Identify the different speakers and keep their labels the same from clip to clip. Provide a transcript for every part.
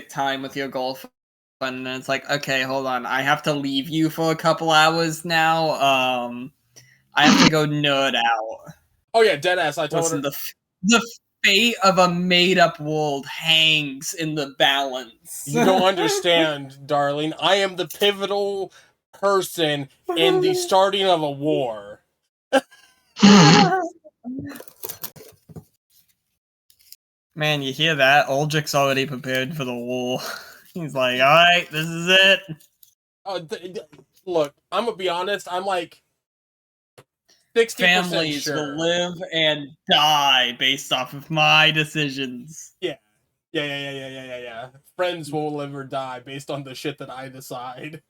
Speaker 1: time with your girlfriend, and it's like, okay, hold on, I have to leave you for a couple hours now. I have to go nerd out.
Speaker 2: Oh yeah, deadass. I told her
Speaker 1: the fate of a made-up world hangs in the balance.
Speaker 2: You don't understand, darling. I am the pivotal person in the starting of a war.
Speaker 1: Man, you hear that? Oljik's already prepared for the war. He's like, alright, this is it.
Speaker 2: Look, I'm gonna be honest, I'm like 60%
Speaker 1: Families
Speaker 2: sure.
Speaker 1: will live and die based off of my decisions.
Speaker 2: Yeah. Friends will live or die based on the shit that I decide.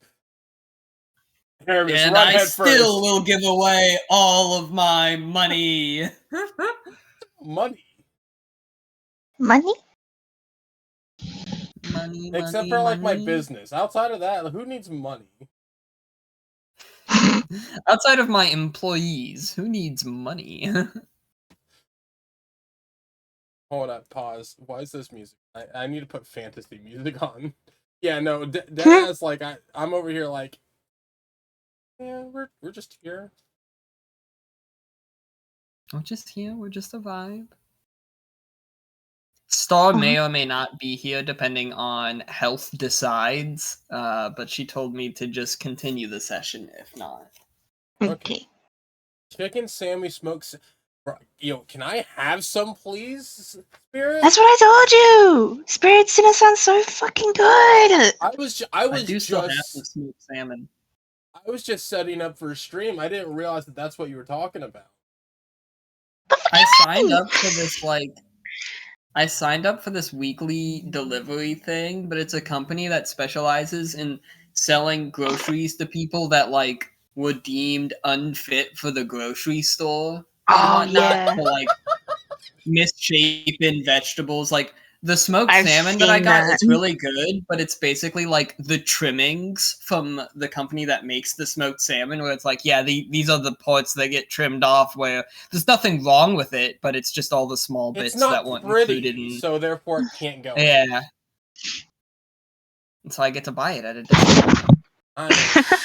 Speaker 1: And I still will give away all of my money.
Speaker 2: Money?
Speaker 3: Money?
Speaker 1: Money,
Speaker 2: except
Speaker 1: money,
Speaker 2: for like
Speaker 1: money.
Speaker 2: my business. Outside of that, who needs money?
Speaker 1: Outside of my employees, who needs money?
Speaker 2: Hold up, pause. Why is this music? I need to put fantasy music on. Yeah, no, deadass, like I'm over here like, yeah, we're just here.
Speaker 1: We're just here, we're just a vibe. Star may or may not be here depending on health decides, but she told me to just continue the session if not.
Speaker 3: Okay.
Speaker 2: Chicken Sammy smokes. Yo, can I have some, please, Spirit?
Speaker 3: That's what I told you. Spirit dinner sounds so fucking good.
Speaker 2: I do still have
Speaker 1: some smoked salmon.
Speaker 2: I was just setting up for a stream. I didn't realize that that's what you were talking about.
Speaker 1: I signed up for this I signed up for this weekly delivery thing, but it's a company that specializes in selling groceries to people that like were deemed unfit for the grocery store and whatnot, for like misshapen vegetables. Like the smoked salmon that I got, it's really good, but it's basically like the trimmings from the company that makes the smoked salmon, where it's like, yeah, these are the parts that get trimmed off, where there's nothing wrong with it, but it's just all the small bits that weren't included in.
Speaker 2: So therefore it can't go.
Speaker 1: Yeah. And so I get to buy it at a discount.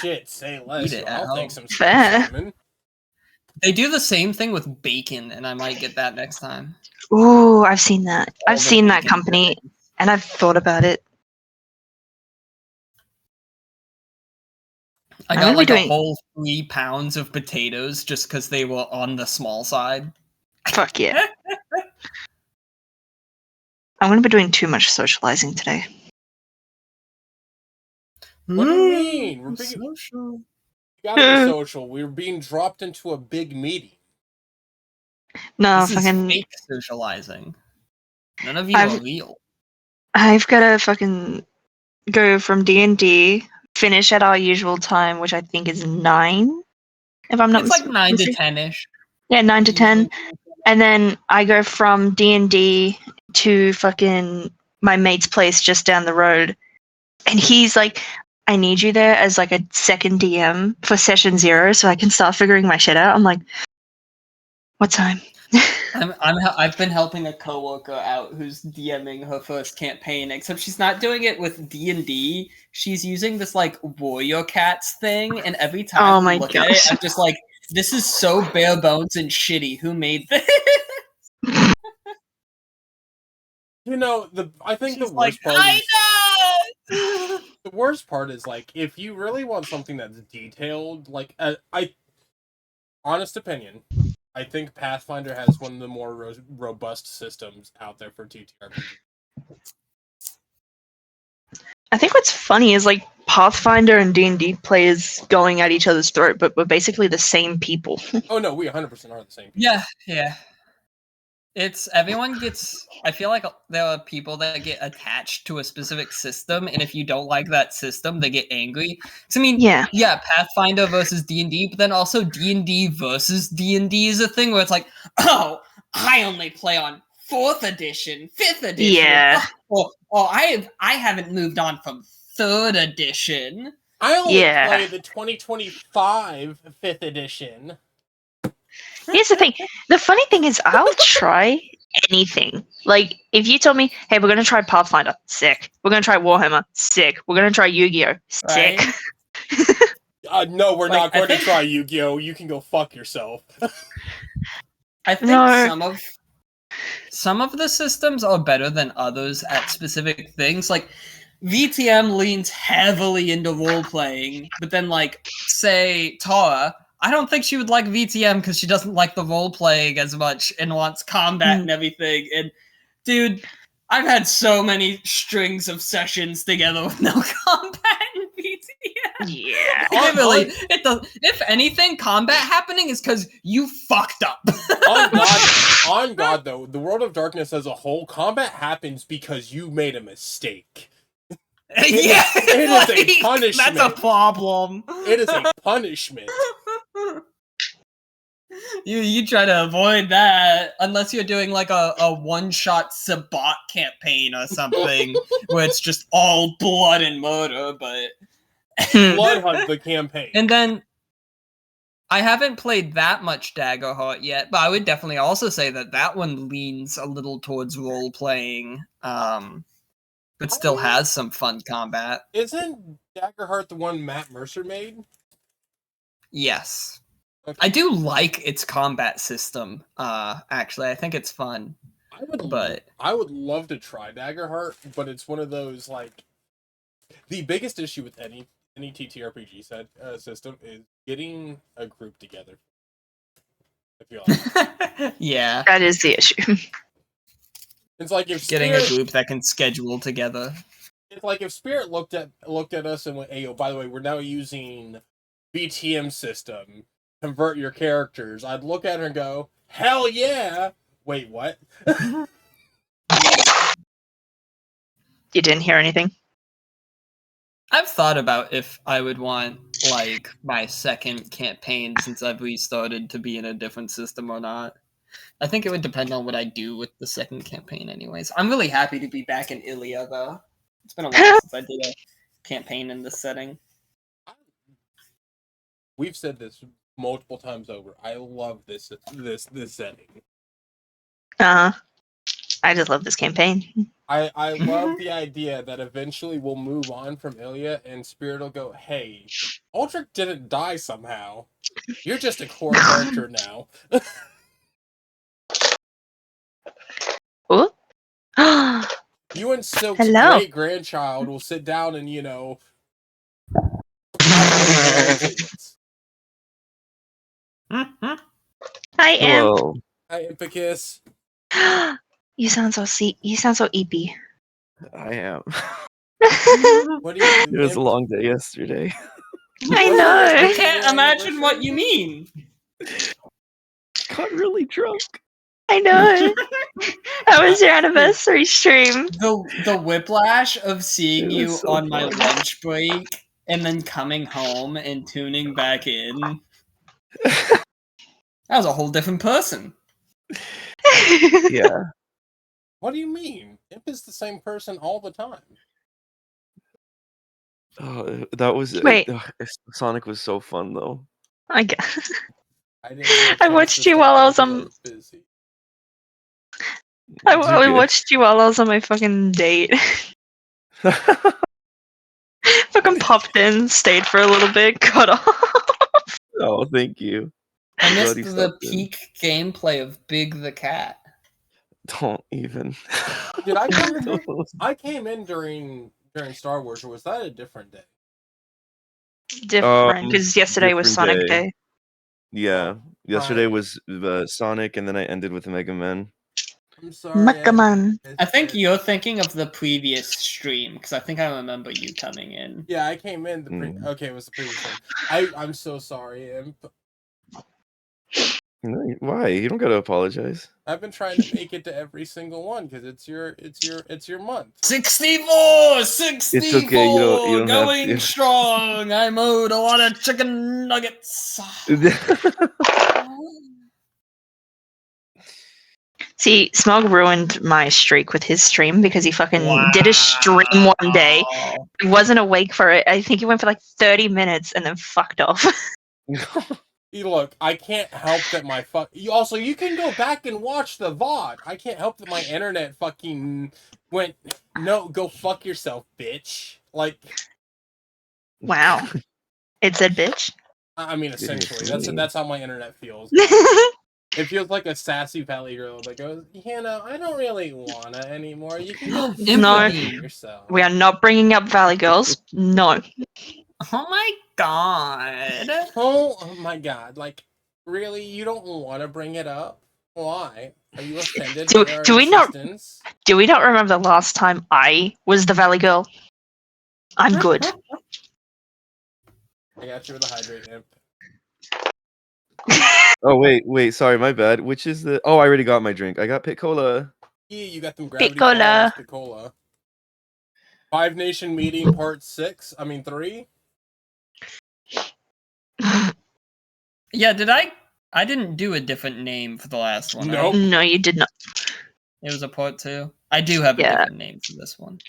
Speaker 2: Shit, say less. I'll take some smoked salmon.
Speaker 1: They do the same thing with bacon, and I might get that next time.
Speaker 3: Ooh, I've seen that. I've seen that company, and I've thought about it.
Speaker 1: I got like a whole 3 pounds of potatoes just because they were on the small side.
Speaker 3: Fuck yeah. I'm going to be doing too much socializing today.
Speaker 2: What do you mean? We're being social. You gotta be social. We're being dropped into a big meeting.
Speaker 3: No,
Speaker 1: this is fake socializing. None of you are real.
Speaker 3: I've got to fucking go from D&D, finish at our usual time, which I think is 9. If I'm not
Speaker 1: mistaken. It's like 9 to 10-ish.
Speaker 3: Yeah, 9 to 10. And then I go from D&D to fucking my mate's place just down the road. And he's like, I need you there as like a second DM for session 0 so I can start figuring my shit out. I'm like, what time?
Speaker 1: I've been helping a coworker out who's DMing her first campaign, except she's not doing it with D&D. She's using this like Warrior Cats thing, and every time I look at it, I'm just like, this is so bare bones and shitty. Who made this?
Speaker 2: You know, I think
Speaker 1: she's
Speaker 2: the worst part.
Speaker 1: I know.
Speaker 2: The worst part is like if you really want something that's detailed, like honest opinion. I think Pathfinder has one of the more robust systems out there for TTRPG.
Speaker 3: I think what's funny is like Pathfinder and D&D players going at each other's throat, but we're basically the same people.
Speaker 2: Oh no, we 100% are the same
Speaker 1: people. Yeah. It's everyone gets. I feel like there are people that get attached to a specific system, and if you don't like that system, they get angry. I mean, yeah, Pathfinder versus D&D, but then also D&D versus D&D is a thing where it's like, oh, I only play on 4th edition, 5th edition.
Speaker 3: Yeah.
Speaker 1: I haven't moved on from 3rd edition.
Speaker 2: I only play the 2025 5th edition.
Speaker 3: Here's the thing. The funny thing is I'll try anything. Like, if you told me, hey, we're going to try Pathfinder, sick. We're going to try Warhammer, sick. We're going to try Yu-Gi-Oh, sick.
Speaker 2: Right? No, we're not going to try Yu-Gi-Oh. You can go fuck yourself.
Speaker 1: I think some of the systems are better than others at specific things. Like, VTM leans heavily into role-playing, but then, like, say, Tara, I don't think she would like VTM because she doesn't like the role-playing as much and wants combat and everything. And, dude, I've had so many strings of sessions together with no combat in VTM.
Speaker 3: Yeah.
Speaker 1: It does. If anything, combat happening is because you fucked up.
Speaker 2: On God, though, the World of Darkness as a whole, combat happens because you made a mistake. It is a punishment.
Speaker 1: That's a problem.
Speaker 2: It is a punishment.
Speaker 1: You try to avoid that unless you're doing like a one-shot Sabat campaign or something where it's just all blood and murder, but
Speaker 2: Blood Hunt the campaign.
Speaker 1: And then I haven't played that much Daggerheart yet, but I would definitely also say that one leans a little towards role-playing, but still has some fun combat.
Speaker 2: Isn't Daggerheart the one Matt Mercer made?
Speaker 1: Yes.
Speaker 2: Okay.
Speaker 1: I do like its combat system, actually. I think it's fun.
Speaker 2: I would love to try Daggerheart, but it's one of those, like... The biggest issue with any TTRPG system is getting a group together. I feel like.
Speaker 3: Yeah. That is the issue.
Speaker 2: It's like if
Speaker 1: getting a group that can schedule together.
Speaker 2: It's like if Spirit looked at us and went, "Hey, by the way, we're now using BTM system. Convert your characters." I'd look at her and go, "Hell yeah!" Wait, what?
Speaker 3: You didn't hear anything?
Speaker 1: I've thought about if I would want, like, my second campaign since I've restarted to be in a different system or not. I think it would depend on what I do with the second campaign anyways. I'm really happy to be back in Illia, though. It's been a while since I did a campaign in this setting.
Speaker 2: We've said this multiple times over. I love this setting.
Speaker 3: I just love this campaign.
Speaker 2: I love the idea that eventually we'll move on from Illia and Spirit will go, "Hey, Aldrich didn't die somehow. You're just a core character now."
Speaker 3: Oh?
Speaker 2: You and Silk's great-grandchild will sit down and,
Speaker 3: I am.
Speaker 2: Hi, Impicus.
Speaker 3: You sound so eepy.
Speaker 4: I am.
Speaker 2: What do you
Speaker 4: It was a long day yesterday.
Speaker 3: I know.
Speaker 1: I can't imagine what you mean.
Speaker 4: Got really drunk.
Speaker 3: I know. How was your anniversary stream?
Speaker 1: The whiplash of seeing you
Speaker 4: so
Speaker 1: on my lunch break and then coming home and tuning back in. That was a whole different person.
Speaker 4: Yeah.
Speaker 2: What do you mean? Imp is the same person all the time.
Speaker 4: Oh, that was...
Speaker 3: Wait.
Speaker 4: Sonic was so fun, though.
Speaker 3: I guess. I watched you while I was on... I watched you while I was on my fucking date. Fucking popped in, stayed for a little bit, got off.
Speaker 4: Oh, thank you.
Speaker 1: I missed the peak gameplay of Big the Cat.
Speaker 4: Don't even.
Speaker 2: Dude, I came in during Star Wars, or was that a different day?
Speaker 3: Different, because yesterday was Sonic Day.
Speaker 4: Yeah, yesterday was Sonic, and then I ended with Mega Man.
Speaker 2: I'm sorry.
Speaker 3: Mega Man.
Speaker 1: I think you're thinking of the previous stream, because I think I remember you coming in.
Speaker 2: Yeah, I came in. Okay, it was the previous one. I'm so sorry, Imp.
Speaker 4: No, why? You don't gotta apologize.
Speaker 2: I've been trying to make it to every single one because it's your month.
Speaker 1: 64!
Speaker 4: It's okay. You don't
Speaker 1: going
Speaker 4: have to.
Speaker 1: strong. I mowed a lot of chicken nuggets.
Speaker 3: See, Smog ruined my streak with his stream because he fucking did a stream one day. He wasn't awake for it. I think he went for like 30 minutes and then fucked off.
Speaker 2: Look, I can't help that my Also, you can go back and watch the VOD. I can't help that my internet fucking went. No, go fuck yourself, bitch. Like,
Speaker 3: Wow. It said bitch.
Speaker 2: I mean, essentially, that's how my internet feels. It feels like a sassy valley girl that goes, Hannah, I don't really wanna anymore. You can go
Speaker 3: No.
Speaker 2: fuck yourself.
Speaker 3: We are not bringing up Valley Girls. No.
Speaker 1: Oh my god.
Speaker 2: Oh my god! Like, really, you don't want to bring it up? Why? Are you offended by our existence?
Speaker 3: Do we not remember the last time I was the Valley Girl? I'm good.
Speaker 2: I got you with a hydrate imp.
Speaker 4: Oh wait, sorry, my bad. Which is the? Oh, I already got my drink. I got Pit Cola.
Speaker 2: Yeah, you got them gravity
Speaker 3: Piccola.
Speaker 2: falls, Piccola. 5 Nation Meeting Part 3.
Speaker 1: Yeah, I didn't do a different name for the last one.
Speaker 2: Nope.
Speaker 1: Right?
Speaker 3: No, you did not.
Speaker 1: It was a part 2. I do have a different name for this one.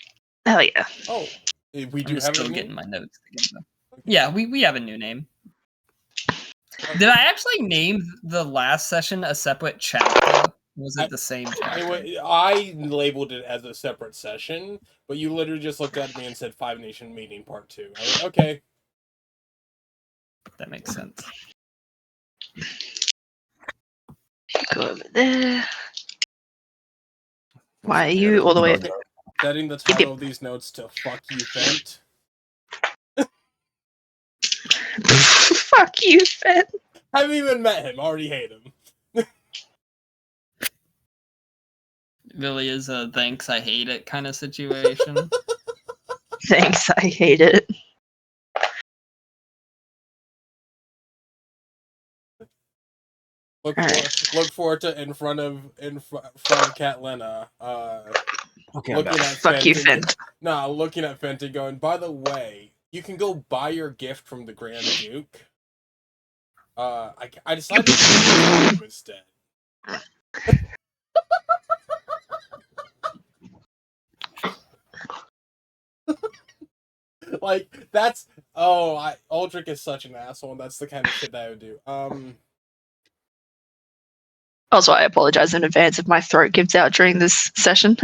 Speaker 3: Oh yeah.
Speaker 2: Oh, we do
Speaker 1: I'm
Speaker 2: have
Speaker 1: still
Speaker 2: a
Speaker 1: getting
Speaker 2: name?
Speaker 1: my notes together. Okay. Yeah, we have a new name. Okay. Did I actually name the last session a separate chapter? Was it the same chapter?
Speaker 2: I labeled it as a separate session, but you literally just looked at me and said 5 Nation Meeting Part 2. I went, okay.
Speaker 1: That makes sense.
Speaker 3: Go over there. Why are you all the way up there?
Speaker 2: Setting the title of these notes to Fuck You, Fent.
Speaker 3: Fuck you, Fent.
Speaker 2: Haven't even met him, already hate him.
Speaker 1: Really is a thanks, I hate it kind of situation.
Speaker 3: Thanks, I hate it.
Speaker 2: Look forward to in front of Cat Lena.
Speaker 4: Okay,
Speaker 2: looking at
Speaker 3: Fuck you,
Speaker 2: Fenton.
Speaker 3: Fent.
Speaker 2: Looking at Fenton going, by the way, you can go buy your gift from the Grand Duke. I decided to give it to him instead. Like, that's... Oh, Aldrich is such an asshole, and that's the kind of shit that I would do.
Speaker 3: Also, I apologize in advance if my throat gives out during this session.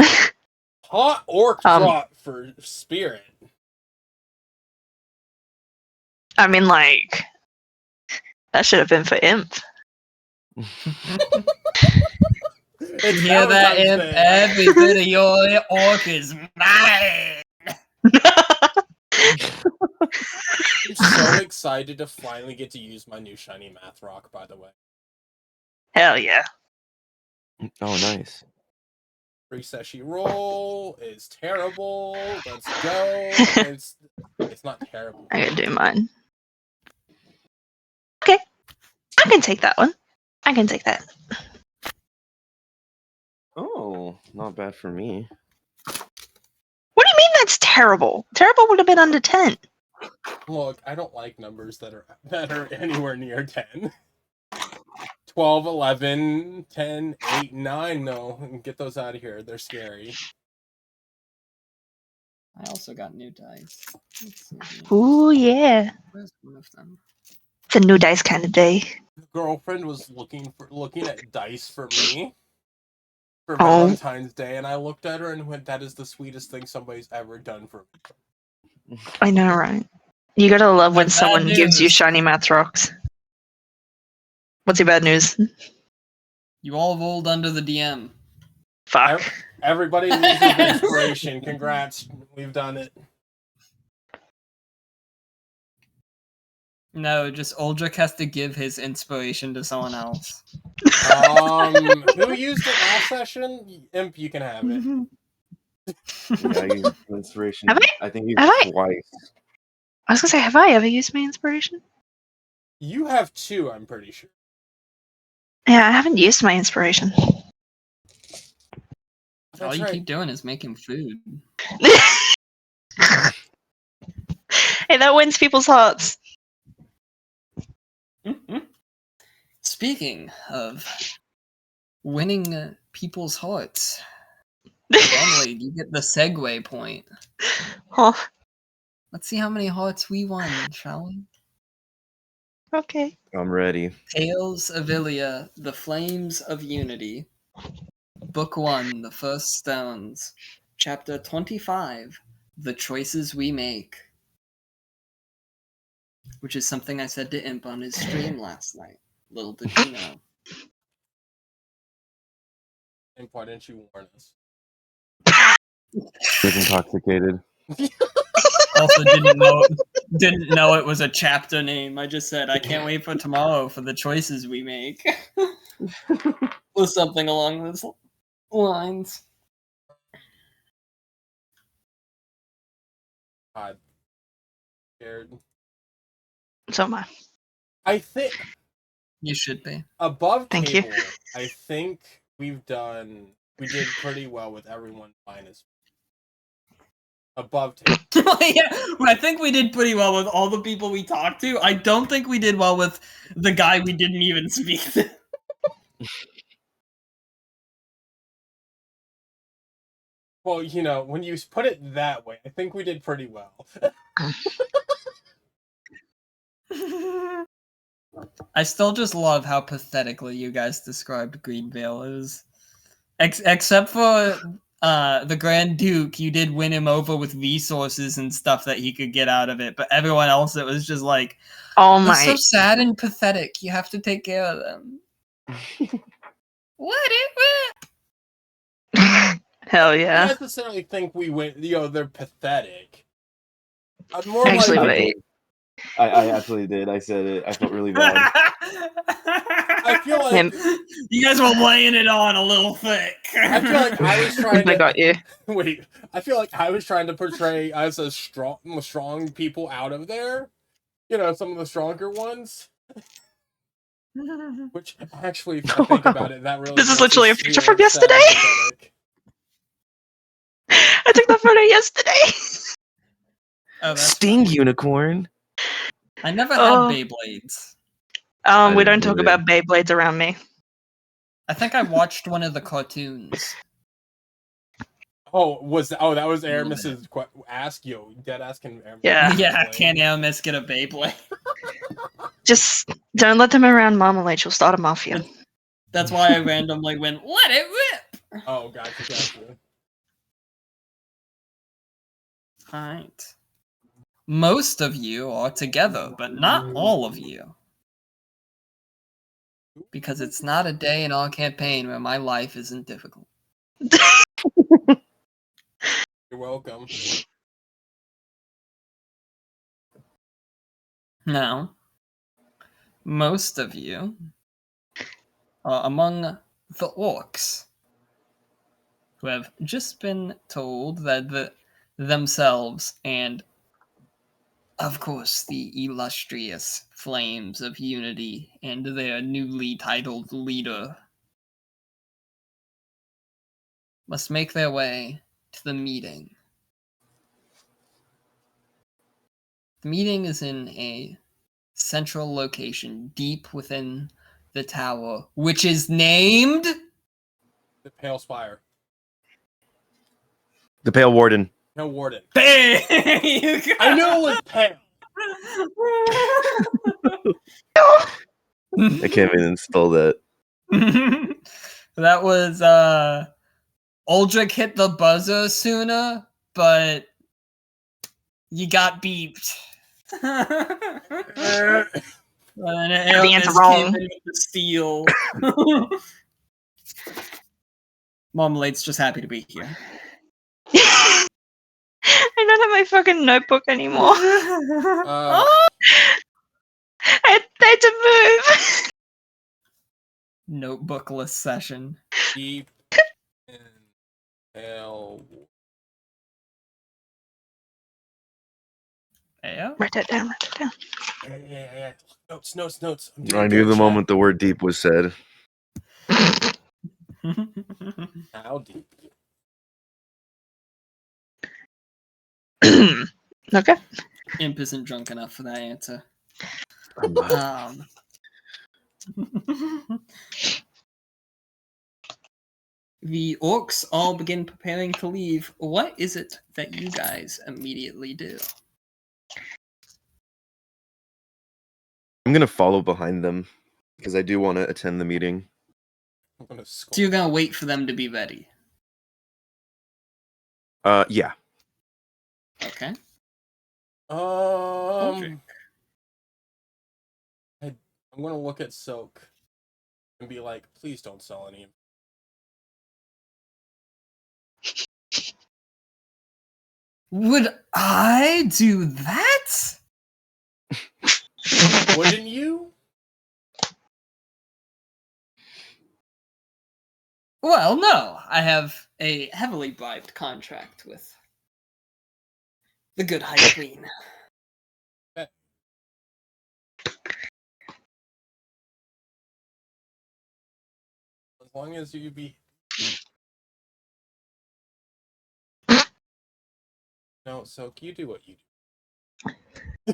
Speaker 2: Hot orc trot for spirit.
Speaker 3: I mean, like, that should have been for Imp.
Speaker 1: Hear that, Imp? Every bit of your orc is mine!
Speaker 2: I'm so excited to finally get to use my new shiny math rock, by the way.
Speaker 3: Hell yeah.
Speaker 4: Oh, nice.
Speaker 2: Free Seshi roll is terrible. Let's go. It's not terrible.
Speaker 3: I gotta do mine. Okay. I can take that one. I can take that.
Speaker 4: Oh, not bad for me.
Speaker 3: What do you mean that's terrible? Terrible would have been under 10.
Speaker 2: Look, I don't like numbers that are anywhere near 10. 12, 11, 10, 8, 9, no. Get those out of here. They're scary.
Speaker 1: I also got new dice.
Speaker 3: Ooh, yeah.
Speaker 1: Where's one of them?
Speaker 3: It's a new dice kind of day.
Speaker 2: Girlfriend was looking at dice for me for Valentine's Day, and I looked at her and went, that is the sweetest thing somebody's ever done for me.
Speaker 3: I know, right? You gotta love when someone gives you shiny math rocks. What's your bad news?
Speaker 1: You all rolled under the DM.
Speaker 3: Fuck.
Speaker 2: Everybody loses inspiration. Congrats. We've done it.
Speaker 1: No, just Aldrich has to give his inspiration to someone else.
Speaker 2: Who used it last session? Imp, you can have it.
Speaker 4: Yeah, I used inspiration.
Speaker 3: Have
Speaker 4: I think you twice.
Speaker 3: I was gonna say, have I ever used my inspiration?
Speaker 2: You have 2, I'm pretty sure.
Speaker 3: Yeah, I haven't used my inspiration.
Speaker 1: All you keep doing is making food.
Speaker 3: Hey, that wins people's hearts.
Speaker 1: Mm-hmm. Speaking of winning people's hearts, normally you get the segue point.
Speaker 3: Huh.
Speaker 1: Let's see how many hearts we won, shall we?
Speaker 3: Okay.
Speaker 4: I'm ready.
Speaker 1: Tales of Illia, The Flames of Unity. Book 1, The First Stones. Chapter 25, The Choices We Make. Which is something I said to Imp on his stream last night. Little did you know.
Speaker 2: And why didn't you warn us?
Speaker 4: Was intoxicated.
Speaker 1: Also didn't know it was a chapter name. I just said I can't wait for tomorrow for the choices we make. Or something along those lines.
Speaker 2: God. Scared.
Speaker 3: So am I.
Speaker 2: I think
Speaker 1: You should be.
Speaker 2: above
Speaker 3: Thank
Speaker 2: table,
Speaker 3: you.
Speaker 2: I think we did pretty well with everyone minus above table.
Speaker 1: Yeah, I think we did pretty well with all the people we talked to. I don't think we did well with the guy we didn't even speak to.
Speaker 2: Well, when you put it that way, I think we did pretty well.
Speaker 1: I still just love how pathetically you guys described Greenvale as. Except for the Grand Duke, you did win him over with resources and stuff that he could get out of it. But everyone else, it was just like,
Speaker 3: Oh
Speaker 1: they're so
Speaker 3: my.
Speaker 1: sad and pathetic. You have to take care of them. What it?
Speaker 3: Hell
Speaker 2: I
Speaker 3: yeah.
Speaker 2: don't necessarily think we went. They're pathetic. I'm more
Speaker 3: Actually,
Speaker 2: like
Speaker 3: wait.
Speaker 4: I absolutely did. I said it. I felt really bad.
Speaker 2: I feel like
Speaker 1: you guys were laying it on a little thick.
Speaker 2: I feel like I was trying
Speaker 3: I
Speaker 2: to
Speaker 3: got you.
Speaker 2: wait. I feel like I was trying to portray us as strong people out of there. Some of the stronger ones. Which actually, if I think about it, that really
Speaker 3: This is
Speaker 2: makes
Speaker 3: literally
Speaker 2: us
Speaker 3: a picture
Speaker 2: feel
Speaker 3: from
Speaker 2: sad
Speaker 3: yesterday.
Speaker 2: and pathetic.
Speaker 3: I took that photo yesterday.
Speaker 1: Oh, that's
Speaker 4: Sting
Speaker 1: funny.
Speaker 4: unicorn.
Speaker 1: I never
Speaker 3: Oh.
Speaker 1: had Beyblades.
Speaker 3: We
Speaker 4: didn't
Speaker 3: don't talk
Speaker 4: either.
Speaker 3: about Beyblades around me.
Speaker 1: I think I watched one of the cartoons.
Speaker 2: That was
Speaker 1: little
Speaker 2: Aramis's ask. Dead asking Aramis.
Speaker 3: Yeah.
Speaker 1: Yeah, can't Aramis get a Beyblade?
Speaker 3: Just don't let them around Marmalade. She'll start a mafia.
Speaker 1: That's why I randomly went, let it rip!
Speaker 2: Oh, gotcha.
Speaker 1: Alright. Most of you are together, but not all of you. Because it's not a day in our campaign where my life isn't difficult.
Speaker 2: You're welcome.
Speaker 1: Now, most of you are among the orcs who have just been told that themselves and, of course, the illustrious Flames of Unity and their newly titled leader must make their way to the meeting. The meeting is in a central location deep within the tower, which is named
Speaker 2: The Pale Spire.
Speaker 4: The Pale Warden.
Speaker 2: No Warden.
Speaker 1: Bang!
Speaker 2: I knew it was pale.
Speaker 4: I can't even spell that.
Speaker 1: That was Uldric hit the buzzer sooner, but you got beeped. And
Speaker 3: The answer
Speaker 1: Aramis
Speaker 3: wrong.
Speaker 1: came in with the steel. Marmalade's just happy to be here.
Speaker 3: I don't have my fucking notebook anymore. I had to move.
Speaker 1: Notebookless session.
Speaker 2: Deep in pale.
Speaker 1: Yeah.
Speaker 3: Write that down.
Speaker 2: Yeah. Notes.
Speaker 4: I knew the moment the word deep was said.
Speaker 2: How deep?
Speaker 3: Okay.
Speaker 1: Imp isn't drunk enough for that answer. The orcs all begin preparing to leave. What is it that you guys immediately do?
Speaker 4: I'm gonna follow behind them because I do want to attend the meeting.
Speaker 1: So you're gonna wait for them to be ready?
Speaker 4: Yeah.
Speaker 1: Okay.
Speaker 2: I'm gonna look at Silk and be like, please don't sell any.
Speaker 1: Would I do that?
Speaker 2: Wouldn't you?
Speaker 1: Well, no. I have a heavily bribed contract with the good High Queen.
Speaker 2: As long as you be... No, Silk, you do what you do.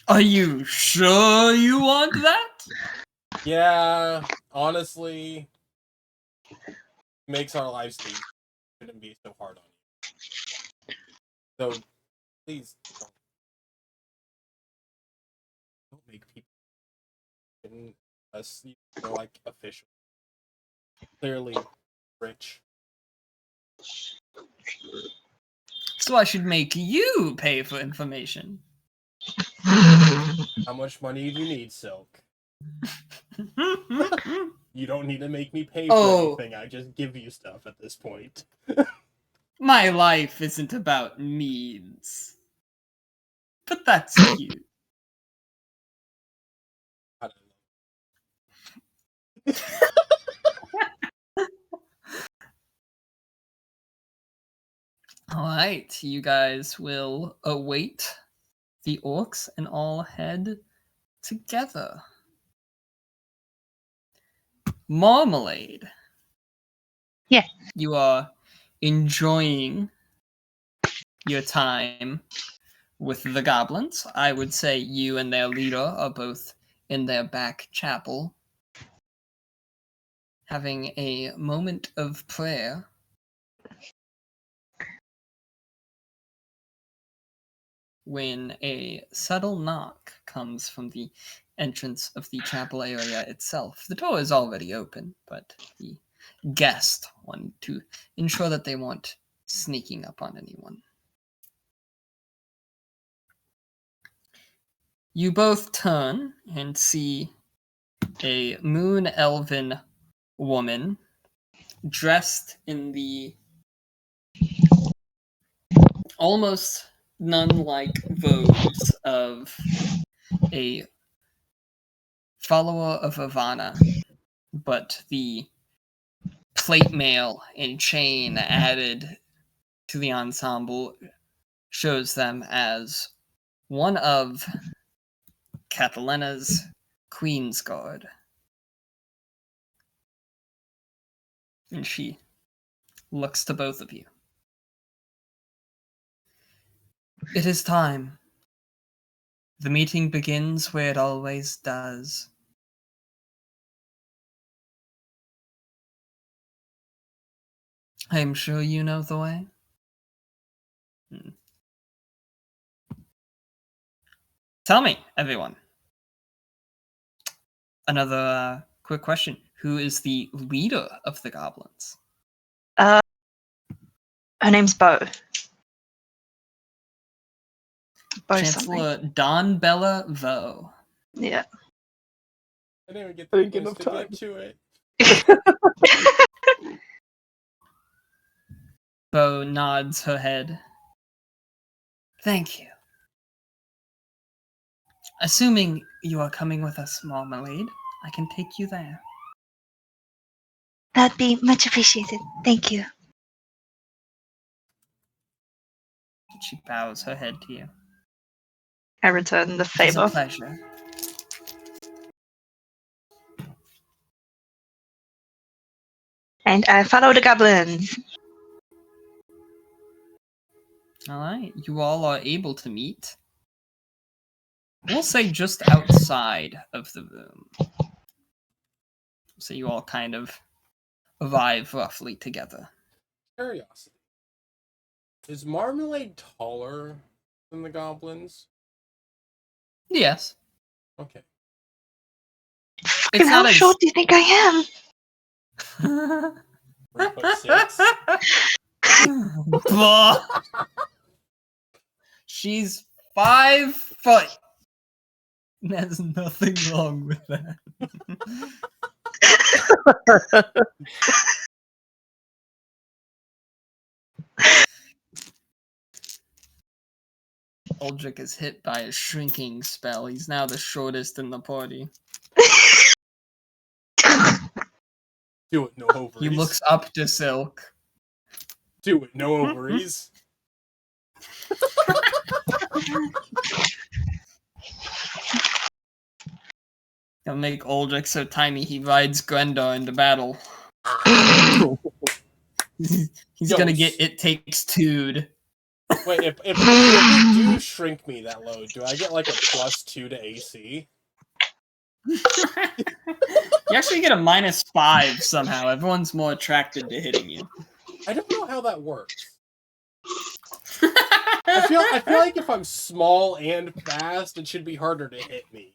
Speaker 1: Are you sure you want that?
Speaker 2: Yeah, honestly, makes our lives easy. Shouldn't be so hard on you. So, please don't make people unless you're like official. Clearly rich.
Speaker 1: So I should make you pay for information.
Speaker 2: How much money do you need, Silk? You don't need to make me pay for anything. I just give you stuff at this point.
Speaker 1: My life isn't about needs. But that's cute.
Speaker 2: I don't know.
Speaker 1: Alright, you guys will await the orcs and all head together. Marmalade.
Speaker 3: Yeah.
Speaker 1: You are enjoying your time with the goblins. I would say you and their leader are both in their back chapel, having a moment of prayer. When a subtle knock comes from the entrance of the chapel area itself. The door is already open, but the guest wanted to ensure that they weren't sneaking up on anyone. You both turn and see a moon elven woman dressed in the almost nun-like robes of a follower of Ivana, but the plate mail and chain added to the ensemble shows them as one of Catalina's Queen's Guard. And she looks to both of you. It is time. The meeting begins where it always does. I am sure you know the way. Tell me, everyone. Another quick question. Who is the leader of the goblins?
Speaker 3: Her name's Bo.
Speaker 1: Chancellor Don Bella Vo.
Speaker 3: Yeah.
Speaker 2: I didn't get the chance to get to it.
Speaker 1: Bo nods her head. Thank you. Assuming you are coming with us, Marmalade, I can take you there.
Speaker 3: That'd be much appreciated. Thank you.
Speaker 1: She bows her head to you.
Speaker 3: I return the favor.
Speaker 1: It's a pleasure.
Speaker 3: And I follow the goblins.
Speaker 1: Alright, you all are able to meet. We'll say just outside of the room. So you all kind of arrive roughly together.
Speaker 2: Curiosity. Is Marmalade taller than the goblins?
Speaker 1: Yes.
Speaker 2: Okay.
Speaker 3: Fucking how short do you think I
Speaker 2: am? 3'6".
Speaker 1: She's 5 foot. There's nothing wrong with that. Aldrich is hit by a shrinking spell. He's now the shortest in the party.
Speaker 2: Do it, no ovaries.
Speaker 1: He looks up to Silk.
Speaker 2: Do it, no ovaries.
Speaker 1: He'll make Aldrich so tiny he rides Grendar into battle. He's gonna get It Takes Two'd.
Speaker 2: Wait, if you do shrink me that low, do I get like a +2 to AC?
Speaker 1: You actually get a -5 somehow. Everyone's more attracted to hitting you.
Speaker 2: I don't know how that works. I feel like if I'm small and fast, it should be harder to hit me.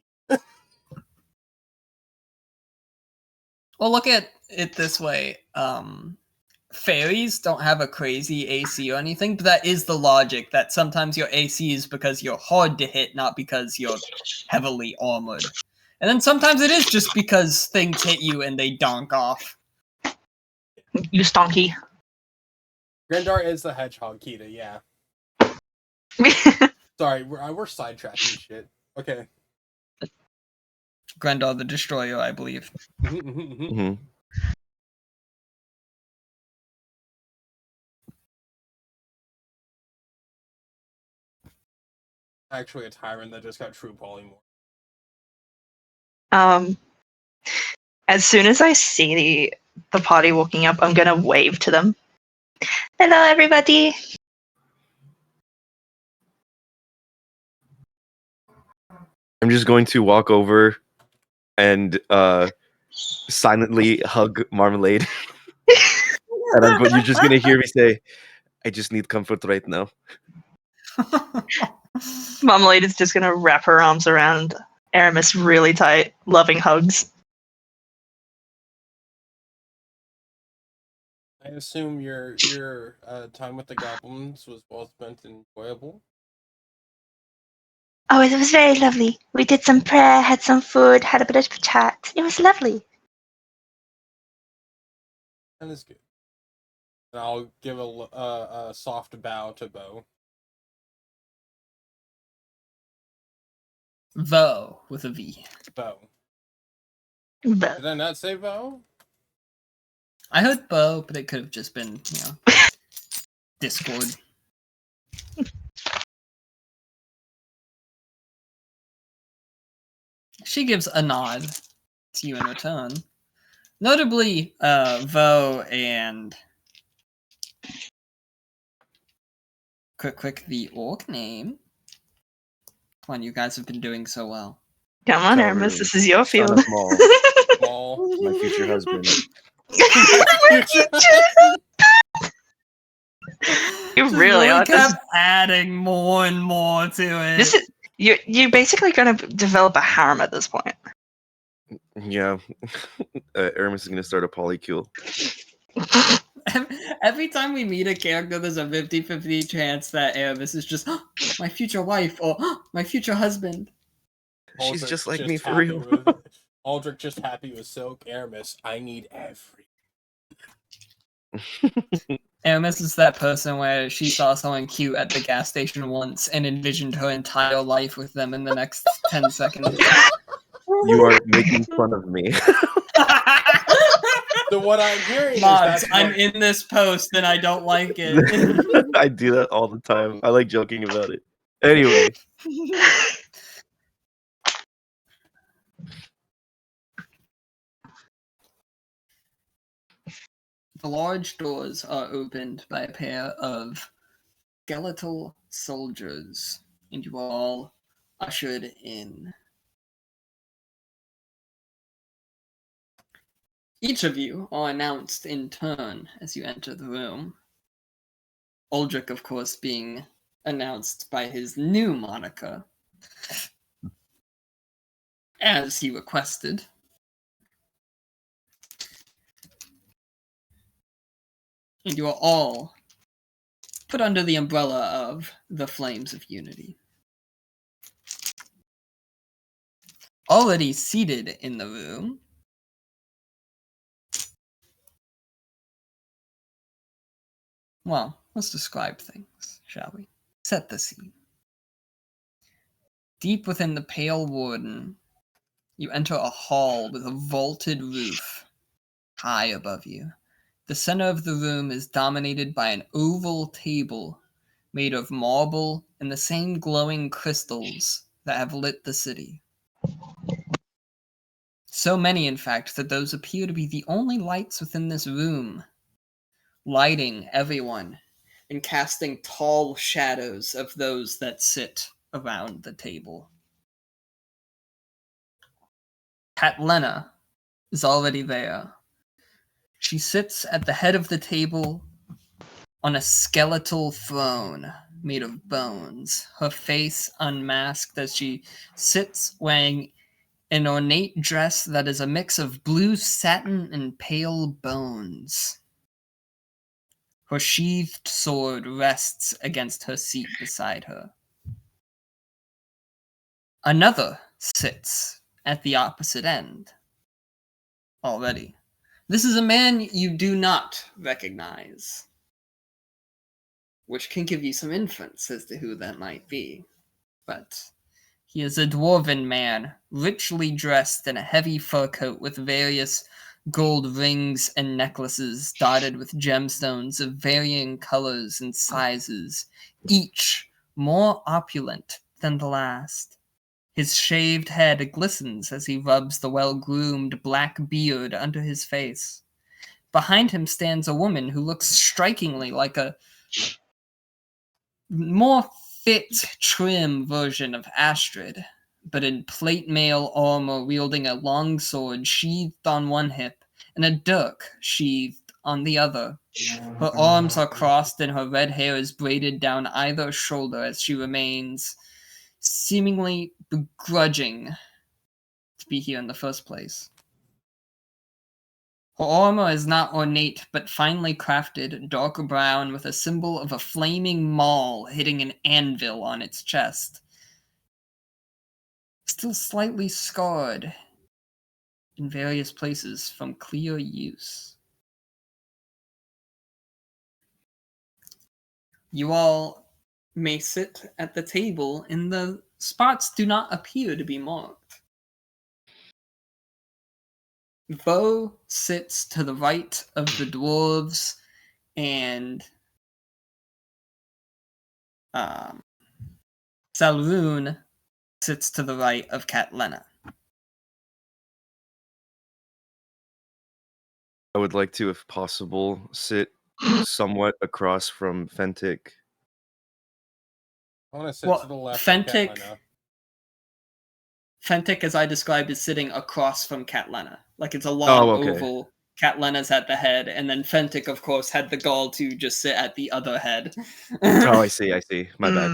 Speaker 1: Well, look at it this way. Fairies don't have a crazy AC or anything, but that is the logic, that sometimes your AC is because you're hard to hit, not because you're heavily armored. And then sometimes it is just because things hit you and they donk off.
Speaker 3: You stonky.
Speaker 2: Grendar is the hedgehog, Kita, yeah. Sorry, we're sidetracking shit. Okay.
Speaker 1: Grendar the Destroyer, I believe.
Speaker 4: Mm-hmm.
Speaker 2: Actually, a tyrant that just got true polymorph.
Speaker 3: As soon as I see the party walking up, I'm gonna wave to them. Hello, everybody.
Speaker 4: I'm just going to walk over and silently hug Marmalade. And you're just gonna hear me say, "I just need comfort right now."
Speaker 3: Marmalade is just gonna wrap her arms around Aramis really tight, loving hugs.
Speaker 2: I assume your time with the goblins was well spent and enjoyable.
Speaker 3: Oh, it was very lovely. We did some prayer, had some food, had a bit of chat. It was lovely.
Speaker 2: That is good. And I'll give a soft bow to Bo.
Speaker 1: Vo with a V.
Speaker 2: Bo.
Speaker 3: Bo.
Speaker 2: Did I not say Bo?
Speaker 1: I heard Bo, but it could have just been, Discord. She gives a nod to you in return. Notably, Vo and quick the orc name. Come on, you guys have been doing so well.
Speaker 3: Come on,
Speaker 4: Tell
Speaker 3: Aramis,
Speaker 4: her,
Speaker 3: this is your
Speaker 4: son
Speaker 3: field.
Speaker 4: of Maul,
Speaker 2: Maul.
Speaker 4: my future husband.
Speaker 3: You really are.
Speaker 1: Kept adding more and more to it.
Speaker 3: This is you're basically going to develop a harem at this point.
Speaker 4: Yeah, Aramis is gonna start a polycule.
Speaker 1: Every time we meet a character, there's a 50-50 chance that Aramis is just my future wife or my future husband.
Speaker 4: She's
Speaker 2: Aldrich
Speaker 4: just like me for real.
Speaker 2: Aldrich just happy with Silk. Aramis, I need every.
Speaker 1: Aramis is that person where she saw someone cute at the gas station once and envisioned her entire life with them in the next 10 seconds.
Speaker 4: You are making fun of me.
Speaker 2: So what I'm hearing
Speaker 1: Mods,
Speaker 2: is
Speaker 1: I'm in this post and I don't like it.
Speaker 4: I do that all the time. I like joking about it. Anyway.
Speaker 1: The large doors are opened by a pair of skeletal soldiers, and you are all ushered in. Each of you are announced in turn as you enter the room. Aldrich, of course, being announced by his new moniker. as he requested. And you are all put under the umbrella of the Flames of Unity. Already seated in the room, well, let's describe things, shall we? Set the scene. Deep within the Pale Warden, you enter a hall with a vaulted roof high above you. The center of the room is dominated by an oval table made of marble and the same glowing crystals that have lit the city. So many, in fact, that those appear to be the only lights within this room, lighting everyone and casting tall shadows of those that sit around the table. Catlena is already there. She sits at the head of the table on a skeletal throne made of bones, her face unmasked as she sits wearing an ornate dress that is a mix of blue satin and pale bones. Her sheathed sword rests against her seat beside her. Another sits at the opposite end. Already. This is a man you do not recognize, which can give you some inference as to who that might be. But he is a dwarven man, richly dressed in a heavy fur coat with various gold rings and necklaces dotted with gemstones of varying colors and sizes, each more opulent than the last. His shaved head glistens as he rubs the well-groomed black beard under his face. Behind him stands a woman who looks strikingly like a more fit, trim version of Astrid, but in plate mail armor wielding a long sword sheathed on one hip and a dirk sheathed on the other. Her arms are crossed and her red hair is braided down either shoulder as she remains seemingly begrudging to be here in the first place. Her armor is not ornate, but finely crafted, dark brown with a symbol of a flaming maul hitting an anvil on its chest. Still slightly scarred in various places from clear use. You all may sit at the table, and the spots do not appear to be marked. Vo sits to the right of the dwarves, and Salroon sits to the right of Catlena.
Speaker 4: I would like to, if possible, sit somewhat across from Fentic.
Speaker 2: I want to sit to the left of Catlena.
Speaker 1: Fentic, as I described, is sitting across from Catlena. Like it's a long oval. Catlena's at the head, and then Fentic, of course, had the gall to just sit at the other head.
Speaker 4: Oh, I see. My bad.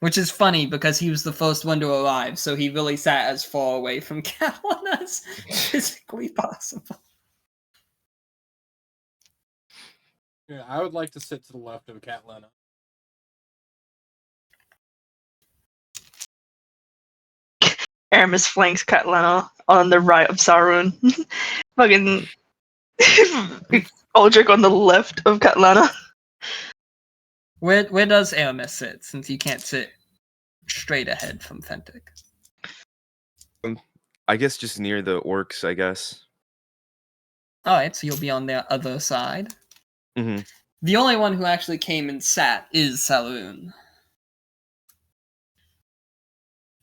Speaker 1: Which is funny because he was the first one to arrive, so he really sat as far away from Catlena as physically possible.
Speaker 2: Yeah, I would like to sit to the left of Catlena.
Speaker 3: Aramis flanks Catlena on the right of Sarun. Fucking Aldrich on the left of Catlena.
Speaker 1: Where does Aramis sit, since you can't sit straight ahead from Fentic?
Speaker 4: I guess just near the orcs, I guess.
Speaker 1: Alright, so you'll be on the other side.
Speaker 4: Mm-hmm.
Speaker 1: The only one who actually came and sat is Salroon.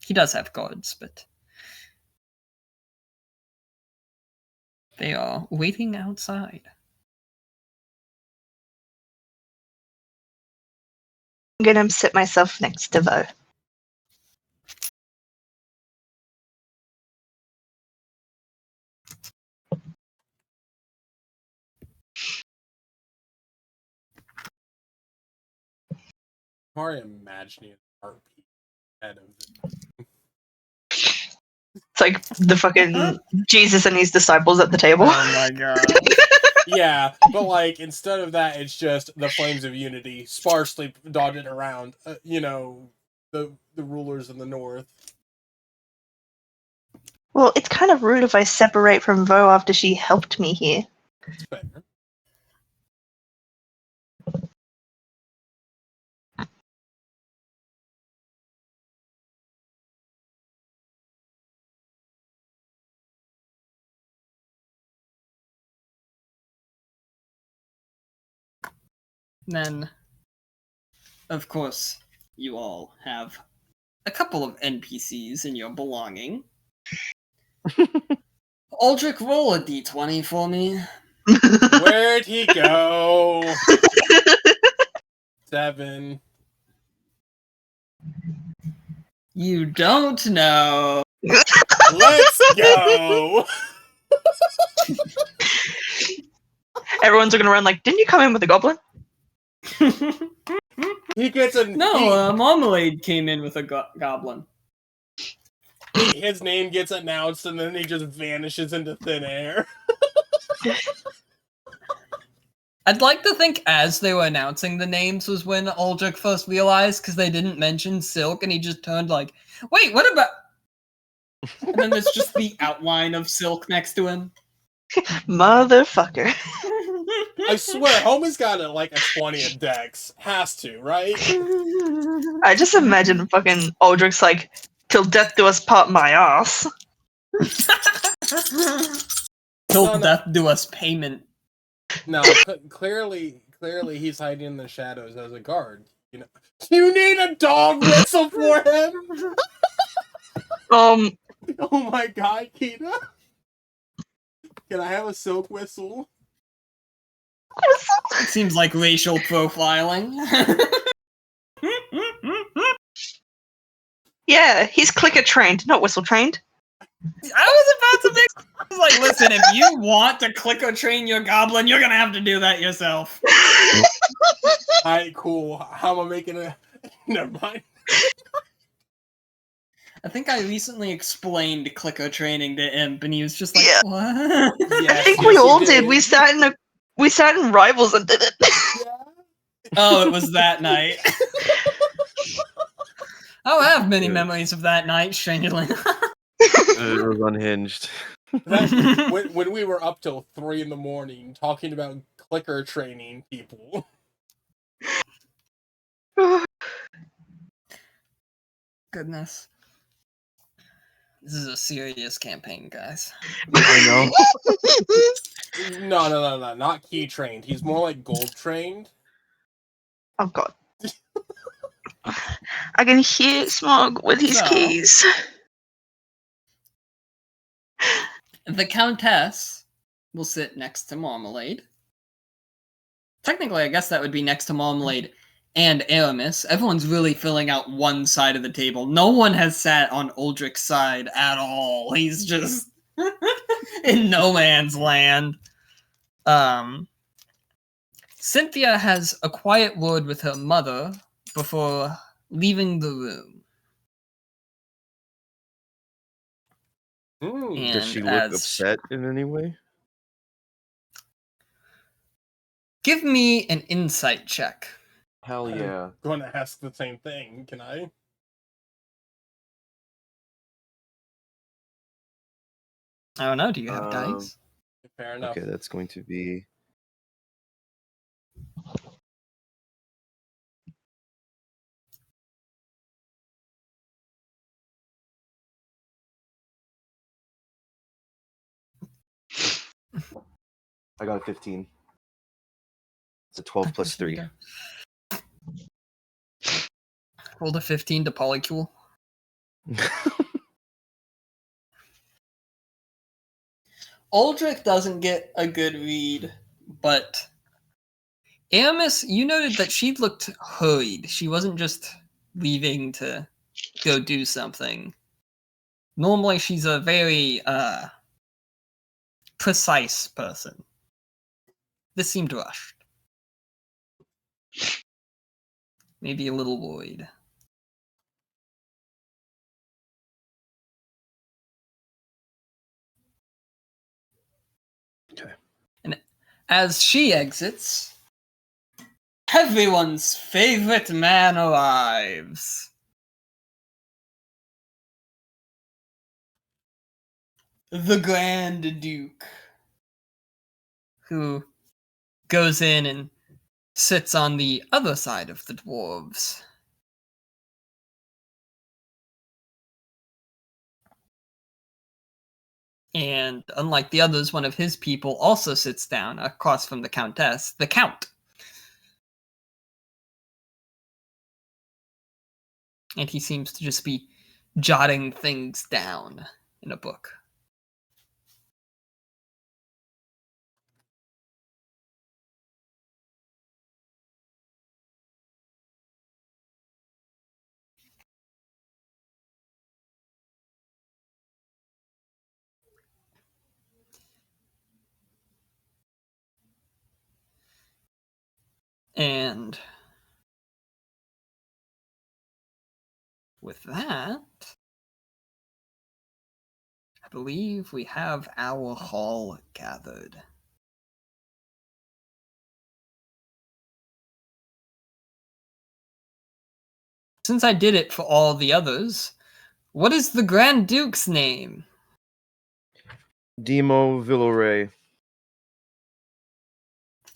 Speaker 1: He does have guards, but they are waiting outside.
Speaker 3: I'm gonna sit myself next to Vo.
Speaker 2: I'm already imagining an heartbeat head of it.
Speaker 3: It's like the fucking Jesus and his disciples at the table.
Speaker 1: Oh my god.
Speaker 2: Yeah, but like instead of that, it's just the flames of unity sparsely dotted around. The rulers in the north.
Speaker 3: Well, it's kind of rude if I separate from Vo after she helped me here.
Speaker 2: It's fair.
Speaker 1: Then, of course, you all have a couple of NPCs in your belonging. Aldrich, roll a d20 for me.
Speaker 2: Where'd he go? 7.
Speaker 1: You don't know.
Speaker 2: Let's go.
Speaker 3: Everyone's looking around like, didn't you come in with a goblin?
Speaker 2: He gets a
Speaker 1: No, Marmalade came in with a goblin.
Speaker 2: His name gets announced and then he just vanishes into thin air.
Speaker 1: I'd like to think as they were announcing the names was when Aldrich first realized, because they didn't mention Silk, and he just turned like, wait, what about... And then there's just the outline of Silk next to him.
Speaker 3: Motherfucker.
Speaker 2: I swear, Homer's got like a 20 in Dex. Has to, right?
Speaker 3: I just imagine fucking Aldrich's like, till death do us part, my ass.
Speaker 1: Till death do us payment.
Speaker 2: No, clearly he's hiding in the shadows as a guard. You need a dog whistle for him. Oh my god, Kita. Can I have a silk whistle?
Speaker 1: Seems like racial profiling.
Speaker 3: Yeah, he's clicker trained, not whistle trained.
Speaker 1: I was about to make like, listen, if you want to clicker train your goblin, you're gonna have to do that yourself.
Speaker 2: Alright, cool. How am I making a... Never mind.
Speaker 1: I think I recently explained clicker training to Imp, and he was just like,
Speaker 3: Yeah.
Speaker 1: What?
Speaker 3: I think we all did. We sat in Rivals and did it.
Speaker 2: Yeah.
Speaker 1: Oh, it was that night. I don't have many memories of that night, strangely.
Speaker 4: It was unhinged.
Speaker 2: When we were up till 3 in the morning talking about clicker training people.
Speaker 1: Goodness. This is a serious campaign, guys.
Speaker 4: I
Speaker 2: know. No, not key trained. He's more like gold trained.
Speaker 3: Oh god. I can hear Smog with his keys.
Speaker 1: The Countess will sit next to Marmalade. Technically, I guess that would be next to Marmalade and Aramis. Everyone's really filling out one side of the table. No one has sat on Aldrich's side at all. He's just in no man's land. Cynthia has a quiet word with her mother before leaving the room.
Speaker 4: Does she look upset in any way?
Speaker 1: Give me an insight check.
Speaker 4: Hell yeah.
Speaker 2: I'm going to ask the same thing. Can I?
Speaker 1: I don't know. Do you have dice?
Speaker 2: Fair enough.
Speaker 4: Okay, that's going to be... I got a 15. It's a 12 plus 3.
Speaker 1: Rolled a 15 to polycule. Aldrich doesn't get a good read, but Aramis, you noted that she looked hurried. She wasn't just leaving to go do something. Normally, she's a very precise person. This seemed rushed. Maybe a little worried. As she exits, everyone's favorite man arrives. The Grand Duke, who goes in and sits on the other side of the dwarves. And unlike the others, one of his people also sits down across from the Countess, the Count. And he seems to just be jotting things down in a book. And with that, I believe we have our hall gathered. Since I did it for all the others, what is the Grand Duke's name?
Speaker 4: Demo Villeray.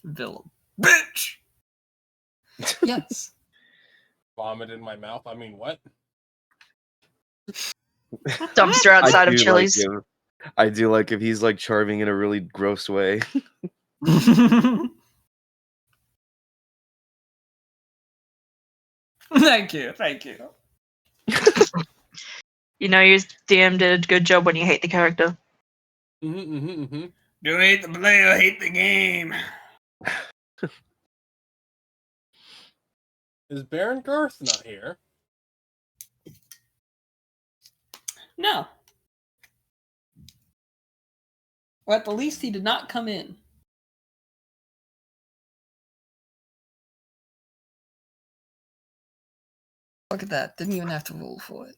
Speaker 1: Bitch! Yes.
Speaker 2: Vomit in my mouth. I mean, what?
Speaker 3: Dumpster outside of Chili's.
Speaker 4: Like I do like if he's like charming in a really gross way.
Speaker 1: Thank you.
Speaker 3: You know, your DM did a good job when you hate the character.
Speaker 1: Do hate the player, hate the game.
Speaker 2: Is Baron Garth not here?
Speaker 1: No. Or at the least, he did not come in. Look at that. Didn't even have to roll for it.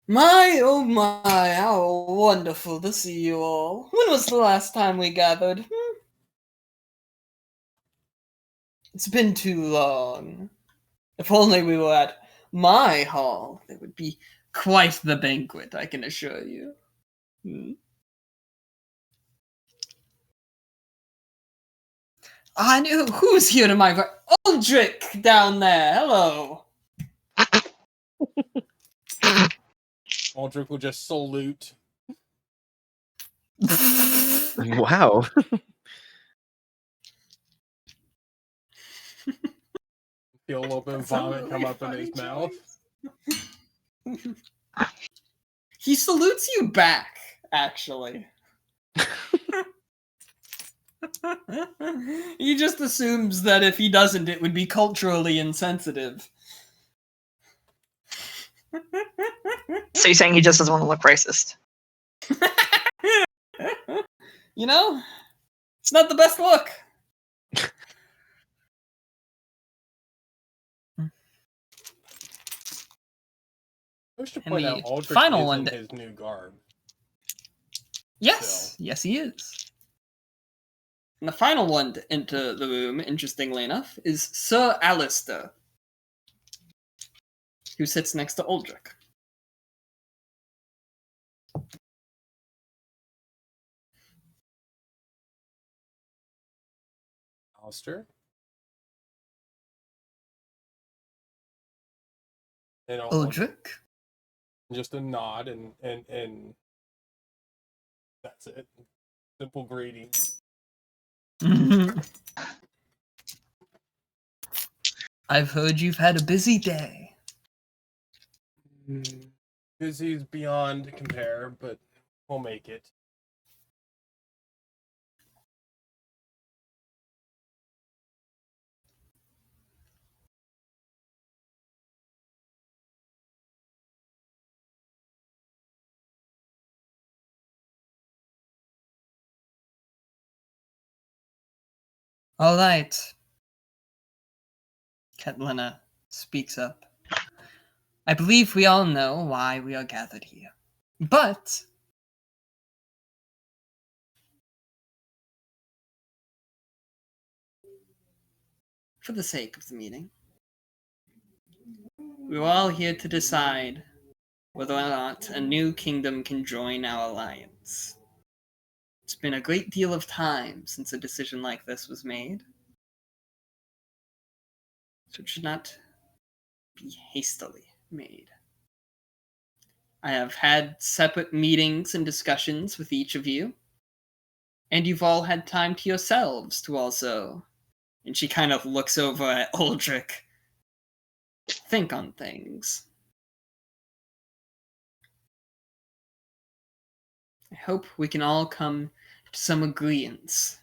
Speaker 1: My, oh my, how wonderful to see you all. When was the last time we gathered? It's been too long. If only we were at my hall, it would be quite the banquet, I can assure you. I knew who's here to my right. Aldrich down there. Hello.
Speaker 2: Aldrich will just salute.
Speaker 4: Wow.
Speaker 2: Feel a little bit of vomit come up in his mouth.
Speaker 1: He salutes you back, actually. He just assumes that if he doesn't, it would be culturally insensitive.
Speaker 3: So you're saying he just doesn't want to look racist?
Speaker 1: You know, it's not the best look.
Speaker 2: I wish to point out Aldrich
Speaker 1: final
Speaker 2: is
Speaker 1: one
Speaker 2: in his new garb.
Speaker 1: Yes, yes he is. And the final one to enter the room, interestingly enough, is Sir Alistair, who sits next to Aldrich.
Speaker 2: Alistair? And
Speaker 1: Aldrich?
Speaker 2: Just a nod and that's it. Simple greeting.
Speaker 1: I've heard you've had a busy day.
Speaker 2: Busy's beyond compare, but we'll make it.
Speaker 1: All right. Catlina speaks up. I believe we all know why we are gathered here. But for the sake of the meeting, we're all here to decide whether or not a new kingdom can join our alliance. It's been a great deal of time since a decision like this was made, so it should not be hastily made. I have had separate meetings and discussions with each of you, and you've all had time to yourselves to also, and she kind of looks over at Aldrich, think on things. I hope we can all come to some agreements.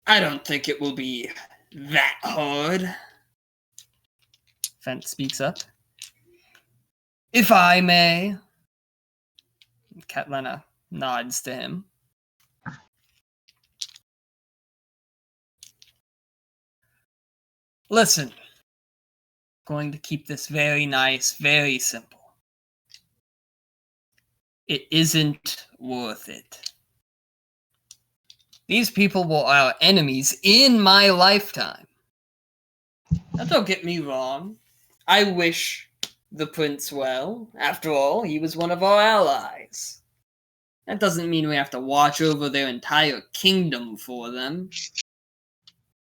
Speaker 1: I don't think it will be that hard. Fent speaks up. If I may. Catlina nods to him. Listen, going to keep this very nice, very simple. It isn't worth it. These people were our enemies in my lifetime. Now, don't get me wrong. I wish the prince well. After all, he was one of our allies. That doesn't mean we have to watch over their entire kingdom for them.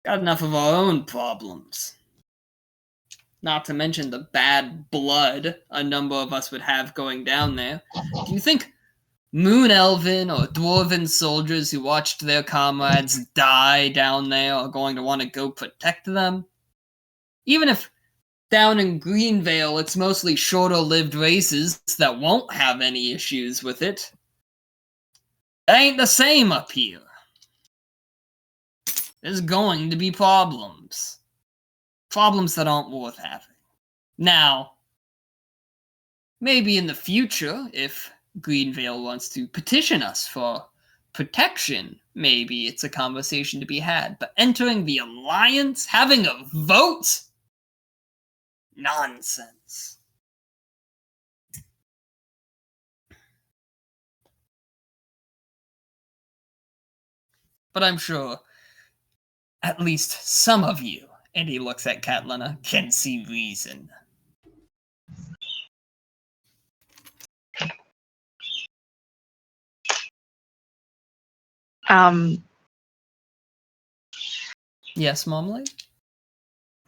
Speaker 1: Got enough of our own problems. Not to mention the bad blood a number of us would have going down there. Do you think Moon Elven or Dwarven soldiers who watched their comrades die down there are going to want to go protect them? Even if down in Greenvale it's mostly shorter-lived races that won't have any issues with it. It ain't the same up here. There's going to be problems. Problems that aren't worth having. Now, maybe in the future, if Greenvale wants to petition us for protection, maybe it's a conversation to be had. But entering the alliance, having a vote? Nonsense. But I'm sure at least some of you, and he looks at Catlina, can see reason. Yes, Marmalade?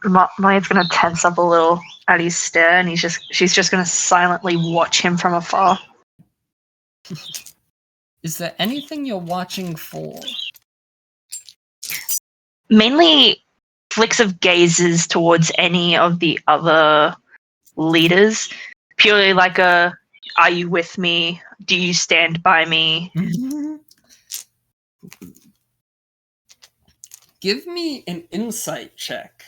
Speaker 3: Marmalade's gonna tense up a little at his stare, and she's just gonna silently watch him from afar.
Speaker 1: Is there anything you're watching for?
Speaker 3: Mainly flicks of gazes towards any of the other leaders. Purely like a, are you with me? Do you stand by me?
Speaker 1: Give me an insight check.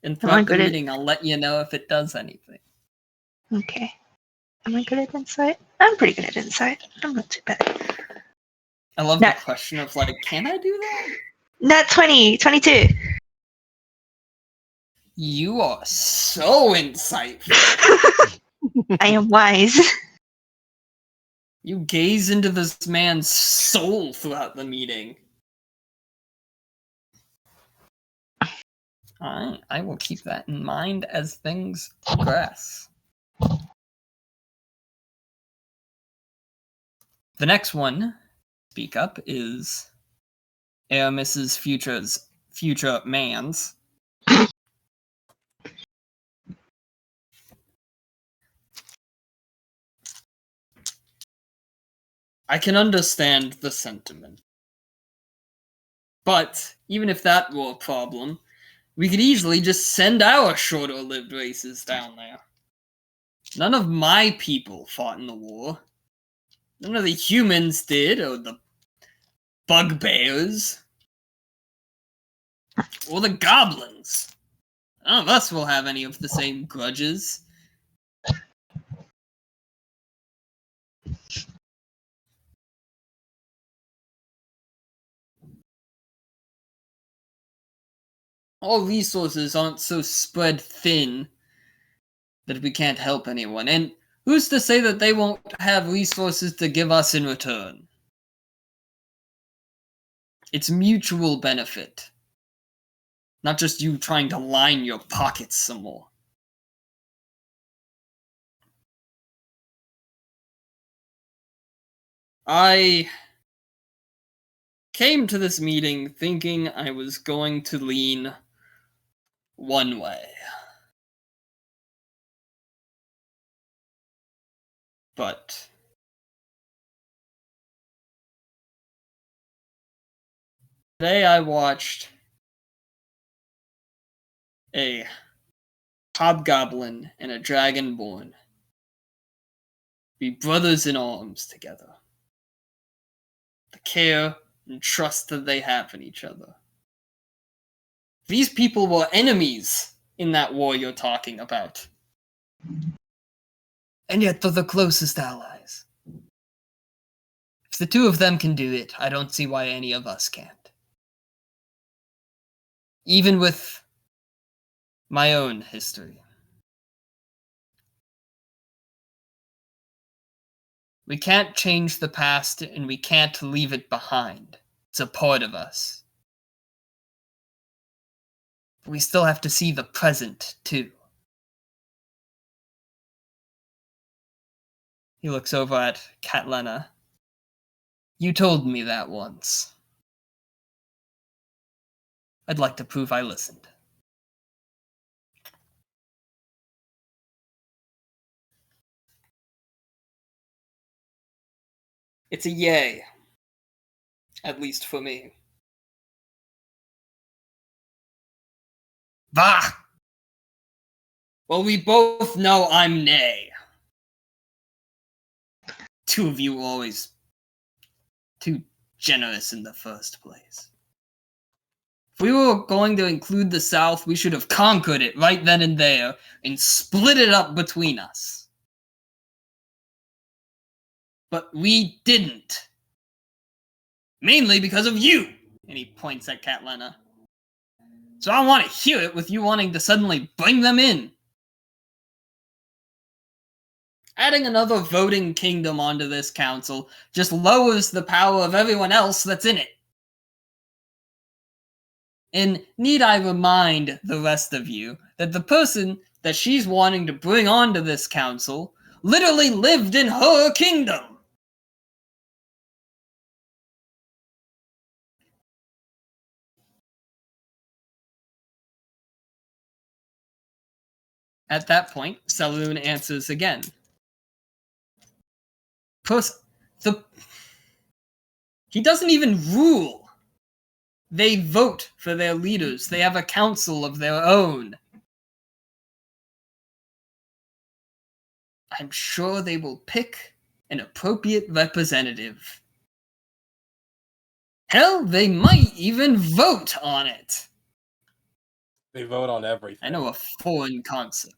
Speaker 1: And throughout the meeting, I'll let you know if it does anything.
Speaker 3: Okay. Am I good at insight? I'm pretty good at insight. I'm not too bad.
Speaker 1: I love the question of, like, can I do that?
Speaker 3: Nat 20, 22.
Speaker 1: You are so insightful.
Speaker 3: I am wise.
Speaker 1: You gaze into this man's soul throughout the meeting. I will keep that in mind as things progress. The next one to speak up is Aramis's future man's. I can understand the sentiment. But even if that were a problem, we could easily just send our shorter-lived races down there. None of my people fought in the war. None of the humans did, or the bugbears. Or the goblins. None of us will have any of the same grudges. Our resources aren't so spread thin that we can't help anyone. And who's to say that they won't have resources to give us in return? It's mutual benefit. Not just you trying to line your pockets some more. I came to this meeting thinking I was going to lean one way. But today I watched a hobgoblin and a dragonborn be brothers in arms together. The care and trust that they have in each other. These people were enemies in that war you're talking about. And yet they're the closest allies. If the two of them can do it, I don't see why any of us can't. Even with my own history. We can't change the past and we can't leave it behind. It's a part of us. But we still have to see the present, too. He looks over at Catlena. You told me that once. I'd like to prove I listened. It's a yay. At least for me. Bah! Well, we both know I'm nay. Two of you were always too generous in the first place. If we were going to include the South, we should have conquered it right then and there and split it up between us. But we didn't. Mainly because of you! And he points at Catlena. So I want to hear it with you wanting to suddenly bring them in. Adding another voting kingdom onto this council just lowers the power of everyone else that's in it. And need I remind the rest of you that the person that she's wanting to bring onto this council literally lived in her kingdom. At that point, Saloon answers again. He doesn't even rule. They vote for their leaders. They have a council of their own. I'm sure they will pick an appropriate representative. Hell, they might even vote on it.
Speaker 2: They vote on everything.
Speaker 1: I know a foreign concept.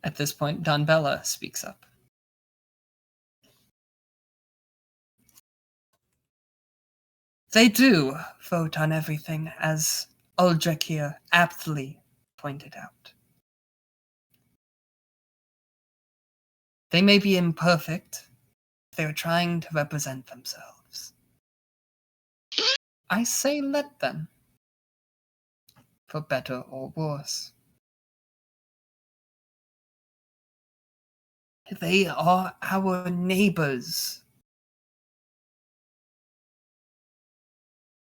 Speaker 1: At this point, Don Bella speaks up. They do vote on everything, as Uldrich here aptly pointed out. They may be imperfect, but they are trying to represent themselves. I say let them, for better or worse. They are our neighbors.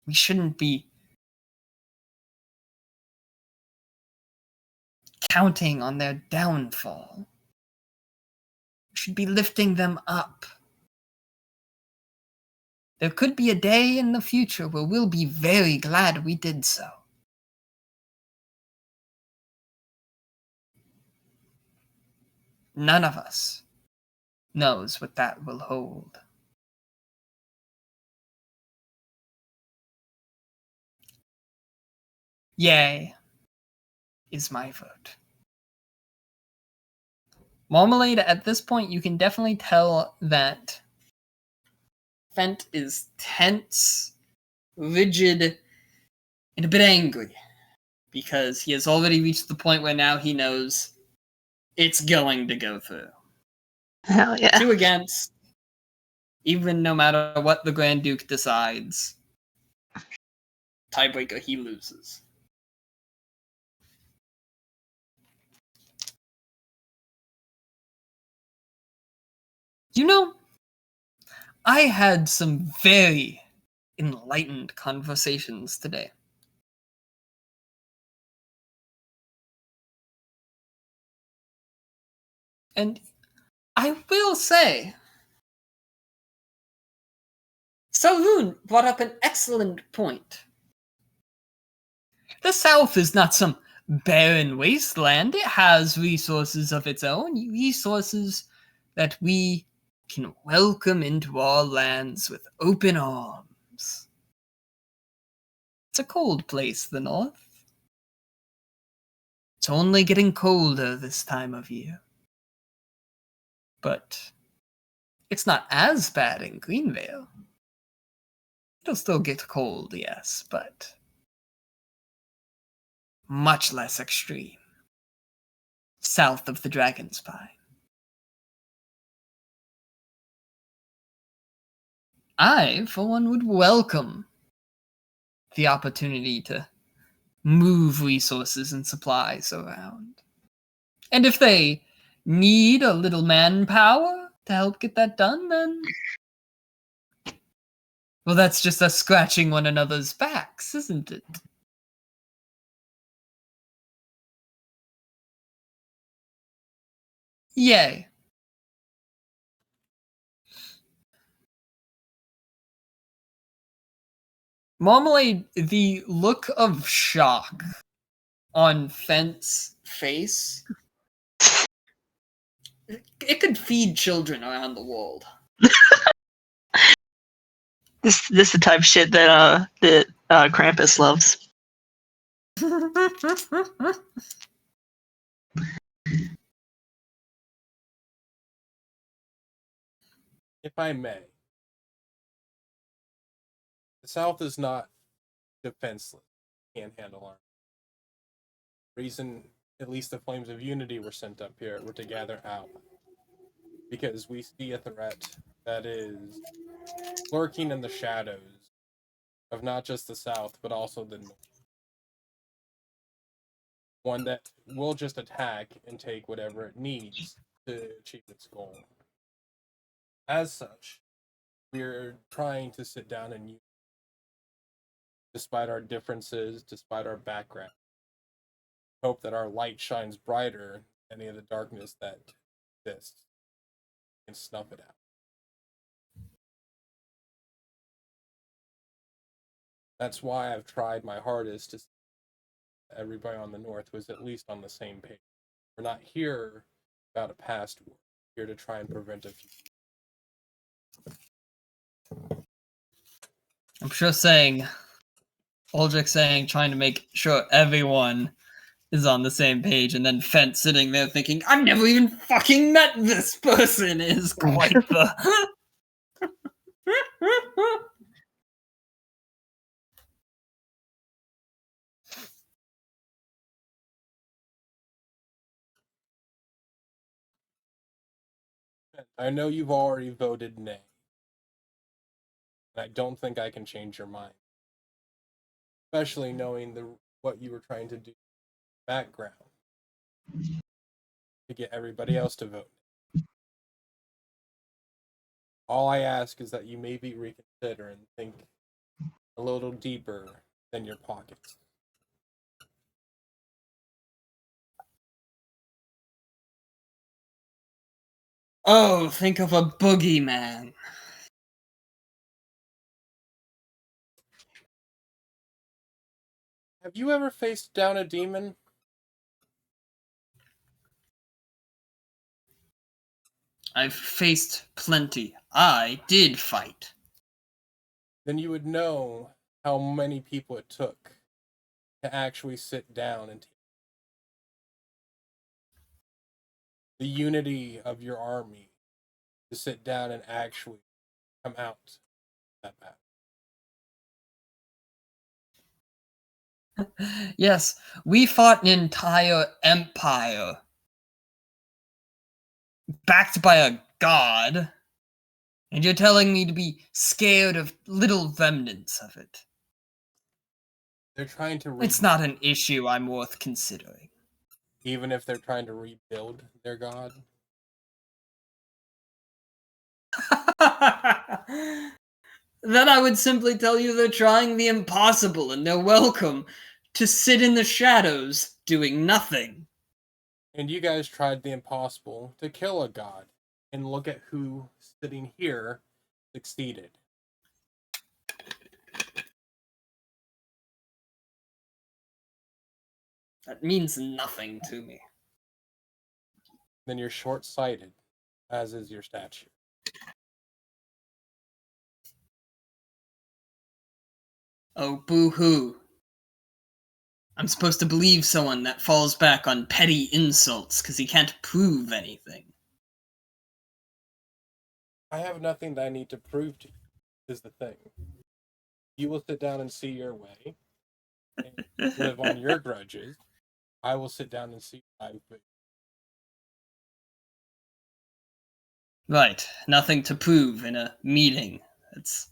Speaker 1: We shouldn't be counting on their downfall. We should be lifting them up. There could be a day in the future where we'll be very glad we did so. None of us knows what that will hold. Yay is my vote. Marmalade, at this point, you can definitely tell that Fent is tense, rigid, and a bit angry. Because he has already reached the point where now he knows it's going to go through.
Speaker 3: Hell yeah.
Speaker 1: 2 against, even no matter what the Grand Duke decides. Tiebreaker, he loses. You know, I had some very enlightened conversations today. And I will say, Saloon brought up an excellent point. The South is not some barren wasteland. It has resources of its own, resources that we can welcome into our lands with open arms. It's a cold place, the North. It's only getting colder this time of year. But it's not as bad in Greenvale. It'll still get cold, yes, but much less extreme. South of the Dragon's Spine. I, for one, would welcome the opportunity to move resources and supplies around. And if they need a little manpower to help get that done, then... well, that's just us scratching one another's backs, isn't it? Yay. Marmalade, the look of shock on Fent's face, it could feed children around the world.
Speaker 3: This is the type of shit that Krampus loves.
Speaker 2: If I may, the South is not defenseless. Can't handle arms. Reason, at least the Flames of Unity were sent up here, were to gather out. Because we see a threat that is lurking in the shadows of not just the South, but also the North. One that will just attack and take whatever it needs to achieve its goal. As such, we're trying to sit down and, despite our differences, despite our background, hope that our light shines brighter than any of the darkness that exists and snuff it out. That's why I've tried my hardest to see everybody on the North was at least on the same page. We're not here about a past war. We're here to try and prevent a future.
Speaker 1: I'm sure Aldrich saying, trying to make sure everyone is on the same page, and then Fent sitting there thinking, I've never even fucking met this person, is quite the...
Speaker 2: I know you've already voted nay. And I don't think I can change your mind. Especially knowing what you were trying to do in the background to get everybody else to vote. All I ask is that you maybe reconsider and think a little deeper than your pockets.
Speaker 1: Oh, think of a boogeyman.
Speaker 2: Have you ever faced down a demon?
Speaker 1: I've faced plenty. I did fight.
Speaker 2: Then you would know how many people it took to to actually sit down and the unity of your army to sit down and actually come out that battle.
Speaker 1: Yes, we fought an entire empire backed by a god, and you're telling me to be scared of little remnants of it.
Speaker 2: They're trying to
Speaker 1: It's not an issue I'm worth considering.
Speaker 2: Even if they're trying to rebuild their god?
Speaker 1: Then I would simply tell you they're trying the impossible and they're welcome to sit in the shadows doing nothing.
Speaker 2: And you guys tried the impossible to kill a god. And look at who sitting here succeeded.
Speaker 1: That means nothing to me.
Speaker 2: Then you're short-sighted, as is your stature.
Speaker 1: Oh, boo-hoo. I'm supposed to believe someone that falls back on petty insults because he can't prove anything.
Speaker 2: I have nothing that I need to prove to you, is the thing. You will sit down and see your way, and live on your grudges. I will sit down and see my way.
Speaker 1: Right, nothing to prove in a meeting. It's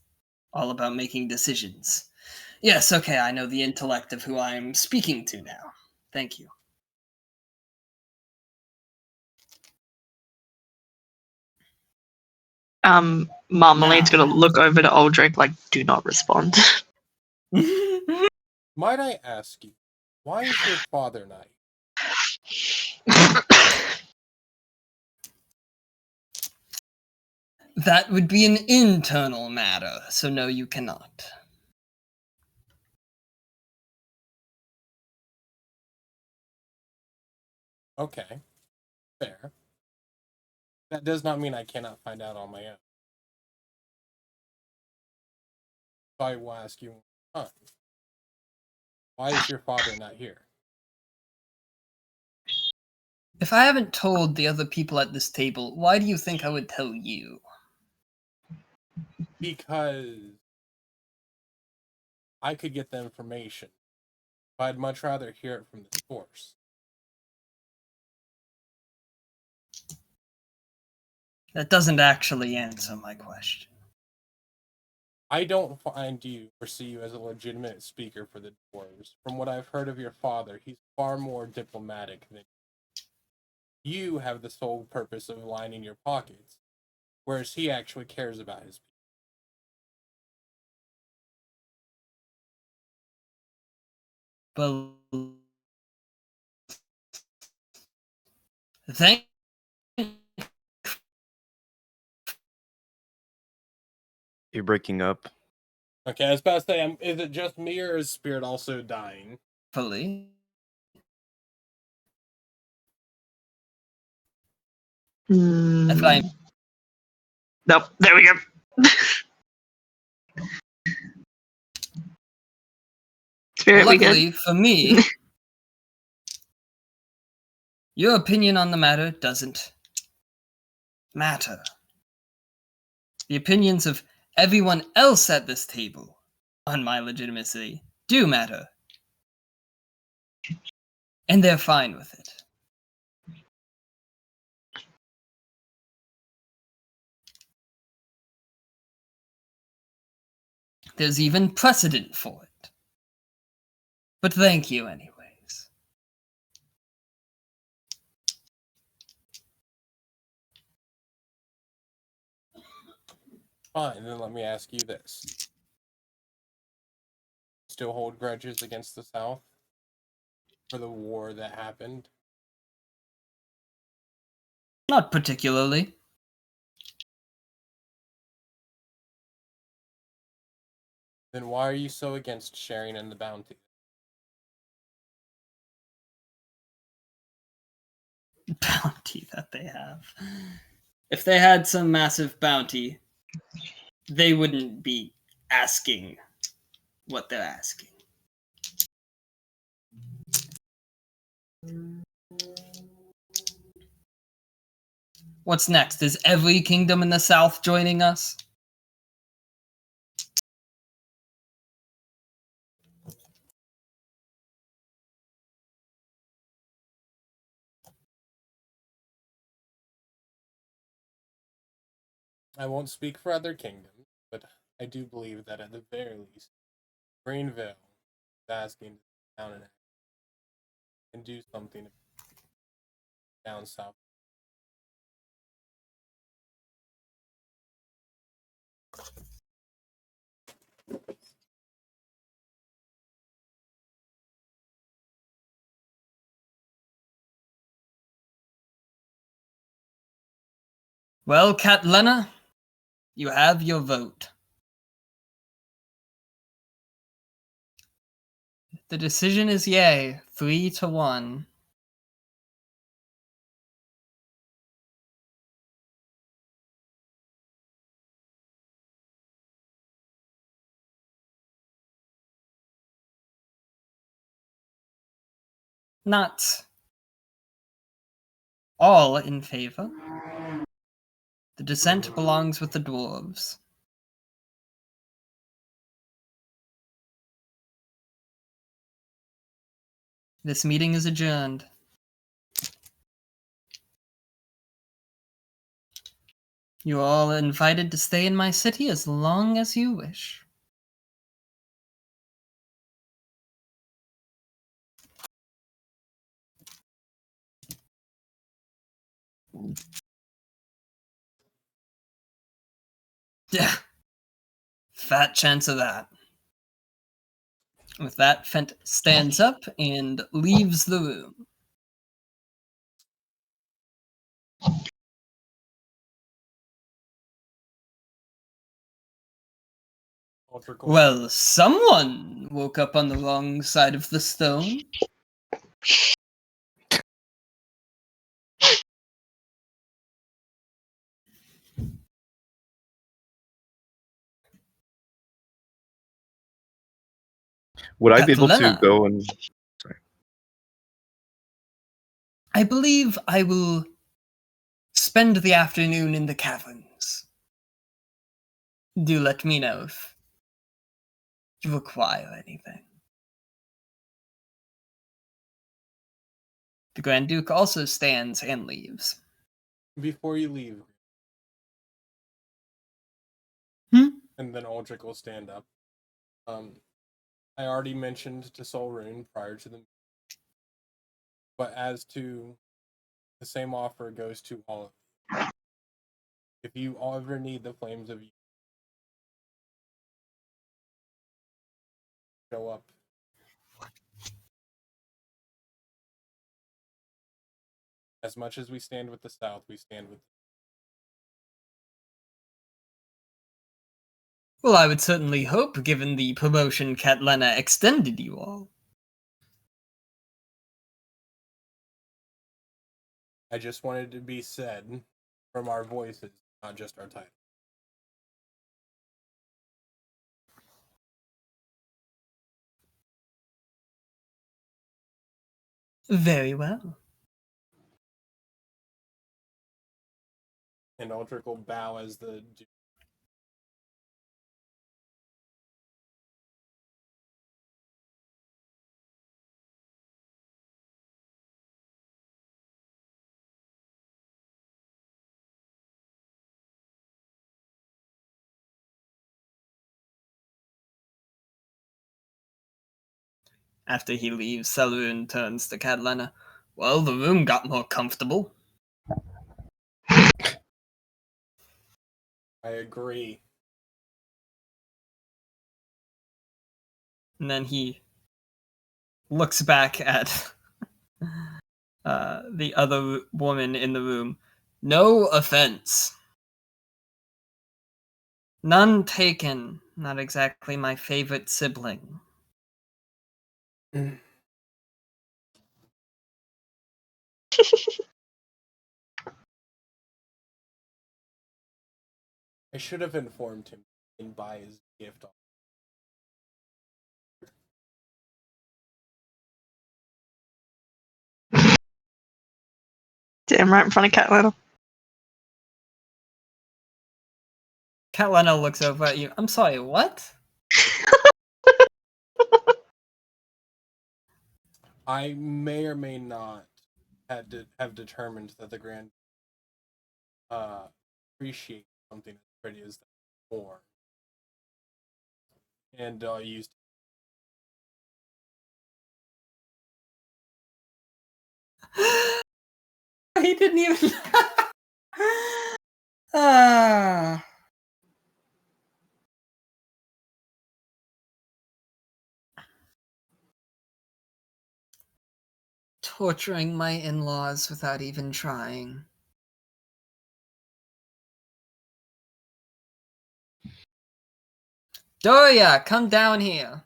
Speaker 1: all about making decisions. Yes, okay, I know the intellect of who I'm speaking to now. Thank you.
Speaker 3: Marmalade's gonna look over to Aldrich like, do not respond.
Speaker 2: Might I ask you, why is your father not
Speaker 1: That would be an internal matter, so no, you cannot.
Speaker 2: Okay, fair. That does not mean I cannot find out on my own. So I will ask you one more time. Why is your father not here?
Speaker 1: If I haven't told the other people at this table, why do you think I would tell you?
Speaker 2: Because I could get the information, but I'd much rather hear it from the source.
Speaker 1: That doesn't actually answer my question.
Speaker 2: I don't find you or see you as a legitimate speaker for the dwarves. From what I've heard of your father, he's far more diplomatic than you. You have the sole purpose of lining your pockets, whereas he actually cares about his
Speaker 1: But thank
Speaker 4: You're breaking up.
Speaker 2: Okay, I was about to say, is it just me or is Spirit also dying?
Speaker 1: fully.
Speaker 3: Nope, there we go. Spirit,
Speaker 1: Luckily for me, your opinion on the matter doesn't matter. The opinions of everyone else at this table on my legitimacy do matter. And they're fine with it. There's even precedent for it. But thank you anyways.
Speaker 2: Fine, then let me ask you this. Still hold grudges against the South for the war that happened?
Speaker 1: Not particularly.
Speaker 2: Then why are you so against sharing in the bounty?
Speaker 1: Bounty that they have. If they had some massive bounty, they wouldn't be asking what they're asking. What's next? Is every kingdom in the south joining us?
Speaker 2: I won't speak for other kingdoms, but I do believe that at the very least, Greenville is asking down and do something down south.
Speaker 1: Well, Catlena, you have your vote. The decision is yay, 3-1. Not all in favor. The dissent belongs with the dwarves. This meeting is adjourned. You are all invited to stay in my city as long as you wish. Yeah. Fat chance of that. With that, Fent stands up and leaves the room. Well, someone woke up on the wrong side of the stone.
Speaker 4: Would I be able to
Speaker 1: Catlena.
Speaker 4: go and... Sorry.
Speaker 1: I believe I will spend the afternoon in the caverns. Do let me know if you require anything. The Grand Duke also stands and leaves.
Speaker 2: Before you leave, and then Aldrich will stand up. I already mentioned to Solrune prior to the meeting, but as to the same offer goes to all of you. If you ever need the Flames of Youth, show up. As much as we stand with the South, we stand with.
Speaker 1: Well, I would certainly hope, given the promotion Catlena extended you all.
Speaker 2: I just wanted to be said from our voices, not just our title.
Speaker 1: Very well.
Speaker 2: And Aldrich will bow as the Duke.
Speaker 1: After he leaves, Selrun turns to Catlena. Well, the room got more comfortable.
Speaker 2: I agree.
Speaker 1: And then he looks back at the other woman in the room. No offense. None taken. Not exactly my favorite sibling.
Speaker 2: I should have informed him and buy his gift.
Speaker 3: Damn right in front of Catletta.
Speaker 1: Catletta looks over at you. I'm sorry, what?
Speaker 2: I may or may not have determined that the Grand appreciate something as pretty as that more. And used.
Speaker 1: He didn't even. Ah. Torturing my in-laws without even trying. Doria, come down here.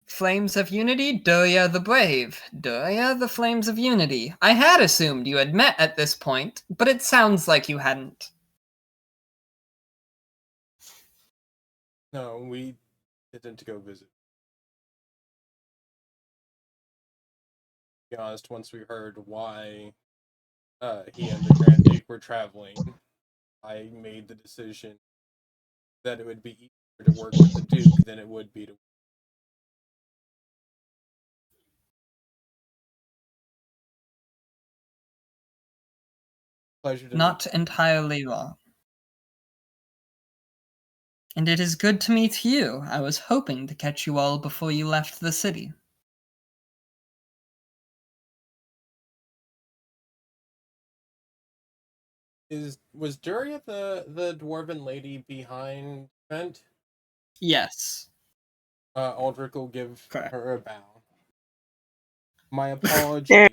Speaker 1: Flames of Unity, Doria the Brave. Doria, the Flames of Unity. I had assumed you had met at this point, but it sounds like you hadn't.
Speaker 2: No, we didn't go visit. To be honest, once we heard why he and the Grand Duke were traveling, I made the decision that it would be easier to work with the Duke than it would be to. Pleasure to
Speaker 1: Not entirely wrong. And it is good to meet you. I was hoping to catch you all before you left the city.
Speaker 2: Was Duria the dwarven lady behind Trent?
Speaker 1: Yes.
Speaker 2: Aldrich will give
Speaker 1: Correct.
Speaker 2: her a bow. My apologies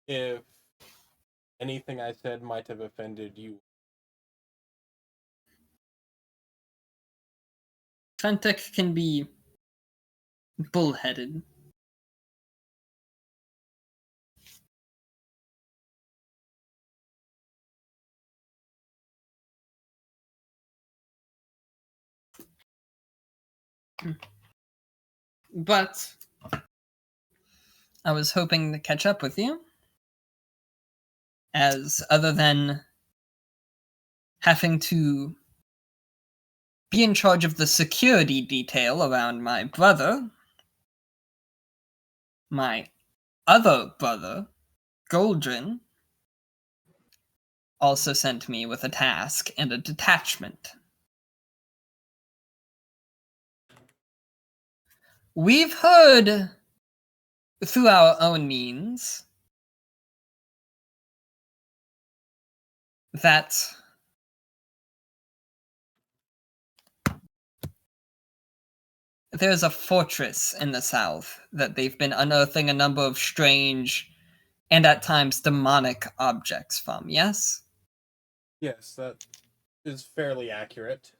Speaker 2: if anything I said might have offended you.
Speaker 1: Trentic can be bullheaded. But I was hoping to catch up with you, as other than having to be in charge of the security detail around my brother, my other brother, Goldrin, also sent me with a task and a detachment. We've heard through our own means that there's a fortress in the south that they've been unearthing a number of strange and at times demonic objects from, yes?
Speaker 2: Yes, that is fairly accurate.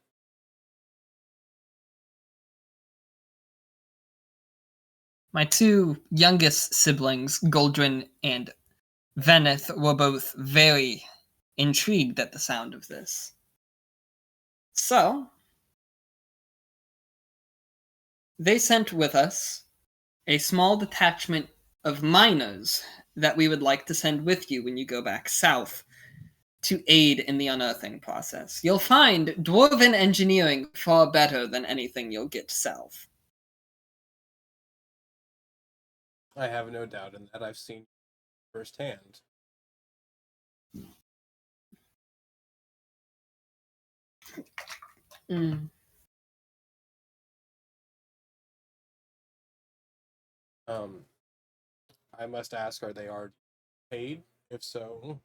Speaker 1: My two youngest siblings, Goldrin and Veneth, were both very intrigued at the sound of this. So, they sent with us a small detachment of miners that we would like to send with you when you go back south to aid in the unearthing process. You'll find dwarven engineering far better than anything you'll get south.
Speaker 2: I have no doubt in that. I've seen firsthand.
Speaker 1: Mm.
Speaker 2: I must ask, are they already paid? If so,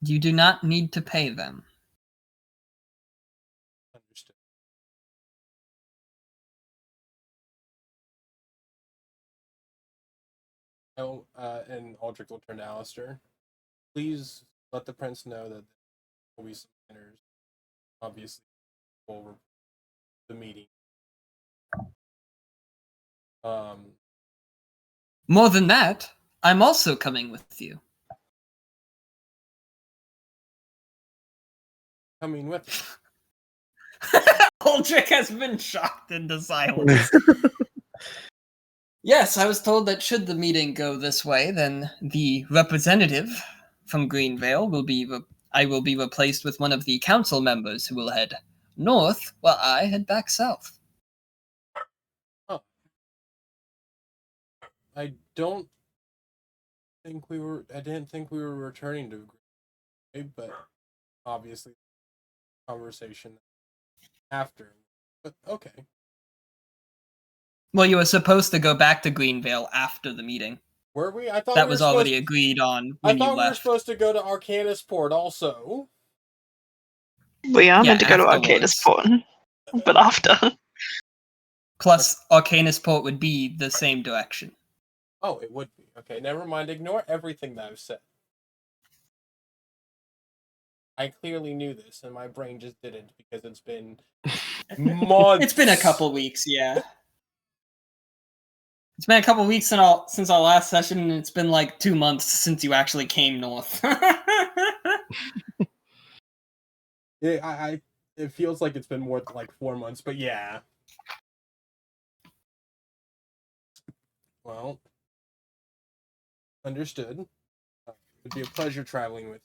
Speaker 1: You do not need to pay them.
Speaker 2: understood. Oh, and Aldrich will turn to Alistair. Please let the prince know that there will be some manners. Obviously, over the meeting.
Speaker 1: More than that, I'm also coming with you.
Speaker 2: Coming with you.
Speaker 1: Aldrich has been shocked into silence. Yes, I was told that should the meeting go this way, then the representative from Greenvale will be I will be replaced with one of the council members who will head north while I head back south.
Speaker 2: Oh. I didn't think we were returning to Greenvale, but obviously conversation after. But okay.
Speaker 1: Well, you were supposed to go back to Greenvale after the meeting.
Speaker 2: Were we? I thought
Speaker 1: that
Speaker 2: we
Speaker 1: was
Speaker 2: were
Speaker 1: already agreed on when you left.
Speaker 2: I thought we were supposed to go to Arcanisport also.
Speaker 3: We are meant to go to Arcanisport, but after.
Speaker 1: Plus, Arcanisport would be the same direction.
Speaker 2: Oh, it would be. Okay, never mind. Ignore everything that I've said. I clearly knew this, and my brain just didn't because it's been months.
Speaker 1: It's been a couple weeks, yeah. It's been a couple weeks since our last session, and it's been like 2 months since you actually came north.
Speaker 2: Yeah, it feels like it's been more than like 4 months, but yeah. Well, understood. It would be a pleasure traveling with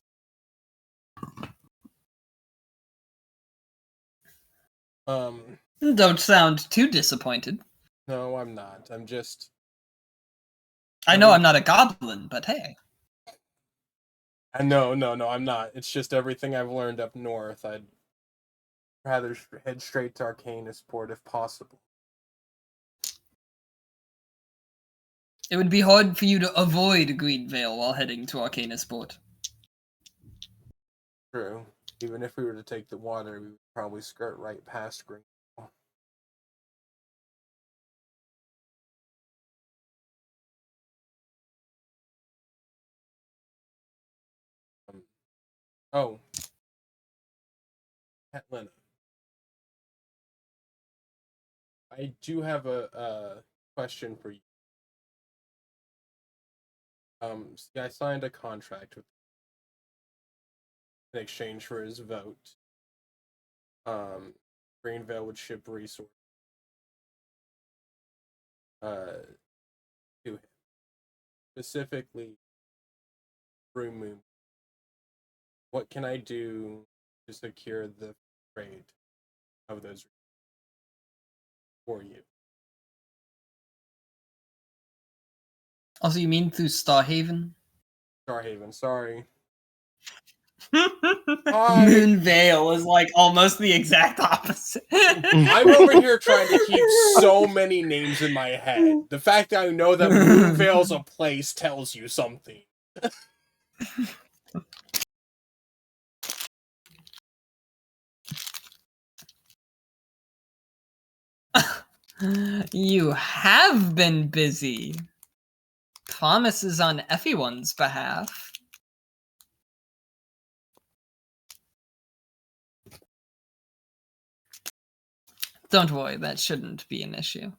Speaker 2: you.
Speaker 1: Don't sound too disappointed.
Speaker 2: No, I'm not. I'm just...
Speaker 1: I know I'm not a goblin, but hey.
Speaker 2: No, I'm not. It's just everything I've learned up north. I'd rather head straight to Arcanisport if possible.
Speaker 1: It would be hard for you to avoid Greenvale while heading to Arcanisport.
Speaker 2: True. Even if we were to take the water, we would probably skirt right past Greenvale. Oh. Atlanta. I do have a question for you. See, I signed a contract with in exchange for his vote. Greenvale would ship resources to him, specifically through Moon. What can I do to secure the trade of those for you?
Speaker 1: Also, you mean through Starhaven?
Speaker 2: Starhaven, sorry.
Speaker 1: Moonvale is like almost the exact opposite.
Speaker 2: I'm over here trying to keep so many names in my head. The fact that I know that Moonvale's a place tells you something.
Speaker 1: You have been busy. Promises on everyone's behalf. Don't worry, that shouldn't be an issue.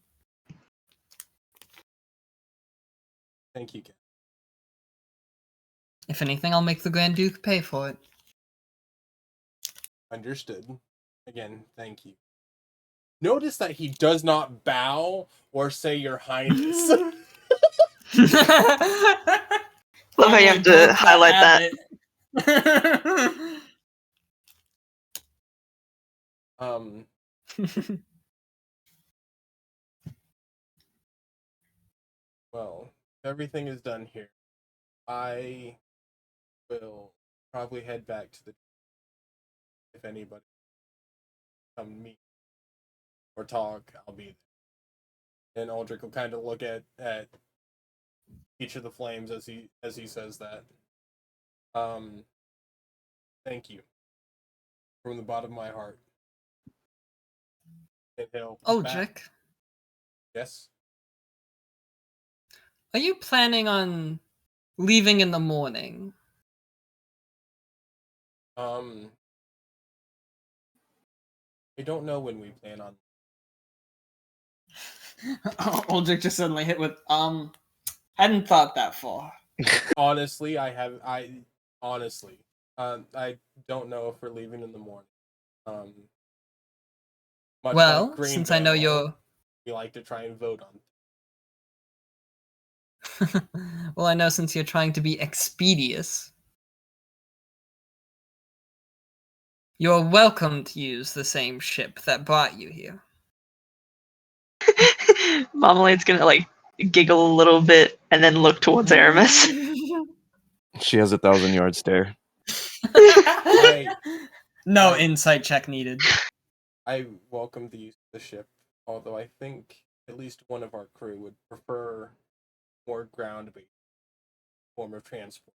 Speaker 2: Thank you, Ken.
Speaker 1: If anything, I'll make the Grand Duke pay for it.
Speaker 2: Understood. Again, thank you. Notice that he does not bow or say Your Highness.
Speaker 3: Love how you have to highlight that.
Speaker 2: Well, everything is done here. I will probably head back to the... If anybody come meet or talk, I'll be there. And Aldrich will kind of look at each of the flames as he says that. Thank you from the bottom of my heart. And he'll
Speaker 1: Aldrich.
Speaker 2: Yes.
Speaker 1: Are you planning on leaving in the morning?
Speaker 2: I don't know when we plan on.
Speaker 1: Aldrich just suddenly hit with hadn't thought that far.
Speaker 2: Honestly, I don't know if we're leaving in the morning. Much
Speaker 1: well,
Speaker 2: like Greenvale,
Speaker 1: since I know you're...
Speaker 2: we like to try and vote on.
Speaker 1: Well, I know since you're trying to be expeditious, you're welcome to use the same ship that brought you here.
Speaker 3: Marmalade's gonna like giggle a little bit and then look towards Aramis.
Speaker 4: She has 1,000-yard stare.
Speaker 1: No insight check needed.
Speaker 2: I welcome the use of the ship, although I think at least one of our crew would prefer more ground-based form of transport.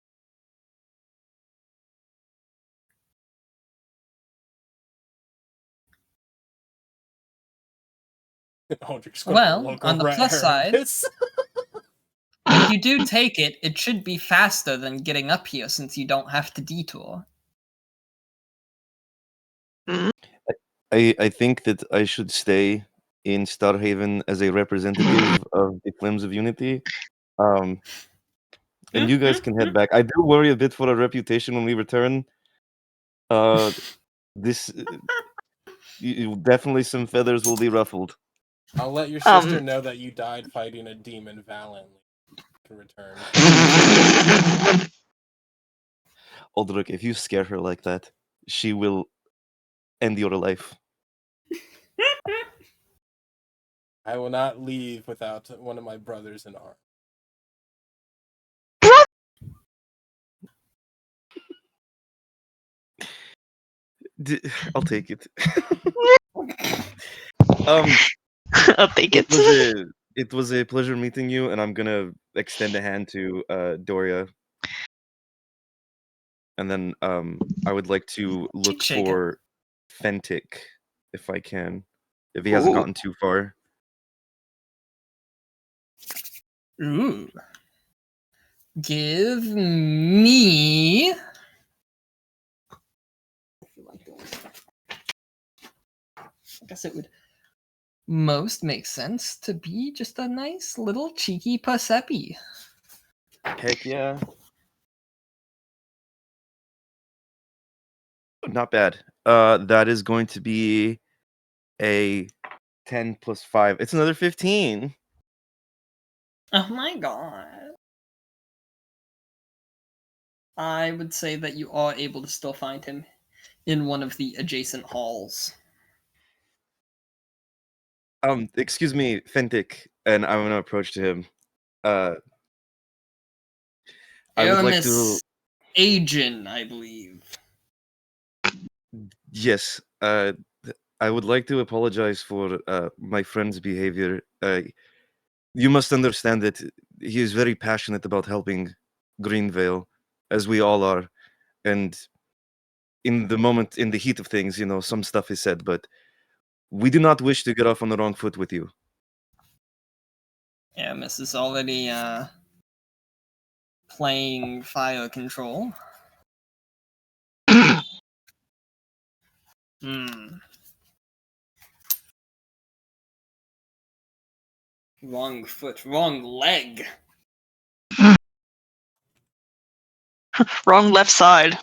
Speaker 1: Well, on the plus side, if you do take it, it should be faster than getting up here since you don't have to detour.
Speaker 4: I think that I should stay in Starhaven as a representative of the Flames of Unity. And you guys can head back. I do worry a bit for our reputation when we return. This definitely some feathers will be ruffled.
Speaker 2: I'll let your sister know that you died fighting a demon valiantly to return.
Speaker 4: Aldrich, if you scare her like that, she will end your life.
Speaker 2: I will not leave without one of my brothers in arms.
Speaker 4: I'll take it.
Speaker 3: I'll take it.
Speaker 4: It was a pleasure meeting you, and I'm gonna extend a hand to Doria. And then I would like to look for Fentic, if I can. If he hasn't gotten too far.
Speaker 1: Ooh. Give me... I guess it would most make sense to be just a nice little cheeky Persepi.
Speaker 4: Heck yeah. Not bad. That is going to be a 10 plus 5. It's another 15.
Speaker 1: Oh my god. I would say that you are able to still find him in one of the adjacent halls.
Speaker 4: Excuse me, Fentic, and I'm gonna approach to him. I would like to...
Speaker 1: Agin, I believe.
Speaker 4: Yes, I would like to apologize for my friend's behavior. You must understand that he is very passionate about helping Greenvale, as we all are. And in the heat of things, some stuff is said, but we do not wish to get off on the wrong foot with you.
Speaker 1: Yeah, Miss is already playing fire control. Wrong foot, wrong leg.
Speaker 3: Wrong left side.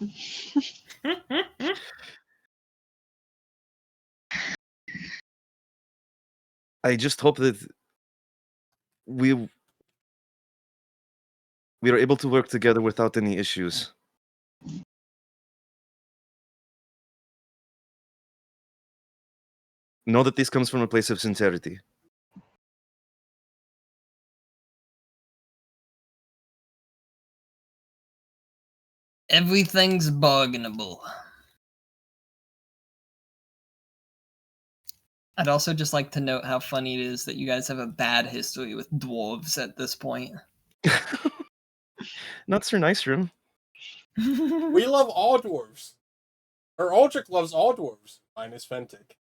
Speaker 4: I just hope that we are able to work together without any issues. Know that this comes from a place of sincerity.
Speaker 1: Everything's bargainable. I'd also just like to note how funny it is that you guys have a bad history with dwarves at this point.
Speaker 4: Not Sir Nystrom.
Speaker 2: We love all dwarves. Or Aldrich loves all dwarves, minus Fentic.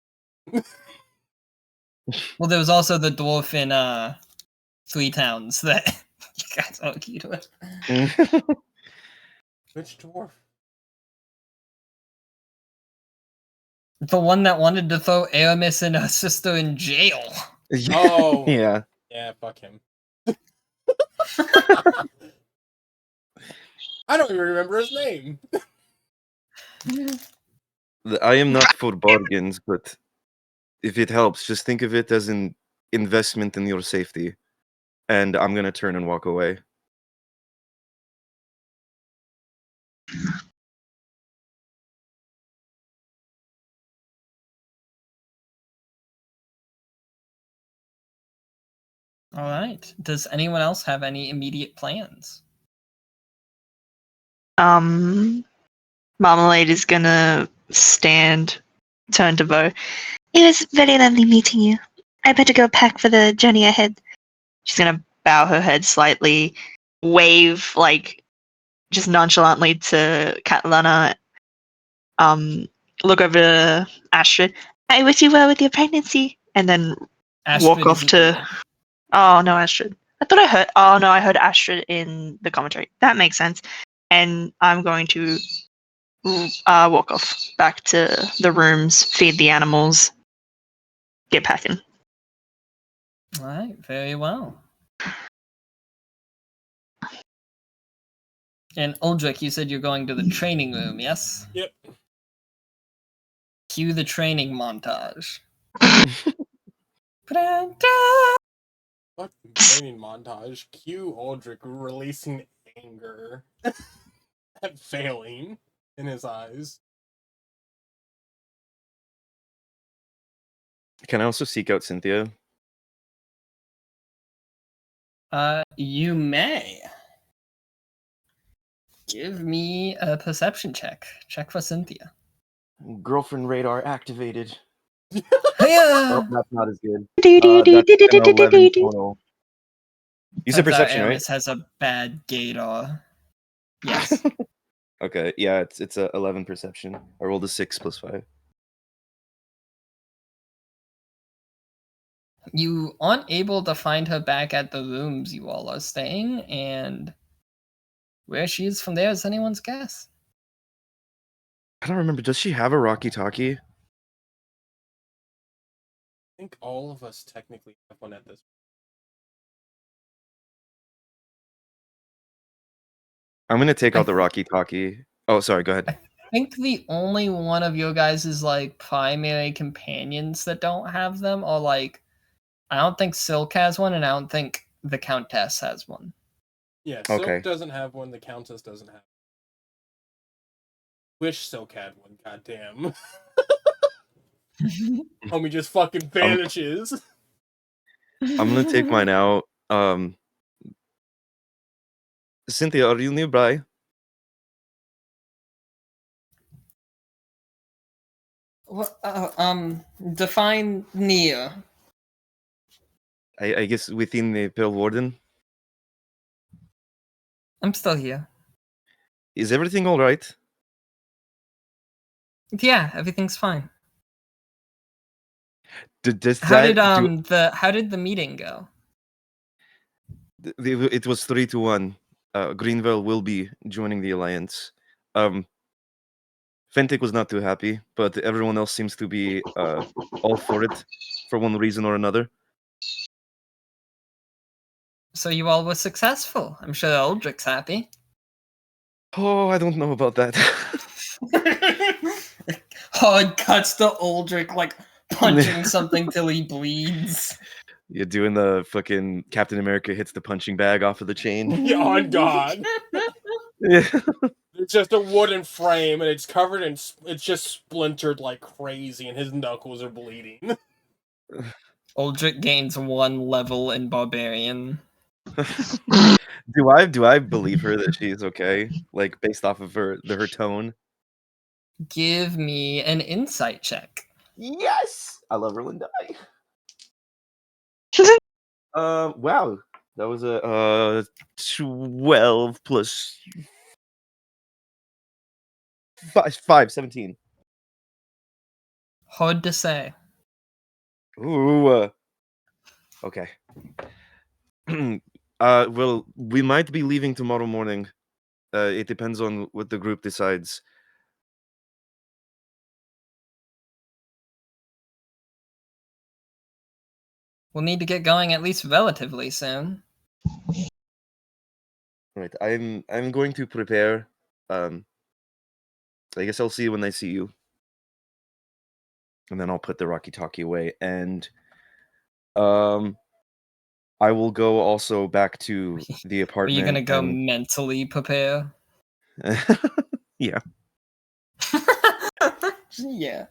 Speaker 1: Well, there was also the dwarf in Three Towns that you guys argued with.
Speaker 2: Which dwarf?
Speaker 1: The one that wanted to throw Aramis and her sister in jail.
Speaker 2: Oh.
Speaker 4: Yeah.
Speaker 2: Yeah, fuck him. I don't even remember his name.
Speaker 4: I am not for bargains, but if it helps, just think of it as an investment in your safety. And I'm going to turn and walk away.
Speaker 1: All right. Does anyone else have any immediate plans?
Speaker 3: Marmalade is gonna turn to Bo. It was very lovely meeting you. I better go pack for the journey ahead. She's gonna bow her head slightly, wave just nonchalantly to Catalana. Look over to Astrid. I wish you well with your pregnancy, and then
Speaker 1: Astrid
Speaker 3: walk off to.
Speaker 1: here.
Speaker 3: Oh no, Astrid. I thought I heard. Oh no, I heard Astrid in the commentary. That makes sense. And I'm going to walk off back to the rooms, feed the animals, get packing.
Speaker 1: All right, very well. And Uldrich, you said you're going to the training room, yes?
Speaker 2: Yep.
Speaker 1: Cue the training montage.
Speaker 2: Fucking training montage. Cue Aldrich releasing anger at failing in his eyes.
Speaker 4: Can I also seek out Cynthia?
Speaker 1: You may. Give me a perception check. Check for Cynthia.
Speaker 4: Girlfriend radar activated.
Speaker 1: Yeah.
Speaker 4: Oh, that's not as good. That's an 11 total. You said perception, right?
Speaker 1: Aramis has a bad gator. Yes.
Speaker 4: Okay, yeah, it's a 11 perception. I rolled a 6 plus 5.
Speaker 1: You aren't able to find her back at the rooms you all are staying, and where she is from there is anyone's guess.
Speaker 4: I don't remember. Does she have a walkie-talkie?
Speaker 2: I think all of us technically have one at this point.
Speaker 4: I'm gonna take out the walkie-talkie. Oh, sorry, go ahead.
Speaker 1: I think the only one of your guys' is primary companions that don't have them are I don't think Silk has one, and I don't think the Countess has one.
Speaker 2: Yeah, Silk doesn't have one, the Countess doesn't have one. Wish Silk had one, goddamn. Homie just fucking vanishes.
Speaker 4: I'm gonna take mine out. Cynthia, are you nearby?
Speaker 1: Define near.
Speaker 4: I guess within the Pale Warden.
Speaker 1: I'm still here.
Speaker 4: Is everything all right?
Speaker 1: Yeah, everything's fine.
Speaker 4: How did
Speaker 1: the meeting go?
Speaker 4: It was 3-1. Greenville will be joining the alliance. Fentic was not too happy, but everyone else seems to be all for it for one reason or another.
Speaker 1: So you all were successful. I'm sure Uldrich's happy.
Speaker 4: Oh, I don't know about that.
Speaker 1: Hard cuts to Uldrich punching something till he bleeds.
Speaker 4: You're doing the fucking Captain America hits the punching bag off of the chain.
Speaker 2: Yeah, on God.
Speaker 4: Yeah.
Speaker 2: It's just a wooden frame, and it's covered in... It's just splintered like crazy, and his knuckles are bleeding.
Speaker 1: Uldrich gains 1 level in Barbarian.
Speaker 4: Do I believe her that she's okay? Based off of her tone?
Speaker 1: Give me an insight check.
Speaker 4: Yes! I love her, Linda. Wow. That was a 12 plus 5, 17.
Speaker 1: Hard to say.
Speaker 4: Ooh. Okay. Well, we might be leaving tomorrow morning. It depends on what the group decides.
Speaker 1: We'll need to get going at least relatively soon.
Speaker 4: Right. I'm going to prepare. I guess I'll see you when I see you. And then I'll put the walkie-talkie away, and I will go also back to the apartment.
Speaker 1: Are you gonna go mentally prepare?
Speaker 4: Yeah.
Speaker 1: Yeah.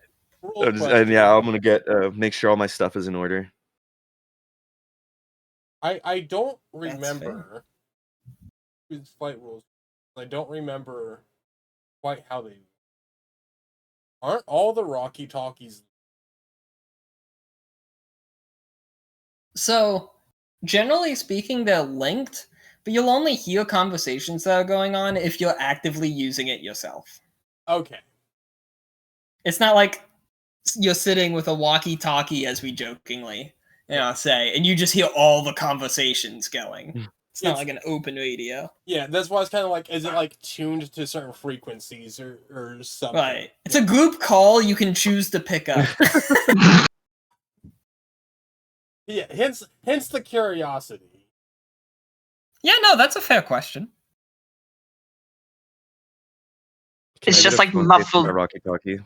Speaker 4: And yeah, I'm gonna get make sure all my stuff is in order.
Speaker 2: I don't
Speaker 1: That's
Speaker 2: remember these flight rules. I don't remember quite how they. Aren't all the Rocky Talkies?
Speaker 1: So, generally speaking, they're linked, but you'll only hear conversations that are going on if you're actively using it yourself.
Speaker 2: Okay.
Speaker 1: It's not like you're sitting with a walkie-talkie, as we jokingly say, and you just hear all the conversations going. It's not like an open radio.
Speaker 2: Yeah, that's why it's kind of like, is it like tuned to certain frequencies or something?
Speaker 1: Right. It's a group call you can choose to pick up.
Speaker 2: Yeah, hence the curiosity.
Speaker 1: Yeah, no, that's a fair question.
Speaker 3: It's just like muffled.
Speaker 4: Rocky Talkie.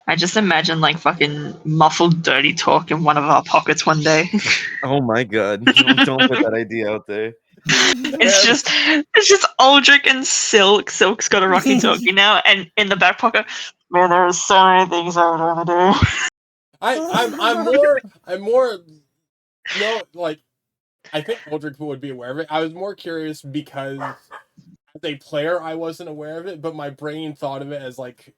Speaker 3: I just imagine like fucking muffled dirty talk in one of our pockets one day.
Speaker 4: Oh my god! Don't put that idea out there.
Speaker 3: It's just Aldrich and Silk. Silk's got a Rocky Talkie now, and in the back pocket, well, there's so many things I want to do.
Speaker 2: I'm more no, like, I think Aldrich would be aware of it. I was more curious because as a player I wasn't aware of it, but my brain thought of it as like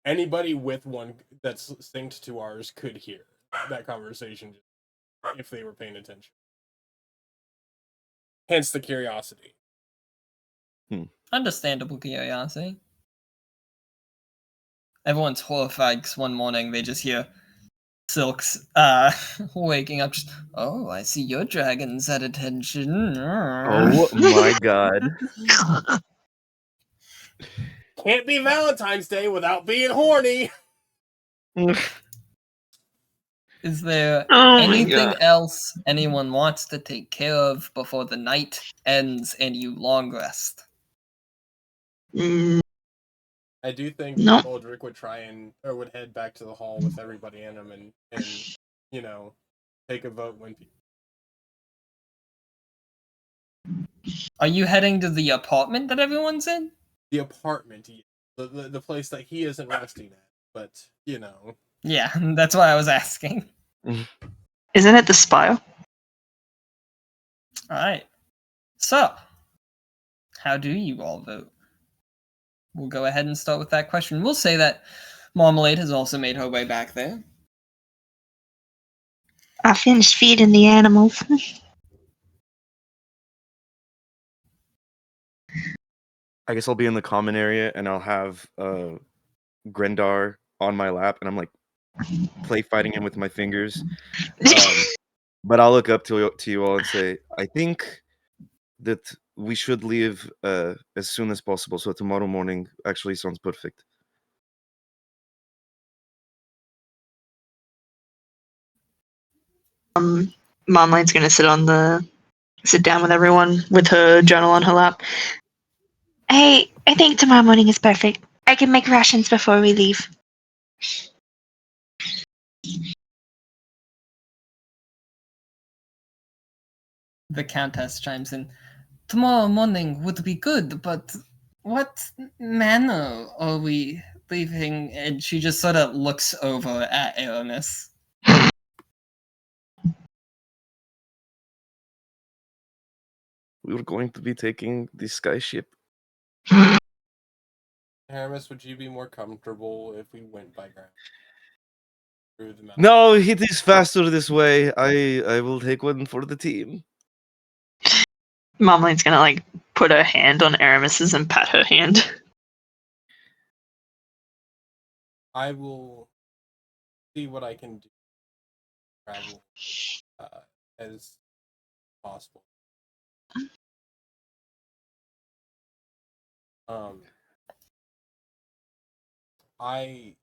Speaker 2: anybody with one that's synced to ours could hear that conversation if they were paying attention. Hence the curiosity.
Speaker 1: Understandable curiosity. Everyone's horrified because one morning they just hear Silk's waking up just, oh, I see your dragon's at attention.
Speaker 4: Oh my god.
Speaker 2: Can't be Valentine's Day without being horny.
Speaker 1: Is there anything else anyone wants to take care of before the night ends and you long rest?
Speaker 2: I do think Aldrich would would head back to the hall with everybody in him and take a vote when people.
Speaker 1: Are you heading to the apartment that everyone's in?
Speaker 2: The apartment, the place that he isn't resting at, but
Speaker 1: Yeah, that's why I was asking.
Speaker 3: Isn't it the Spire?
Speaker 1: Alright. So, how do you all vote? We'll go ahead and start with that question. We'll say that Marmalade has also made her way back there.
Speaker 3: I finished feeding the animals.
Speaker 4: I guess I'll be in the common area and I'll have Grendar on my lap and I'm like play fighting him with my fingers. But I'll look up to you all and say, I think that we should leave as soon as possible. So tomorrow morning actually sounds perfect.
Speaker 3: Marmalade's gonna sit down with everyone with her journal on her lap. Hey, I think tomorrow morning is perfect. I can make rations before we leave.
Speaker 1: The Countess chimes in. Tomorrow morning would be good, but what manner are we leaving? And she just sort of looks over at Aramis.
Speaker 4: We were going to be taking the sky ship.
Speaker 2: Aramis, would you be more comfortable if we went by ground? Through the mountain?
Speaker 4: No, it is faster this way. I will take one for the team.
Speaker 3: Marmalade's gonna like put her hand on Aramis's and pat her hand.
Speaker 2: I will see what I can do. Travel as possible. I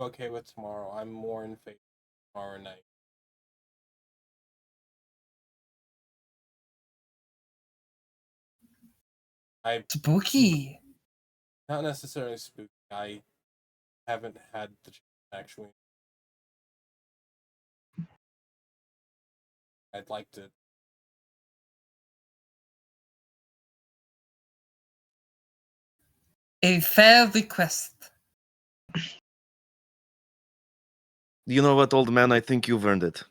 Speaker 2: okay with tomorrow. I'm more in favor of tomorrow night.
Speaker 1: Spooky.
Speaker 2: Not necessarily spooky. I haven't had the chance actually. I'd like to.
Speaker 1: A fair request.
Speaker 4: You know what, old man? I think you've earned it.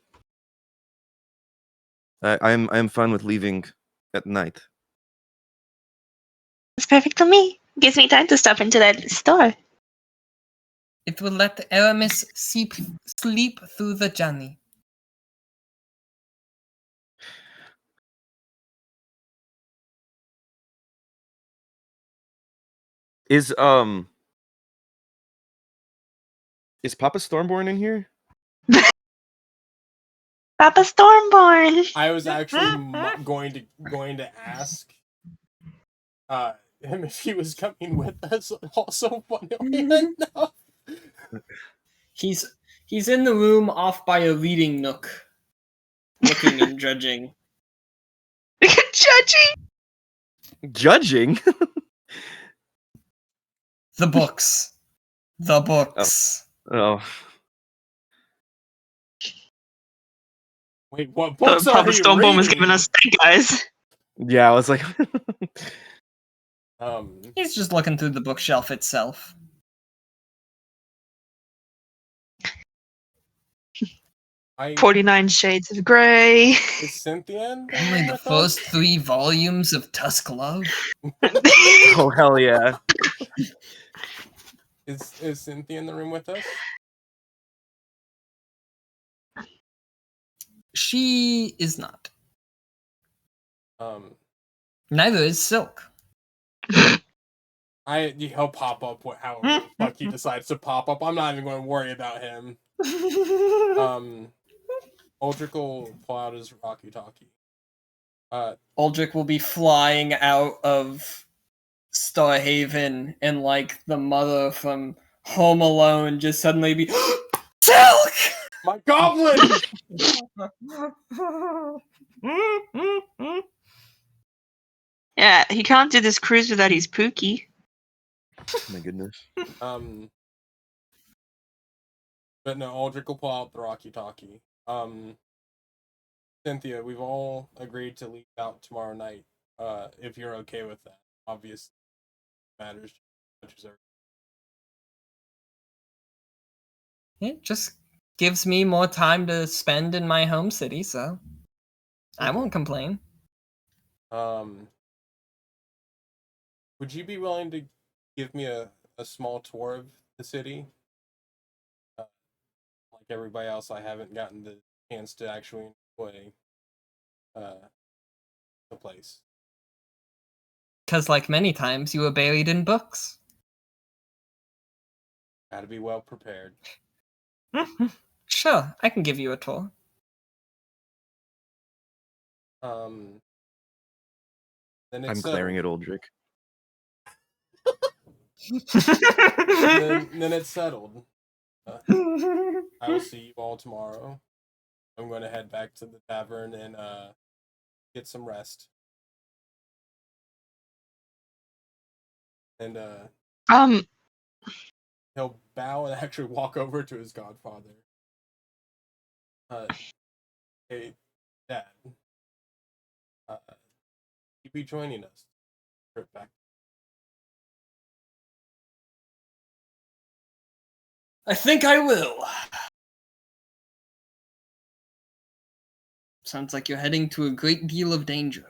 Speaker 4: I'm fine with leaving at night.
Speaker 3: It's perfect for me. Gives me time to stop into that store.
Speaker 1: It will let Aramis sleep through the journey.
Speaker 4: Is Papa Stormborn in here?
Speaker 3: Papa Stormborn.
Speaker 2: I was actually going to ask him if he was coming with us. Also, funnily enough,
Speaker 1: He's in the room off by a reading nook, looking and judging.
Speaker 4: Judging?
Speaker 1: The books. The books.
Speaker 4: Oh.
Speaker 2: wait, what books
Speaker 3: Papa
Speaker 2: are you
Speaker 3: Stormborn
Speaker 2: reading?
Speaker 3: was giving us that, guys.
Speaker 4: Yeah, I was like...
Speaker 1: He's just looking through the bookshelf itself.
Speaker 2: I
Speaker 3: 49 Shades of Grey.
Speaker 2: is Cynthia in the
Speaker 1: Only
Speaker 2: room
Speaker 1: the
Speaker 2: with
Speaker 1: first
Speaker 2: us?
Speaker 1: 3 volumes of Tusk Love.
Speaker 4: Oh, hell yeah.
Speaker 2: Is Cynthia in the room with us?
Speaker 1: She is not. Neither is Silk.
Speaker 2: He'll pop up however the fuck he decides to pop up. I'm not even going to worry about him. Aldrich will pull out his walkie-talkie.
Speaker 1: Aldrich will be flying out of Starhaven, and like the mother from Home Alone just suddenly be Silk!
Speaker 2: My goblin!
Speaker 3: Yeah, he can't do this cruise without his Pookie.
Speaker 4: My goodness.
Speaker 2: But no, Aldrich will pull out the walkie-talkie. Cynthia, we've all agreed to leave out tomorrow night. If you're okay with that, obviously matters much as
Speaker 1: It just gives me more time to spend in my home city, so I won't complain.
Speaker 2: Would you be willing to give me a small tour of the city? Like everybody else, I haven't gotten the chance to actually enjoy the place.
Speaker 1: Because like many times, you were buried in books.
Speaker 2: Gotta be well prepared.
Speaker 1: Sure, I can give you a tour.
Speaker 2: Then it's
Speaker 4: I'm glaring at Aldrich.
Speaker 2: then it's settled. I will see you all tomorrow. I'm going to head back to the tavern and get some rest. And he'll bow and actually walk over to his godfather. Hey, Dad. You be joining us. Trip back.
Speaker 1: I think I will. Sounds like you're heading to a great deal of danger.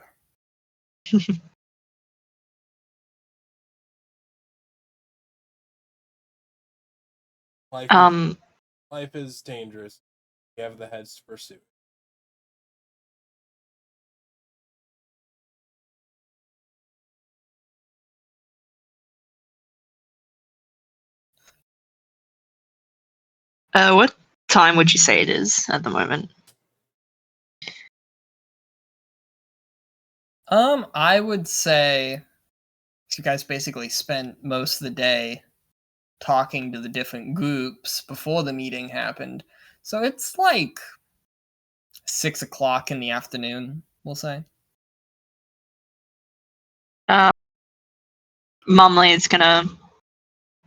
Speaker 2: Life is dangerous. We have the heads to pursue.
Speaker 3: What time would you say it is at the moment?
Speaker 1: I would say you guys basically spent most of the day talking to the different groups before the meeting happened. So it's like 6 o'clock in the afternoon, we'll say.
Speaker 3: Mumley is gonna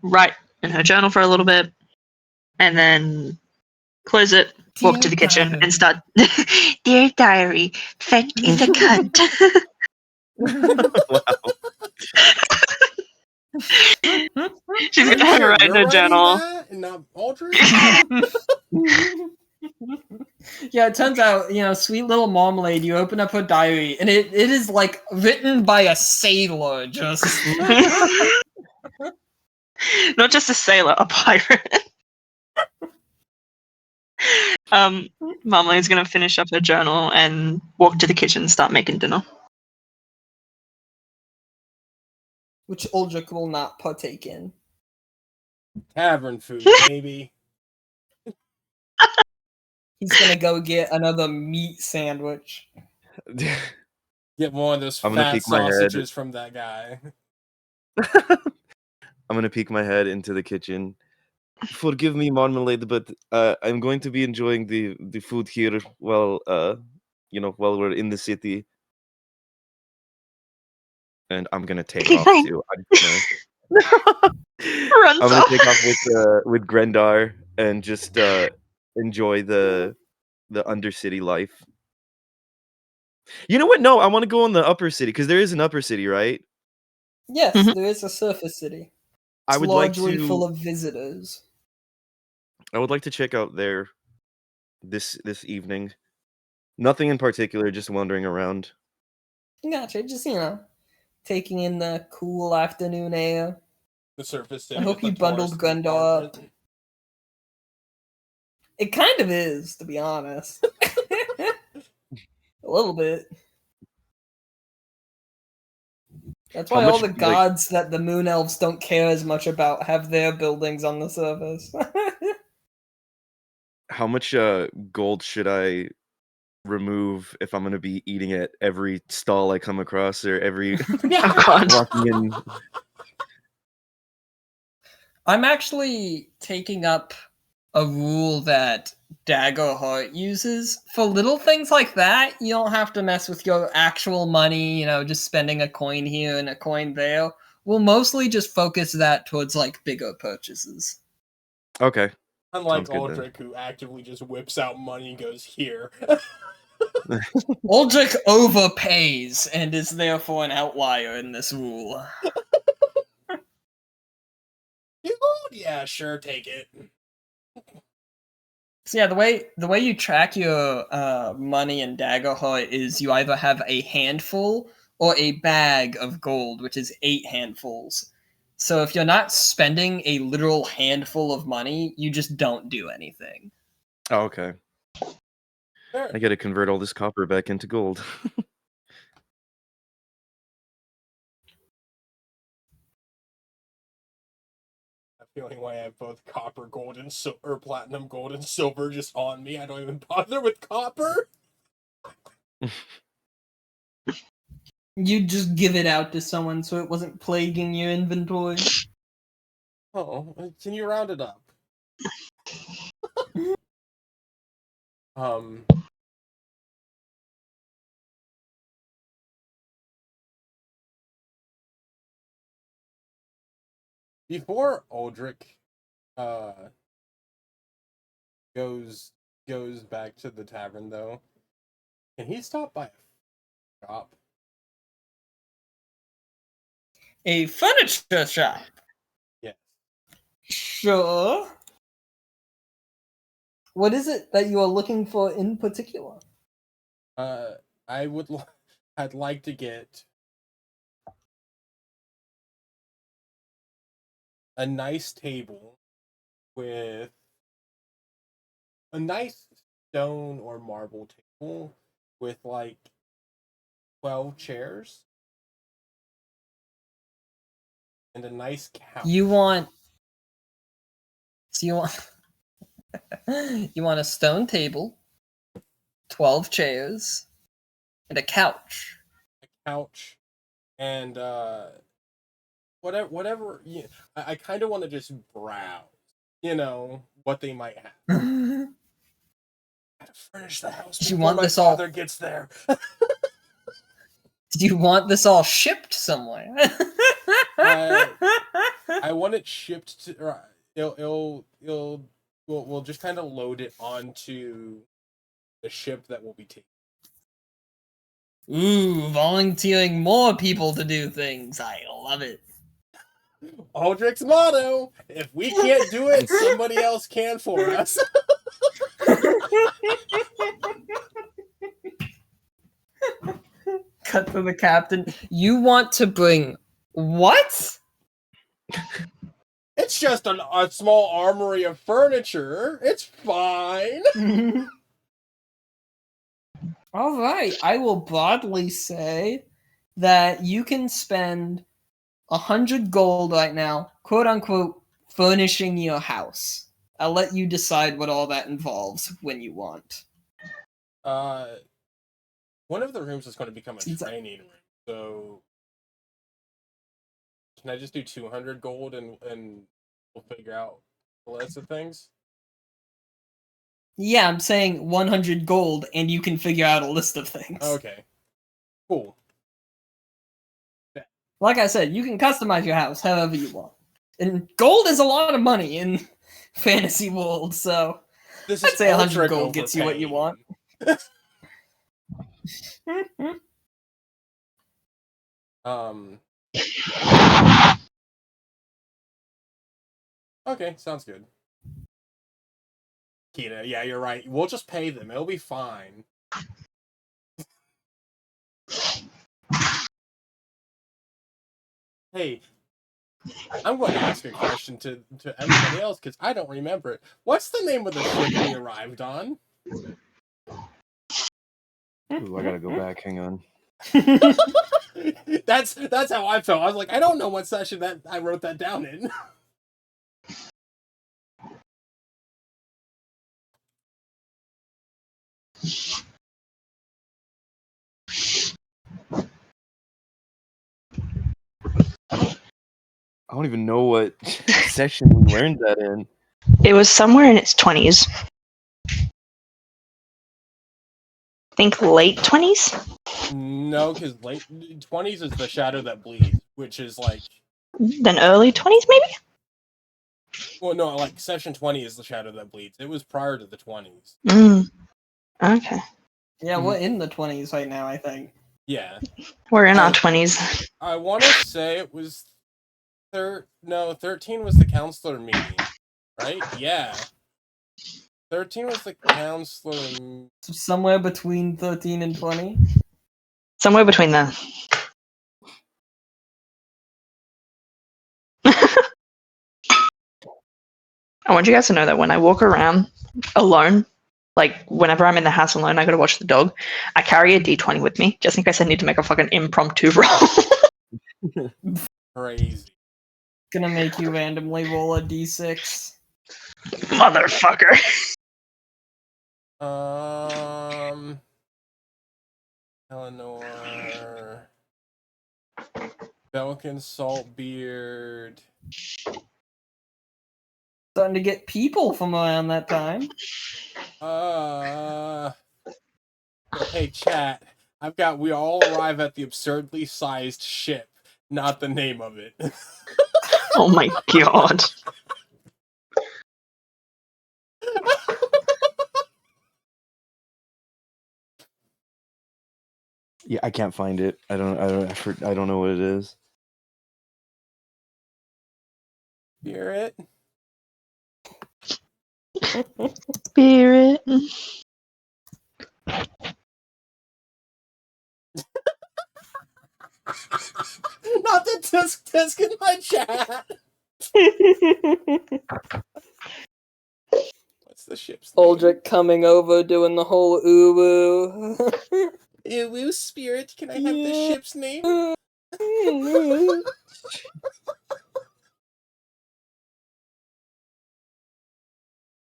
Speaker 3: write in her journal for a little bit, and then close it, walk to the kitchen, and start. Dear diary, Fent is a cunt.
Speaker 4: Wow.
Speaker 3: She's gonna write in her journal.
Speaker 2: and not Aldrich?
Speaker 1: Yeah, it turns out, sweet little Marmalade, you open up her diary, and it is, like, written by a sailor, just...
Speaker 3: Not just a sailor, a pirate. Marmalade's gonna finish up her journal and walk to the kitchen and start making dinner.
Speaker 1: Which Aldrich will not partake in.
Speaker 2: Tavern food, baby.
Speaker 1: He's gonna go get another meat sandwich.
Speaker 2: Get one of those
Speaker 4: I'm gonna
Speaker 2: fat
Speaker 4: peek my head.
Speaker 2: sausages from that guy.
Speaker 4: I'm gonna peek my head into the kitchen. Forgive me, Marmalade, but I'm going to be enjoying the food here while while we're in the city. And I'm gonna take off too. I'm gonna take off with Grendar and just enjoy the undercity life. You know what? No, I want to go in the upper city because there is an upper city, right?
Speaker 1: Yes, there is a surface city. It's
Speaker 4: I would
Speaker 1: largely
Speaker 4: like to,
Speaker 1: full of visitors.
Speaker 4: I would like to check out there this evening. Nothing in particular, just wandering around.
Speaker 1: Gotcha, just taking in the cool afternoon air.
Speaker 2: The surface city.
Speaker 1: I hope you bundled Grendar up. It kind of is, to be honest. A little bit. That's why all the gods that the moon elves don't care as much about have their buildings on the surface.
Speaker 4: How much gold should I remove if I'm going to be eating at every stall I come across or every walking in?
Speaker 1: I'm actually taking up a rule that Daggerheart uses. For little things like that, you don't have to mess with your actual money, just spending a coin here and a coin there. We'll mostly just focus that towards, like, bigger purchases.
Speaker 4: Okay.
Speaker 2: Unlike Aldrich, who actively just whips out money and goes, here.
Speaker 1: Aldrich overpays and is therefore an outlier in this rule.
Speaker 2: Yeah, sure, take it.
Speaker 1: So yeah, the way you track your money in Daggerheart is you either have a handful or a bag of gold, which is 8 handfuls. So if you're not spending a literal handful of money, you just don't do anything.
Speaker 4: Oh, okay. Sure. I gotta convert all this copper back into gold.
Speaker 2: Feeling why I have both copper, gold, and or platinum, gold, and silver just on me. I don't even bother with copper.
Speaker 1: You just give it out to someone so it wasn't plaguing your inventory.
Speaker 2: Oh, can you round it up? Before Aldrich goes back to the tavern, though, can he stop by a shop?
Speaker 1: A furniture shop?
Speaker 2: Yes.
Speaker 1: Sure. What is it that you are looking for in particular?
Speaker 2: I'd like to get a nice table with a nice stone or marble table with like 12 chairs and a nice couch.
Speaker 1: You want a stone table, 12 chairs, and a couch.
Speaker 2: A couch and whatever. Yeah, I kind of want to just browse, what they might have. Gotta furnish the house before my father gets there.
Speaker 1: Do you want this all shipped somewhere?
Speaker 2: I want it shipped to. We'll just kind of load it onto the ship that will be taken.
Speaker 1: Ooh, volunteering more people to do things. I love it.
Speaker 2: Aldrich's motto: if we can't do it, somebody else can for us.
Speaker 1: Cut to the captain. You want to bring what?
Speaker 2: It's just a small armory of furniture. It's fine.
Speaker 1: All right, I will broadly say that you can spend 100 gold right now, quote unquote, furnishing your house. I'll let you decide what all that involves when you want.
Speaker 2: One of the rooms is going to become a training room, so can I just do 200 gold and we'll figure out the list of things?
Speaker 1: Yeah, I'm saying 100 gold, and you can figure out a list of things.
Speaker 2: Okay. Cool.
Speaker 1: Like I said, you can customize your house however you want. And gold is a lot of money in fantasy world, so
Speaker 2: this
Speaker 1: I'd
Speaker 2: is
Speaker 1: say 100 gold gets you what you want.
Speaker 2: Okay, sounds good. Kita, yeah, you're right. We'll just pay them. It'll be fine. Hey, I'm going to ask a question to everybody else because I don't remember it. What's the name of the ship we arrived on?
Speaker 4: Ooh, I gotta go back. Hang on.
Speaker 2: That's how I felt. I was like, I don't know what session that I wrote that down in.
Speaker 4: I don't even know what session we learned that in.
Speaker 3: It was somewhere in its 20s. I think late 20s?
Speaker 2: No, because late 20s is the shadow that bleeds, which is like...
Speaker 3: Then early 20s, maybe?
Speaker 2: Well, no, like session 20 is the shadow that bleeds. It was prior to the 20s.
Speaker 3: Okay.
Speaker 1: Yeah, we're in the 20s right now, I think.
Speaker 2: Yeah.
Speaker 3: We're in our 20s.
Speaker 2: I want to say it was... 13 was the counselor meeting, right? Yeah. 13 was the counselor...
Speaker 1: So somewhere between 13 and 20?
Speaker 3: Somewhere between there. I want you guys to know that when I walk around alone, like whenever I'm in the house alone, I gotta watch the dog. I carry a D20 with me just in case I need to make a fucking impromptu roll.
Speaker 2: Crazy.
Speaker 1: Gonna make you randomly roll a D6.
Speaker 3: Motherfucker.
Speaker 2: Eleanor. Belkin Saltbeard.
Speaker 1: Starting to get people from around that time.
Speaker 2: Hey, chat. We all arrive at the absurdly sized ship, not the name of it.
Speaker 3: Oh my god.
Speaker 4: Yeah, I can't find it. I don't know what it is.
Speaker 2: Spirit.
Speaker 3: Spirit.
Speaker 2: Not the tisk in my chat. What's the ship's name?
Speaker 1: Aldrich coming over, doing the whole ooh
Speaker 2: Ooh, Spirit, can I have the ship's name?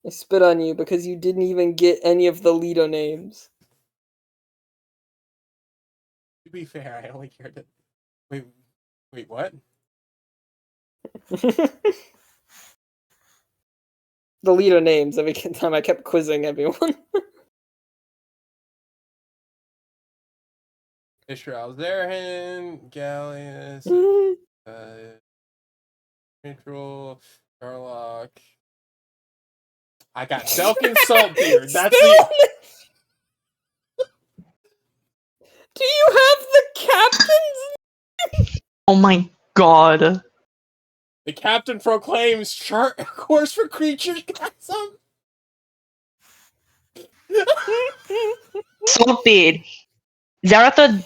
Speaker 1: I spit on you because you didn't even get any of the leader names.
Speaker 2: To be fair, I only cared to... Wait, what?
Speaker 1: The leader names every time I kept quizzing everyone.
Speaker 2: Ishrael Zerhan, Gallius, Neutral, Sherlock. I got Belkin Saltbeard. That's the...
Speaker 1: Do you have the captain's?
Speaker 3: Oh my god.
Speaker 2: The captain proclaims chart course for creatures. Some.
Speaker 3: Saltbeard. Zaratha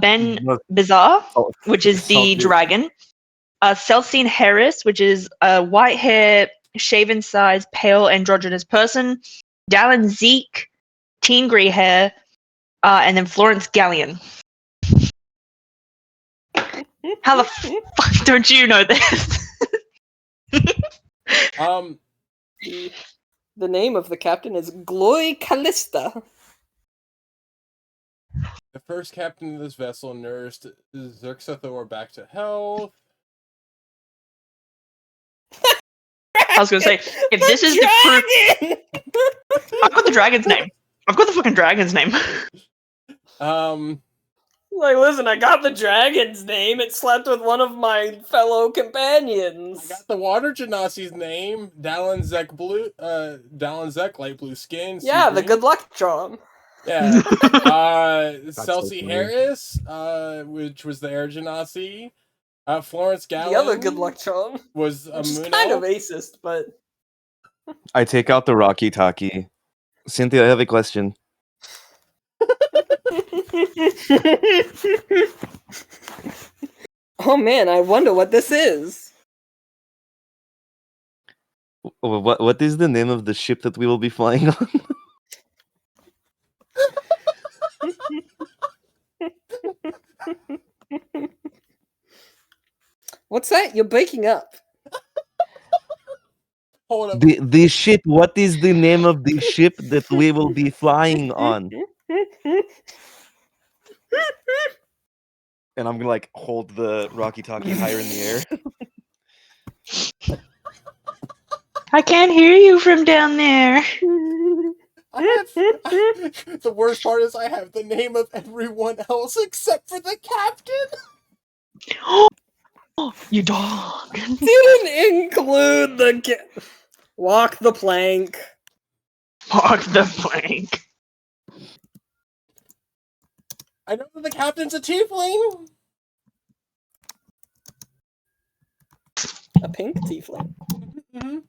Speaker 3: Ben Bizarre, which is the dragon. Celestine Harris, which is a white hair, shaven size, pale androgynous person. Dallin Zeke, teen grey hair, and then Florence Galleon. How the fuck don't you know this?
Speaker 5: The name of the captain is Gloy Callista.
Speaker 2: The first captain of this vessel nursed Xerxathor back to health.
Speaker 3: I was gonna say, if this is the proof, I've got the dragon's name. I've got the fucking dragon's name.
Speaker 5: Like, listen, I got the dragon's name. It slept with one of my fellow companions.
Speaker 2: I got the water genasi's name. Dallin Zek light blue skin.
Speaker 5: Yeah, the good luck charm.
Speaker 2: Yeah. Celsi Harris, which was the air genasi. Florence Gallen.
Speaker 5: The other good luck charm
Speaker 2: was a
Speaker 5: which
Speaker 2: moon
Speaker 5: is kind
Speaker 2: elf.
Speaker 5: of racist, but
Speaker 4: I take out the Rocky Talkie. Cynthia, I have a question.
Speaker 5: Oh man, I wonder what this is.
Speaker 4: What is the name of the ship that we will be flying on?
Speaker 5: What's that? You're breaking up.
Speaker 2: Hold up.
Speaker 4: The ship. What is the name of the ship that we will be flying on? And I'm gonna like hold the Rocky Talkie higher in the air.
Speaker 3: I can't hear you from down there.
Speaker 2: The worst part is I have the name of everyone else except for the captain.
Speaker 3: You dog.
Speaker 5: Didn't include the walk the plank.
Speaker 3: Walk the plank.
Speaker 2: I know that the captain's a tiefling.
Speaker 5: A pink tiefling.
Speaker 2: Mm-hmm.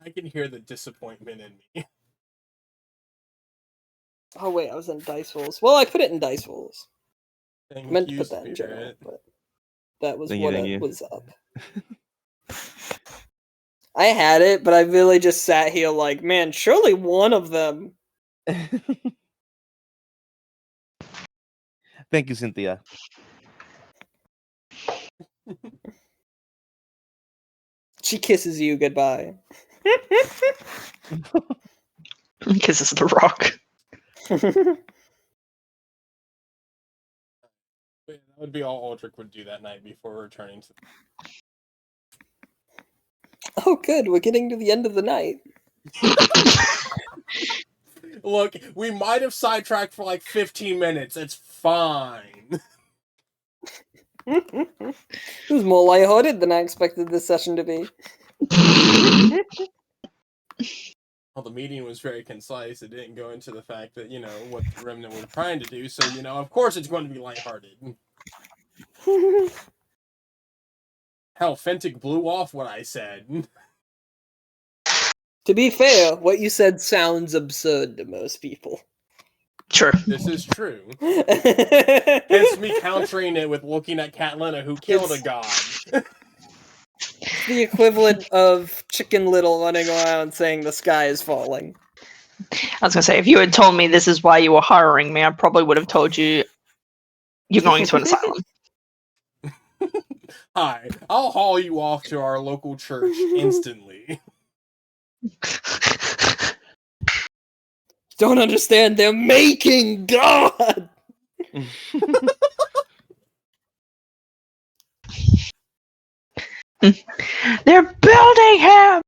Speaker 2: I can hear the disappointment in me.
Speaker 5: Oh wait, I was in Dice Rolls. Well, I put it in Dice Rolls.
Speaker 2: Thank
Speaker 5: I meant to
Speaker 2: you,
Speaker 5: put that in general,
Speaker 2: Spirit.
Speaker 5: but that was
Speaker 4: Thank
Speaker 5: what
Speaker 4: you.
Speaker 5: was up. I had it, but I really just sat here like, man, surely one of them.
Speaker 4: Thank you, Cynthia.
Speaker 5: She kisses you goodbye.
Speaker 3: Kisses the rock.
Speaker 2: That would be all Aldrich would do that night before returning to.
Speaker 5: Oh, good. We're getting to the end of the night.
Speaker 2: Look, we might have sidetracked for like 15 minutes. It's fine.
Speaker 5: It was more lighthearted than I expected this session to be.
Speaker 2: Well, the meeting was very concise. It didn't go into the fact that, what the Remnant were trying to do. So, of course it's going to be lighthearted. Hell, Fentic blew off what I said.
Speaker 5: To be fair, what you said sounds absurd to most people.
Speaker 3: Sure.
Speaker 2: This is true. Hence me countering it with looking at Catlina, who killed a god.
Speaker 5: The equivalent of Chicken Little running around saying the sky is falling.
Speaker 3: I was gonna say, if you had told me this is why you were hiring me, I probably would have told you you're going to an asylum.
Speaker 2: Hi, I'll haul you off to our local church instantly.
Speaker 5: Don't understand, they're making God!
Speaker 3: They're building him!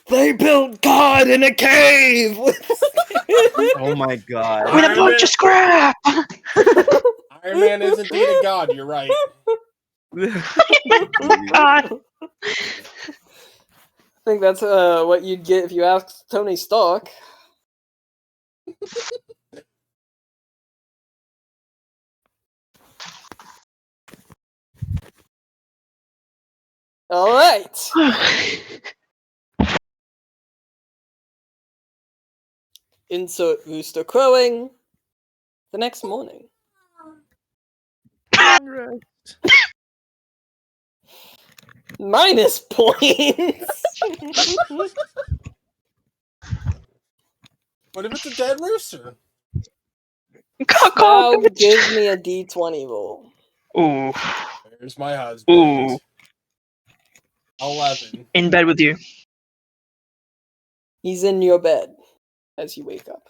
Speaker 5: They built God in a cave!
Speaker 4: Oh my god.
Speaker 3: With a bunch of scrap!
Speaker 2: Iron Man is indeed a god, you're right.
Speaker 3: God.
Speaker 5: I think that's what you'd get if you asked Tony Stark. All right. Insert rooster crowing. The next morning. Minus points.
Speaker 2: What if it's a dead rooster?
Speaker 5: Now give me a D20 roll.
Speaker 3: Ooh.
Speaker 2: There's my husband.
Speaker 3: Ooh.
Speaker 2: 11.
Speaker 3: In bed with you.
Speaker 5: He's in your bed as you wake up.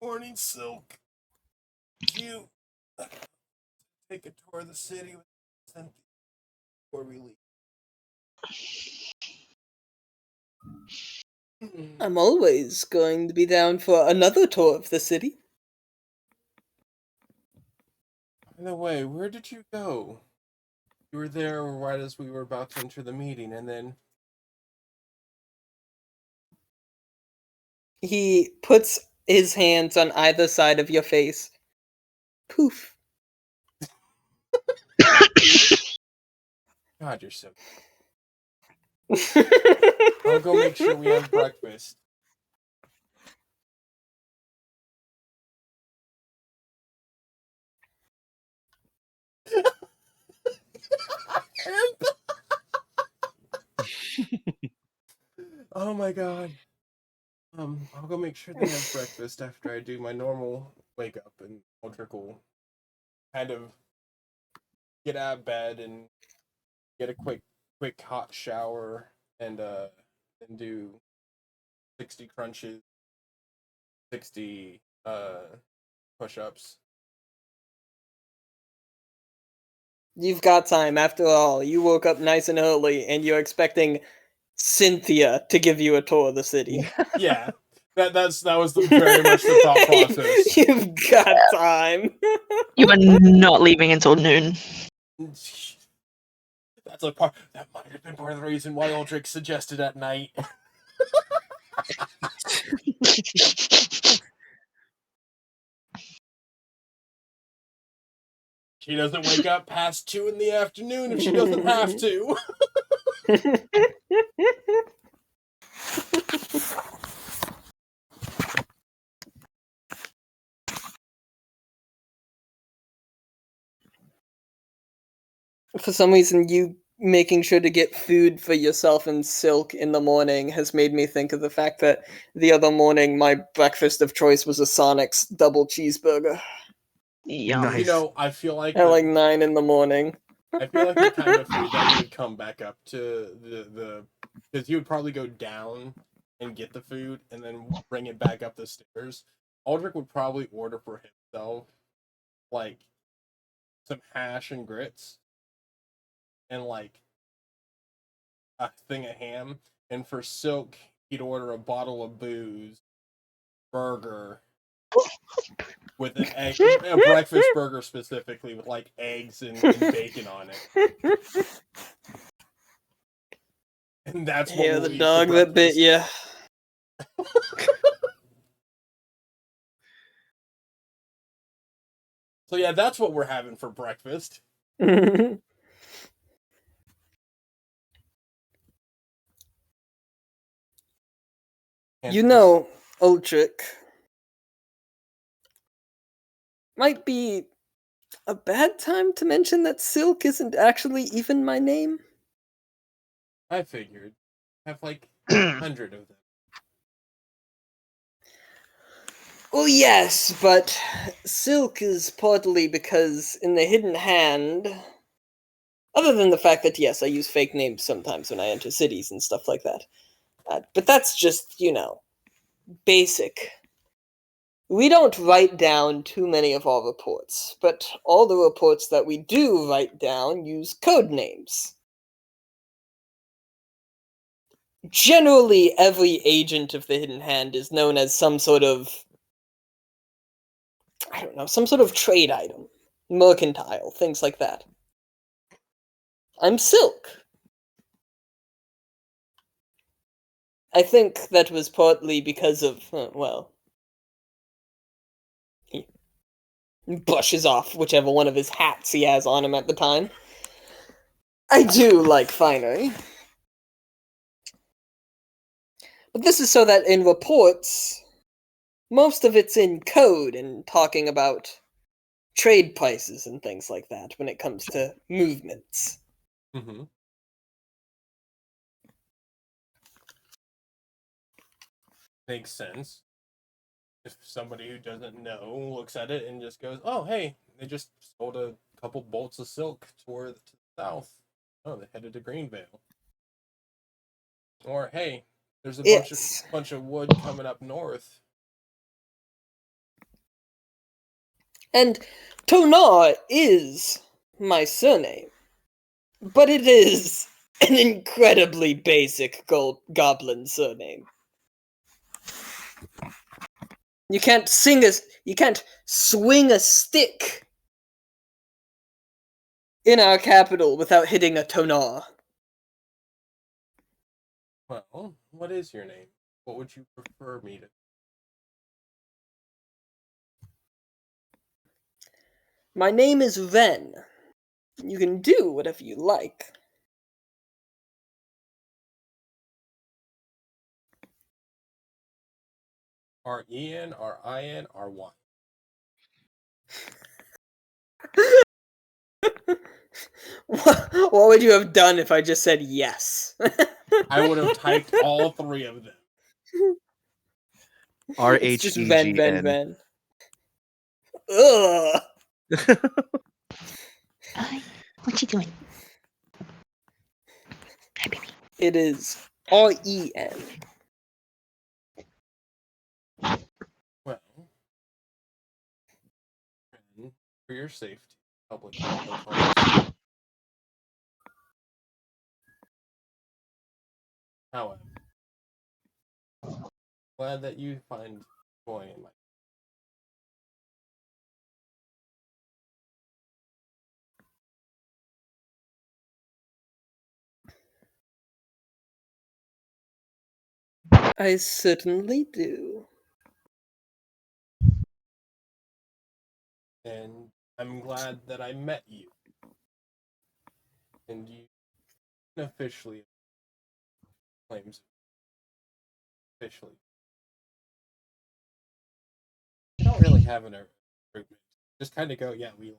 Speaker 2: Morning, Silk. You take a tour of the city with Cynthia before we leave.
Speaker 5: I'm always going to be down for another tour of the city.
Speaker 2: By the way, where did you go? You were there right as we were about to enter the meeting, and then...
Speaker 5: He puts his hands on either side of your face. Poof.
Speaker 2: God, you're so... I'll go make sure we have breakfast. Oh my god. I'll go make sure they have breakfast after I do my normal wake up, and Aldrich will kind of get out of bed and get a quick hot shower and do 60 crunches, 60 push-ups.
Speaker 5: You've got time. After all, you woke up nice and early and you're expecting Cynthia to give you a tour of the city.
Speaker 2: Yeah. That was very much the thought process.
Speaker 5: You've got time.
Speaker 3: You are not leaving until noon.
Speaker 2: That's a part that might have been part of the reason why Aldrich suggested at night. She doesn't wake up past 2 in the afternoon if she doesn't have to.
Speaker 5: For some reason, you making sure to get food for yourself and Silk in the morning has made me think of the fact that the other morning my breakfast of choice was a Sonic's double cheeseburger.
Speaker 3: Yum.
Speaker 4: Nice.
Speaker 2: You know, I feel like
Speaker 5: At like 9 in the morning.
Speaker 2: I feel like the kind of food that you would come back up to the because you would probably go down and get the food and then bring it back up the stairs. Aldrich would probably order for himself like some hash and grits and like a thing of ham, and for Silk he'd order a bottle of booze, burger with an egg, a breakfast burger specifically with like eggs and bacon on it. And that's what
Speaker 5: Yeah,
Speaker 2: we'll
Speaker 5: the
Speaker 2: eat
Speaker 5: dog
Speaker 2: for
Speaker 5: that bit
Speaker 2: breakfast.
Speaker 5: you.
Speaker 2: So yeah, that's what we're having for breakfast.
Speaker 5: You know, Aldrich, might be a bad time to mention that Silk isn't actually even my name.
Speaker 2: I figured. I have like 100 of them.
Speaker 5: Well, yes, but Silk is partly because in the Hidden Hand, other than the fact that, yes, I use fake names sometimes when I enter cities and stuff like that. But that's just, you know, basic. We don't write down too many of our reports, but all the reports that we do write down use code names. generally every agent of the Hidden Hand is known as some sort of, I don't know, some sort of trade item, mercantile, things like that. I'm Silk. I think that was partly because of, well, he brushes off whichever one of his hats he has on him at the time. I do like finery. But this is so that in reports, most of it's in code and talking about trade prices and things like that when it comes to movements.
Speaker 2: Mm-hmm. Makes sense. If somebody who doesn't know looks at it and just goes, "Oh, hey, they just sold a couple bolts of silk to the south. Oh, they headed to Greenvale." Or, "Hey, there's a bunch of wood coming up north."
Speaker 5: And Tonar is my surname, but it is an incredibly basic goblin surname. You can't swing a stick in our capital without hitting a Tonar.
Speaker 2: Well, what is your name? What would you prefer me to?
Speaker 5: My name is Ven. You can do whatever you like.
Speaker 2: R-E-N, R-I-N, R-Y.
Speaker 5: What would you have done if I just said yes?
Speaker 2: I would have typed all three of them.
Speaker 5: It's just Ven, Ven,
Speaker 4: RHEGN.
Speaker 5: Ven. Ugh.
Speaker 3: Hi. What you doing? Hi, baby.
Speaker 5: It is R-E-N.
Speaker 2: Well, for your safety, public homes. However, glad that you find joy in life.
Speaker 5: I certainly do.
Speaker 2: And I'm glad that I met you. And you officially claims officially. I don't really have an recruitment. Just kind of go, yeah, we.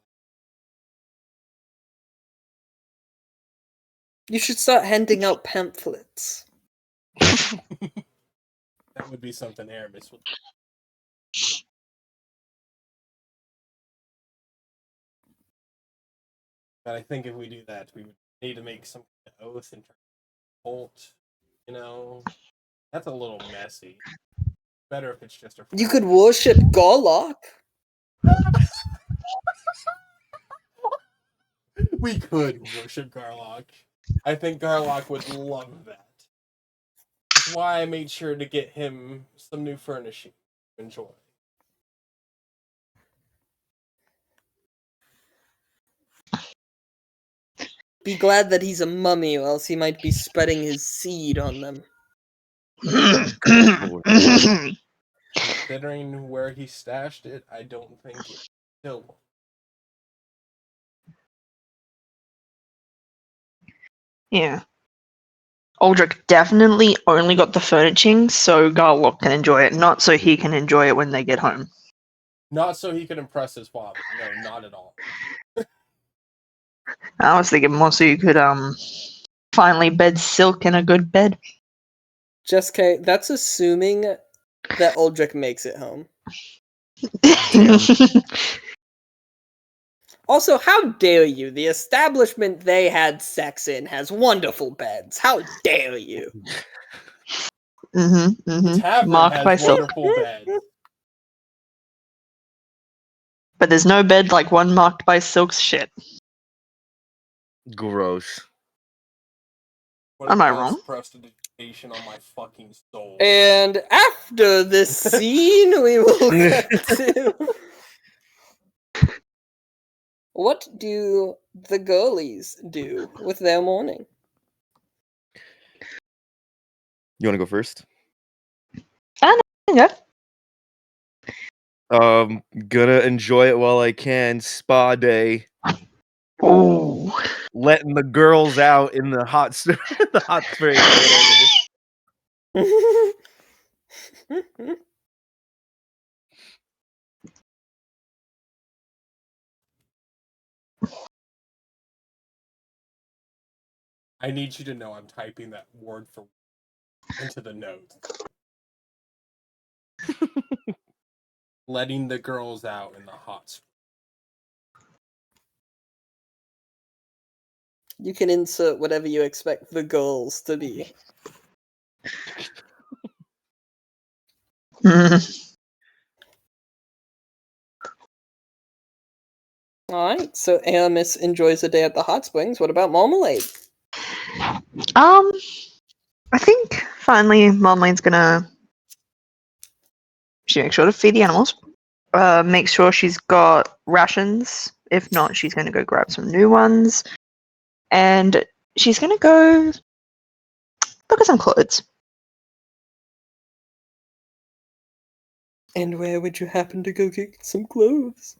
Speaker 5: You should start handing out pamphlets.
Speaker 2: That would be something Aramis would. But I think if we do that, we would need to make some kind of oath and cult. You know, that's a little messy. Better if it's just a.
Speaker 5: You could worship Garlock.
Speaker 2: We could worship Garlock. I think Garlock would love that. That's why I made sure to get him some new furnishing to enjoy.
Speaker 5: Be glad that he's a mummy, or else he might be spreading his seed on them.
Speaker 2: Considering where he stashed it, I don't think it still.
Speaker 3: Yeah. Aldrich definitely only got the furnishing so Garlock can enjoy it, not so he can enjoy it when they get home.
Speaker 2: Not so he could impress his father. No, not at all.
Speaker 3: I was thinking more so you could finally bed Silk in a good bed.
Speaker 5: Just K, that's assuming that Aldrich makes it home. Also, how dare you? The establishment they had sex in has wonderful beds. How dare you?
Speaker 2: The tavern
Speaker 3: Marked by
Speaker 2: has
Speaker 3: Silk.
Speaker 2: wonderful beds.
Speaker 3: But there's no bed like one marked by Silk's shit.
Speaker 4: Gross.
Speaker 2: What
Speaker 3: Am I
Speaker 2: am I
Speaker 3: wrong?
Speaker 2: supposed to do? on my fucking soul.
Speaker 5: And after this scene, we will get to... What do the girlies do with their morning?
Speaker 4: You want to go first?
Speaker 3: Yeah.
Speaker 4: Gonna enjoy it while I can. Spa day.
Speaker 3: Oh.
Speaker 4: Letting the girls out in the hot the hot springs or whatever.
Speaker 2: I need you to know I'm typing that word for into the notes. Letting the girls out in the hot springs.
Speaker 5: You can insert whatever you expect the girls to be. Alright, so Aramis enjoys a day at the hot springs. What about Marmalade?
Speaker 3: I think finally Marmalade's gonna make sure to feed the animals. Make sure she's got rations. If not, she's gonna go grab some new ones. And she's gonna go look at some clothes.
Speaker 5: And where would you happen to go get some clothes?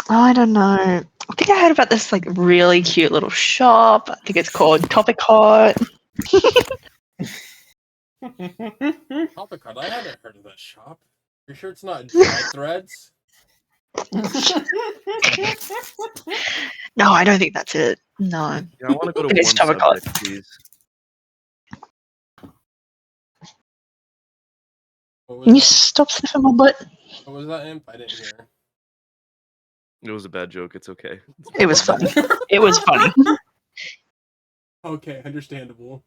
Speaker 3: Oh, I don't know. I think I heard about this like really cute little shop. I think it's called Topic Hot.
Speaker 2: Topic Hut, I haven't heard of that shop. You sure it's not Dread Threads?
Speaker 3: No, I don't think that's it. No.
Speaker 4: Yeah, I want to go to
Speaker 3: It is
Speaker 4: warm
Speaker 3: Topic Hot.
Speaker 4: subject, please.
Speaker 3: Can you stop sniffing my butt?
Speaker 2: What was that, Imp? I didn't hear.
Speaker 4: It was a bad joke. It's okay.
Speaker 3: It was funny. It was funny.
Speaker 2: Okay, understandable.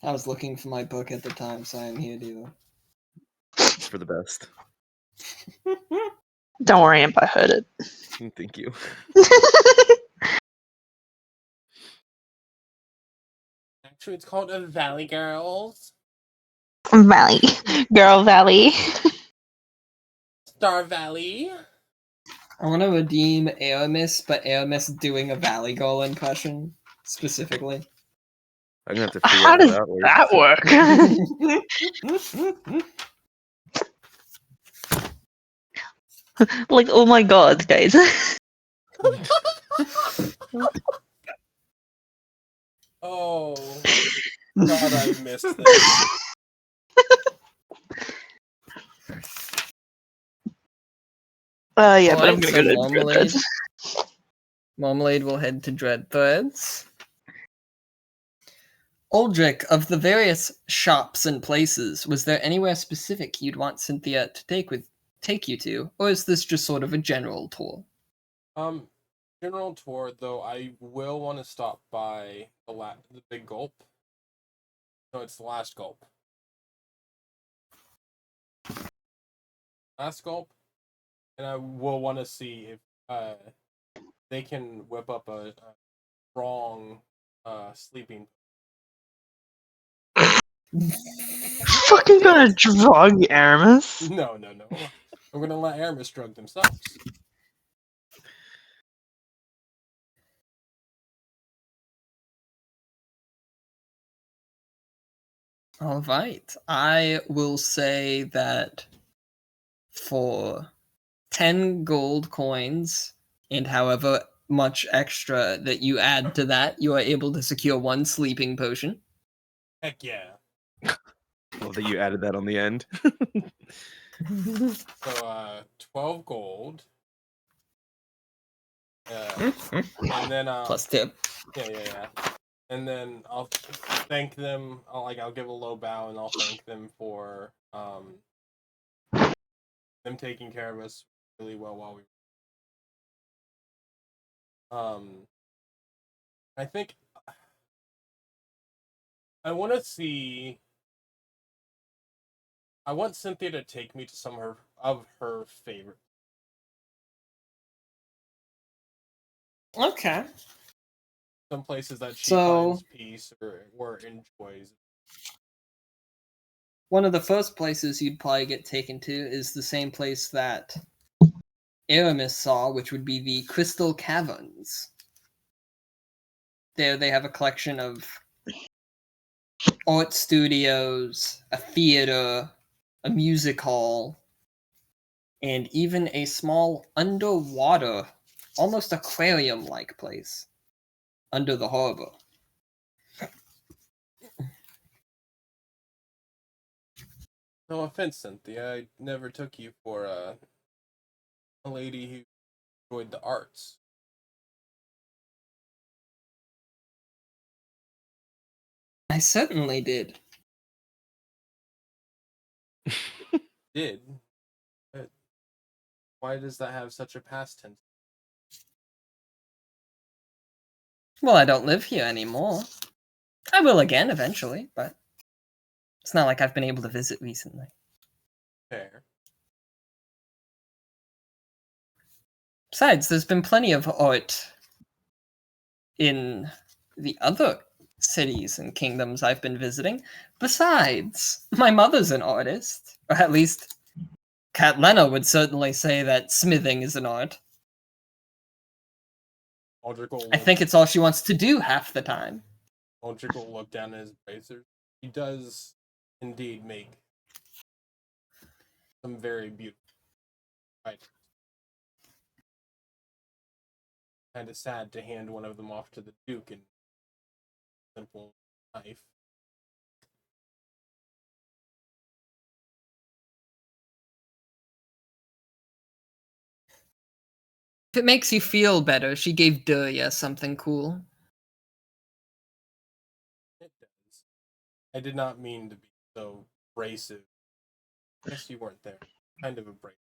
Speaker 5: I was looking for my book at the time, so I'm here to...
Speaker 4: It's for the best.
Speaker 3: Don't worry, Imp, I heard it.
Speaker 4: Thank you.
Speaker 2: Actually, it's called Valley Girls.
Speaker 3: Valley. Girl Valley.
Speaker 2: Star Valley.
Speaker 5: I want to redeem Aramis, but Aramis doing a Valley Girl impression, specifically.
Speaker 4: I'm gonna have to figure
Speaker 3: How
Speaker 4: out
Speaker 3: does
Speaker 4: how that works.
Speaker 3: that work? Like, oh my god, guys.
Speaker 2: Oh, God, I missed this.
Speaker 3: Yeah, but I'm
Speaker 5: Alright,
Speaker 3: gonna
Speaker 5: so
Speaker 3: go to Marmalade.
Speaker 5: Marmalade will head to Dreadbirds. Aldrich, of the various shops and places, was there anywhere specific you'd want Cynthia to take you to, or is this just sort of a general tour?
Speaker 2: General tour, though I will want to stop by the Big Gulp. No, it's the Last Gulp. Last Gulp, and I will want to see if they can whip up a strong sleeping.
Speaker 3: Fucking gonna drug Aramis.
Speaker 2: No. I'm gonna let Aramis drug themselves.
Speaker 5: All right. I will say that for 10 gold coins and however much extra that you add to that, you are able to secure 1 sleeping potion.
Speaker 2: Heck yeah.
Speaker 4: Love that you added that on the end.
Speaker 2: So 12 gold. And then
Speaker 5: Plus tip.
Speaker 2: Yeah. And then I'll thank them. I'll give a low bow and I'll thank them for them taking care of us really well while we. I think I want to see. I want Cynthia to take me to some of her favorite.
Speaker 5: Okay.
Speaker 2: Some places that she finds peace or enjoys.
Speaker 1: One of the first places you'd probably get taken to is the same place that Aramis saw, which would be the Crystal Caverns. There they have a collection of art studios, a theater, a music hall, and even a small underwater, almost aquarium-like place under the harbor.
Speaker 2: No offense, Cynthia. I never took you for a lady who enjoyed the arts.
Speaker 1: I certainly did.
Speaker 2: Did? But why does that have such a past tense?
Speaker 1: Well, I don't live here anymore. I will again eventually, but it's not like I've been able to visit recently.
Speaker 2: Fair.
Speaker 1: Besides, there's been plenty of art in the other cities and kingdoms I've been visiting. Besides, my mother's an artist, or at least Catlena would certainly say that smithing is an art. I think it's all she wants to do half the time.
Speaker 2: Aldrich will look down at his razor. He does indeed make some very beautiful items. Kind of sad to hand one of them off to the Duke and simple knife.
Speaker 1: If it makes you feel better, she gave Durya something cool.
Speaker 2: It does. I did not mean to be so abrasive. I guess you weren't there. Kind of abrasive.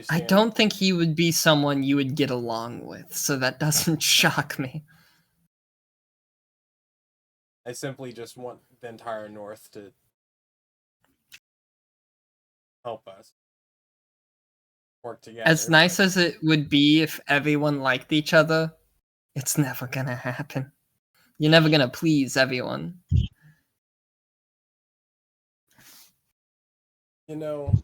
Speaker 1: I don't think he would be someone you would get along with, so that doesn't shock me.
Speaker 2: I simply just want the entire North to help us work together.
Speaker 1: As nice as it would be if everyone liked each other, it's never gonna happen. You're never gonna please everyone.
Speaker 2: You know,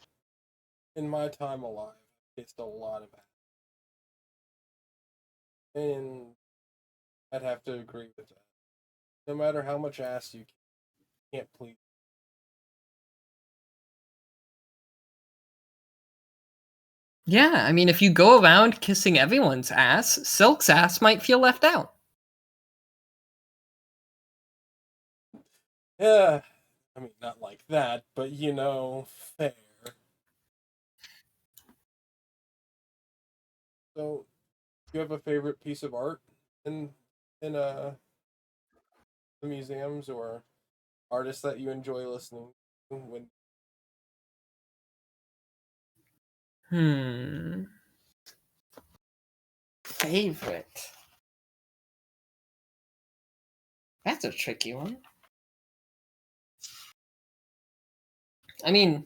Speaker 2: in my time alive, it's a lot of that. And I'd have to agree with that. No matter how much ass you can't please.
Speaker 1: Yeah, I mean, if you go around kissing everyone's ass, Silk's ass might feel left out.
Speaker 2: Yeah, I mean, not like that, but fair. So, do you have a favorite piece of art in the museums or artists that you enjoy listening to when?
Speaker 1: Favorite? That's a tricky one. I mean,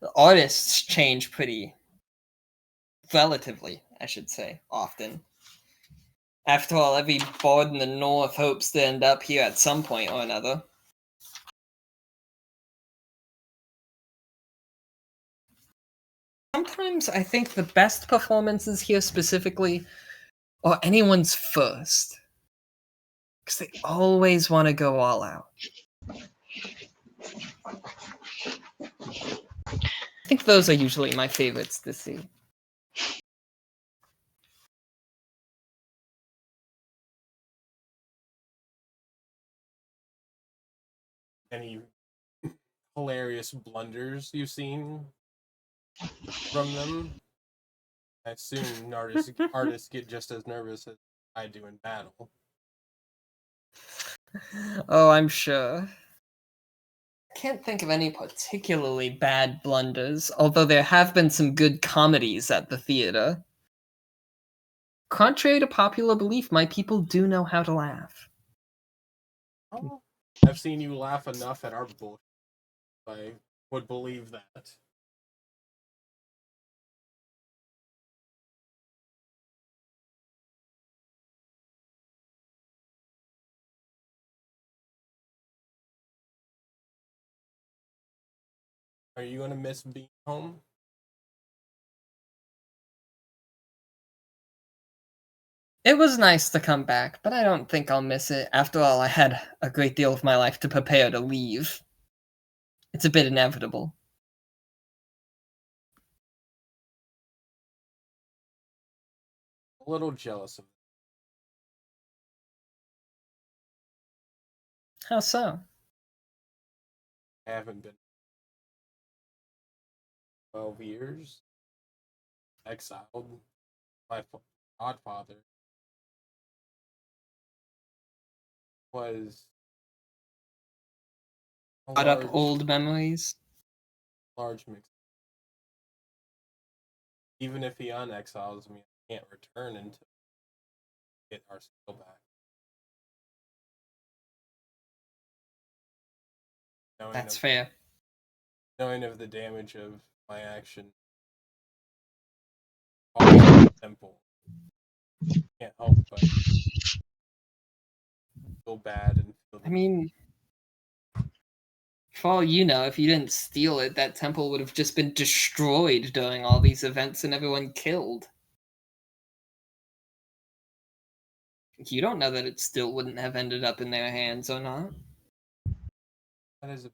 Speaker 1: the artists change pretty relatively, I should say, often. After all, every bard in the North hopes to end up here at some point or another. Sometimes I think the best performances here specifically are anyone's first. Because they always want to go all out. I think those are usually my favorites to see.
Speaker 2: Any hilarious blunders you've seen from them? I assume artists get just as nervous as I do in battle.
Speaker 1: Oh, I'm sure. I can't think of any particularly bad blunders, although there have been some good comedies at the theater. Contrary to popular belief, my people do know how to laugh.
Speaker 2: Oh, I've seen you laugh enough at our bullshit. I would believe that. Are you gonna miss being home?
Speaker 1: It was nice to come back, but I don't think I'll miss it. After all, I had a great deal of my life to prepare to leave. It's a bit inevitable.
Speaker 2: A little jealous of it.
Speaker 1: How so?
Speaker 2: I haven't been 12 years exiled. My godfather was a
Speaker 1: Brought up old memories.
Speaker 2: large mix. Even if he unexiles me, I can't return until we get our skill back.
Speaker 1: That's fair.
Speaker 2: Knowing of the damage of my action caused the temple, can't help but feel bad and feel.
Speaker 1: I mean, for all you know, if you didn't steal it, that temple would have just been destroyed during all these events and everyone killed. You don't know that it still wouldn't have ended up in their hands or not.
Speaker 2: That is a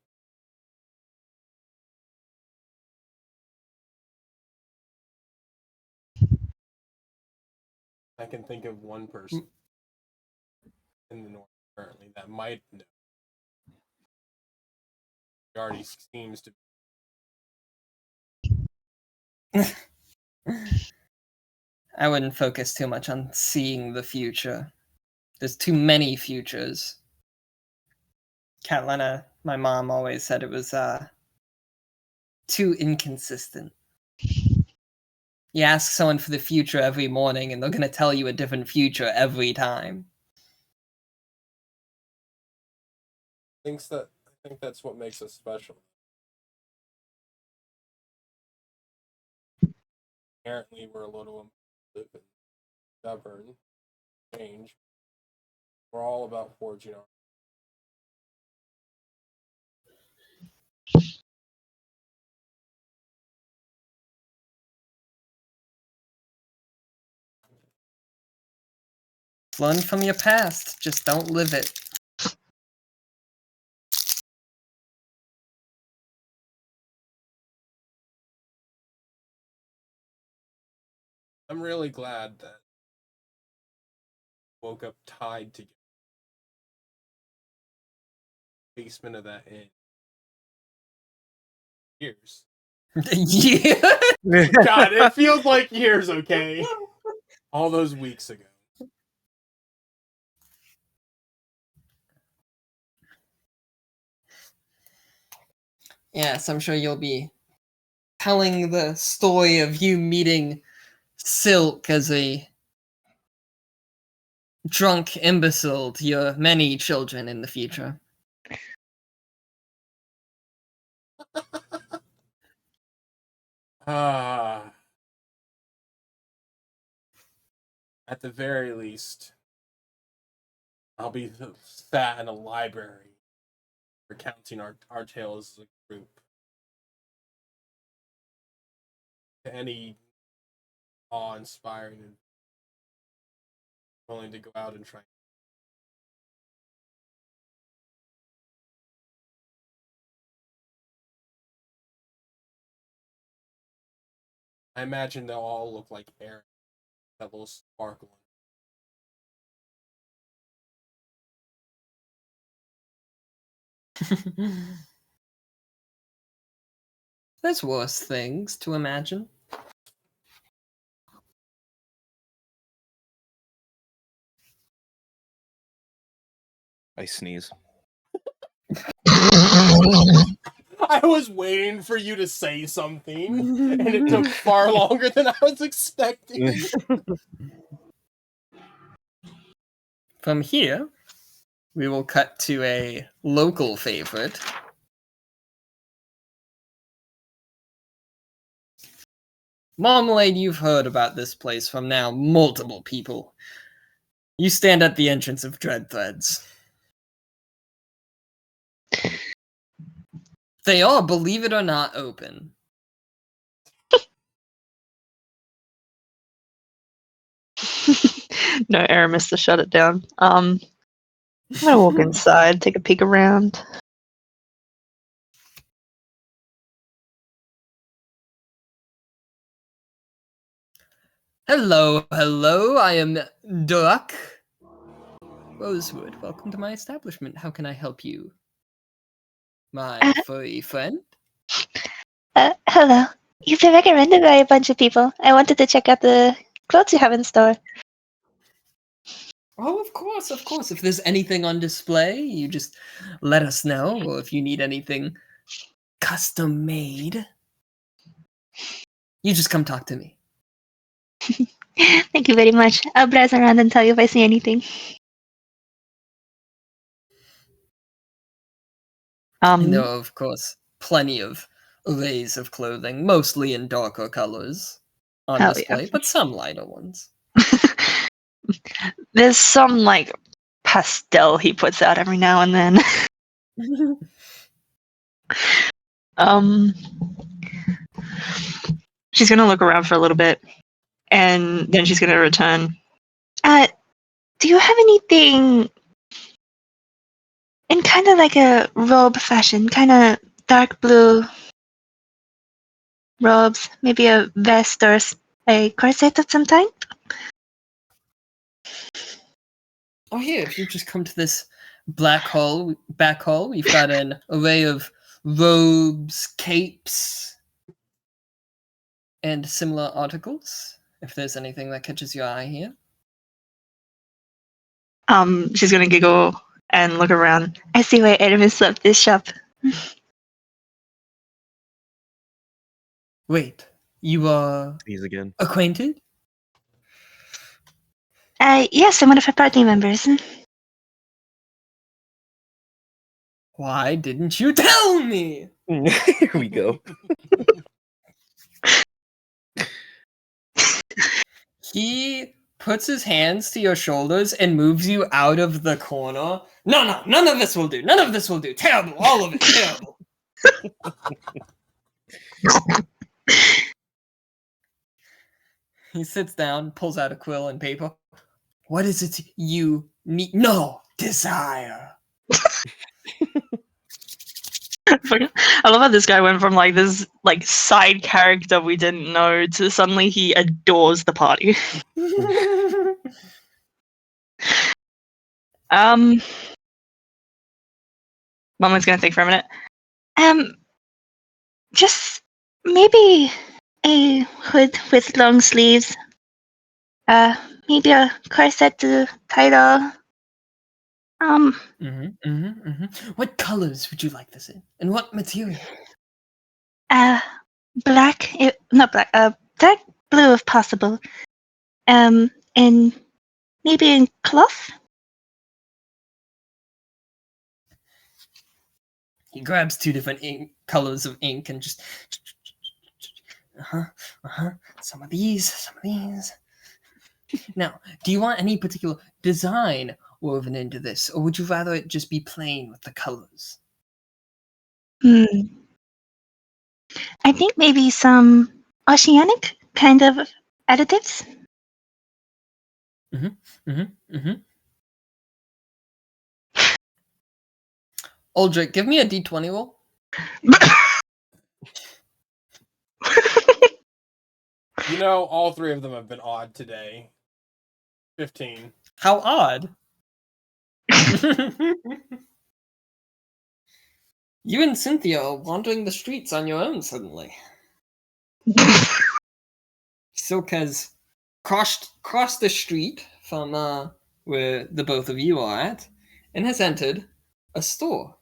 Speaker 2: I can think of one person in the north currently that might know. He already seems to.
Speaker 1: I wouldn't focus too much on seeing the future. There's too many futures. Catlina, my mom always said it was too inconsistent. You ask someone for the future every morning and they're going to tell you a different future every time.
Speaker 2: I think that's what makes us special. Apparently, we're a little impulsive and stubborn, change. We're all about forging our.
Speaker 1: Learn from your past, just don't live it.
Speaker 2: I'm really glad that I woke up tied together. Basement of that inn. Years.
Speaker 1: Yeah.
Speaker 2: God, it feels like years, okay? All those weeks ago.
Speaker 1: Yes, I'm sure you'll be telling the story of you meeting Silk as a drunk imbecile to your many children in the future.
Speaker 2: At the very least, I'll be sat in a library recounting our tales as a group. To any awe-inspiring and willing to go out and try. I imagine they'll all look like Aaron. That little sparkle.
Speaker 1: There's worse things to imagine.
Speaker 4: I sneeze.
Speaker 2: I was waiting for you to say something, and it took far longer than I was expecting.
Speaker 1: From here, we will cut to a local favorite. Marmalade, you've heard about this place from now multiple people. You stand at the entrance of Dread Threads. They are, believe it or not, open.
Speaker 3: No, Aramis to shut it down. I'm gonna walk inside, take a peek around.
Speaker 1: Hello, hello, I am Duck Rosewood. Welcome to my establishment. How can I help you? My furry friend?
Speaker 6: Hello. You've been recommended by a bunch of people. I wanted to check out the clothes you have in store.
Speaker 1: Oh, of course, of course. If there's anything on display, you just let us know. Or if you need anything custom made, you just come talk to me.
Speaker 6: Thank you very much. I'll browse around and tell you if I see anything.
Speaker 1: And there are, of course, plenty of arrays of clothing, mostly in darker colors, on display,
Speaker 3: yeah.
Speaker 1: but some lighter ones.
Speaker 3: There's some like pastel he puts out every now and then. She's gonna look around for a little bit, and then she's gonna return.
Speaker 6: Do you have anything in kind of like a robe fashion, kind of dark blue robes, maybe a vest or a corset of some type?
Speaker 1: Oh, here, if you just come to this back hall, we've got an array of robes, capes, and similar articles. If there's anything that catches your eye here.
Speaker 3: She's gonna giggle and look around.
Speaker 6: I see why Aramis loved this shop.
Speaker 1: Wait, you are
Speaker 4: These again.
Speaker 1: acquainted?
Speaker 6: Yes, I'm one of her party members.
Speaker 1: Why didn't you tell me?
Speaker 4: Here we go.
Speaker 1: He puts his hands to your shoulders and moves you out of the corner. No, none of this will do. None of this will do. Terrible. All of it. Terrible. He sits down, pulls out a quill and paper. What is it you need? No, desire.
Speaker 3: I love how this guy went from like this like side character we didn't know to suddenly he adores the party. Mama's gonna think for a minute.
Speaker 6: Just maybe a hood with long sleeves. Maybe a corset to tie it all.
Speaker 1: What colors would you like this in? And what material?
Speaker 6: Black, not black, dark blue if possible. And maybe in cloth?
Speaker 1: He grabs two different colors of ink and just some of these. Now, do you want any particular design woven into this, or would you rather it just be plain with the colors?
Speaker 6: I think maybe some oceanic kind of additives.
Speaker 1: Aldrich, give me a d20 roll.
Speaker 2: You know, all three of them have been odd today. 15.
Speaker 1: How odd. You and Cynthia are wandering the streets on your own suddenly. Silk has crossed the street from where the both of you are at and has entered a store.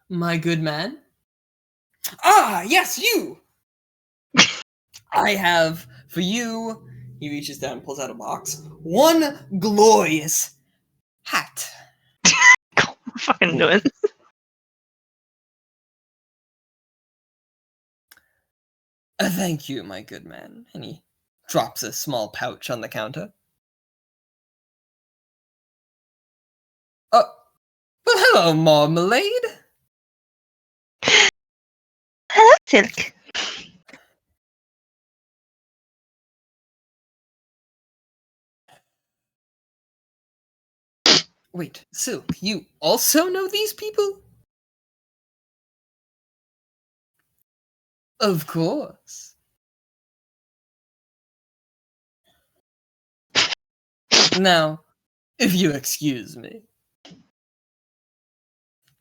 Speaker 1: My good man. Ah, yes, you! I have for you, he reaches down and pulls out a box, one glorious hat.
Speaker 3: Fucking do it.
Speaker 1: Thank you, my good man. And he drops a small pouch on the counter. Oh, well, hello, Marmalade.
Speaker 6: Silk.
Speaker 1: Wait, Silk, you also know these people? Of course. Now, if you excuse me.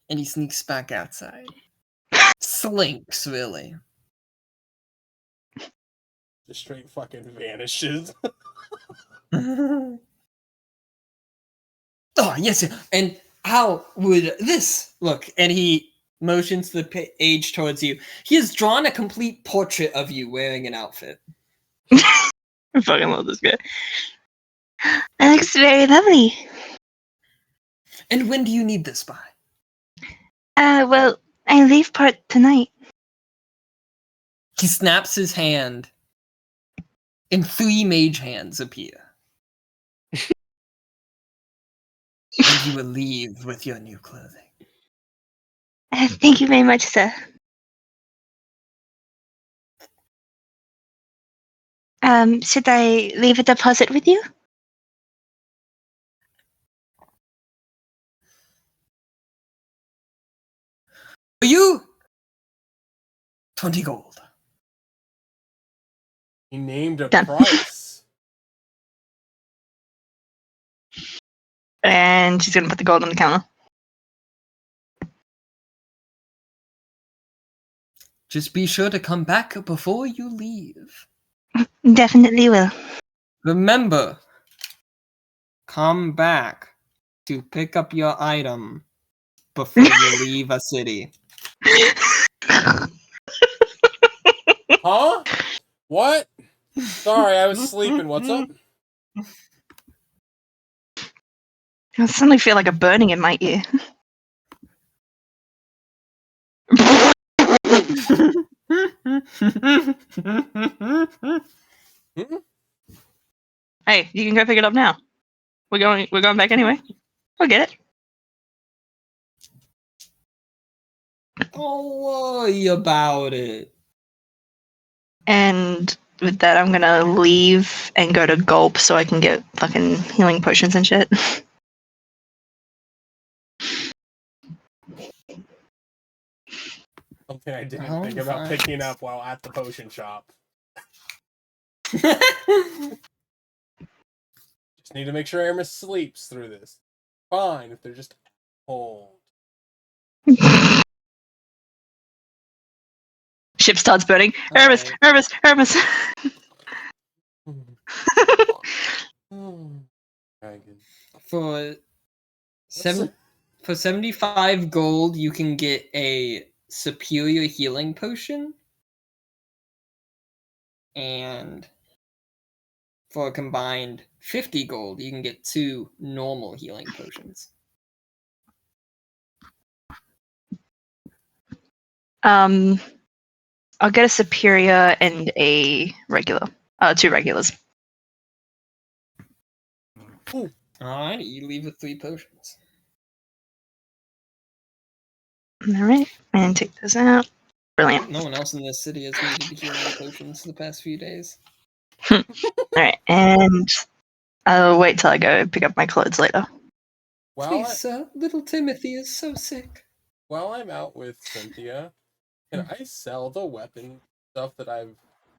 Speaker 1: And he sneaks back outside. Slinks, really.
Speaker 2: Just straight fucking vanishes.
Speaker 1: Oh, yes. And how would this look? And he motions the page towards you. He has drawn a complete portrait of you wearing an outfit.
Speaker 6: I fucking love this guy. That looks very lovely.
Speaker 1: And when do you need this by?
Speaker 6: Well, I leave part tonight.
Speaker 1: He snaps his hand, and 3 mage hands appear. And you will leave with your new clothing.
Speaker 6: Thank you very much, sir. Should I leave a deposit with you?
Speaker 1: For you, 20 gold.
Speaker 2: He named a
Speaker 6: Done.
Speaker 2: price.
Speaker 3: And she's gonna put the gold on the counter.
Speaker 1: Just be sure to come back before you leave.
Speaker 6: Definitely will.
Speaker 1: Remember, come back to pick up your item before you leave a city.
Speaker 2: Huh? What? Sorry, I was sleeping. What's up?
Speaker 3: I suddenly feel like a burning in my ear. Hey, you can go pick it up now. We're going back anyway. We'll get it.
Speaker 1: Don't worry about it.
Speaker 3: And with that, I'm gonna leave and go to Gulp so I can get fucking healing potions and shit.
Speaker 2: Something I didn't think about picking up while at the potion shop. Just need to make sure Aramis sleeps through this. Fine if they're just old.
Speaker 3: Ship starts burning. Aramis, Aramis, Aramis.
Speaker 1: For 75 gold, you can get a superior healing potion. And for a combined 50 gold, you can get 2 normal healing potions.
Speaker 3: I'll get a superior and a regular. 2 regulars.
Speaker 1: Alright, you leave with 3 potions.
Speaker 3: Alright, and take this out. Brilliant.
Speaker 1: No one else in this city has needed the healing potions the past few days.
Speaker 3: Alright, and I'll wait till I go pick up my clothes later.
Speaker 1: Please, sir, little Timothy is so sick.
Speaker 2: While I'm out with Cynthia, can I sell the weapon stuff that I've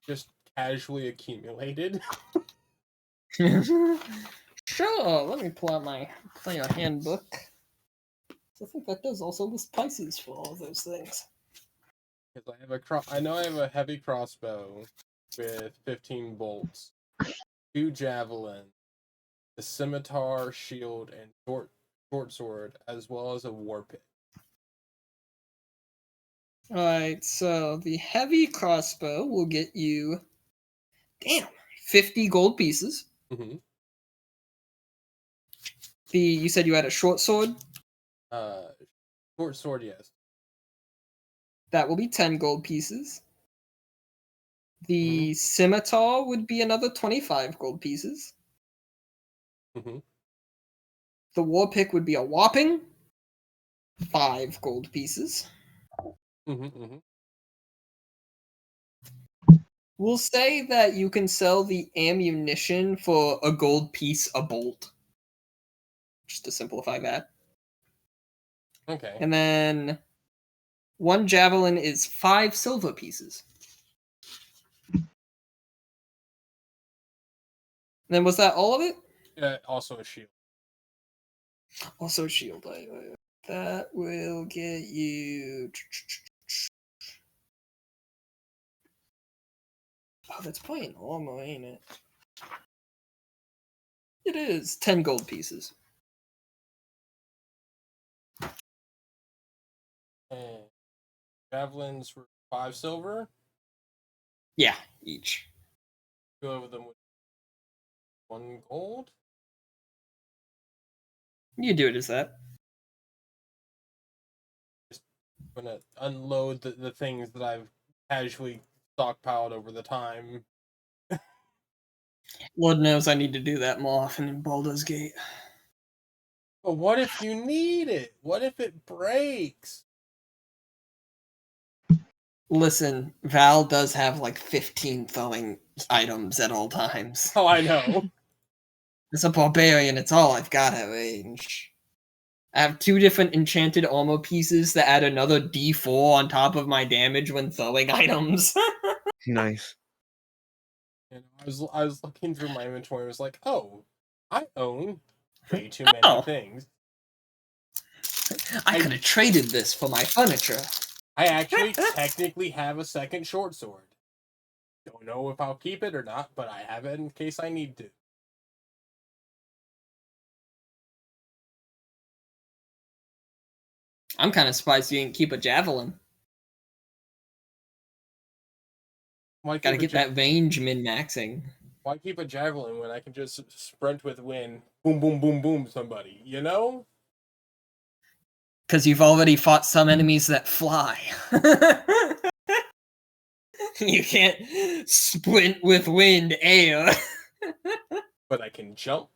Speaker 2: just casually accumulated?
Speaker 1: Sure, let me pull out my player handbook. I think that does also list prices for all those things.
Speaker 2: Because I know I have a heavy crossbow with 15 bolts, 2 javelins, a scimitar, shield, and short sword, as well as a war pick.
Speaker 1: Alright, so the heavy crossbow will get you 50 gold pieces.
Speaker 2: Mm-hmm.
Speaker 1: You said you had a short sword?
Speaker 2: Short sword, yes.
Speaker 1: That will be 10 gold pieces. The scimitar would be another 25 gold pieces.
Speaker 2: Mm-hmm.
Speaker 1: The war pick would be a whopping 5 gold pieces.
Speaker 2: Mm-hmm.
Speaker 1: We'll say that you can sell the ammunition for a gold piece a bolt. Just to simplify that.
Speaker 2: Okay.
Speaker 1: And then 1 javelin is 5 silver pieces. And then was that all of it?
Speaker 2: Also a shield.
Speaker 1: Also a shield. That will get you... Oh, that's probably normal, ain't it? It is 10 gold pieces.
Speaker 2: And javelins were 5 silver.
Speaker 1: Yeah, each.
Speaker 2: Go over them with 1 gold.
Speaker 1: You do it as that.
Speaker 2: Just gonna unload the things that I've casually stockpiled over the time.
Speaker 1: Lord knows I need to do that more often in Baldur's Gate.
Speaker 2: But what if you need it? What if it breaks?
Speaker 1: Listen, Val does have like 15 throwing items at all times.
Speaker 2: Oh, I know.
Speaker 1: It's a barbarian, it's all I've got at range. I have 2 different enchanted armor pieces that add another d4 on top of my damage when throwing items.
Speaker 4: Nice.
Speaker 2: And I was looking through my inventory. I was like, oh, I own way too many things.
Speaker 1: I could have traded this for my furniture.
Speaker 2: I actually technically have a second short sword. Don't know if I'll keep it or not, but I have it in case I need to.
Speaker 1: I'm kind of surprised you didn't keep a javelin. Gotta get that range min-maxing.
Speaker 2: Why keep a javelin when I can just sprint with wind, boom, boom, boom, boom, somebody, you know?
Speaker 1: Because you've already fought some enemies that fly. You can't sprint with wind air.
Speaker 2: But I can jump.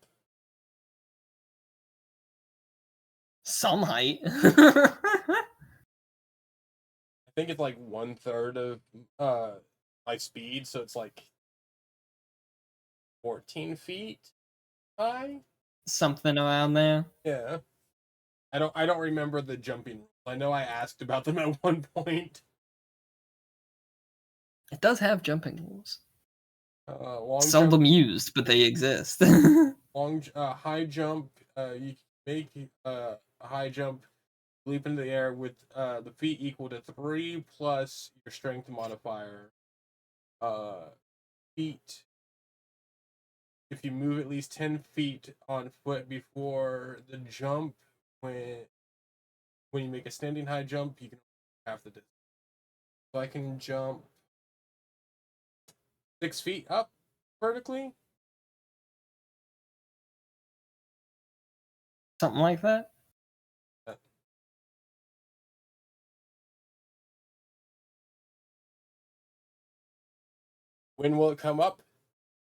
Speaker 1: Some height.
Speaker 2: I think it's like 1/3 of my speed, so it's like 14 feet high.
Speaker 1: Something around there.
Speaker 2: Yeah. I don't remember the jumping rules. I know I asked about them at one point.
Speaker 1: It does have jumping rules.
Speaker 2: Seldom
Speaker 1: used, but they exist.
Speaker 2: High jump. You can make a high jump, leap into the air with the feet equal to 3 plus your strength modifier. Feet. If you move at least 10 feet on foot before the jump, when you make a standing high jump, you can half the distance. So I can jump 6 feet up vertically.
Speaker 1: Something like that.
Speaker 2: When will it come up?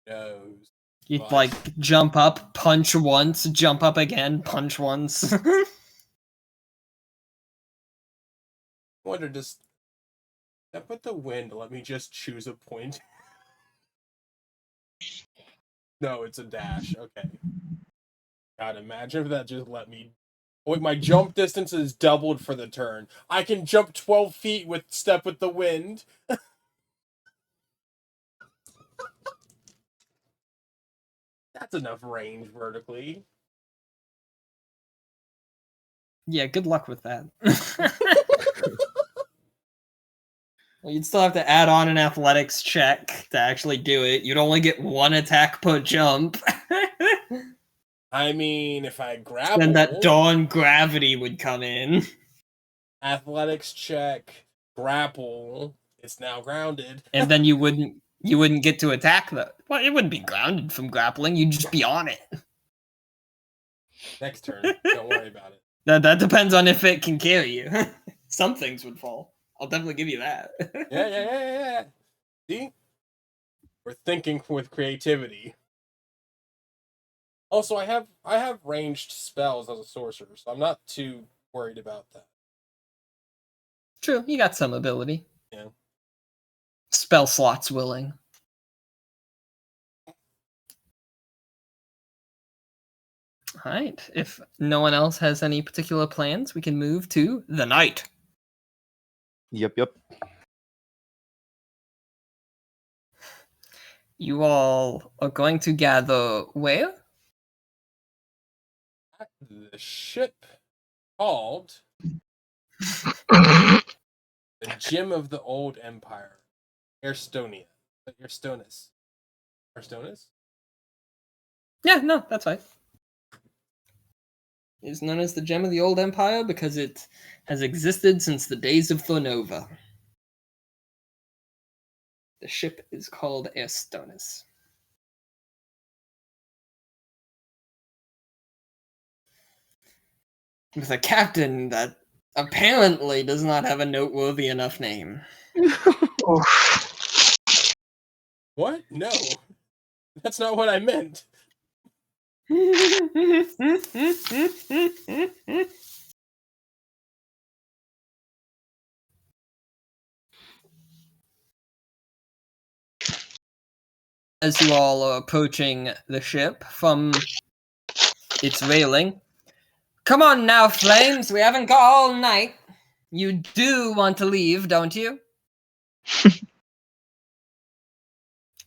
Speaker 2: Knows.
Speaker 1: You'd like jump up, punch once, jump up again, punch once.
Speaker 2: I wonder, does that put the wind? Let me just choose a point. No, it's a dash. Okay. God, imagine if that just let me. Oh, wait, my jump distance is doubled for the turn. I can jump 12 feet with step with the wind. That's enough range vertically.
Speaker 1: Yeah, good luck with that. Well, you'd still have to add on an athletics check to actually do it. You'd only get 1 attack per jump.
Speaker 2: I mean, if I grapple...
Speaker 1: Then that dawn gravity would come in.
Speaker 2: Athletics check, grapple, it's now grounded.
Speaker 1: And then you wouldn't get to attack though. Well, it wouldn't be grounded from grappling, you'd just be on it.
Speaker 2: Next turn, don't worry about it.
Speaker 1: That depends on if it can carry you. Some things would fall. I'll definitely give you that.
Speaker 2: Yeah. See? We're thinking with creativity. Also, I have ranged spells as a sorcerer, so I'm not too worried about that.
Speaker 1: True, you got some ability.
Speaker 2: Yeah.
Speaker 1: Spell slots willing. All right. If no one else has any particular plans, we can move to the night.
Speaker 4: Yep.
Speaker 1: You all are going to gather where?
Speaker 2: At the ship called the Gem of the Old Empire, Airstonia. Airstonis. Airstonis?
Speaker 1: Yeah, no, that's fine. It's known as the Gem of the Old Empire because it has existed since the days of Thornova. The ship is called Airstonis. With a captain that apparently does not have a noteworthy enough name.
Speaker 2: What? No. That's not what I meant.
Speaker 1: As you all are approaching the ship from its railing, come on now, Flames, we haven't got all night. You do want to leave, don't you?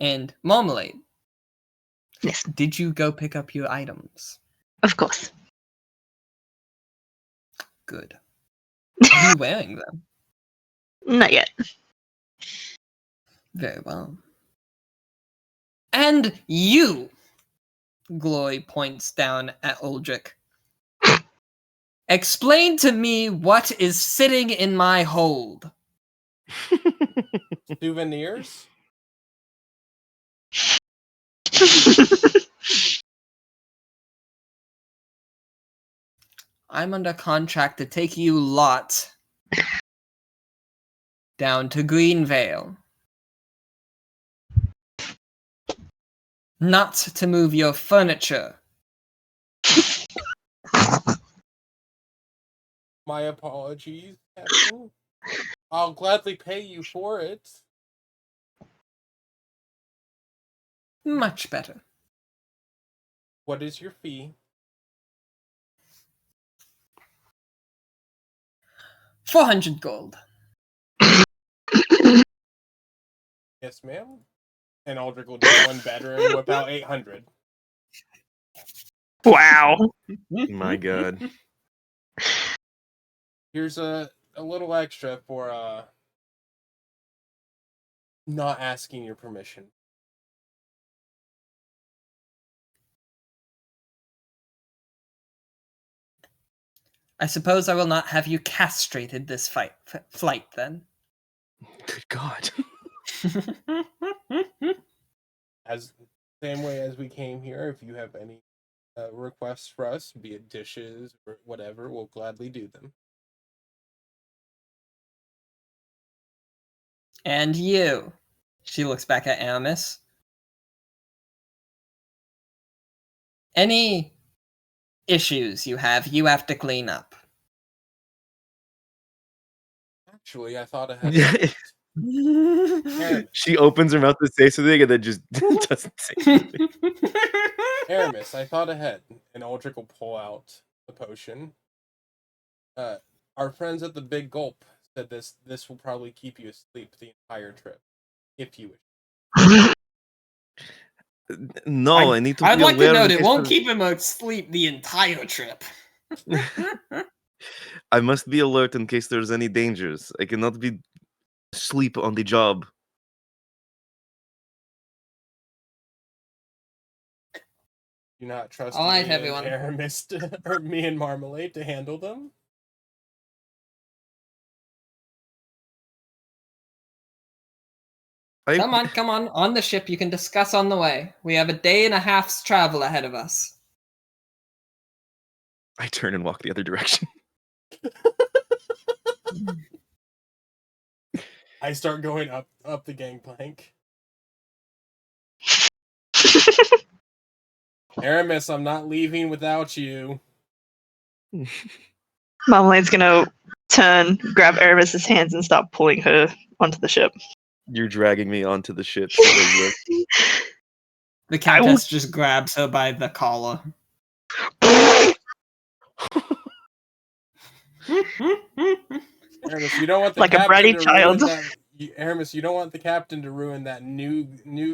Speaker 1: And Marmalade.
Speaker 6: Yes.
Speaker 1: Did you go pick up your items?
Speaker 6: Of course.
Speaker 1: Good. Are you wearing them?
Speaker 6: Not yet.
Speaker 1: Very well. And you! Glory points down at Uldric. Explain to me what is sitting in my hold.
Speaker 2: Souvenirs?
Speaker 1: I'm under contract to take you lot down to Greenvale. Not to move your furniture.
Speaker 2: My apologies, Captain. I'll gladly pay you for it.
Speaker 1: Much better.
Speaker 2: What is your fee?
Speaker 1: 400 gold.
Speaker 2: Yes, ma'am. And Aldrich will do one better and whip out 800.
Speaker 3: Wow.
Speaker 4: My God.
Speaker 2: Here's a little extra for not asking your permission.
Speaker 1: I suppose I will not have you castrated this flight then.
Speaker 4: Good God.
Speaker 2: As same way as we came here, if you have any requests for us, be it dishes or whatever, we'll gladly do them.
Speaker 1: And you. She looks back at Aramis. Any issues you have to clean up.
Speaker 2: Actually, I thought I had.
Speaker 4: She opens her mouth to say something and then just doesn't say anything.
Speaker 2: Aramis, I thought ahead, and Aldrich will pull out the potion. Our friends at the Big Gulp said this will probably keep you asleep the entire trip, if you wish.
Speaker 4: No, I need to be
Speaker 1: I'd like to
Speaker 4: aware
Speaker 1: note
Speaker 4: in
Speaker 1: it won't
Speaker 4: case
Speaker 1: keep him asleep the entire trip.
Speaker 4: I must be alert in case there's any dangers. I cannot be asleep on the job.
Speaker 2: Do not trust
Speaker 1: All right,
Speaker 2: me
Speaker 1: everyone.
Speaker 2: and Aramis or me and Marmalade to handle them.
Speaker 1: Come on. On the ship, you can discuss on the way. We have a day and a half's travel ahead of us.
Speaker 4: I turn and walk the other direction.
Speaker 2: I start going up the gangplank. Aramis, I'm not leaving without you.
Speaker 3: Marmalade's gonna turn, grab Aramis's hands, and start pulling her onto the ship.
Speaker 4: You're dragging me onto the ship.
Speaker 1: The Countess just grabs her by the collar.
Speaker 2: Aramis, you don't want the
Speaker 3: Like a
Speaker 2: captain
Speaker 3: bratty
Speaker 2: to
Speaker 3: child.
Speaker 2: ruin that. Aramis, you don't want the captain to ruin that new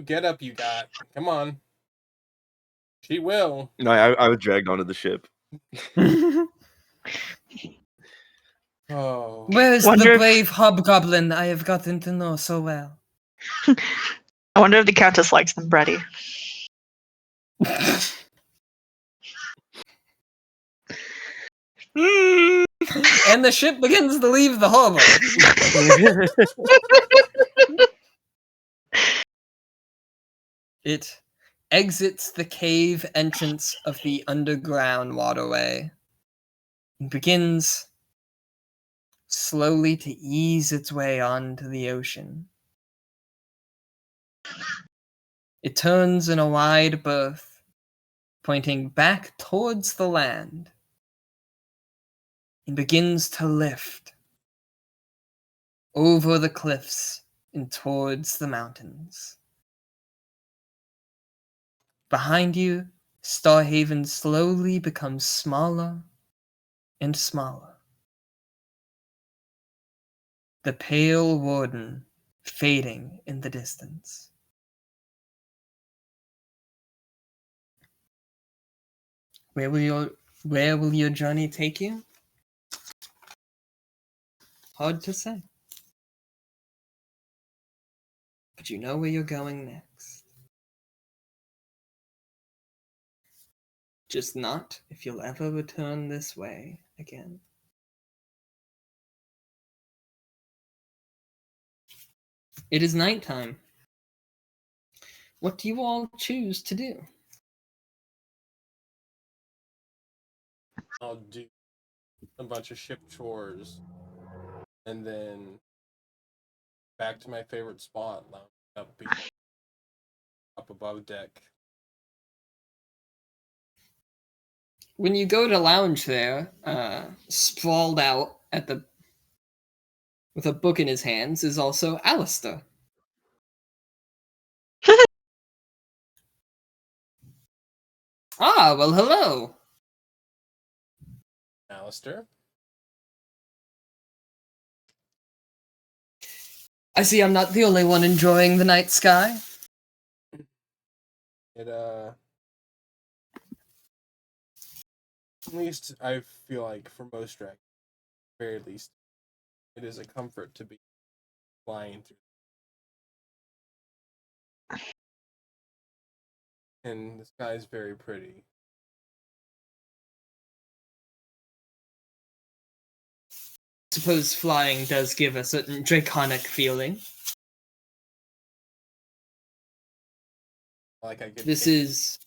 Speaker 2: getup you got. Come on. She will.
Speaker 4: No, I was dragged onto the ship.
Speaker 2: Oh.
Speaker 1: Where is
Speaker 3: Wonder
Speaker 1: the
Speaker 3: if-
Speaker 1: brave hobgoblin I have gotten to know so well?
Speaker 3: I wonder if the Countess likes them bratty.
Speaker 1: And the ship begins to leave the harbor. It exits the cave entrance of the underground waterway and begins slowly to ease its way onto the ocean. It turns in a wide berth, pointing back towards the land, and begins to lift over the cliffs and towards the mountains. Behind you, Starhaven slowly becomes smaller and smaller. The pale warden fading in the distance. Where will your journey take you? Hard to say. But you know where you're going next. Just not if you'll ever return this way again. It is nighttime. What do you all choose to do?
Speaker 2: I'll do a bunch of ship chores. And then back to my favorite spot, up above deck.
Speaker 1: When you go to lounge there, sprawled out at the with a book in his hands is also Alistair. Ah, well, hello.
Speaker 2: Alistair?
Speaker 1: I see I'm not the only one enjoying the night sky.
Speaker 2: At least I feel like for most dragons, at the very least, it is a comfort to be flying through. And the sky is very pretty.
Speaker 1: I suppose flying does give a certain draconic feeling.
Speaker 2: Like I get
Speaker 1: This is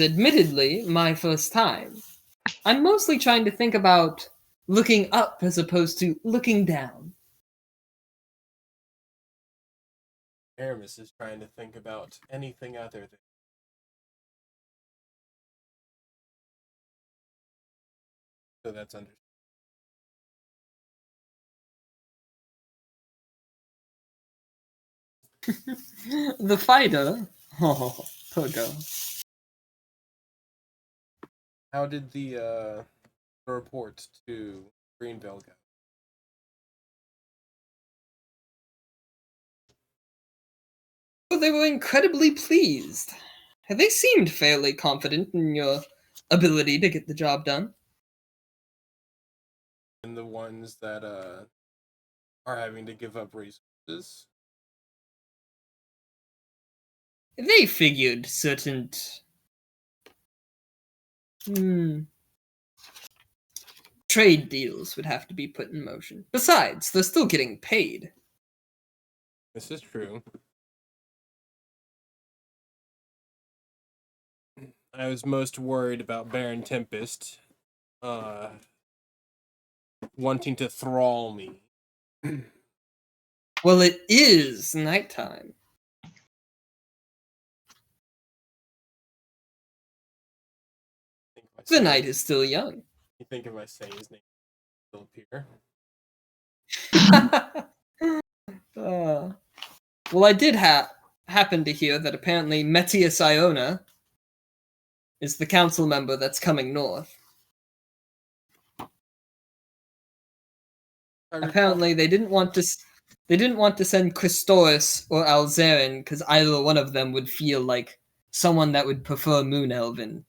Speaker 1: admittedly my first time. I'm mostly trying to think about looking up as opposed to looking down.
Speaker 2: Aramis is trying to think about anything other than. So that's understandable.
Speaker 1: The fighter? Oh, poor girl.
Speaker 2: How did the report to Greenville go?
Speaker 1: Oh, they were incredibly pleased. They seemed fairly confident in your ability to get the job done.
Speaker 2: And the ones that are having to give up resources?
Speaker 1: They figured certain trade deals would have to be put in motion. Besides, they're still getting paid.
Speaker 2: This is true. I was most worried about Baron Tempest wanting to thrall me.
Speaker 1: Well, it is nighttime. The night is still young.
Speaker 2: You think if I say his name, he'll appear?
Speaker 1: Well, I did happen to hear that apparently Metius Iona is the council member that's coming north. Apparently, they didn't want to send Christoris or Alzarin because either one of them would feel like someone that would prefer Moon Elven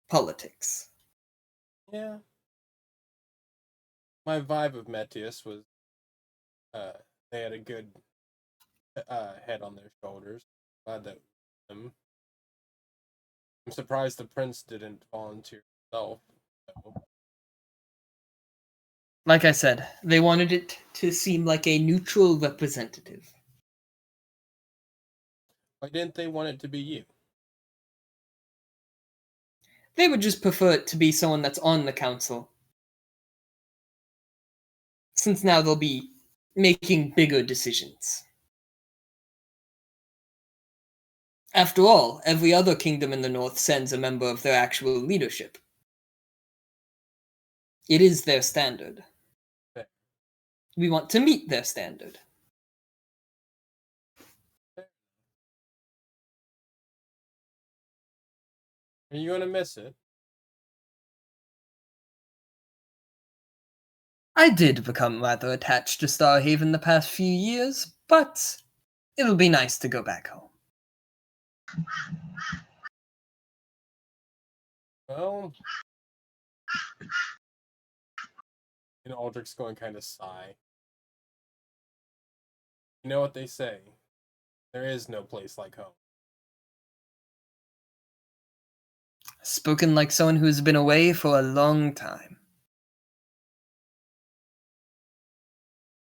Speaker 1: politics.
Speaker 2: Yeah. My vibe of Metius was they had a good head on their shoulders. Glad that them. I'm surprised the prince didn't volunteer himself. So.
Speaker 1: Like I said, they wanted it to seem like a neutral representative.
Speaker 2: Why didn't they want it to be you?
Speaker 1: They would just prefer it to be someone that's on the council. Since now they'll be making bigger decisions. After all, every other kingdom in the north sends a member of their actual leadership. It is their standard.
Speaker 2: Fair.
Speaker 1: We want to meet their standard.
Speaker 2: Are you going to miss it?
Speaker 1: I did become rather attached to Starhaven the past few years, but it'll be nice to go back home.
Speaker 2: Well, and Aldrich's going kind of sigh. You know what they say? There is no place like home.
Speaker 1: Spoken like someone who's been away for a long time.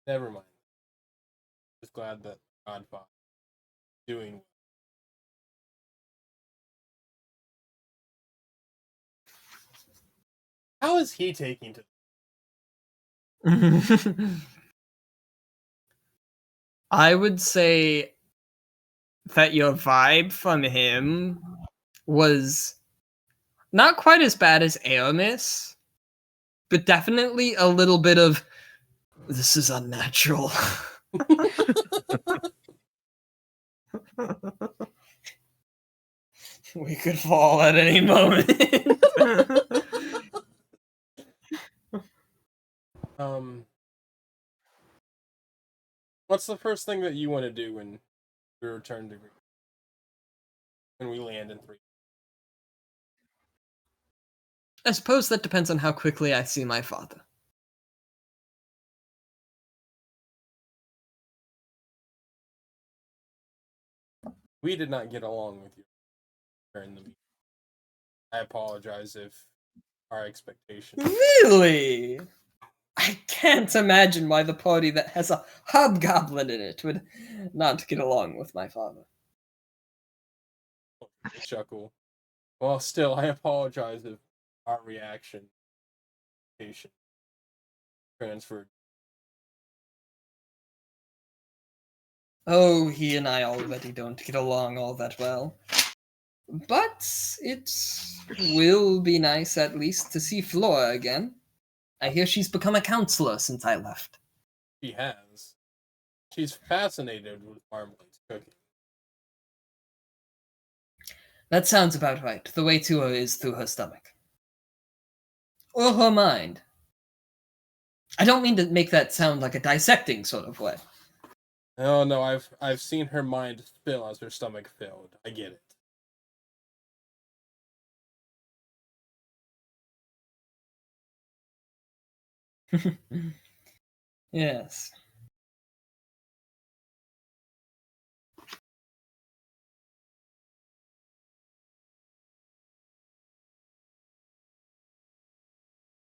Speaker 2: Never mind. Just glad that Godfather is doing. How is he taking to?
Speaker 1: I would say that your vibe from him was not quite as bad as Aramis, but definitely a little bit of this is unnatural. We could fall at any moment.
Speaker 2: What's the first thing that you want to do when we return to Greece? When we land in 3?
Speaker 1: I suppose that depends on how quickly I see my father.
Speaker 2: We did not get along with you during the meeting. I apologize if our expectations.
Speaker 1: Really? I can't imagine why the party that has a hobgoblin in it would not get along with my father.
Speaker 2: Chuckle. Well, still, I apologize if our reaction transferred.
Speaker 1: Oh, he and I already don't get along all that well. But it will be nice at least to see Flora again. I hear she's become a counselor since I left.
Speaker 2: She has. She's fascinated with Marmalade's cooking.
Speaker 1: That sounds about right. The way to her is through her stomach. Or her mind. I don't mean to make that sound like a dissecting sort of way.
Speaker 2: Oh no, I've seen her mind spill as her stomach filled. I get it.
Speaker 1: Yes.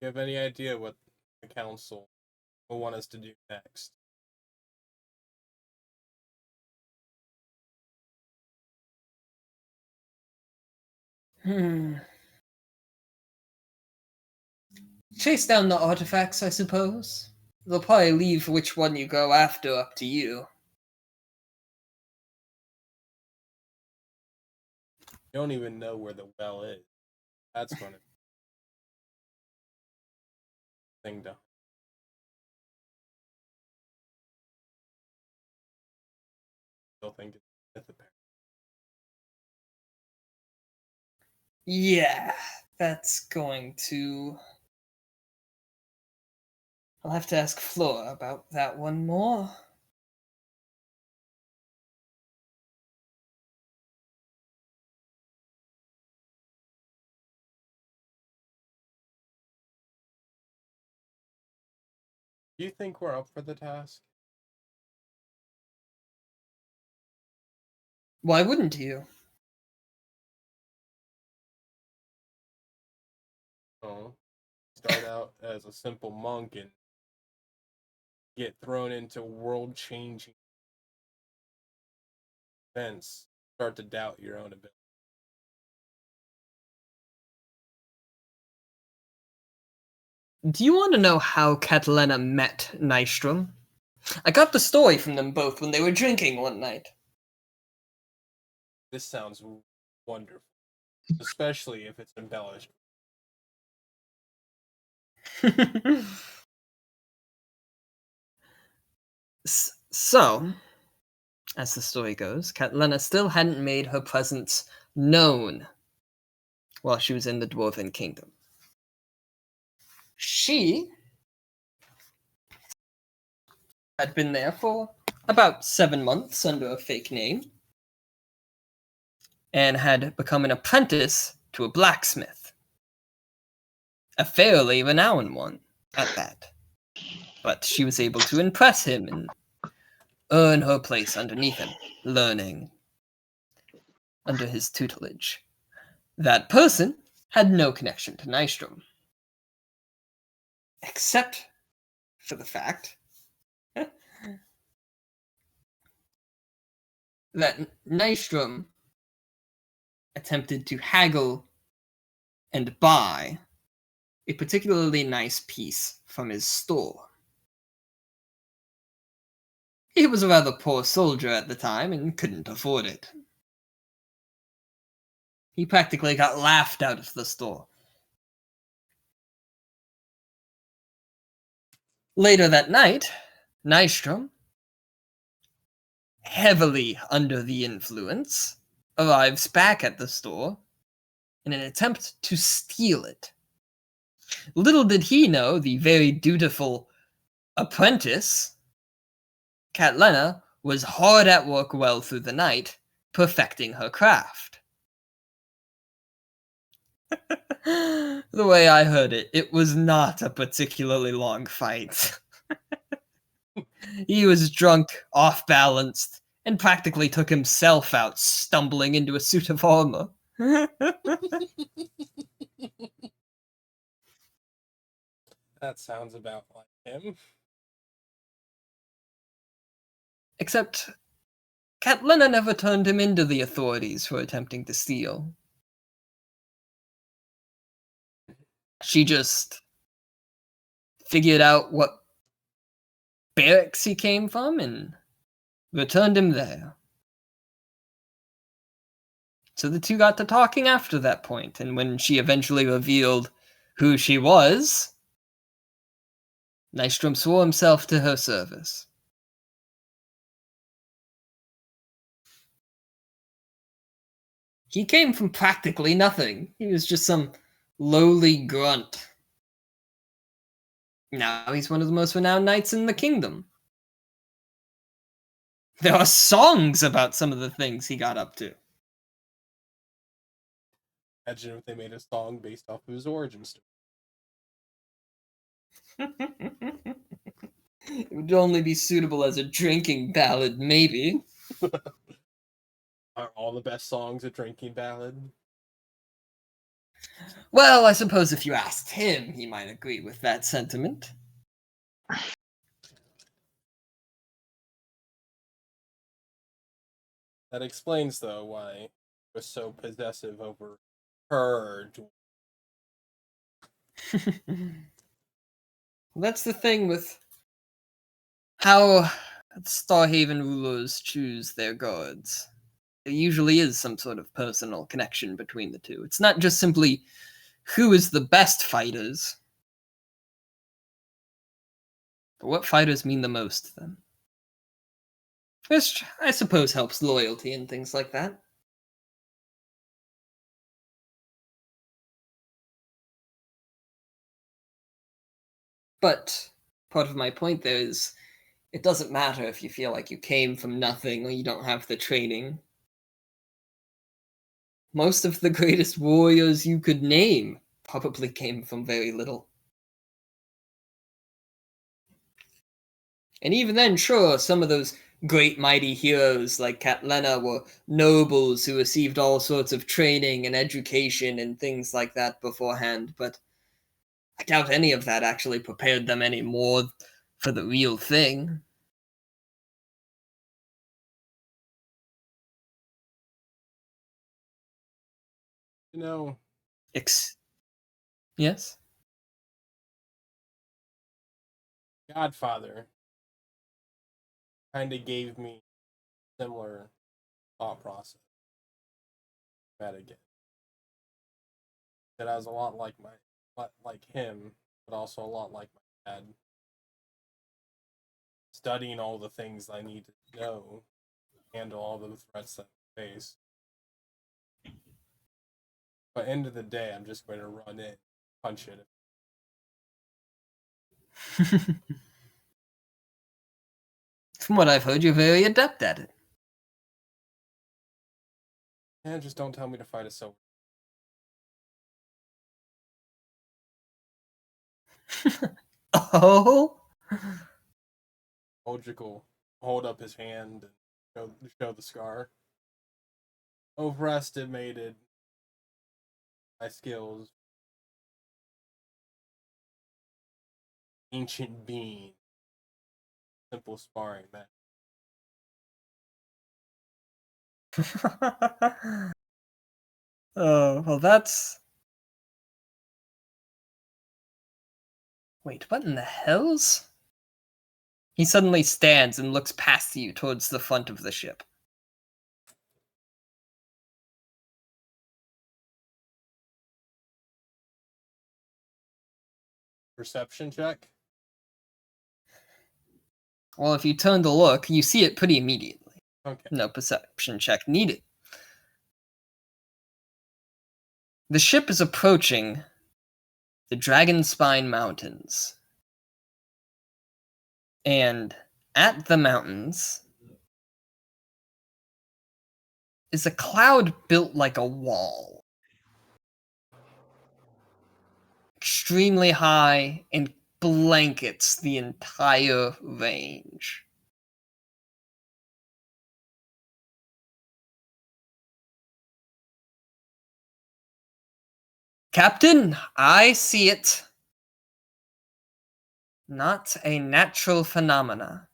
Speaker 2: You have any idea what the council will want us to do next?
Speaker 1: Chase down the artifacts, I suppose. They'll probably leave which one you go after up to you.
Speaker 2: You don't even know where the well is. That's going to thing to. Still think it's
Speaker 1: Yeah, that's going to... I'll have to ask Flora about that one more.
Speaker 2: Do you think we're up for the task?
Speaker 1: Why wouldn't you?
Speaker 2: Oh, start out as a simple monk and get thrown into world-changing events. Start to doubt your own ability.
Speaker 1: Do you want to know how Catalina met Nystrom? I got the story from them both when they were drinking one night.
Speaker 2: This sounds wonderful, especially if it's embellished.
Speaker 1: So, as the story goes, Catalina still hadn't made her presence known while she was in the Dwarven Kingdom. She had been there for about 7 months under a fake name and had become an apprentice to a blacksmith. A fairly renowned one at that. But she was able to impress him and earn her place underneath him, learning under his tutelage. That person had no connection to Nystrom. Except for the fact that Nystrom attempted to haggle and buy a particularly nice piece from his store. He was a rather poor soldier at the time and couldn't afford it. He practically got laughed out of the store. Later that night, Nystrom, heavily under the influence, arrives back at the store in an attempt to steal it. Little did he know, the very dutiful apprentice, Catalina, was hard at work well through the night, perfecting her craft. The way I heard it, it was not a particularly long fight. He was drunk, off-balanced, and practically took himself out, stumbling into a suit of armor.
Speaker 2: That sounds about like him.
Speaker 1: Except, Catalina never turned him into the authorities for attempting to steal. She just figured out what barracks he came from and returned him there. So the two got to talking after that point, and when she eventually revealed who she was, Nystrom swore himself to her service. He came from practically nothing. He was just some lowly grunt. Now he's one of the most renowned knights in the kingdom. There are songs about some of the things he got up to.
Speaker 2: Imagine if they made a song based off of his origin story.
Speaker 1: It would only be suitable as a drinking ballad, maybe.
Speaker 2: Are all the best songs a drinking ballad?
Speaker 1: Well, I suppose if you asked him, he might agree with that sentiment.
Speaker 2: That explains, though, why he was so possessive over her.
Speaker 1: That's the thing with how Starhaven rulers choose their gods. There usually is some sort of personal connection between the two. It's not just simply who is the best fighters, but what fighters mean the most to them. Which I suppose helps loyalty and things like that. But part of my point there is, it doesn't matter if you feel like you came from nothing or you don't have the training. Most of the greatest warriors you could name probably came from very little. And even then, sure, some of those great mighty heroes like Catlena were nobles who received all sorts of training and education and things like that beforehand, but I doubt any of that actually prepared them any more for the real thing.
Speaker 2: You know,
Speaker 1: Yes?
Speaker 2: Godfather kind of gave me similar thought process. That again, that I was a lot like him, but also a lot like my dad. Studying all the things I need to know, handle all the threats that I face. But end of the day, I'm just going to run in, punch it.
Speaker 1: From what I've heard, you're very adept at it.
Speaker 2: And just don't tell me to fight a silver.
Speaker 1: Oh?
Speaker 2: Oldrick will hold up his hand and show the scar. Overestimated my skills. Ancient being. Simple sparring match.
Speaker 1: Oh, well that's... Wait, what in the hells? He suddenly stands and looks past you towards the front of the ship.
Speaker 2: Perception check?
Speaker 1: Well, if you turn to look, you see it pretty immediately.
Speaker 2: Okay.
Speaker 1: No perception check needed. The ship is approaching the Dragonspine Mountains. And at the mountains is a cloud built like a wall. Extremely high and blankets the entire range. Captain, I see it. Not a natural phenomena.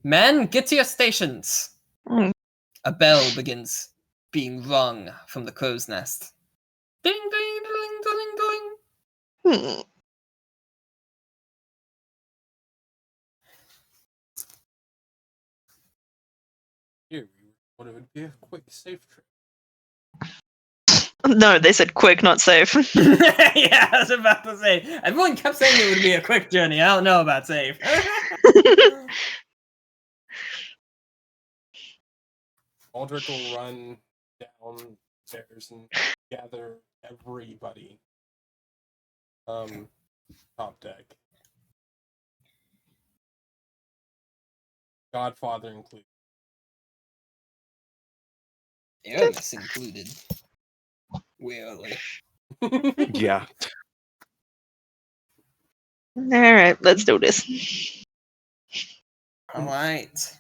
Speaker 1: Men, get to your stations.
Speaker 3: Mm.
Speaker 1: A bell begins being rung from the crow's nest. Ding, ding, ding, ding, ding.
Speaker 3: Hmm.
Speaker 2: Here, we thought it would be a quick, safe trip.
Speaker 3: No, they said quick, not safe.
Speaker 1: Yeah, I was about to say. Everyone kept saying it would be a quick journey. I don't know about safe.
Speaker 2: Aldrich will run downstairs and gather everybody. Top deck. Godfather included.
Speaker 1: Aramis included. Weirdly.
Speaker 4: Yeah.
Speaker 3: Alright, let's do this.
Speaker 1: Alright.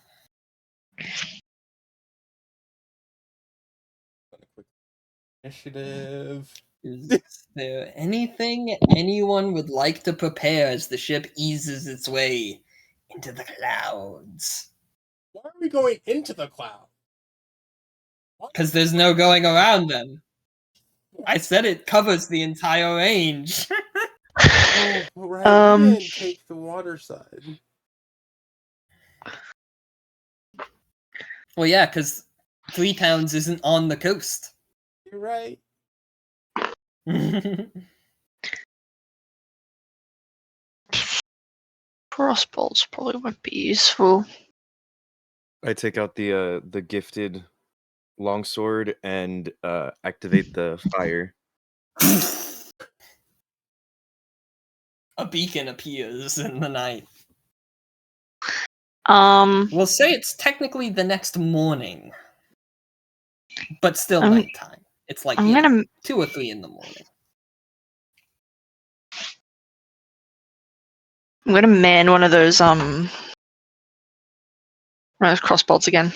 Speaker 2: Initiative.
Speaker 1: Is there anything anyone would like to prepare as the ship eases its way into the clouds?
Speaker 2: Why are we going into the cloud?
Speaker 1: Because there's no going around them. I said it covers the entire range.
Speaker 2: Oh, right. We didn't take the water side.
Speaker 1: Well, yeah, because Three Towns isn't on the coast.
Speaker 2: You're right.
Speaker 3: Crossbows probably won't be useful.
Speaker 4: I take out the gifted longsword and activate the fire.
Speaker 1: A beacon appears in the night.
Speaker 3: We'll
Speaker 1: say it's technically the next morning, but still
Speaker 3: I'm-
Speaker 1: nighttime. It's like
Speaker 3: I'm gonna
Speaker 1: 2 or 3 in the morning.
Speaker 3: man one of those crossbolts again.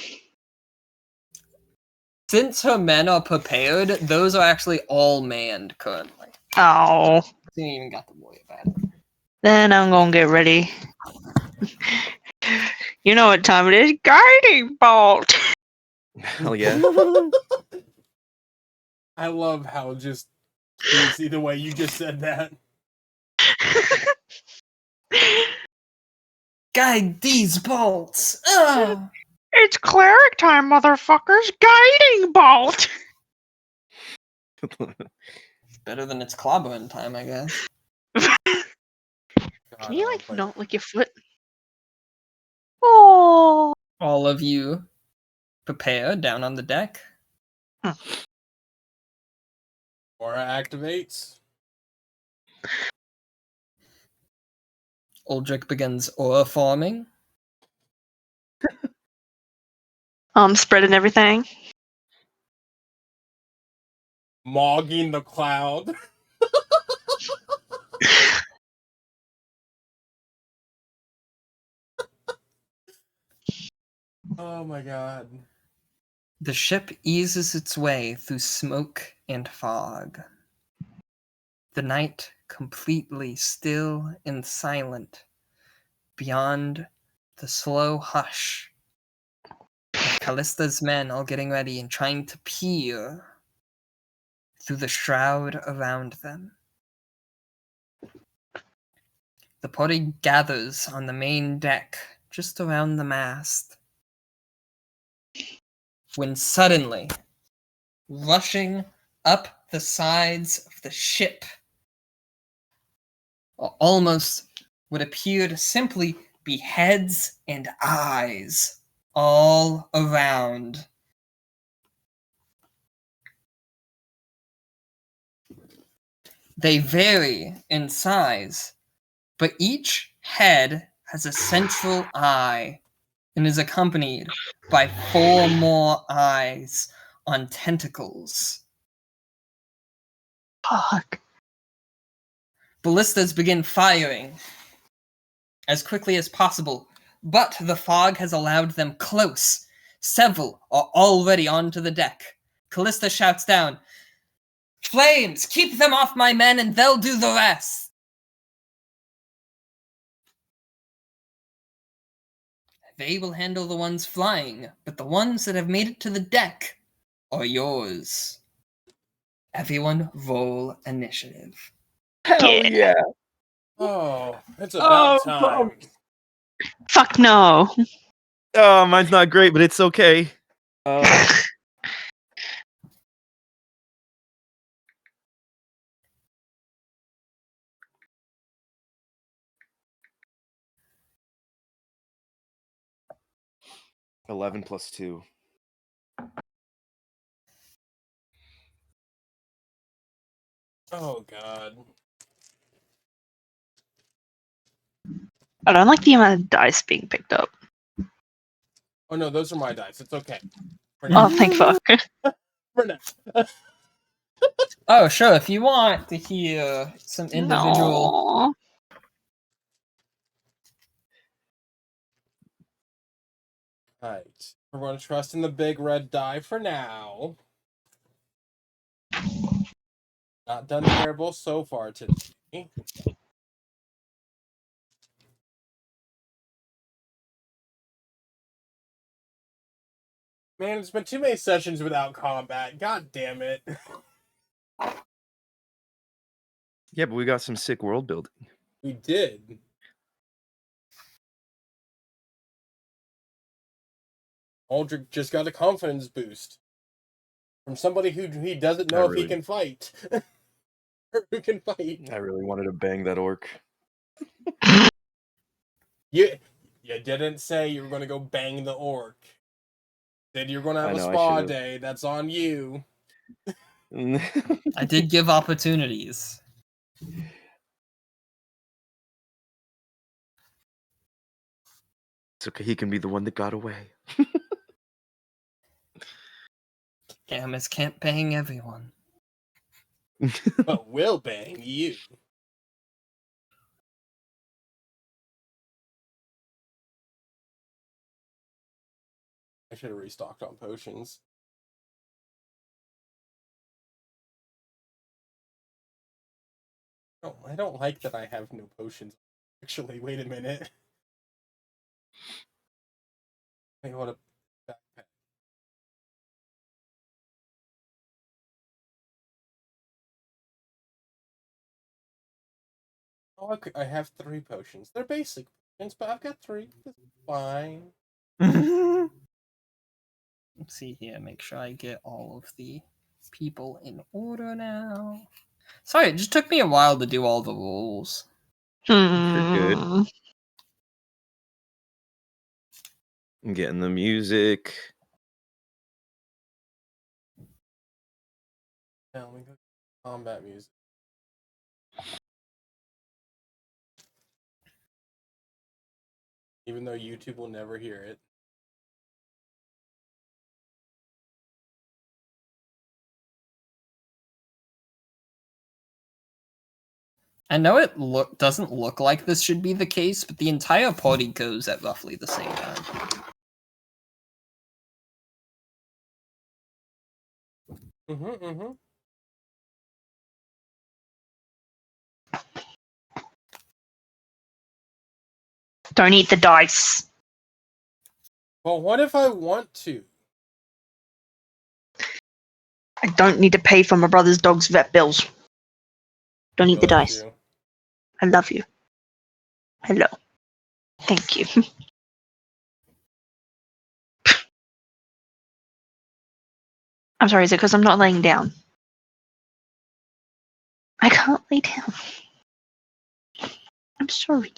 Speaker 1: Since her men are prepared, those are actually all manned currently.
Speaker 3: Oh,
Speaker 1: So you ain't even got to worry about it.
Speaker 3: then I'm gonna get ready. You know what time it is? Guiding bolt.
Speaker 4: Hell yeah.
Speaker 2: I love how just easy the way you just said that.
Speaker 1: Guide these bolts! Ugh!
Speaker 3: It's cleric time, motherfuckers! Guiding bolt.
Speaker 1: Better than it's clobbering time, I guess.
Speaker 3: Can you like not lick your foot? Oh.
Speaker 1: All of you prepare down on the deck.
Speaker 2: Aura activates.
Speaker 1: Uldric begins aura forming.
Speaker 3: Spreading everything.
Speaker 2: Mogging the cloud. Oh my god.
Speaker 1: The ship eases its way through smoke and fog. The night completely still and silent beyond the slow hush of Callista's men all getting ready and trying to peer through the shroud around them. The party gathers on the main deck just around the mast when suddenly, rushing up the sides of the ship, almost what appear to simply be heads and eyes all around. They vary in size, but each head has a central eye and is accompanied by 4 more eyes on tentacles.
Speaker 3: Fuck.
Speaker 1: Ballistas begin firing as quickly as possible, but the fog has allowed them close. Several are already onto the deck. Callista shouts down, "Flames, keep them off my men and they'll do the rest." They will handle the ones flying, but the ones that have made it to the deck are yours. Everyone roll initiative.
Speaker 4: Hell yeah.
Speaker 2: Oh, it's about time.
Speaker 3: Fuck no.
Speaker 4: Oh, mine's not great, but it's okay. 11 plus 2.
Speaker 2: Oh god.
Speaker 3: I don't like the amount of dice being picked up.
Speaker 2: Oh no, those are my dice. It's okay. For
Speaker 3: Oh,
Speaker 2: now.
Speaker 3: thank fuck.
Speaker 2: For now.
Speaker 1: Oh, sure, if you want to hear some individual...
Speaker 3: No.
Speaker 2: Alright. We're going to trust in the big red die for now. Not done terrible so far today. Man, it's been too many sessions without combat. God damn it.
Speaker 4: Yeah, but we got some sick world building.
Speaker 2: We did. Aldrich just got a confidence boost from somebody who he doesn't know if he can fight. Or who can fight.
Speaker 4: I really wanted to bang that orc.
Speaker 2: You didn't say you were going to go bang the orc. Said you're going to have
Speaker 4: I
Speaker 2: a
Speaker 4: know, I
Speaker 2: spa
Speaker 4: should've.
Speaker 2: day. That's on you.
Speaker 1: I did give opportunities.
Speaker 4: It's okay, he can be the one that got away.
Speaker 1: Gammas can't bang everyone.
Speaker 2: But we'll bang you. I should have restocked on potions. Oh, I don't like that I have no potions. Actually, wait a minute. Wait, what a backpack. Oh, I have 3 potions. They're basic potions, but I've got 3. That's fine.
Speaker 1: Let's see here. Make sure I get all of the people in order now. Sorry, it just took me a while to do all the rules.
Speaker 4: You're good. I'm getting the music.
Speaker 2: Now let me go combat music. Even though YouTube will never hear it.
Speaker 1: I know it doesn't look like this should be the case, but the entire party goes at roughly the same time.
Speaker 3: Don't eat the dice.
Speaker 2: Well, what if I want to?
Speaker 3: I don't need to pay for my brother's dog's vet bills. Don't eat the
Speaker 2: Loves
Speaker 3: dice.
Speaker 2: you.
Speaker 3: I love you. Hello. Thank you. I'm sorry, is it because I'm not laying down? I can't lay down. I'm sorry.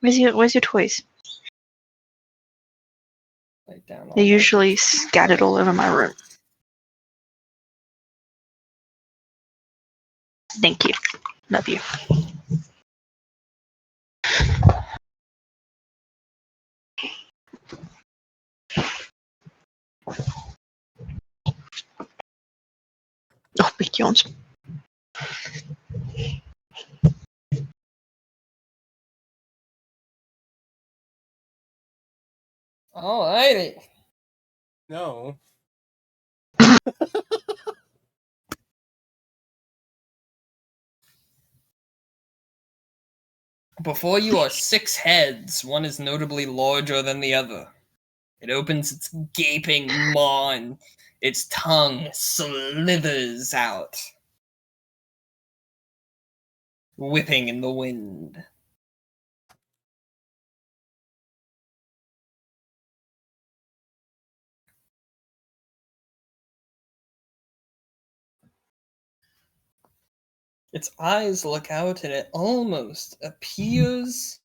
Speaker 3: Where's your toys?
Speaker 1: Like down all
Speaker 3: They're
Speaker 1: my
Speaker 3: usually
Speaker 1: books.
Speaker 3: scattered all over my room. Thank you. Love you. Oh, big yawns.
Speaker 1: Alrighty.
Speaker 2: No.
Speaker 1: Before you are 6 heads, one is notably larger than the other. It opens its gaping maw and its tongue slithers out, whipping in the wind. Its eyes look out and it almost appears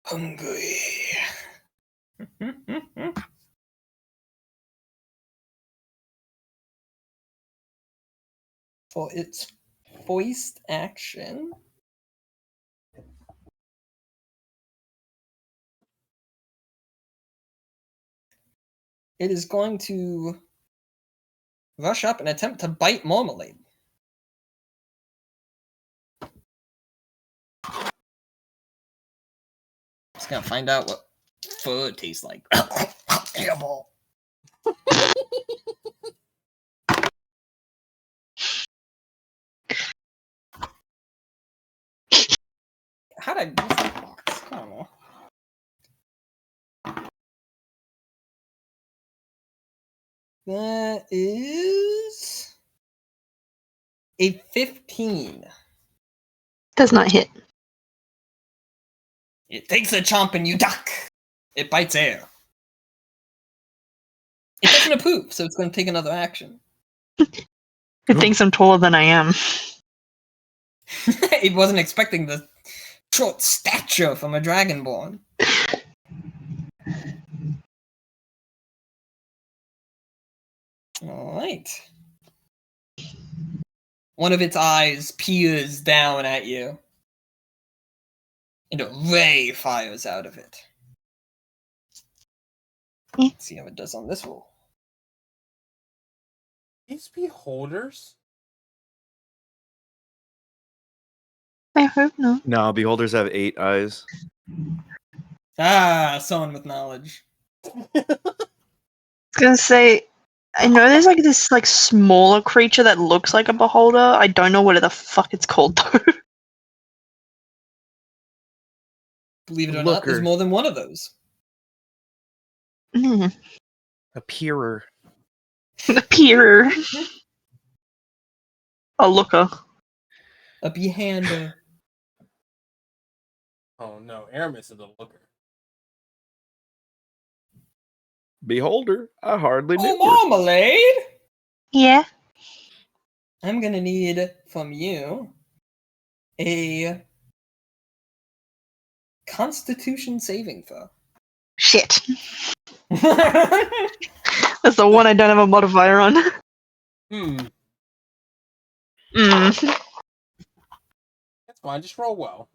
Speaker 1: hungry. For its foist action, it is going to rush up and attempt to bite Marmalade. It's gonna find out what fur tastes like. Airball. How'd I miss that box? I don't know. That is a 15.
Speaker 3: Does not hit.
Speaker 1: It takes a chomp and you duck. It bites air. It doesn't approve, so it's going to take another action.
Speaker 3: It thinks I'm taller than I am.
Speaker 1: He wasn't expecting the short stature from a dragonborn. Alright. One of its eyes peers down at you. And a ray fires out of it. Let's see how it does on this roll.
Speaker 2: These beholders?
Speaker 6: I hope not.
Speaker 4: No, beholders have 8 eyes.
Speaker 1: Ah, someone with knowledge.
Speaker 6: I was gonna say, I know there's like this like smaller creature that looks like a beholder. I don't know what the fuck it's called though.
Speaker 1: Believe it or not, there's
Speaker 4: Looker.
Speaker 1: more than one of those.
Speaker 4: A peerer.
Speaker 6: The peerer. A looker.
Speaker 1: A behander.
Speaker 2: Oh no, Aramis is the looker.
Speaker 4: Beholder? I hardly knew her.
Speaker 1: Oh, Marmalade!
Speaker 6: Yeah.
Speaker 1: I'm gonna need from you a Constitution saving throw.
Speaker 6: Shit. That's the one I don't have a modifier on.
Speaker 2: That's fine, just roll well.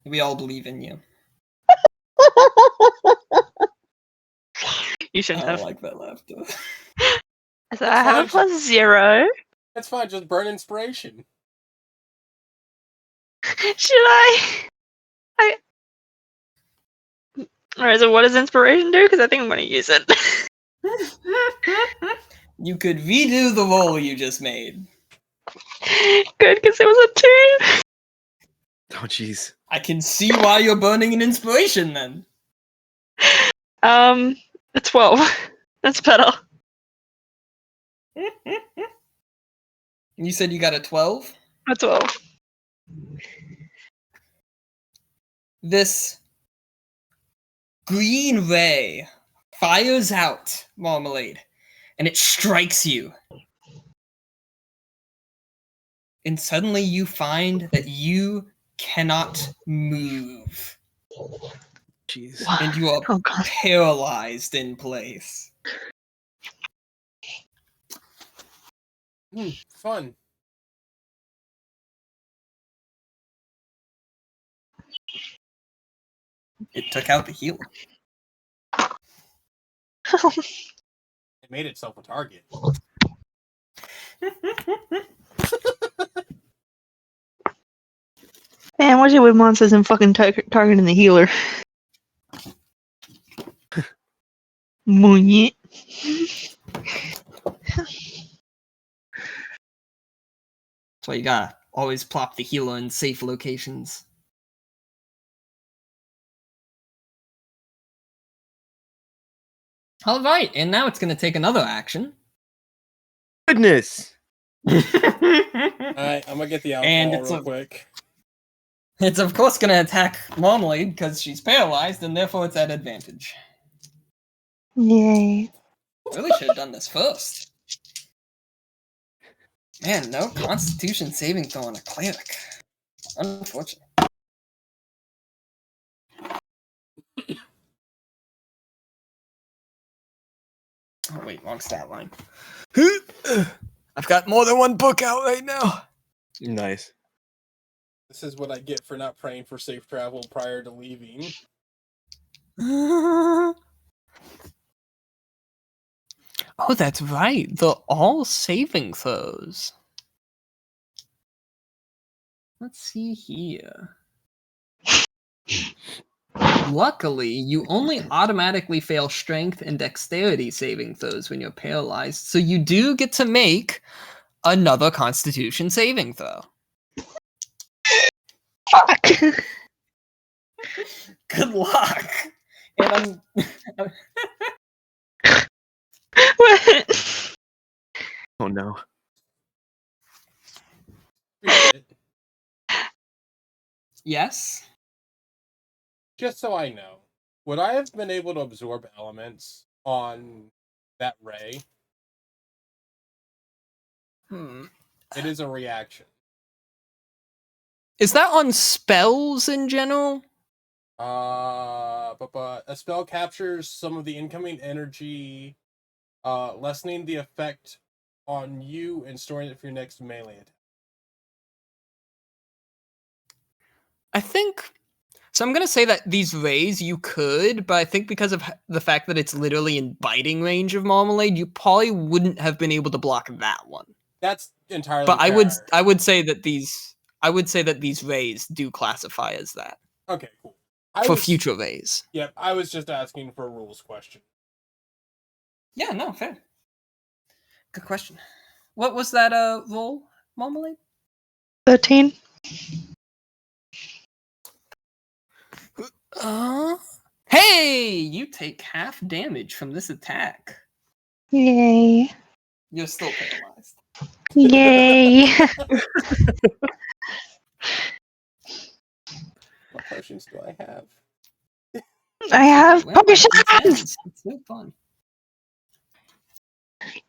Speaker 1: We all believe in you.
Speaker 6: You
Speaker 1: I
Speaker 6: shouldn't
Speaker 1: don't
Speaker 6: have.
Speaker 1: like that laughter.
Speaker 6: So I have a +0.
Speaker 2: That's fine, just burn inspiration.
Speaker 6: Should I? Alright, so what does inspiration do? Because I think I'm going to use it.
Speaker 1: You could redo the roll you just made.
Speaker 6: Good, because it was a 2.
Speaker 4: Oh, jeez.
Speaker 1: I can see why you're burning an inspiration then.
Speaker 6: A 12. That's better.
Speaker 1: You said you got a 12?
Speaker 6: A 12.
Speaker 1: This green ray fires out, Marmalade, and it strikes you. And suddenly you find that you cannot move.
Speaker 4: Jeez.
Speaker 1: And you are paralyzed in place.
Speaker 2: Fun.
Speaker 1: It took out the healer.
Speaker 2: It made itself a target.
Speaker 6: Man, what's it with monsters and fucking targeting the healer? Munyit.
Speaker 1: So you gotta always plop the healer in safe locations. Alright, and now it's gonna take another action.
Speaker 4: Goodness!
Speaker 2: Alright, I'm gonna get the
Speaker 1: And
Speaker 2: alcohol
Speaker 1: it's
Speaker 2: real quick.
Speaker 1: It's of course gonna attack Marmalade because she's paralyzed and therefore it's at advantage.
Speaker 6: Yay.
Speaker 1: Really should have done this first. Man, no Constitution saving throw on a cleric. Unfortunate. Oh wait, wrong stat line. I've got more than one book out right now.
Speaker 4: Nice.
Speaker 2: This is what I get for not praying for safe travel prior to leaving.
Speaker 1: Oh, that's right. They're all saving throws. Let's see here. Luckily, you only automatically fail strength and dexterity saving throws when you're paralyzed, so you do get to make another Constitution saving throw.
Speaker 6: Fuck.
Speaker 1: Good luck. And
Speaker 6: What?
Speaker 4: Oh no.
Speaker 1: yes.
Speaker 2: Just so I know, would I have been able to absorb elements on that ray? It is a reaction.
Speaker 1: Is that on spells in general?
Speaker 2: But a spell captures some of the incoming energy, lessening the effect on you and storing it for your next melee attack.
Speaker 1: I think so. I'm gonna say that these rays you could, but I think because of the fact that it's literally in biting range of Marmalade, you probably wouldn't have been able to block that one.
Speaker 2: That's entirely
Speaker 1: But
Speaker 2: fair.
Speaker 1: I would say that these rays do classify as that.
Speaker 2: Okay, cool.
Speaker 1: Future rays.
Speaker 2: Yep, I was just asking for a rules question.
Speaker 1: Yeah, no, fair. Good question. What was that roll, Marmalade?
Speaker 6: 13.
Speaker 1: Hey! You take half damage from this attack.
Speaker 6: Yay.
Speaker 1: You're still paralyzed.
Speaker 6: Yay.
Speaker 2: What potions do I have?
Speaker 6: I have
Speaker 1: Well,
Speaker 6: potions!
Speaker 1: it's so fun. I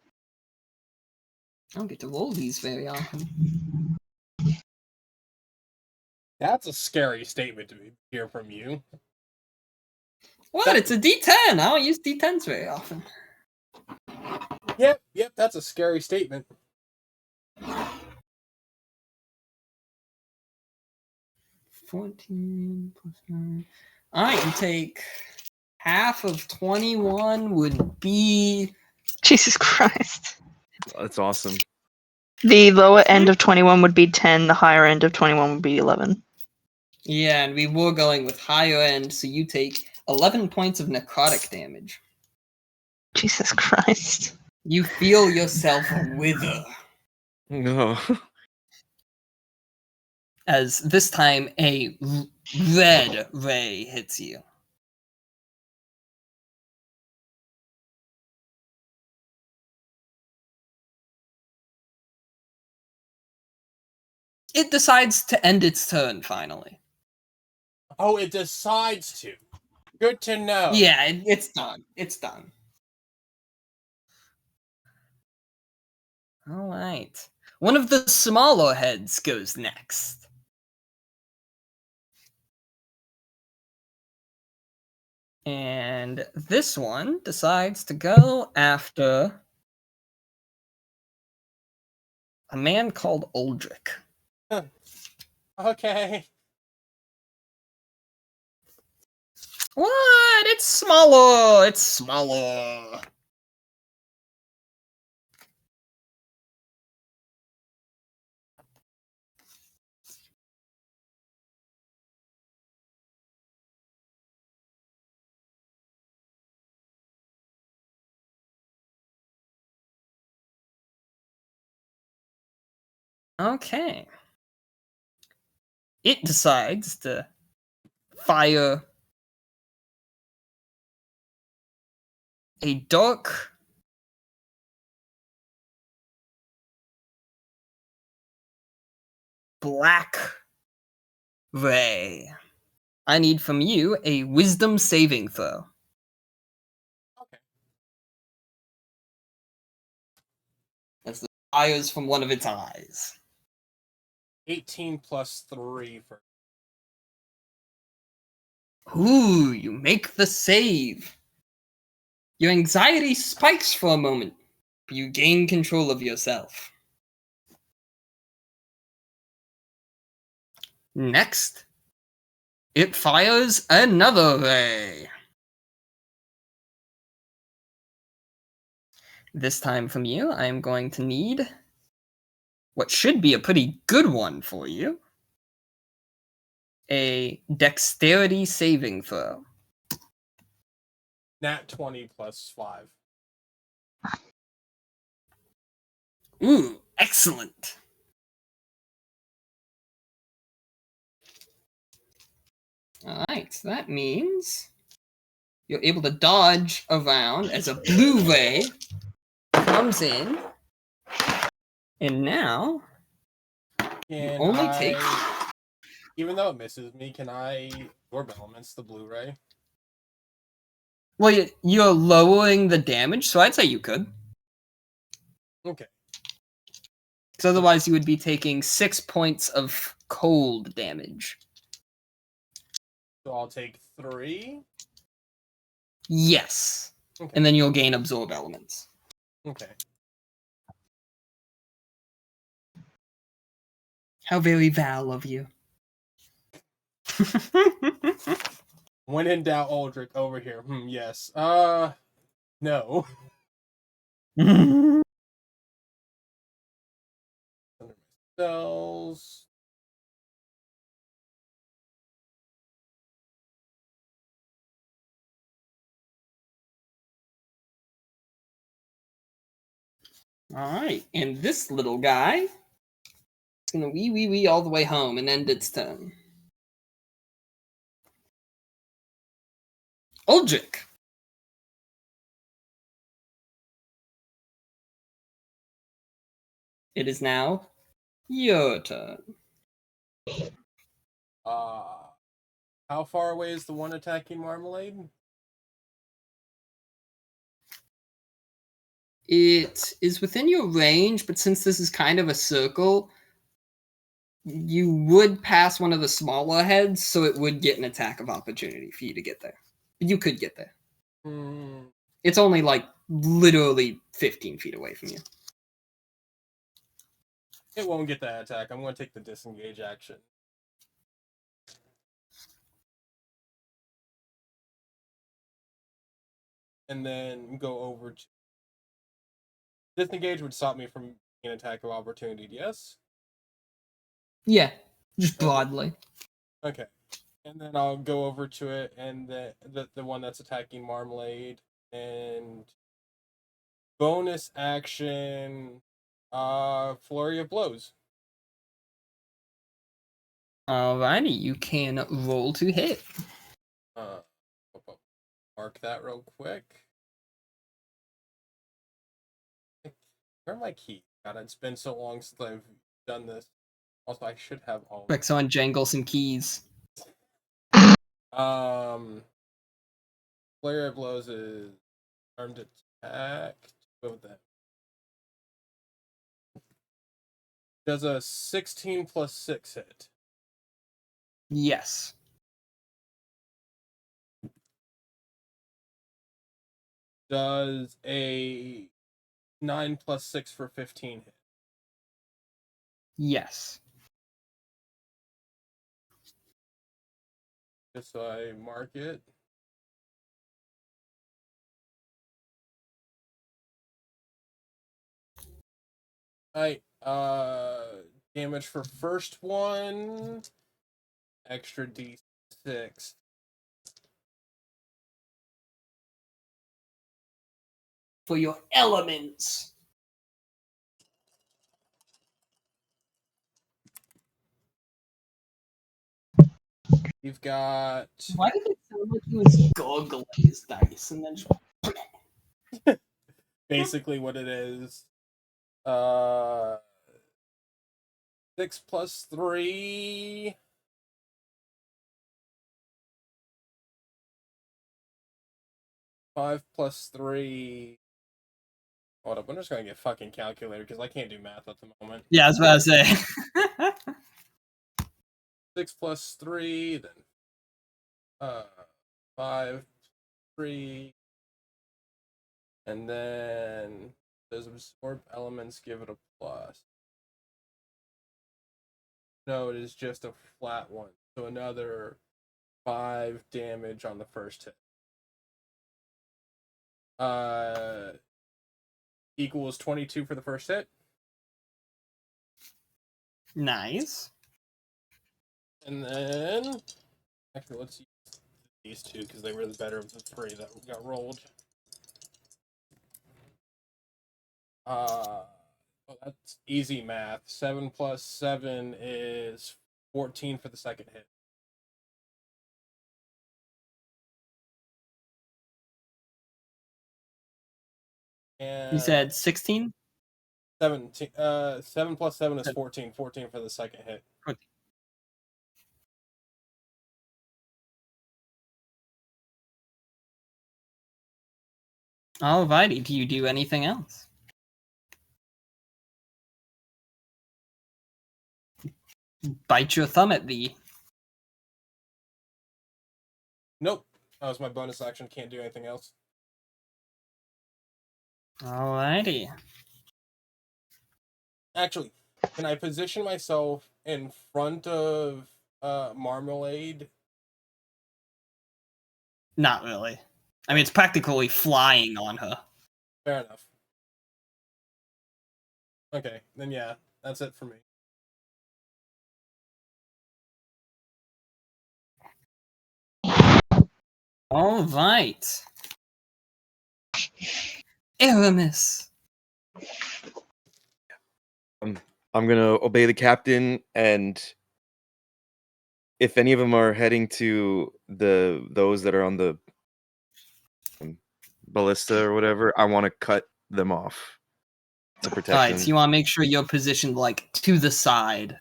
Speaker 1: don't get to roll these very often.
Speaker 2: That's a scary statement to hear from you.
Speaker 1: What? It's a D10. I don't use D10s very often.
Speaker 2: Yep, that's a scary statement.
Speaker 1: 14 plus 9. Alright, you take half of 21 would be...
Speaker 6: Jesus Christ.
Speaker 4: That's awesome.
Speaker 6: The lower end of 21 would be 10, the higher end of 21 would be 11.
Speaker 1: Yeah, and we were going with higher end, so you take 11 points of necrotic damage.
Speaker 6: Jesus Christ.
Speaker 1: You feel yourself wither.
Speaker 4: No.
Speaker 1: As this time a red ray hits you. It decides to end its turn finally.
Speaker 2: Oh, it decides to. Good to know.
Speaker 1: Yeah, it's done. It's done. All right. One of the smaller heads goes next. And this one decides to go after a man called Uldric.
Speaker 2: Okay.
Speaker 1: What? It's smaller. It's smaller. Okay. It decides to fire a dark black ray. I need from you a wisdom saving throw.
Speaker 2: Okay.
Speaker 1: As the fires from one of its eyes.
Speaker 2: 18 plus 3 for...
Speaker 1: Ooh, you make the save. Your anxiety spikes for a moment, but you gain control of yourself. Next, it fires another ray. This time from you, I am going to need what should be a pretty good one for you. A dexterity saving throw.
Speaker 2: Nat 20 plus 5.
Speaker 1: Ooh, excellent. Alright, that means you're able to dodge around as a blue ray comes in. And now,
Speaker 2: Can
Speaker 1: only
Speaker 2: I...
Speaker 1: take...
Speaker 2: Even though it misses me, can I absorb elements the Blu-ray?
Speaker 1: Well, you're lowering the damage, so I'd say you could.
Speaker 2: Okay.
Speaker 1: Because otherwise you would be taking 6 points of cold damage.
Speaker 2: So I'll take 3.
Speaker 1: Yes.
Speaker 2: Okay.
Speaker 1: And then you'll gain absorb elements.
Speaker 2: Okay.
Speaker 1: How very Val of you.
Speaker 2: When in doubt, Aldrich, over here. Yes. No. Under my spells.
Speaker 1: Alright, and this little guy is gonna wee all the way home and end its turn. Aldrich. It is now your turn.
Speaker 2: How far away is the one attacking Marmalade?
Speaker 1: It is within your range, but since this is kind of a circle, you would pass one of the smaller heads, so it would get an attack of opportunity for you to get there. You could get there. It's only like literally 15 feet away from you.
Speaker 2: It won't get that attack. I'm going to take the disengage action. And then go over to... Disengage would stop me from an attack of opportunity, yes?
Speaker 1: Yeah, just broadly.
Speaker 2: Okay. And then I'll go over to it, and the one that's attacking Marmalade, and bonus action, Flurry of Blows.
Speaker 1: Alrighty, you can roll to hit.
Speaker 2: Mark that real quick. Where are my keys? God, it's been so long since I've done this. Also, I should have all.
Speaker 1: Quick, someone jangle some keys.
Speaker 2: Flurry of Blows is armed attack. Go with that. Does a 16 plus 6 hit?
Speaker 1: Yes.
Speaker 2: Does a 9 plus 6 for 15 hit?
Speaker 1: Yes.
Speaker 2: Just so I mark it. Alright, damage for first one, extra d6.
Speaker 1: For your elements.
Speaker 2: You've got...
Speaker 1: Why did it sound like he was goggling his dice and then just...
Speaker 2: Basically what it is. 6 plus 3... 5 plus 3... Hold up, I'm just gonna get fucking calculator because I can't do math at the moment.
Speaker 1: Yeah, I was about to say.
Speaker 2: 6 plus 3, then 5, 3, and then those absorb elements give it a plus. No, it is just a flat one. So another 5 damage on the first hit. Equals 22 for the first hit.
Speaker 1: Nice.
Speaker 2: And then... Actually, let's use these two because they were the better of the 3 that got rolled. Well, that's easy math. 7 plus 7 is 14 for the second hit. And
Speaker 1: You said 16?
Speaker 2: 17. 7 plus 7 is 14. 14 for the second hit.
Speaker 1: Alrighty, do you do anything else? bite your thumb at thee.
Speaker 2: Nope. That was my bonus action. Can't do anything else.
Speaker 1: Alrighty.
Speaker 2: Actually, can I position myself in front of Marmalade?
Speaker 1: Not really. I mean, it's practically flying on her.
Speaker 2: Fair enough. Okay, then yeah, that's it for me.
Speaker 1: All right. Aramis.
Speaker 4: I'm gonna obey the captain, and if any of them are heading to those that are on the ballista or whatever, I want to cut them off to protect
Speaker 1: Alright,
Speaker 4: them.
Speaker 1: so you want to make sure you're positioned like to the side.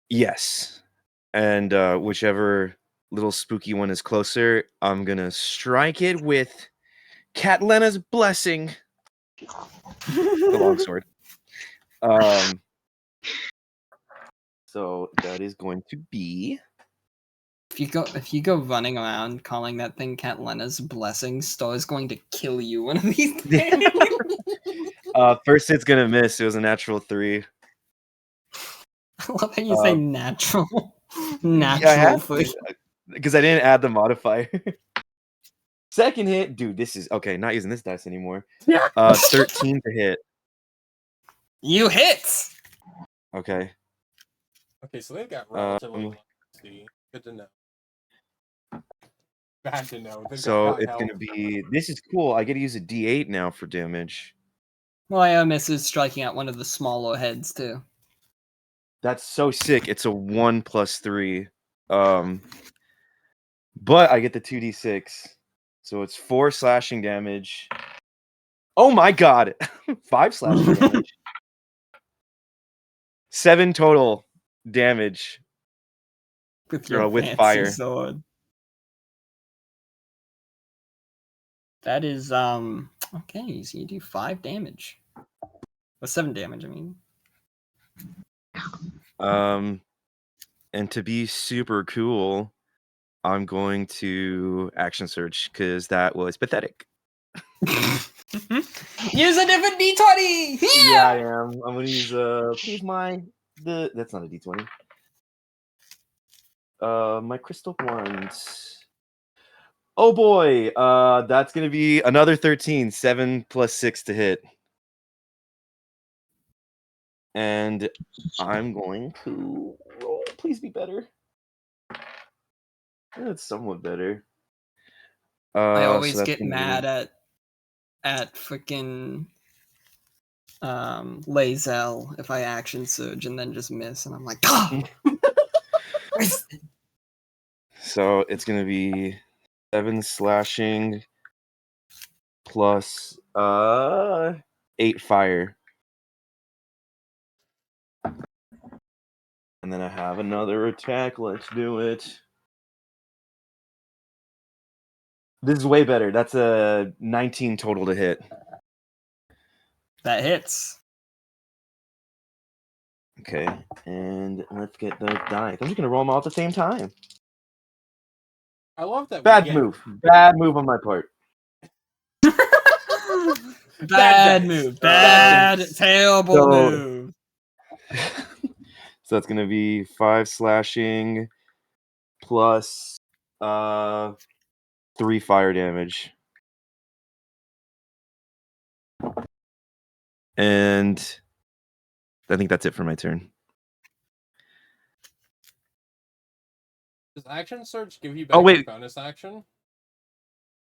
Speaker 4: Yes, and whichever little spooky one is closer, I'm gonna strike it with Catlena's blessing. The longsword. So that is going to be.
Speaker 1: If you go running around calling that thing Catlena's blessing, Star is going to kill you one of these days.
Speaker 4: First hit's gonna miss. It was a natural 3.
Speaker 1: I love how you say natural.
Speaker 4: Yeah,
Speaker 1: Natural
Speaker 4: because I didn't add the modifier. Second hit, dude. This is okay. Not using this dice anymore. 13 to hit.
Speaker 1: You hit.
Speaker 2: Okay, so they've got relatively low AC. Good to know. Bad to know.
Speaker 4: So it's gonna be. This is cool. I get to use a D8 now for damage.
Speaker 1: Well, Aramis is striking at one of the smaller heads too.
Speaker 4: That's so sick. It's a 1 + 3. But I get the 2d6. So it's 4 slashing damage. Oh my god. 5 slashing damage. 7 total damage.
Speaker 1: With your
Speaker 4: with
Speaker 1: fancy
Speaker 4: fire.
Speaker 1: sword. That is okay, so you do 5 damage. Or 7 damage, I mean.
Speaker 4: And to be super cool, I'm going to action surge because that was pathetic.
Speaker 1: Use a different D20.
Speaker 4: Yeah, I am. I'm gonna use that's not a D20. My crystal ones. Oh boy, that's gonna be another 13. 7 + 6 to hit. And I'm going to roll. Please be better. That's somewhat better.
Speaker 1: I always
Speaker 4: so
Speaker 1: get mad at freaking Lae'zel if I action surge and then just miss, and I'm like, ah!
Speaker 4: So it's gonna be 7 slashing plus 8 fire. And then I have another attack. Let's do it. This is way better. That's a 19 total to hit.
Speaker 1: That hits.
Speaker 4: Okay, and let's get those dice. I'm just gonna roll them all at the same time.
Speaker 2: I love that.
Speaker 4: Bad move. Bad move on my part.
Speaker 1: Bad move. Bad, terrible move.
Speaker 4: So that's gonna be 5 slashing plus 3 fire damage. And I think that's it for my turn.
Speaker 2: Does action surge give you back your bonus action?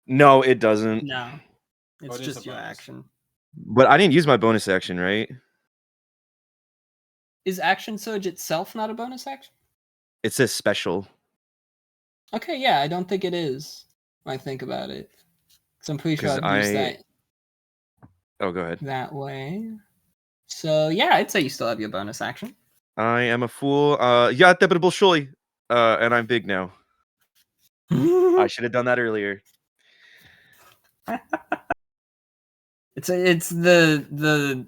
Speaker 4: No, it doesn't.
Speaker 1: No. It's just your action.
Speaker 4: But I didn't use my bonus action, right?
Speaker 1: Is action surge itself not a bonus action?
Speaker 4: It says special.
Speaker 1: Okay, yeah, I don't think it is when I think about it. Because I'm pretty sure I'd use that.
Speaker 4: Oh, go ahead.
Speaker 1: That way. So, yeah, I'd say you still have your bonus action.
Speaker 4: I am a fool. Yeah, and I'm big now. I should have done that earlier.
Speaker 1: It's the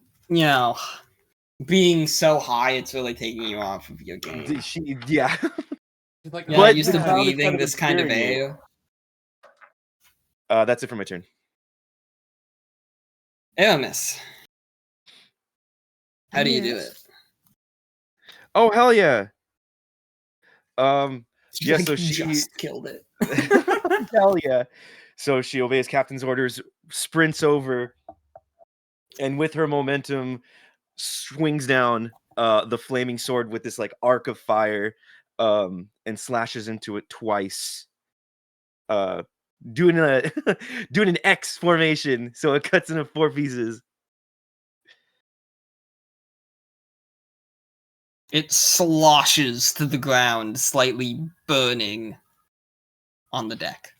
Speaker 1: being so high, it's really taking you off of your game.
Speaker 4: Yeah.
Speaker 2: Like,
Speaker 1: Yeah, used to breathing this kind of air.
Speaker 4: That's it for my turn.
Speaker 1: Aramis. How do you do it?
Speaker 4: Oh, hell yeah. Yeah, so she
Speaker 1: just killed it.
Speaker 4: Hell yeah. So she obeys captain's orders, sprints over, and with her momentum swings down the flaming sword with this like arc of fire, and slashes into it twice. Doing an X formation, so it cuts into 4 pieces.
Speaker 1: It sloshes to the ground, slightly burning on the deck.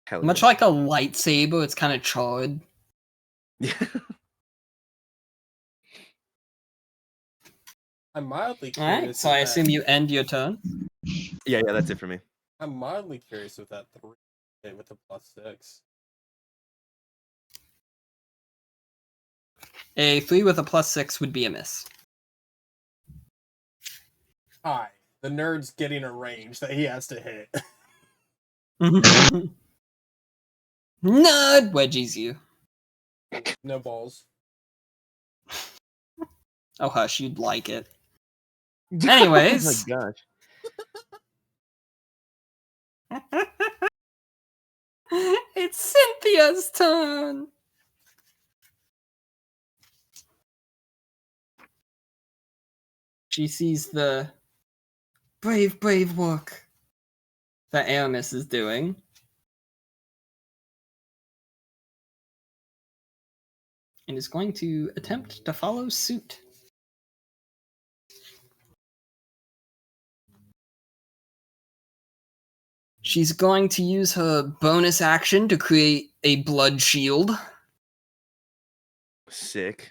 Speaker 4: Hell
Speaker 1: Much
Speaker 4: yeah.
Speaker 1: like a lightsaber, it's kind of charred.
Speaker 4: Yeah.
Speaker 2: I'm mildly curious.
Speaker 1: Alright, so I assume you end your turn.
Speaker 4: Yeah, that's it for me.
Speaker 2: I'm mildly curious with that 3 with the +6.
Speaker 1: A 3 with a +6 would be a miss.
Speaker 2: Hi, the nerd's getting a range that he has to hit.
Speaker 1: Nerd wedgies you.
Speaker 2: No balls.
Speaker 1: Oh hush, you'd like it. Anyways.
Speaker 4: Oh my gosh.
Speaker 1: It's Cynthia's turn. She sees the brave work that Aramis is doing. And is going to attempt to follow suit. She's going to use her bonus action to create a blood shield.
Speaker 4: Sick.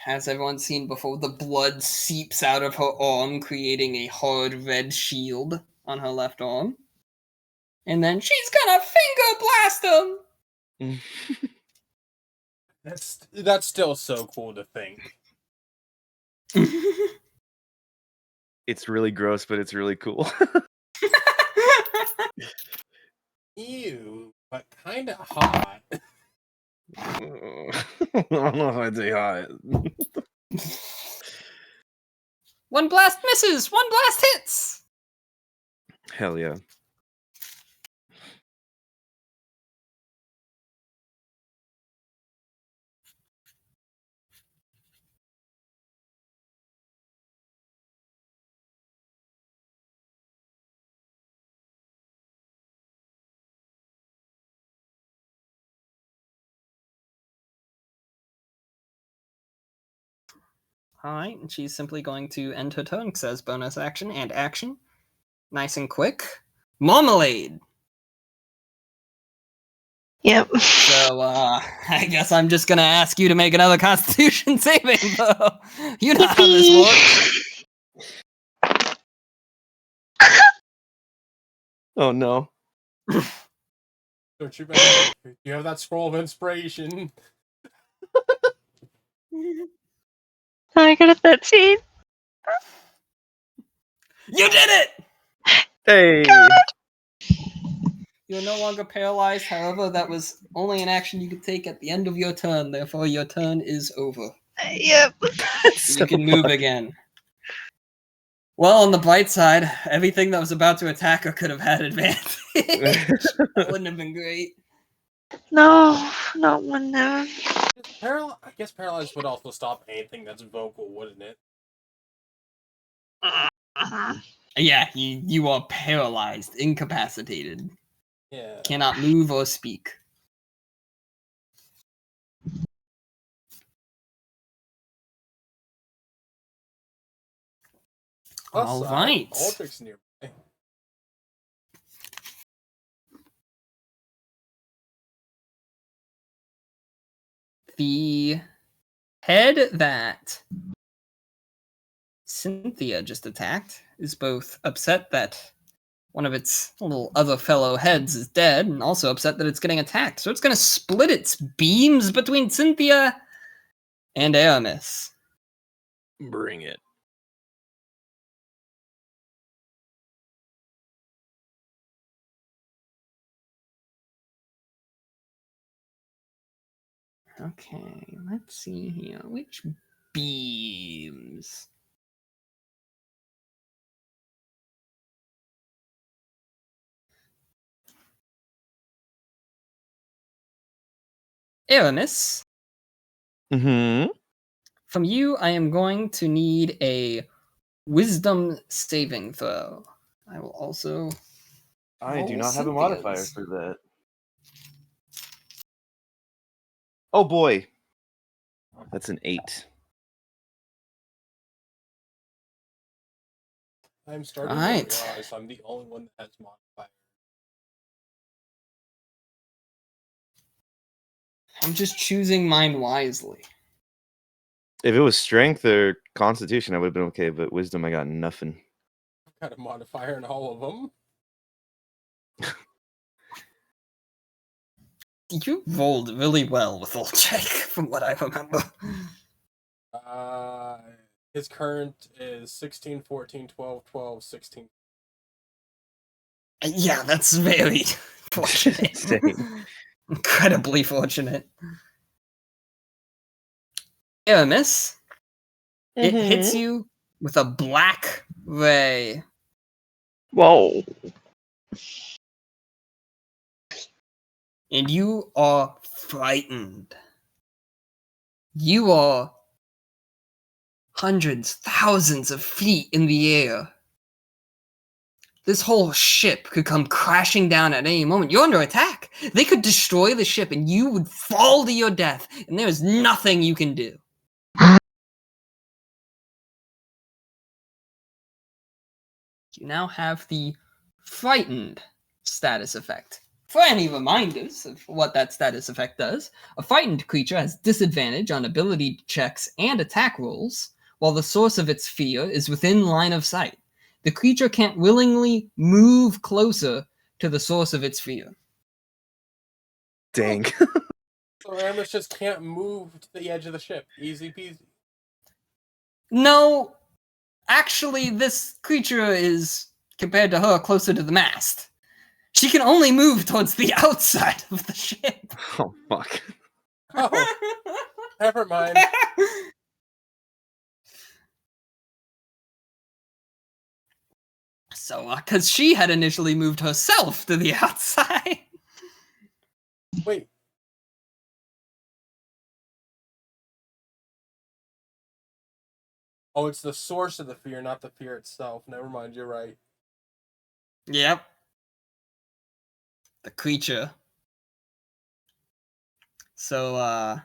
Speaker 1: As everyone's seen before, the blood seeps out of her arm, creating a hard red shield on her left arm. And then she's gonna finger blast him!
Speaker 2: That's still so cool to think.
Speaker 4: It's really gross, but it's really cool.
Speaker 2: Ew, but kind of hot.
Speaker 4: I don't know if I'd say hot.
Speaker 1: 1 blast misses! 1 blast hits!
Speaker 4: Hell yeah.
Speaker 1: Alright, and she's simply going to end her turn, says bonus action and action. Nice and quick. Marmalade!
Speaker 6: Yep.
Speaker 1: So, I guess I'm just gonna ask you to make another Constitution saving throw. You know how this works.
Speaker 4: Oh no.
Speaker 2: Don't you remember? You have that scroll of inspiration.
Speaker 6: I got a 13.
Speaker 1: You did it!
Speaker 4: Hey.
Speaker 1: You're no longer paralyzed. However, that was only an action you could take at the end of your turn. Therefore, your turn is over.
Speaker 6: Yep.
Speaker 1: So you can move again. Well, on the bright side, everything that was about to attack her could have had advantage. That wouldn't have been great.
Speaker 6: No, not one now.
Speaker 2: I guess paralyzed would also stop anything that's vocal, wouldn't it?
Speaker 1: Yeah, you are paralyzed, incapacitated.
Speaker 2: Yeah.
Speaker 1: Cannot move or speak. All right.
Speaker 2: Aldrich's nearby.
Speaker 1: The head that Cynthia just attacked is both upset that one of its little other fellow heads is dead, and also upset that it's getting attacked. So it's going to split its beams between Cynthia and Aramis.
Speaker 4: Bring it.
Speaker 1: Okay, let's see here. Which beams? Aramis,
Speaker 4: Mm-hmm.
Speaker 1: from you, I am going to need a wisdom saving throw. I will also.
Speaker 4: I do
Speaker 1: roll
Speaker 4: not have a modifier
Speaker 1: Cynthia's.
Speaker 4: for that. Oh boy. That's an 8.
Speaker 2: I'm starting
Speaker 1: Alright.
Speaker 2: to realize I'm the only one that has modifier.
Speaker 1: I'm just choosing mine wisely.
Speaker 4: If it was strength or constitution, I would have been okay, but wisdom, I got nothing.
Speaker 2: I've got a modifier in all of them.
Speaker 1: You rolled really well with old Jake, from what I remember.
Speaker 2: His current is 16, 14, 12, 12, 16.
Speaker 1: Yeah, that's very fortunate.
Speaker 4: Same.
Speaker 1: Incredibly fortunate. Aramis, it hits you with a black ray.
Speaker 6: Whoa.
Speaker 1: And you are frightened. You are hundreds, thousands of feet in the air. This whole ship could come crashing down at any moment. You're under attack. They could destroy the ship and you would fall to your death, and there's nothing you can do. You now have the frightened status effect. For any reminders of what that status effect does, a frightened creature has disadvantage on ability checks and attack rolls, while the source of its fear is within line of sight. The creature can't willingly move closer to the source of its fear.
Speaker 4: Dang.
Speaker 2: So Aramis just can't move to the edge of the ship. Easy peasy.
Speaker 1: No, actually, this creature is, compared to her, closer to the mast. She can only move towards the outside of the ship.
Speaker 4: Oh, fuck.
Speaker 2: Oh, never mind.
Speaker 1: So, because she had initially moved herself to the outside.
Speaker 2: Wait. Oh, it's the source of the fear, not the fear itself. Never mind, you're right.
Speaker 1: Yep. The creature. So,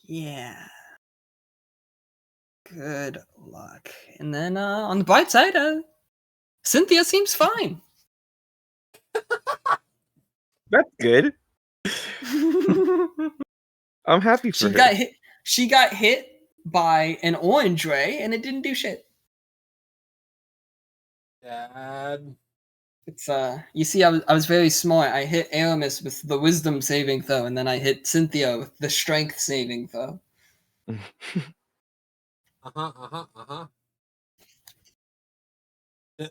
Speaker 1: yeah. Good luck. And then, on the bright side, Cynthia seems fine.
Speaker 4: That's good. I'm happy for her.
Speaker 1: She got hit by an orange ray, and it didn't do shit.
Speaker 2: Dad.
Speaker 1: It's you see, I was very smart. I hit Aramis with the wisdom saving throw, and then I hit Cynthia with the strength saving throw.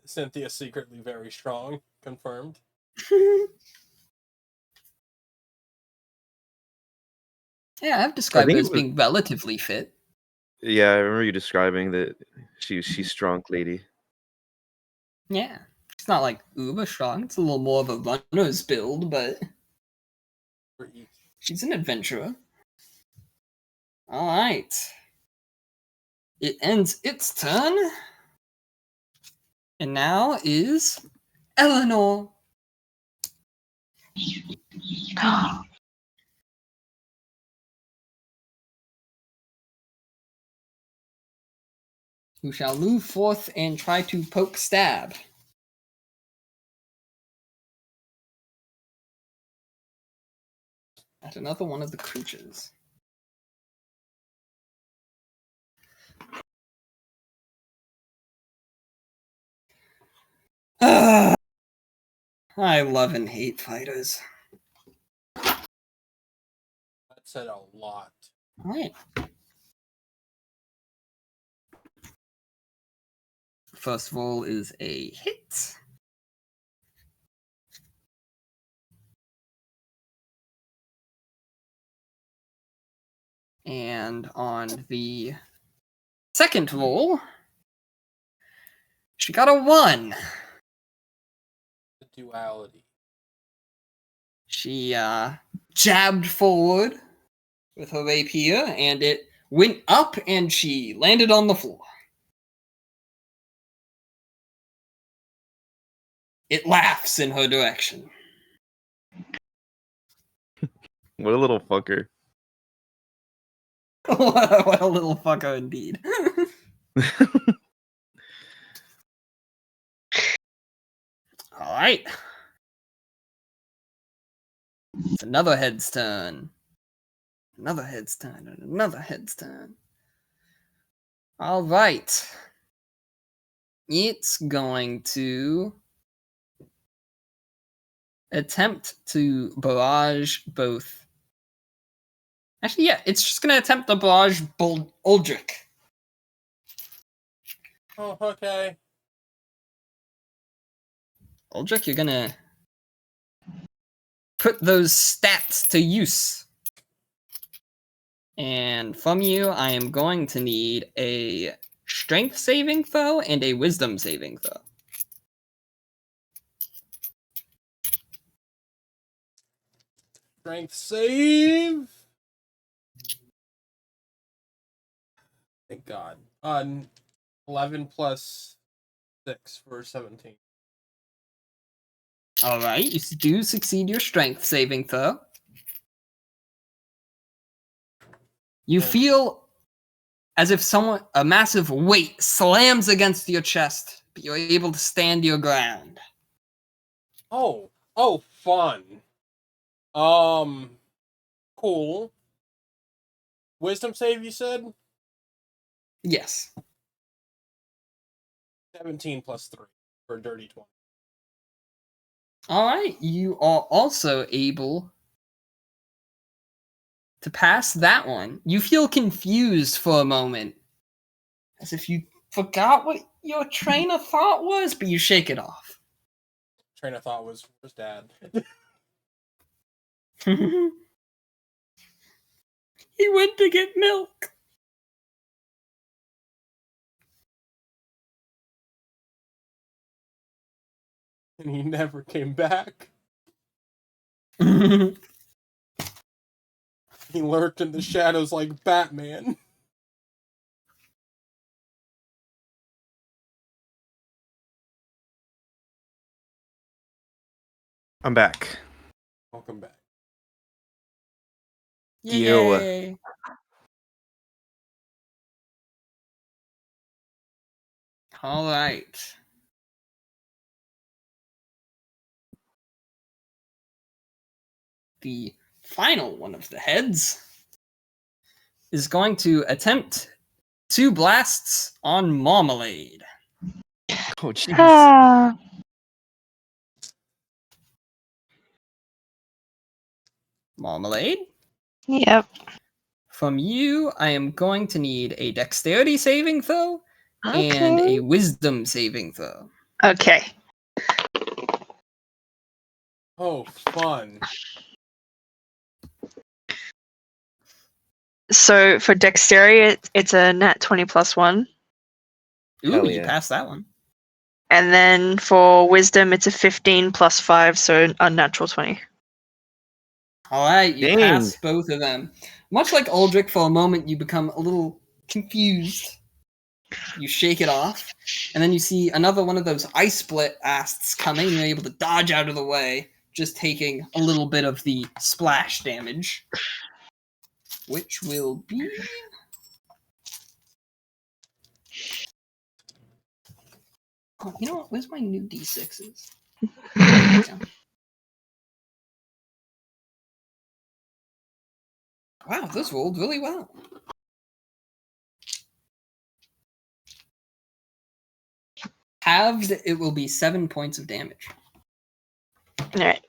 Speaker 2: Cynthia's secretly very strong. Confirmed.
Speaker 1: Yeah, I've described her as being relatively fit.
Speaker 4: Yeah, I remember you describing that she's strong lady.
Speaker 1: Yeah. It's not like uber strong. It's a little more of a runner's build, but she's an adventurer. Alright. It ends its turn. And now is Eleanor. Who shall move forth and try to poke stab. At another one of the creatures. I love and hate fighters.
Speaker 2: That said a lot.
Speaker 1: All right. First roll is a hit. And on the second roll, she got a 1.
Speaker 2: The duality.
Speaker 1: She jabbed forward with her rapier, and it went up, and she landed on the floor. It laughs in her direction.
Speaker 4: What a little fucker.
Speaker 1: What a little fucker indeed. All right. It's another head's turn. Another head's turn, and another head's turn. All right. It's going to attempt to barrage both. Actually, yeah, it's just going to attempt to barrage Uldric.
Speaker 2: Oh, okay.
Speaker 1: Uldric, you're going to put those stats to use. And from you, I am going to need a strength saving throw and a wisdom saving throw.
Speaker 2: Strength save. Thank God. 11 plus 6 for 17.
Speaker 1: All right, you do succeed your strength saving throw. You feel as if a massive weight slams against your chest, but you're able to stand your ground.
Speaker 2: Oh, fun. Cool. Wisdom save, you said?
Speaker 1: Yes.
Speaker 2: 17 plus 3 for a dirty 20.
Speaker 1: All right, you are also able to pass that one. You feel confused for a moment, as if you forgot what your train of thought was, but you shake it off.
Speaker 2: Train of thought was Dad.
Speaker 1: He went to get milk.
Speaker 2: And he never came back. He lurked in the shadows like Batman.
Speaker 4: I'm back.
Speaker 2: Welcome back.
Speaker 1: Yay. All right. The final one of the heads is going to attempt 2 blasts on Marmalade.
Speaker 4: Oh, jeez.
Speaker 1: Marmalade?
Speaker 6: Yep.
Speaker 1: From you, I am going to need a dexterity saving throw and a wisdom saving throw.
Speaker 6: Okay.
Speaker 2: Oh, fun.
Speaker 6: So for dexterity, it's a nat 20 plus 1.
Speaker 1: Ooh,
Speaker 4: Hell
Speaker 1: you
Speaker 4: yeah.
Speaker 1: passed that one.
Speaker 6: And then for wisdom, it's a 15 plus 5, so unnatural 20.
Speaker 1: All right, you
Speaker 4: Dang.
Speaker 1: pass both of them. Much like Uldric, for a moment, you become a little confused. You shake it off, and then you see another one of those ice blasts coming. You're able to dodge out of the way, just taking a little bit of the splash damage, which will be... Oh, you know what? Where's my new D6s? There we go. Wow, this rolled really well. Halved, it will be 7 points of damage.
Speaker 6: Alright.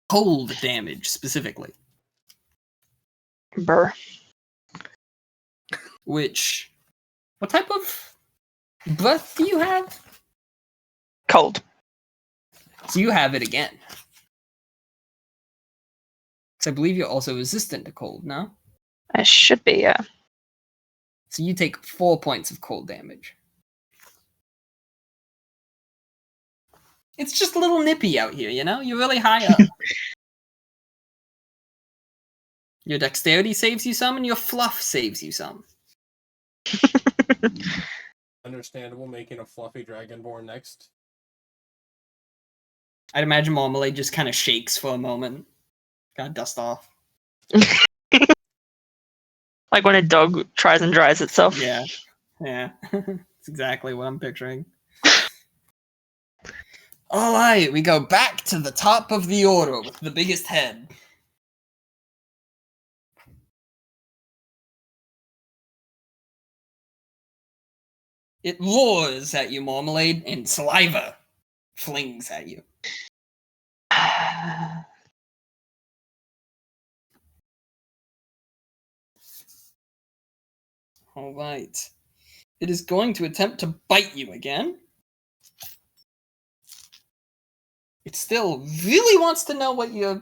Speaker 1: cold damage specifically.
Speaker 6: Brr.
Speaker 1: What type of breath do you have?
Speaker 6: Cold.
Speaker 1: So you have it again. So I believe you're also resistant to cold, no?
Speaker 6: I should be, yeah.
Speaker 1: So you take 4 points of cold damage. It's just a little nippy out here, you know? You're really high up. Your dexterity saves you some, and your fluff saves you some.
Speaker 2: Understandable, making a fluffy dragonborn next.
Speaker 1: I'd imagine Marmalade just kind of shakes for a moment. Gotta dust off.
Speaker 6: Like when a dog tries and dries itself.
Speaker 1: Yeah. That's exactly what I'm picturing. Alright, we go back to the top of the order with the biggest head. It roars at you, Marmalade, and saliva flings at you. Alright. It is going to attempt to bite you again. It still really wants to know what you're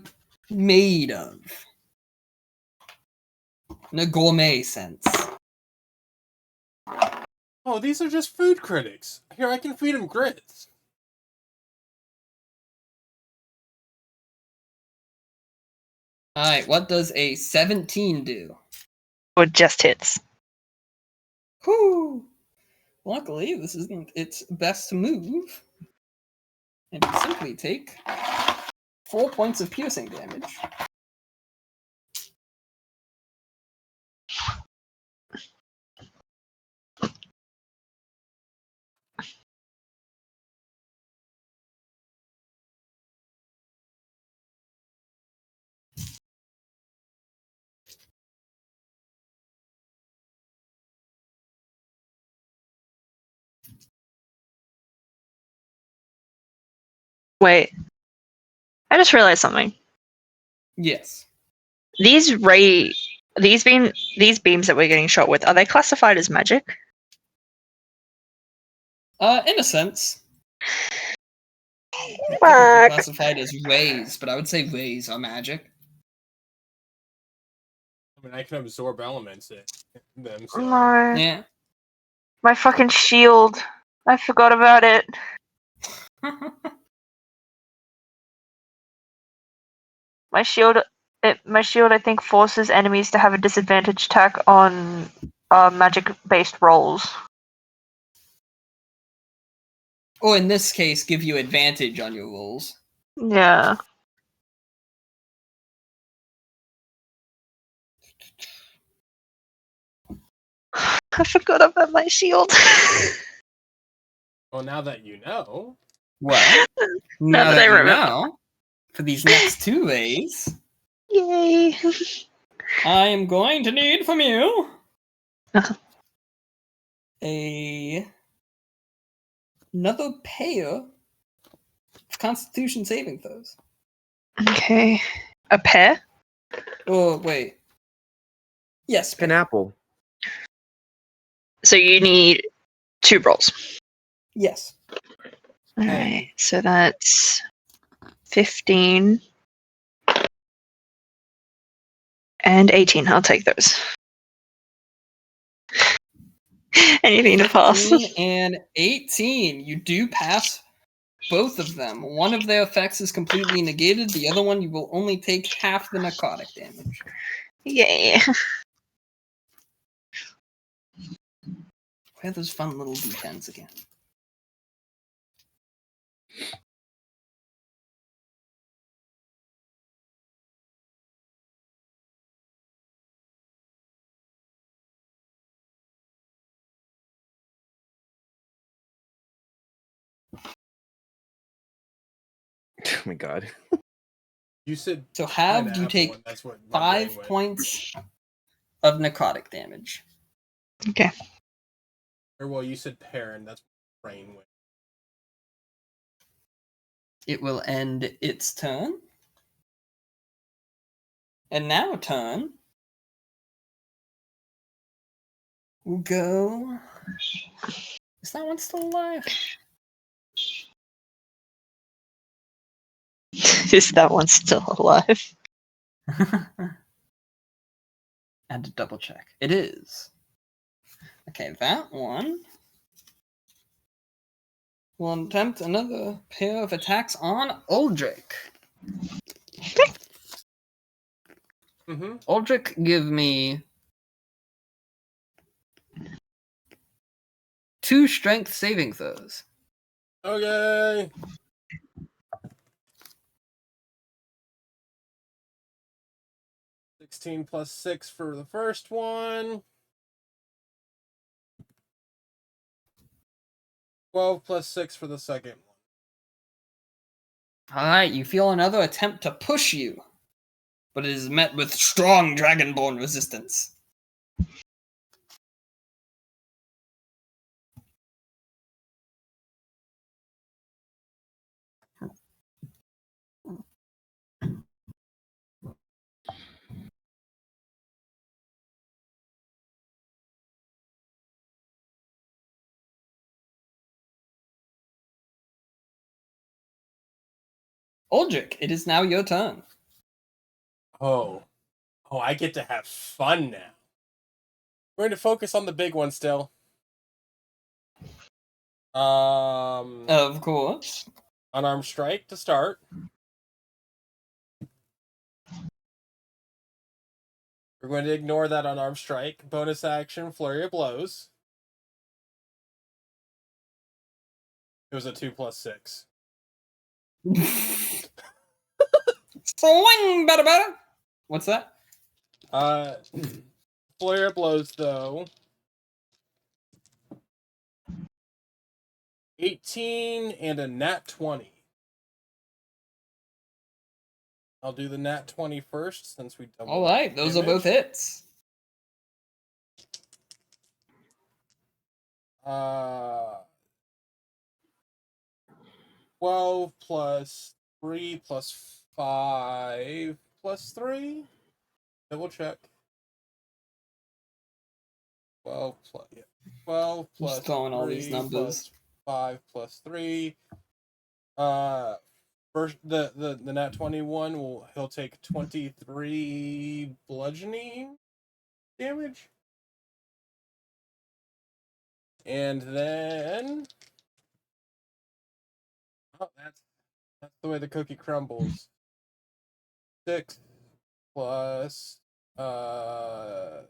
Speaker 1: made of. In a gourmet sense.
Speaker 2: Oh, these are just food critics. Here, I can feed them grits.
Speaker 1: Alright, what does a 17 do?
Speaker 6: Or just hits.
Speaker 1: Whew! Luckily, this isn't its best move. And you simply take 4 points of piercing damage.
Speaker 6: Wait. I just realized something.
Speaker 1: Yes.
Speaker 6: These beams that we're getting shot with, are they classified as magic?
Speaker 1: In a sense. They're
Speaker 6: Fuck.
Speaker 1: classified as rays, but I would say rays are magic.
Speaker 2: I mean, I can absorb elements in them, so...
Speaker 1: Yeah.
Speaker 6: My fucking shield. I forgot about it. My shield, I think, forces enemies to have a disadvantage attack on magic-based rolls.
Speaker 1: Or in this case, give you advantage on your rolls.
Speaker 6: Yeah. I forgot about my shield.
Speaker 2: Well, now that you know...
Speaker 1: Well,
Speaker 6: Now that I remember.
Speaker 1: For these next 2 rays,
Speaker 6: Yay.
Speaker 1: I am going to need from you
Speaker 6: Uh-huh.
Speaker 1: another pair of Constitution saving throws.
Speaker 6: Okay. A pair?
Speaker 1: Oh, wait. Yes,
Speaker 4: An apple.
Speaker 6: So you need 2 rolls.
Speaker 1: Yes.
Speaker 6: Alright, so that's 15 and 18. I'll take those. Anything to pass.
Speaker 1: 15 and 18. You do pass both of them. One of their effects is completely negated. The other one, you will only take half the necrotic damage.
Speaker 6: Yay.
Speaker 1: Where are those fun little d10s again?
Speaker 4: Oh my god.
Speaker 2: You said
Speaker 1: So halved, you take
Speaker 2: that's what my brain
Speaker 1: 5
Speaker 2: went.
Speaker 1: points of necrotic damage.
Speaker 6: Okay.
Speaker 2: Or, well, you said pair, and that's what my brain went.
Speaker 1: It will end its turn. And now turn. We'll go. Is that one still alive?
Speaker 6: Is that one still alive?
Speaker 1: And to double check. It is. Okay, that one will attempt another pair of attacks on Uldric. Uldric, give me 2 strength saving throws.
Speaker 2: Okay. +16 +6 for the first one. 12 +6 for the second one.
Speaker 1: Alright, you feel another attempt to push you, but it is met with strong dragonborn resistance. Uldric, it is now your turn.
Speaker 2: Oh, I get to have fun now. We're going to focus on the big one still.
Speaker 1: Of course.
Speaker 2: Unarmed strike to start. We're going to ignore that unarmed strike. Bonus action, flurry of blows. It was a 2 +6.
Speaker 1: Swing, better. What's that?
Speaker 2: Flurry of blows, though. 18 and a nat 20. I'll do the nat 20 first, since we doubled.
Speaker 1: Alright, those are both hits.
Speaker 2: 12 + 3 + 5 + 3. Double check. 12 plus
Speaker 1: throwing all these
Speaker 2: 3
Speaker 1: numbers.
Speaker 2: + 5 + 3. First the nat 21 he'll take 23 bludgeoning damage. And then that's the way the cookie crumbles. 6 plus 10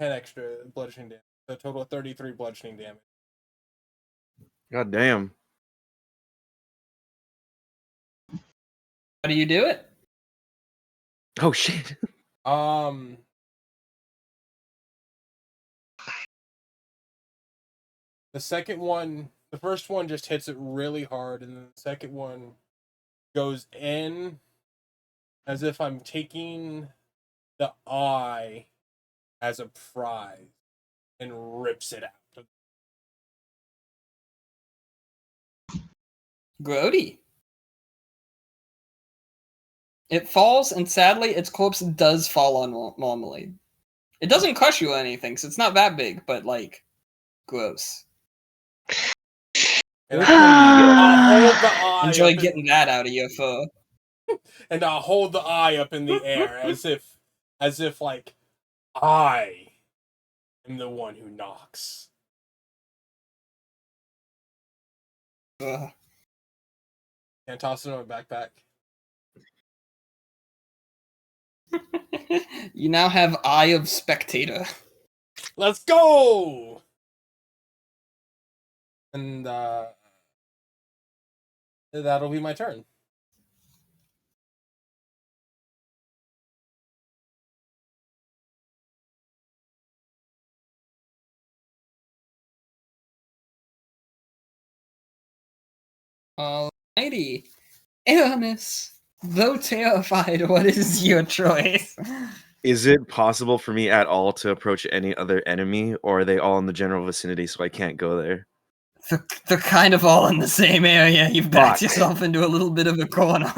Speaker 2: extra bludgeoning damage. So a total of 33 bludgeoning damage.
Speaker 4: God damn.
Speaker 1: How do you do it?
Speaker 4: Oh shit.
Speaker 2: The second one, the first one just hits it really hard, and then the second one goes in as if I'm taking the eye as a prize and rips it out.
Speaker 1: Grody. It falls, and sadly, its corpse does fall on normally. It doesn't crush you or anything, so it's not that big, but, like, gross.
Speaker 2: And I'll hold the eye.
Speaker 1: Enjoy getting that out of your fur.
Speaker 2: And I'll hold the eye up in the air as if like, I am the one who knocks.
Speaker 1: Ugh.
Speaker 2: And toss it in my backpack.
Speaker 1: You now have Eye of Spectator.
Speaker 2: Let's go! And that'll be my turn.
Speaker 1: Alrighty. Aramis, though terrified, what is your choice?
Speaker 4: Is it possible for me at all to approach any other enemy, or are they all in the general vicinity so I can't go there?
Speaker 1: They're kind of all in the same area. You've backed
Speaker 4: Fuck.
Speaker 1: yourself into a little bit of a corner.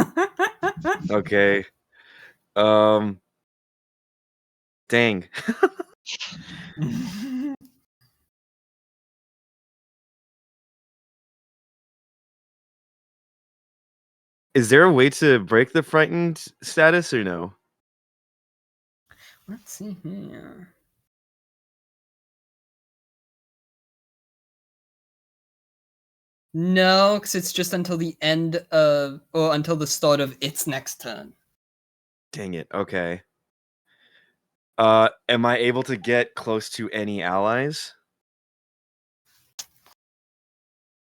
Speaker 4: Okay. Dang. Is there a way to break the frightened status or no?
Speaker 1: Let's see here. No, because it's just until the end of, or until the start of its next turn.
Speaker 4: Dang it. Okay. Am I able to get close to any allies?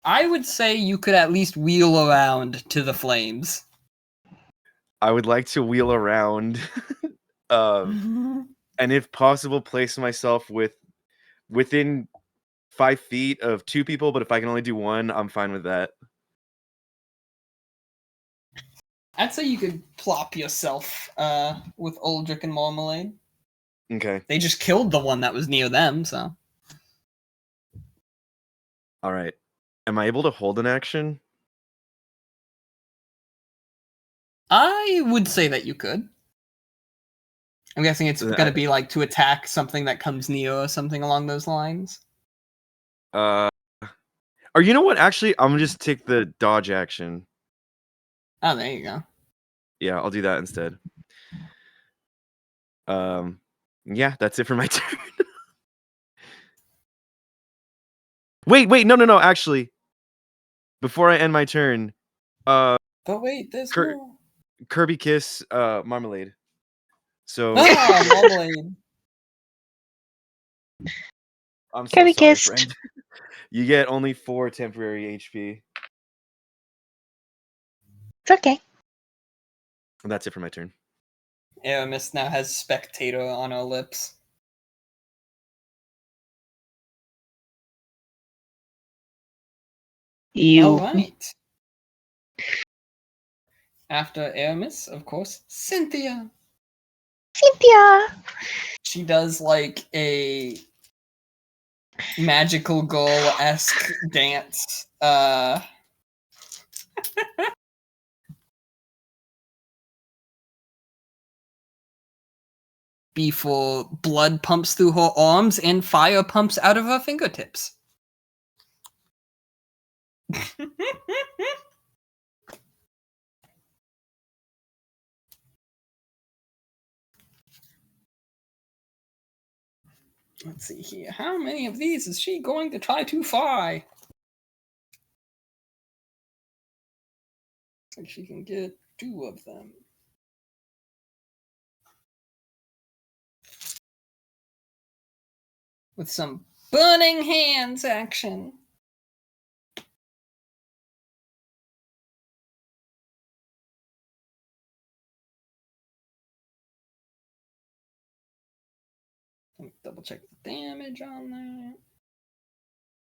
Speaker 1: I would say you could at least wheel around to the flames.
Speaker 4: I would like to wheel around, and if possible, place myself within 5 feet of 2 people. But if I can only do 1, I'm fine with that.
Speaker 1: I'd say you could plop yourself with Uldric and Marmalade.
Speaker 4: Okay.
Speaker 1: They just killed the one that was near them, so.
Speaker 4: All right. Am I able to hold an action?
Speaker 1: I would say that you could. I'm guessing it's going to be like to attack something that comes near or something along those lines.
Speaker 4: Or you know what? Actually, I'm gonna just take the dodge action.
Speaker 1: Oh, there you go.
Speaker 4: Yeah, I'll do that instead. Yeah, that's it for my turn. Wait, no. Actually, before I end my turn,
Speaker 1: but wait, there's more.
Speaker 4: Kirby Kiss, Marmalade. So.
Speaker 1: Marmalade.
Speaker 4: I'm so
Speaker 3: Kirby
Speaker 4: sorry,
Speaker 3: Kissed.
Speaker 4: friend. You get only 4 temporary HP.
Speaker 3: It's okay.
Speaker 4: And that's it for my turn.
Speaker 1: Aramis now has spectator on her lips.
Speaker 3: You.
Speaker 1: Alright. After Aramis, of course, Cynthia.
Speaker 3: Cynthia!
Speaker 1: She does like a magical girl-esque dance. Before blood pumps through her arms and fire pumps out of her fingertips. Let's see here. How many of these is she going to try to fry? Looks like she can get 2 of them. With some burning hands action. Let me double check the damage on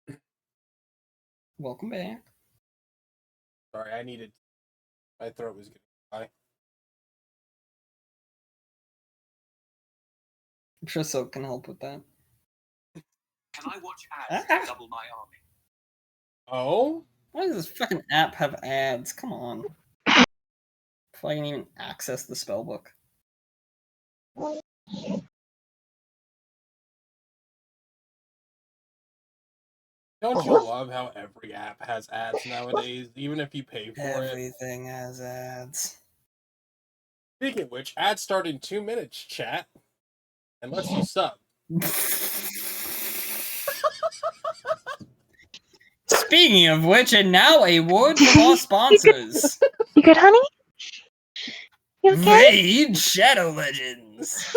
Speaker 1: that. Welcome back.
Speaker 2: Sorry, my throat was getting dry.
Speaker 1: I'm sure Silk can help with that.
Speaker 7: Can I watch ads to double my army?
Speaker 2: Oh?
Speaker 1: Why does this fucking app have ads? Come on. Before I can even access the spellbook.
Speaker 2: Don't you love how every app has ads nowadays, even if you pay for it?
Speaker 1: Everything has ads.
Speaker 2: Speaking of which, ads start in 2 minutes, chat. Unless you sub.
Speaker 1: Speaking of which, and now a word from our sponsors.
Speaker 3: You good, honey? You okay?
Speaker 1: Raid Shadow Legends.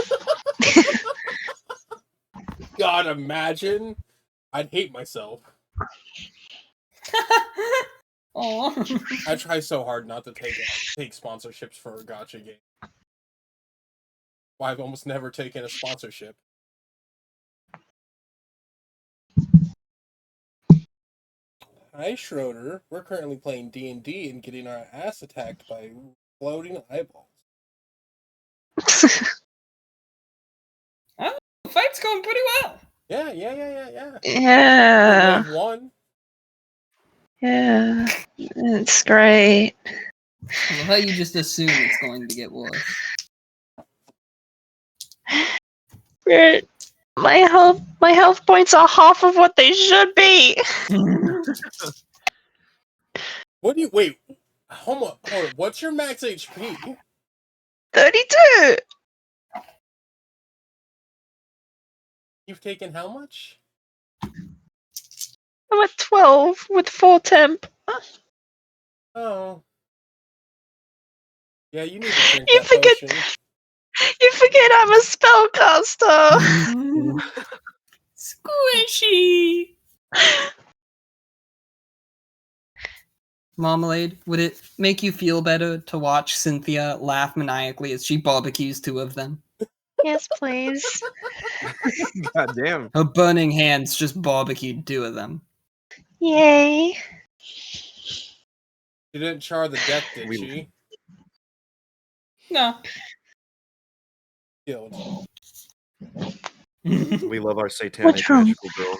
Speaker 2: God, imagine. I'd hate myself. I try so hard not to take sponsorships for a gacha game. Well, I've almost never taken a sponsorship. Hi, Schroeder. We're currently playing D&D and getting our ass attacked by floating eyeballs.
Speaker 1: Oh, the fight's going pretty well.
Speaker 2: Yeah.
Speaker 3: Yeah.
Speaker 2: Wave 1.
Speaker 3: Yeah. It's great.
Speaker 1: I love how you just assume it's going to get worse.
Speaker 6: My health points are half of what they should be.
Speaker 2: What do you wait? Hold on. What's your max HP?
Speaker 6: 32.
Speaker 2: You've taken how much?
Speaker 6: I'm at 12 with 4 temp.
Speaker 2: Oh. Yeah, you need to drink
Speaker 6: You
Speaker 2: that
Speaker 6: forget.
Speaker 2: potion.
Speaker 6: You forget I'm a spellcaster.
Speaker 1: Squishy. Marmalade, would it make you feel better to watch Cynthia laugh maniacally as she barbecues 2 of them?
Speaker 6: Yes, please.
Speaker 4: God damn.
Speaker 1: Her burning hands just barbecued 2 of them.
Speaker 6: Yay.
Speaker 2: She didn't char the deck, did she?
Speaker 1: No.
Speaker 2: Killed.
Speaker 4: We love our satanic
Speaker 6: What's wrong?
Speaker 4: magical girl.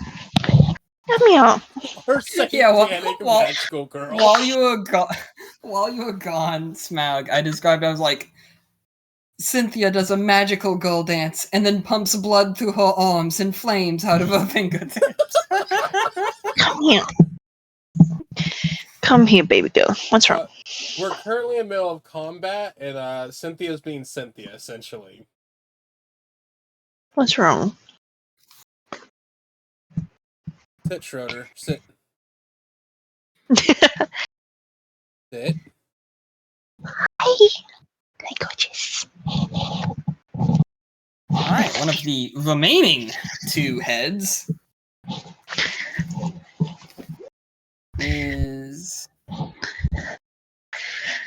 Speaker 6: Meow.
Speaker 2: Her satanic
Speaker 1: well,
Speaker 2: magical girl.
Speaker 1: while you were gone, Smaug, I described. I was like, Cynthia does a magical girl dance and then pumps blood through her arms and flames out of her fingertips.
Speaker 6: Come here. Come here, baby girl. What's wrong?
Speaker 2: We're currently in the middle of combat, and Cynthia's being Cynthia, essentially.
Speaker 6: What's wrong?
Speaker 2: Sit, Schroeder. Sit. Sit.
Speaker 6: Hi. Hi, gorgeous.
Speaker 1: Alright, one of the remaining 2 heads is...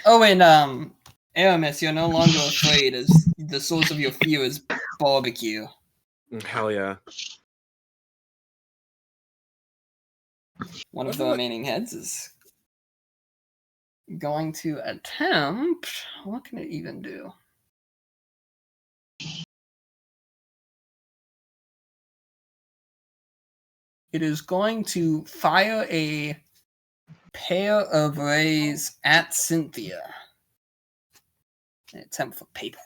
Speaker 1: Oh, and, Aramis, you're no longer afraid as the source of your fear is barbecue.
Speaker 4: Hell yeah.
Speaker 1: One of the remaining heads is going to attempt... What can it even do? It is going to fire a pair of rays at Cynthia. An attempt for payback.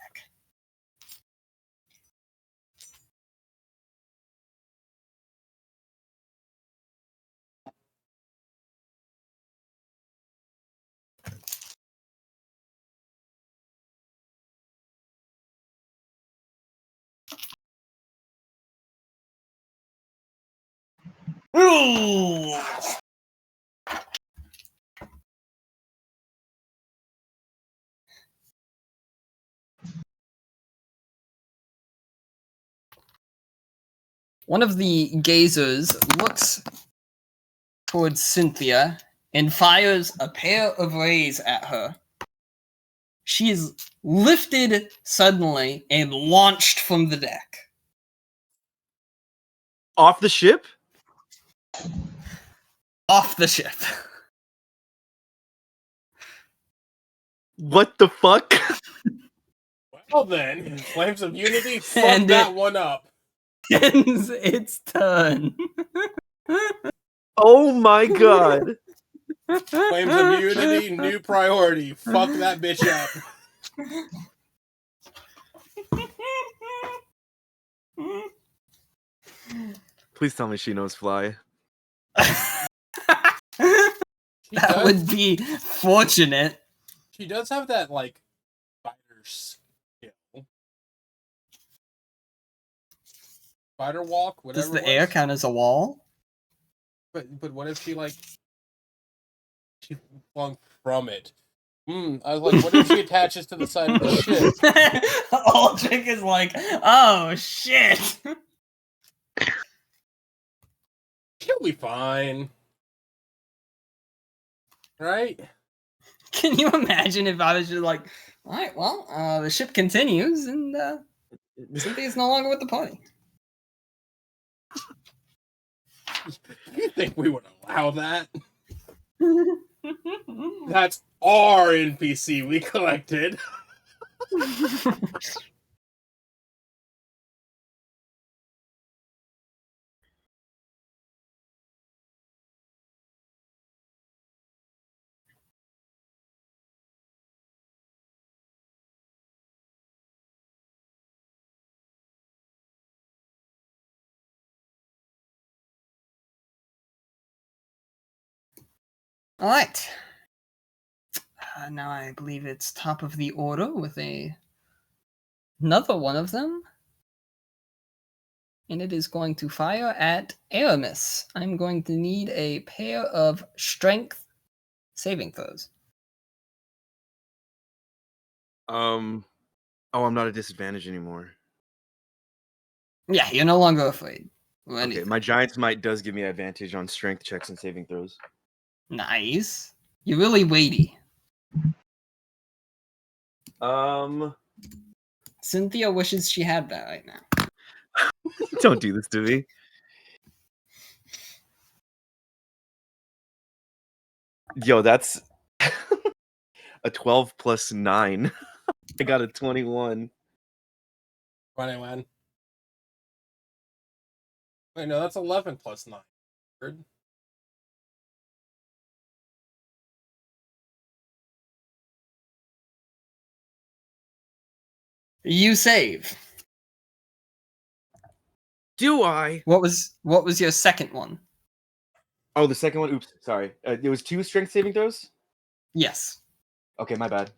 Speaker 1: Ooh! One of the gazers looks towards Cynthia and fires a pair of rays at her. She is lifted suddenly and launched from the deck.
Speaker 4: Off the ship?
Speaker 1: Off the ship.
Speaker 4: What the fuck?
Speaker 2: Well then, Flames of Unity, fuck
Speaker 1: And
Speaker 2: that one up.
Speaker 1: Ends its turn.
Speaker 4: Oh my god.
Speaker 2: Flames of Unity, new priority. Fuck that bitch up.
Speaker 4: Please tell me she knows fly.
Speaker 1: That would be fortunate.
Speaker 2: She does have that, like, spider skill. Spider walk, whatever.
Speaker 1: Does the air count as a wall?
Speaker 2: But what if she, like, she flung from it? I was like, what if she attaches to the side of the ship?
Speaker 1: Aldrich is like, oh shit.
Speaker 2: She'll be fine. Right?
Speaker 1: Can you imagine if I was just like, alright, well, the ship continues and Cynthia's no longer with the party.
Speaker 2: You think we would allow that? That's our NPC we collected.
Speaker 1: All right. Now I believe it's top of the order with another one of them. And it is going to fire at Aramis. I'm going to need a pair of strength saving throws.
Speaker 4: Oh, I'm not at disadvantage anymore.
Speaker 1: Yeah, you're no longer afraid.
Speaker 4: Okay, my Giant's Might does give me advantage on strength checks and saving throws.
Speaker 1: Nice. You're really weighty. Cynthia wishes she had that right now.
Speaker 4: Don't do this to me. Yo, that's a 12 plus 9. I got a 21.
Speaker 2: 21. Wait, no, that's 11 plus 9. Weird.
Speaker 1: You save.
Speaker 4: Do I?
Speaker 1: What was your second one?
Speaker 4: Oh, the second one. Oops, sorry. It was 2 strength saving throws.
Speaker 1: Yes.
Speaker 4: Okay, my bad.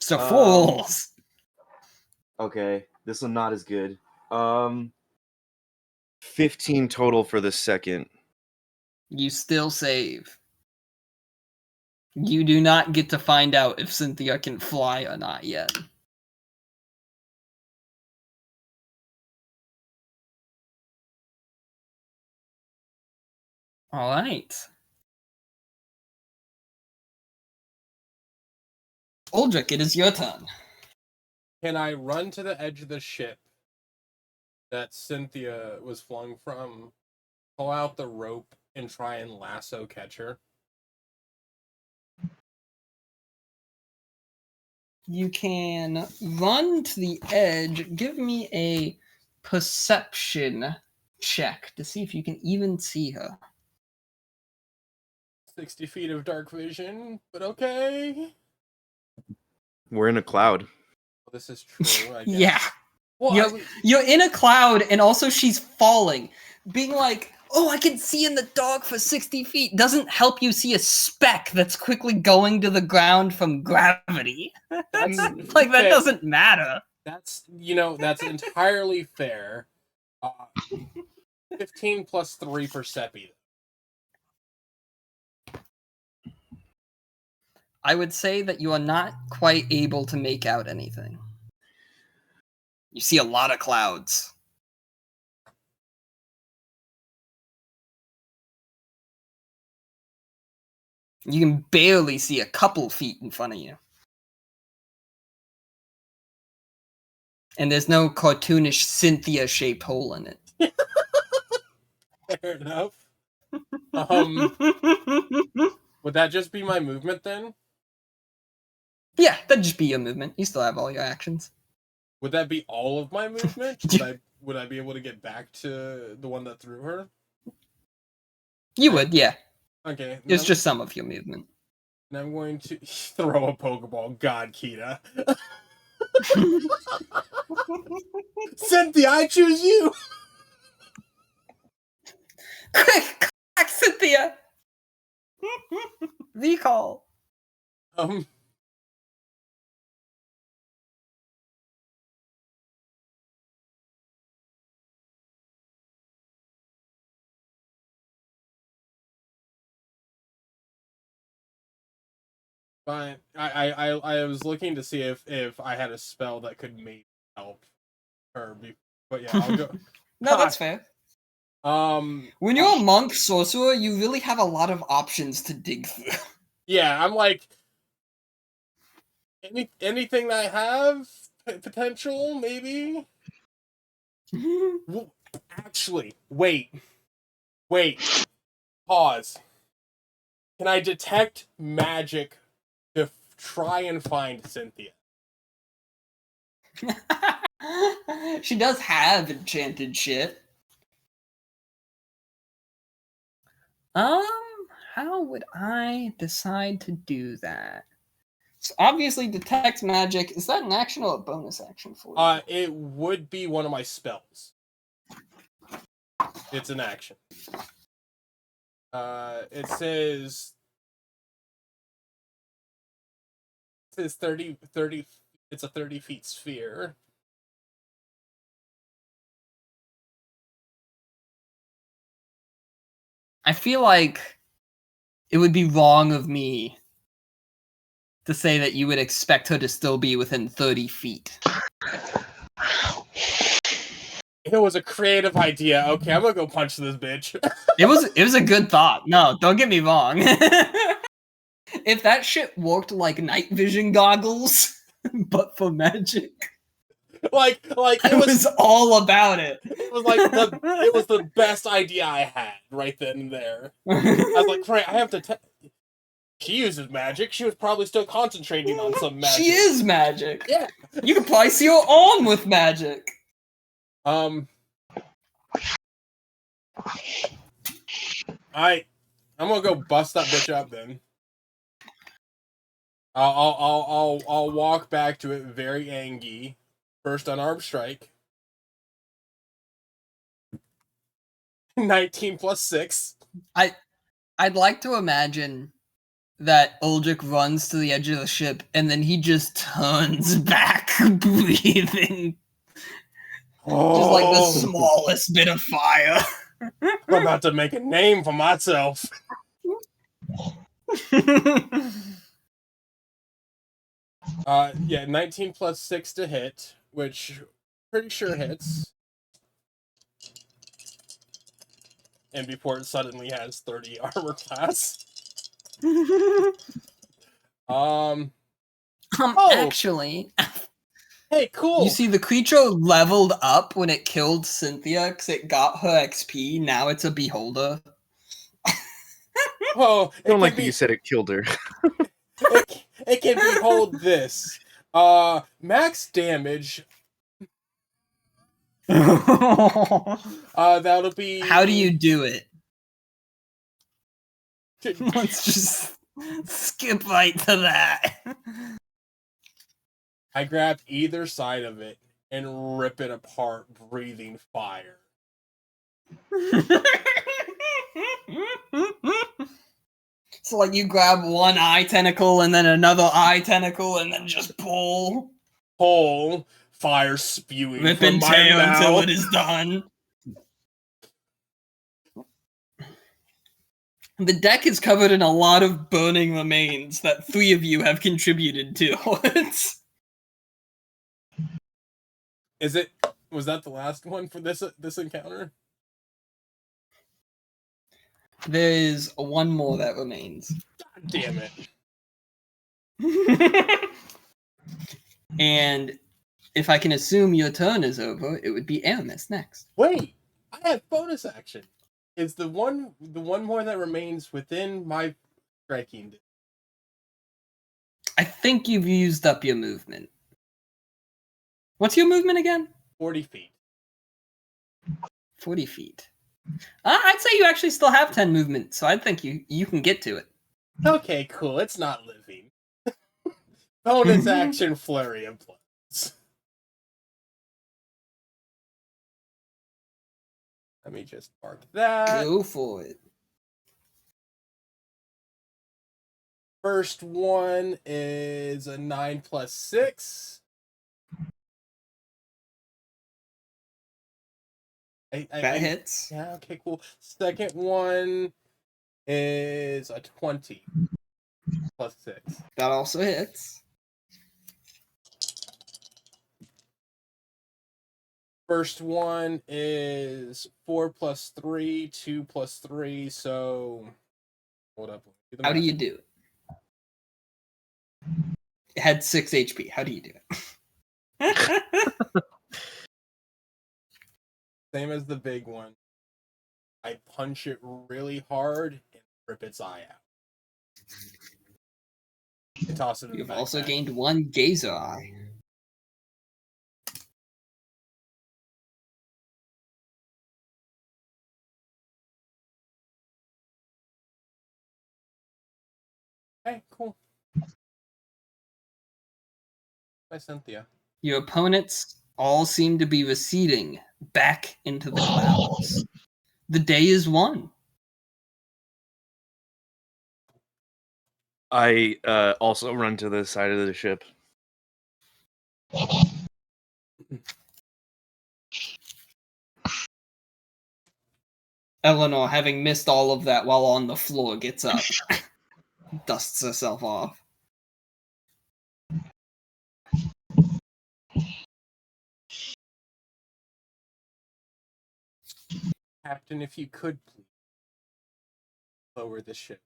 Speaker 1: So fools.
Speaker 4: Okay, this one not as good. 15 total for the second.
Speaker 1: You still save. You do not get to find out if Cynthia can fly or not yet. All right. Uldrick, it is your turn.
Speaker 2: Can I run to the edge of the ship that Cynthia was flung from, pull out the rope, and try and lasso catch her?
Speaker 1: You can run to the edge. Give me a perception check to see if you can even see her.
Speaker 2: 60 feet of dark vision, but okay.
Speaker 4: We're in a cloud.
Speaker 2: Well, this is true, I guess.
Speaker 1: Yeah.
Speaker 2: Well,
Speaker 1: You're in a cloud, and also she's falling. Being like, oh, I can see in the dark for 60 feet doesn't help you see a speck that's quickly going to the ground from gravity.
Speaker 2: That's
Speaker 1: like, that doesn't matter.
Speaker 2: That's entirely fair. 15 plus 3 for Seppi.
Speaker 1: I would say that you are not quite able to make out anything. You see a lot of clouds. You can barely see a couple feet in front of you. And there's no cartoonish Cynthia-shaped hole in it.
Speaker 2: Fair enough. Would that just be my movement then?
Speaker 1: Yeah, that'd just be your movement. You still have all your actions.
Speaker 2: Would that be all of my movement? Would I be able to get back to the one that threw her?
Speaker 1: You would, yeah.
Speaker 2: Okay.
Speaker 1: It's just some of your movement.
Speaker 2: And I'm going to throw a Pokeball. God, Kita. Cynthia, I choose you!
Speaker 1: Quick! Back, Cynthia! Recall.
Speaker 2: Fine. I was looking to see if I had a spell that could maybe help her. But yeah, I'll go.
Speaker 1: No, that's fair. When you're a monk sorcerer, you really have a lot of options to dig through.
Speaker 2: Yeah, I'm like anything that I have potential, maybe. Well, actually, wait, pause. Can I detect magic to try and find Cynthia?
Speaker 1: She does have enchanted shit. How would I decide to do that? So obviously detect magic. Is that an action or a bonus action for you?
Speaker 2: It would be one of my spells. It's an action. It says 30. It's a 30 feet sphere.
Speaker 1: I feel like it would be wrong of me to say that you would expect her to still be within 30 feet.
Speaker 2: It was a creative idea. Okay, I'm gonna go punch this bitch.
Speaker 1: It was a good thought. No, don't get me wrong. If that shit worked like night vision goggles, but for magic,
Speaker 2: like
Speaker 1: it was all about it.
Speaker 2: It was the best idea I had right then and there. I was like, great, I have to. She uses magic. She was probably still concentrating on some magic.
Speaker 1: She is magic.
Speaker 2: Yeah,
Speaker 1: you can probably see her arm with magic.
Speaker 2: I'm gonna go bust that bitch up then. I'll walk back to it very angry. First unarmed strike. 19 plus 6.
Speaker 1: I'd like to imagine that Uldric runs to the edge of the ship and then he just turns back, breathing. Just like the smallest bit of fire.
Speaker 2: I'm about to make a name for myself. Yeah, 19 plus 6 to hit, which pretty sure hits. And before it suddenly has 30 armor class.
Speaker 1: Actually,
Speaker 2: hey, cool.
Speaker 1: You see, the creature leveled up when it killed Cynthia because it got her XP. Now it's a beholder.
Speaker 2: Oh,
Speaker 4: I don't like that you said it killed her.
Speaker 2: it can behold this. Max damage. That'll be.
Speaker 1: How do you do it? Let's just skip right to that.
Speaker 2: I grab either side of it and rip it apart, breathing fire.
Speaker 1: So, like, you grab one eye tentacle and then another eye tentacle and then just pull.
Speaker 2: Pull, fire spewing
Speaker 1: Rip
Speaker 2: from
Speaker 1: and
Speaker 2: my
Speaker 1: tear
Speaker 2: mouth.
Speaker 1: until it is done. The deck is covered in a lot of burning remains that 3 of you have contributed to.
Speaker 2: Was that the last one for this encounter?
Speaker 1: There is one more that remains.
Speaker 2: God damn it.
Speaker 1: And if I can assume your turn is over, it would be Aramis next.
Speaker 2: Wait, I have bonus action. It's the one more that remains within my striking.
Speaker 1: I think you've used up your movement. What's your movement again?
Speaker 2: 40 feet.
Speaker 1: 40 feet. I'd say you actually still have 10 movement, so I think you can get to it.
Speaker 2: Okay, cool. It's not living. Bonus action flurry of blows. Let me just mark that.
Speaker 1: Go for it.
Speaker 2: First one is a 9 plus 6.
Speaker 1: That hits.
Speaker 2: Yeah, okay, cool. Second one is a 20 plus 6.
Speaker 1: That also hits.
Speaker 2: First one is 4 plus 3, 2 plus 3, so... Hold up.
Speaker 1: How do you do it? It had 6 HP. How do you do it?
Speaker 2: Same as the big one. I punch it really hard and rip its eye out. I toss it in
Speaker 1: You've
Speaker 2: the
Speaker 1: also
Speaker 2: backpack.
Speaker 1: gained 1 gazer eye.
Speaker 2: Okay, cool. Bye, Cynthia.
Speaker 1: Your opponents all seem to be receding back into the clouds. The day is won.
Speaker 4: I also run to the side of the ship.
Speaker 1: Eleanor, having missed all of that while on the floor, gets up, dusts herself off.
Speaker 2: Captain, if you could please lower the ship.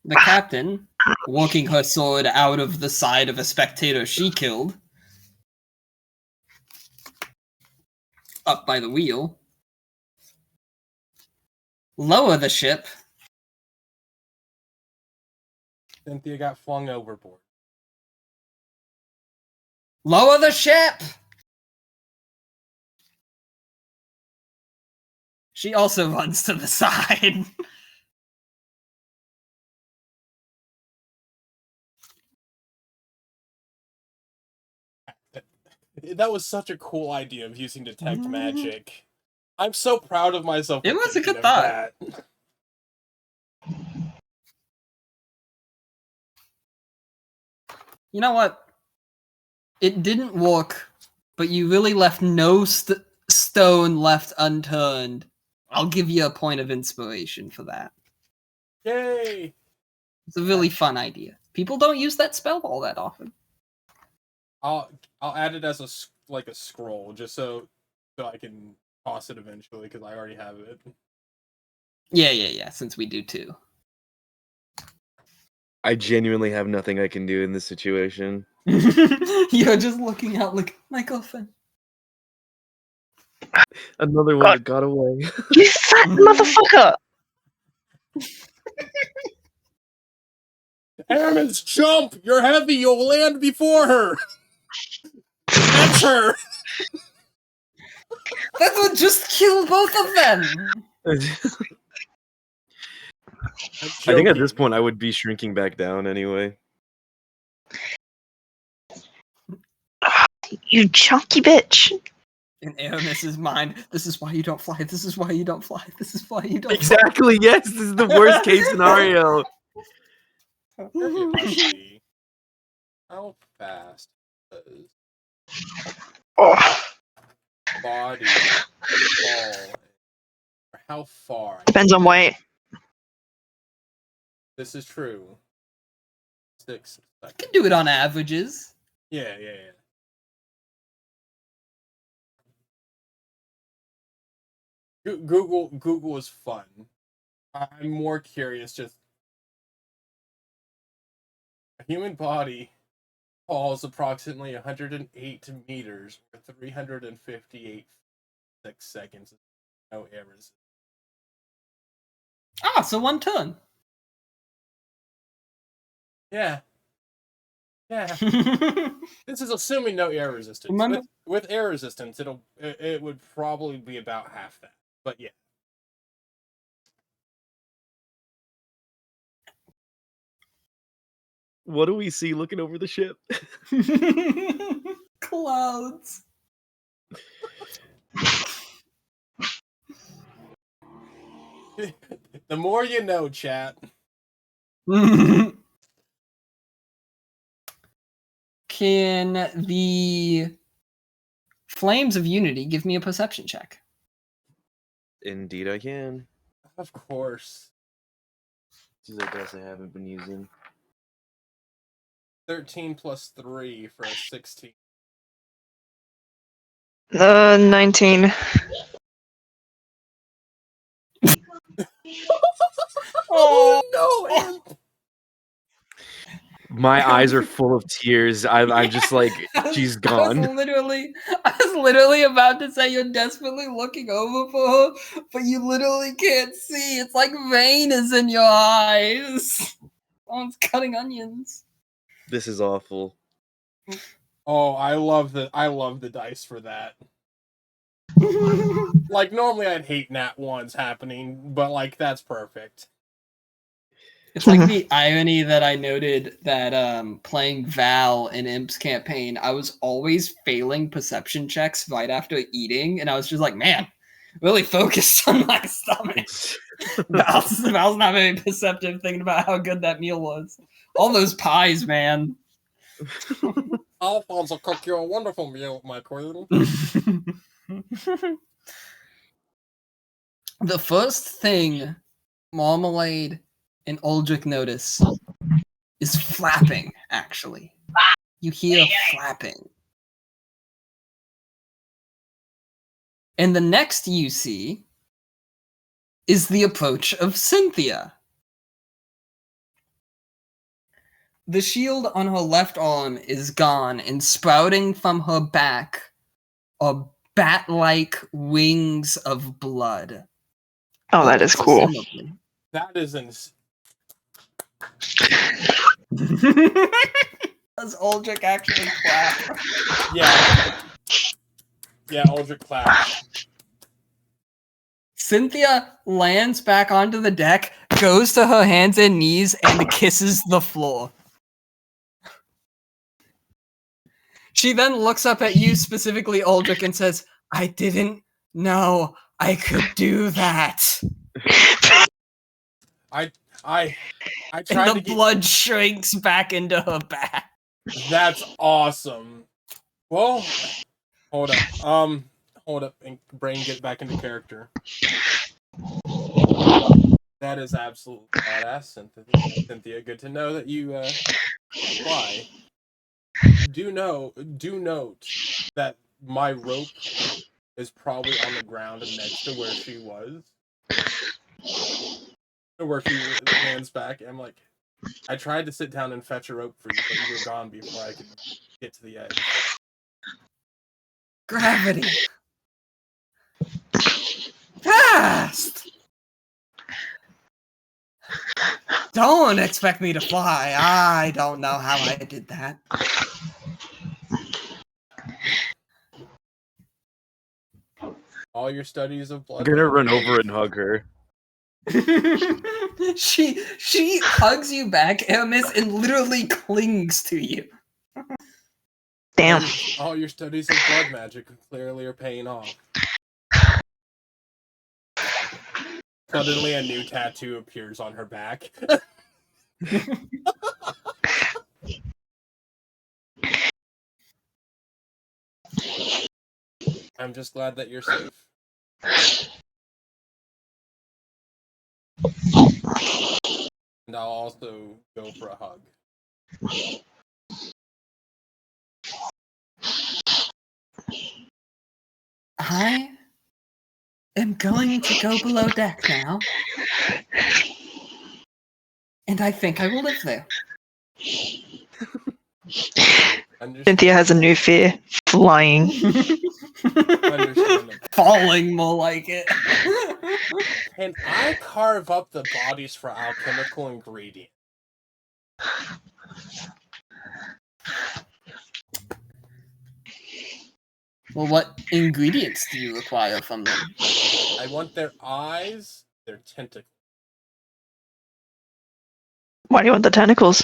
Speaker 1: The captain, walking her sword out of the side of a spectator she killed, up by the wheel. Lower the ship.
Speaker 2: Cynthia got flung overboard.
Speaker 1: Lower the ship! She also runs to the side.
Speaker 2: That was such a cool idea of using detect magic. I'm so proud of myself.
Speaker 1: It was a good thought.
Speaker 2: That.
Speaker 1: You know what? It didn't work, but you really left no stone left unturned. I'll give you a point of inspiration for that.
Speaker 2: Yay!
Speaker 1: It's a really fun idea. People don't use that spell all that often.
Speaker 2: I'll add it as a scroll just so I can toss it eventually because I already have it.
Speaker 1: Yeah. Since we do too.
Speaker 4: I genuinely have nothing I can do in this situation.
Speaker 1: You're just looking out like my girlfriend.
Speaker 4: Another one that got away.
Speaker 6: You fat motherfucker!
Speaker 2: Aramis, jump! You're heavy. You'll land before her. Catch her.
Speaker 1: That would just kill both of them.
Speaker 4: I think at this point I would be shrinking back down anyway.
Speaker 6: You chunky bitch.
Speaker 1: In Aramis's mind, this is why you don't fly. This is why you don't fly. This is why you don't
Speaker 4: Exactly,
Speaker 1: fly.
Speaker 4: yes, this is the worst case scenario.
Speaker 2: How fast does
Speaker 6: Oh.
Speaker 2: body fall? Or how far?
Speaker 6: Depends on weight.
Speaker 2: This is true. 6 seconds.
Speaker 1: You can do it on averages.
Speaker 2: Yeah. Google is fun. I'm more curious. Just a human body falls approximately 108 meters or 358 seconds. No errors.
Speaker 1: So 1 ton.
Speaker 2: Yeah. This is assuming no air resistance. With air resistance, it would probably be about half that. But yeah.
Speaker 4: What do we see looking over the ship?
Speaker 1: Clouds.
Speaker 2: The more you know, chat.
Speaker 1: Can the Flames of Unity give me a perception check?
Speaker 4: Indeed I can.
Speaker 2: Of course.
Speaker 4: This is a dice I haven't been using.
Speaker 2: 13 plus 3 for a 16.
Speaker 6: 19.
Speaker 2: Oh no!
Speaker 4: My eyes are full of tears. I'm just like, she's gone.
Speaker 1: I was literally about to say you're desperately looking over for her, but you literally can't see. It's like vein is in your eyes. Someone's cutting onions.
Speaker 4: This is awful.
Speaker 2: Oh, I love the dice for that. Like normally I'd hate nat ones happening, but like that's perfect.
Speaker 1: It's like the irony that I noted that playing Val in Imp's campaign, I was always failing perception checks right after eating, and I was just like, man, really focused on my stomach. Val's not very perceptive thinking about how good that meal was. All those pies, man.
Speaker 2: Alphonse will cook you a wonderful meal, my queen.
Speaker 1: The first thing Marmalade and Uldrick notice is flapping, actually. You hear flapping. And the next you see is the approach of Cynthia. The shield on her left arm is gone, and sprouting from her back are bat-like wings of blood.
Speaker 6: Oh, that is cool.
Speaker 1: Presumably.
Speaker 2: That is insane.
Speaker 1: Does Uldrick actually clap?
Speaker 2: Yeah. Yeah, Uldrick claps.
Speaker 1: Cynthia lands back onto the deck, goes to her hands and knees, and kisses the floor. She then looks up at you, specifically Uldrick, and says, I didn't know I could do that.
Speaker 2: I tried
Speaker 1: And the
Speaker 2: to get...
Speaker 1: blood shrinks back into her back.
Speaker 2: That's awesome. Well, hold up, and brain get back into character. That is absolutely badass, Cynthia. Good to know that you fly. Do note that my rope is probably on the ground next to where she was. Where she lands back. I'm like, I tried to sit down and fetch a rope for you, but you were gone before I could get to the edge.
Speaker 1: Gravity. Fast! Don't expect me to fly. I don't know how I did that.
Speaker 2: All your studies of blood.
Speaker 4: I'm gonna run over and hug her.
Speaker 1: she hugs you back, Aramis, and literally clings to you.
Speaker 6: Damn.
Speaker 2: All your studies of blood magic clearly are paying off. Suddenly a new tattoo appears on her back. I'm just glad that you're safe. And I'll also go for a hug.
Speaker 1: I am going to go below deck now. And I think I will live there.
Speaker 6: Cynthia has a new fear. Flying.
Speaker 1: Falling, more like it.
Speaker 2: Can I carve up the bodies for alchemical ingredients?
Speaker 1: Well, what ingredients do you require from them?
Speaker 2: I want their eyes, their tentacles.
Speaker 6: Why do you want the tentacles?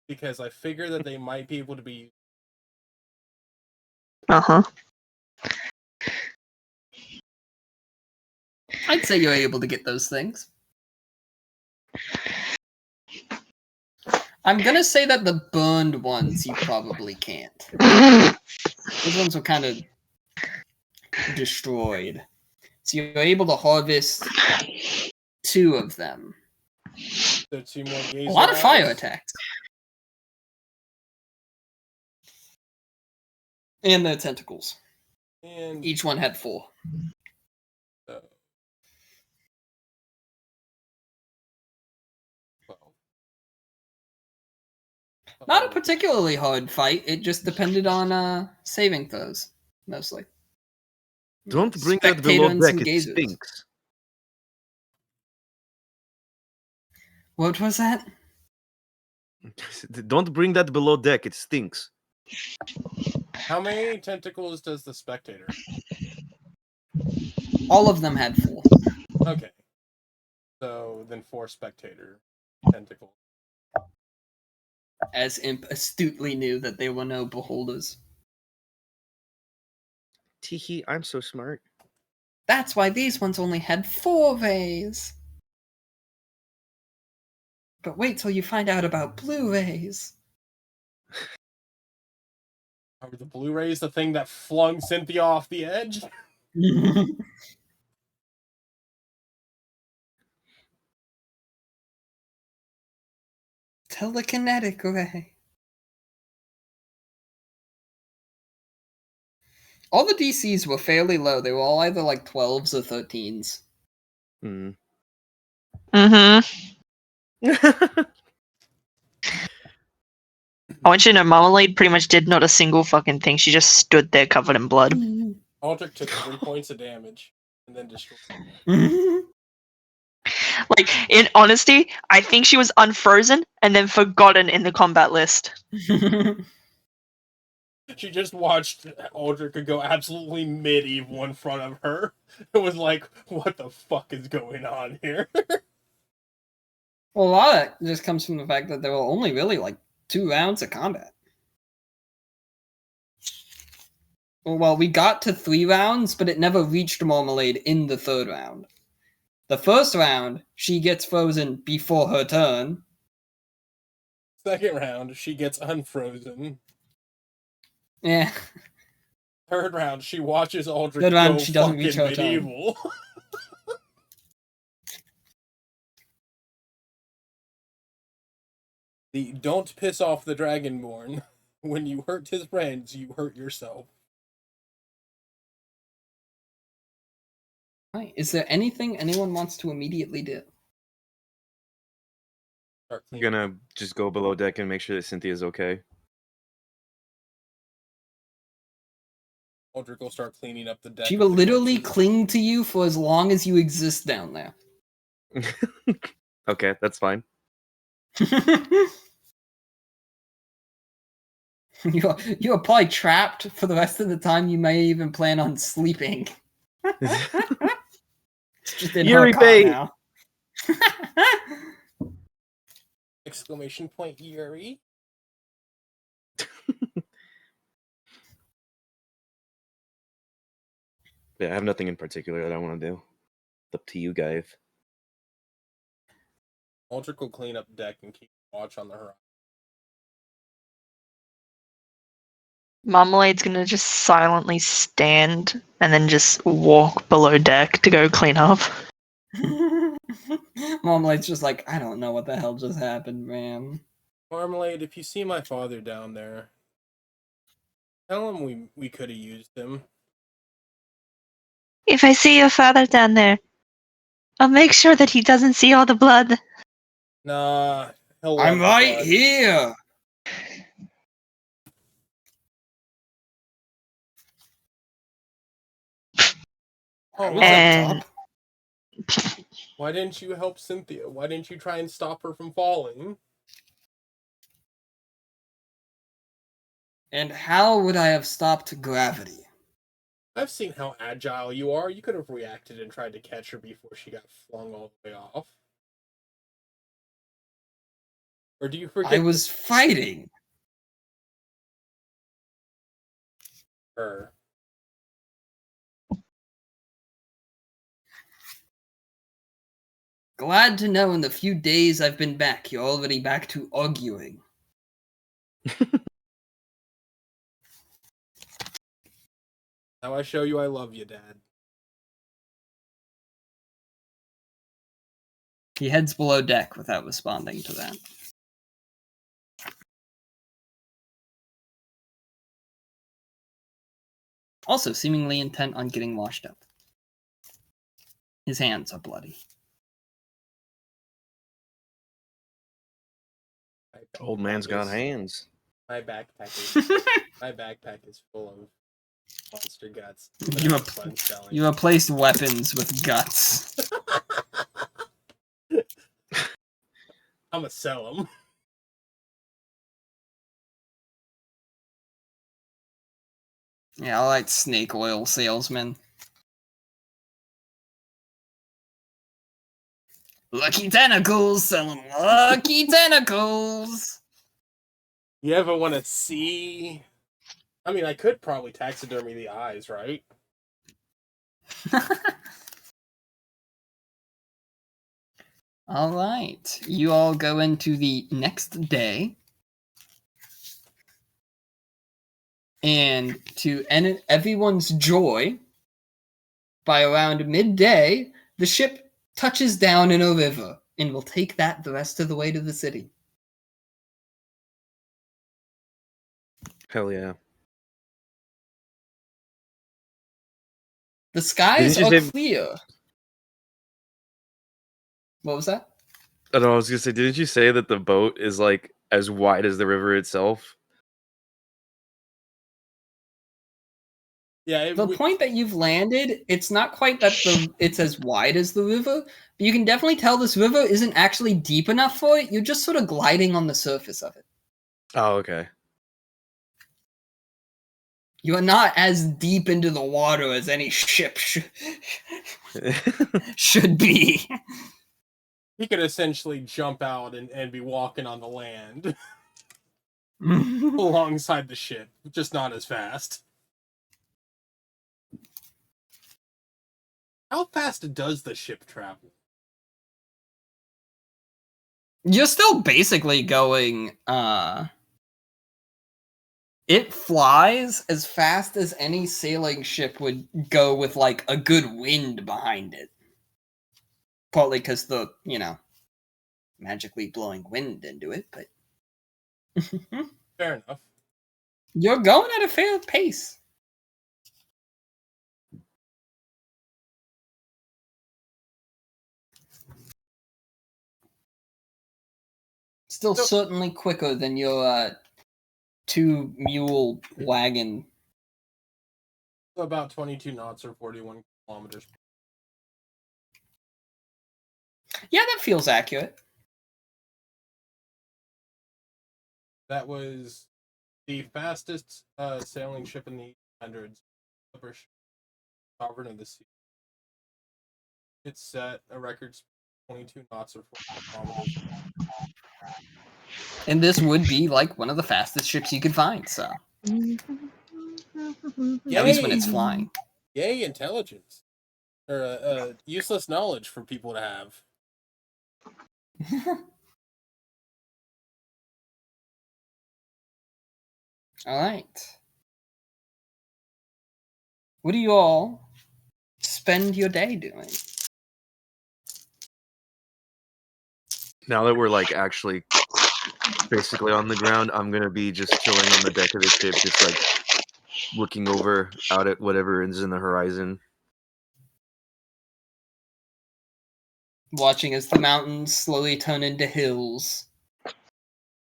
Speaker 2: Because I figure that they might be able to be...
Speaker 6: Uh-huh.
Speaker 1: I'd say you're able to get those things. I'm gonna say that the burned ones you probably can't. Those ones were kind of destroyed. So you're able to harvest 2 of them.
Speaker 2: So 2 more
Speaker 1: A lot of fire attacks. And their tentacles.
Speaker 2: And
Speaker 1: each one had 4. Not a particularly hard fight. It just depended on saving throws, mostly.
Speaker 4: Don't bring that below deck. It
Speaker 1: gazers.
Speaker 4: stinks.
Speaker 1: What was that?
Speaker 4: Don't bring that below deck. It stinks.
Speaker 2: How many tentacles does the spectator?
Speaker 1: All of them had 4.
Speaker 2: Okay. So then 4 spectator tentacles.
Speaker 1: As Imp astutely knew that there were no beholders.
Speaker 4: Teehee, I'm so smart.
Speaker 1: That's why these ones only had 4 rays. But wait till you find out about Blu-rays.
Speaker 2: Are the Blu-rays the thing that flung Cynthia off the edge?
Speaker 1: Telekinetic ray. All the DCs were fairly low. They were all either like 12s or 13s.
Speaker 4: Mm.
Speaker 6: I want you to know, Marmalade pretty much did not a single fucking thing. She just stood there covered in blood.
Speaker 2: Aldrich took 3 points of damage and then destroyed.
Speaker 6: Like, in honesty, I think she was unfrozen and then forgotten in the combat list.
Speaker 2: She just watched Aldrich go absolutely medieval in front of her. It was like, what the fuck is going on here?
Speaker 1: Well, a lot of it just comes from the fact that there were only really like 2 rounds of combat. Well, we got to 3 rounds, but it never reached Marmalade in the 3rd round. The first round, she gets frozen before her turn.
Speaker 2: Second round, she gets unfrozen.
Speaker 1: Yeah.
Speaker 2: 3rd round, she watches Aldrich
Speaker 1: 3rd round,
Speaker 2: go
Speaker 1: she doesn't
Speaker 2: fucking
Speaker 1: reach her turn.
Speaker 2: medieval. The don't piss off the Dragonborn. When you hurt his friends, you hurt yourself.
Speaker 1: Right. Is there anything anyone wants to immediately do?
Speaker 4: I'm gonna just go below deck and make sure that Cynthia's okay.
Speaker 2: Aldrich will start cleaning up the deck.
Speaker 1: She will literally cling to you for as long as you exist down there.
Speaker 4: Okay, that's fine.
Speaker 1: You're probably trapped for the rest of the time. You may even plan on sleeping. It's just in her car now.
Speaker 2: Exclamation point, Yuri.
Speaker 4: Yeah, I have nothing in particular that I want to do. It's up to you guys.
Speaker 2: Aldrich will clean up the deck and keep watch on the horizon.
Speaker 6: Marmalade's gonna just silently stand and then just walk below deck to go clean up.
Speaker 1: Marmalade's just like, I don't know what the hell just happened, man.
Speaker 2: Marmalade, if you see my father down there, tell him we could have used him.
Speaker 6: If I see your father down there, I'll make sure that he doesn't see all the blood.
Speaker 2: Nah, he'll
Speaker 1: I'm
Speaker 2: love the
Speaker 1: right
Speaker 2: blood.
Speaker 1: here.
Speaker 2: Oh,
Speaker 6: And
Speaker 2: why didn't you help Cynthia? Why didn't you try and stop her from falling?
Speaker 1: And how would I have stopped gravity?
Speaker 2: I've seen how agile you are. You could have reacted and tried to catch her before she got flung all the way off. Or do you forget?
Speaker 1: I was fighting
Speaker 2: her.
Speaker 1: Glad to know in the few days I've been back, you're already back to arguing.
Speaker 2: Now I show you I love you, Dad.
Speaker 1: He heads below deck without responding to that. Also seemingly intent on getting washed up. His hands are bloody.
Speaker 4: Old man's got hands.
Speaker 2: My backpack is full of monster guts.
Speaker 1: You replaced weapons with guts.
Speaker 2: I'm gonna sell them.
Speaker 1: Yeah, I like snake oil salesman. Lucky tentacles, selling lucky tentacles.
Speaker 2: You ever want to see? I mean, I could probably taxidermy the eyes, right?
Speaker 1: All right. You all go into the next day. And to end everyone's joy, by around midday, the ship touches down in a river and will take that the rest of the way to the city.
Speaker 4: Hell yeah.
Speaker 1: The skies
Speaker 4: Didn't
Speaker 1: are
Speaker 4: you say-
Speaker 1: clear. What was that?
Speaker 4: I don't know, I was gonna say, didn't you say that the boat is like as wide as the river itself?
Speaker 2: Yeah.
Speaker 1: The point that you've landed, it's not quite that it's as wide as the river, but you can definitely tell this river isn't actually deep enough for it. You're just sort of gliding on the surface of it.
Speaker 4: Oh, okay.
Speaker 1: You are not as deep into the water as any ship should be.
Speaker 2: He could essentially jump out and be walking on the land alongside the ship, just not as fast. How fast does the ship travel?
Speaker 1: You're still basically going, it flies as fast as any sailing ship would go with, like, a good wind behind it. Partly because the, magically blowing wind into it, but...
Speaker 2: Fair enough.
Speaker 1: You're going at a fair pace. Still certainly quicker than your 2-mule wagon.
Speaker 2: About 22 knots or 41 kilometers.
Speaker 1: Yeah, that feels accurate.
Speaker 2: That was the fastest sailing ship in the 800s. Sovereign of the Sea. It set a record 22 knots or 40 kilometers.
Speaker 1: And this would be like one of the fastest ships you could find, so.
Speaker 2: Yay!
Speaker 1: At least when it's flying.
Speaker 2: Yay, intelligence. Or useless knowledge for people to have.
Speaker 1: Alright. What do you all spend your day doing?
Speaker 4: Now that we're like actually basically on the ground, I'm gonna be just chilling on the deck of the ship, just like looking over out at whatever is in the horizon.
Speaker 1: Watching as the mountains slowly turn into hills.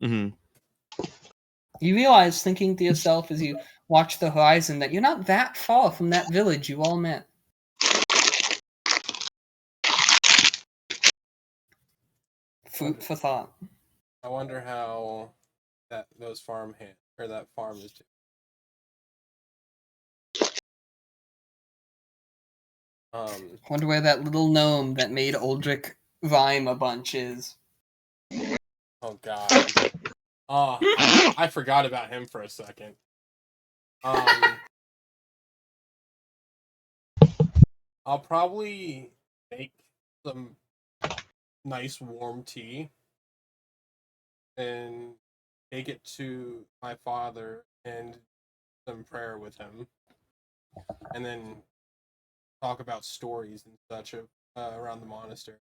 Speaker 4: Mm-hmm.
Speaker 1: You realize, thinking to yourself as you watch the horizon, that you're not that far from that village you all met. Food for thought.
Speaker 2: I wonder how that farm is doing.
Speaker 1: Wonder where that little gnome that made Aldrich rhyme a bunch is.
Speaker 2: Oh god. Oh, I forgot about him for a second. I'll probably make some nice warm tea and take it to my father and some prayer with him, and then talk about stories and such around the monastery.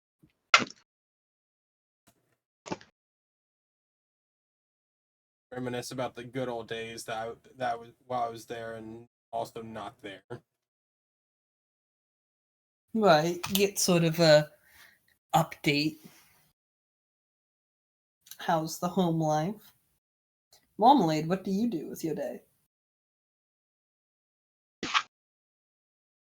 Speaker 2: Reminisce about the good old days that was while I was there and also not there.
Speaker 1: Right, get sort of a update. How's the home life? Marmalade, what do you do with your day?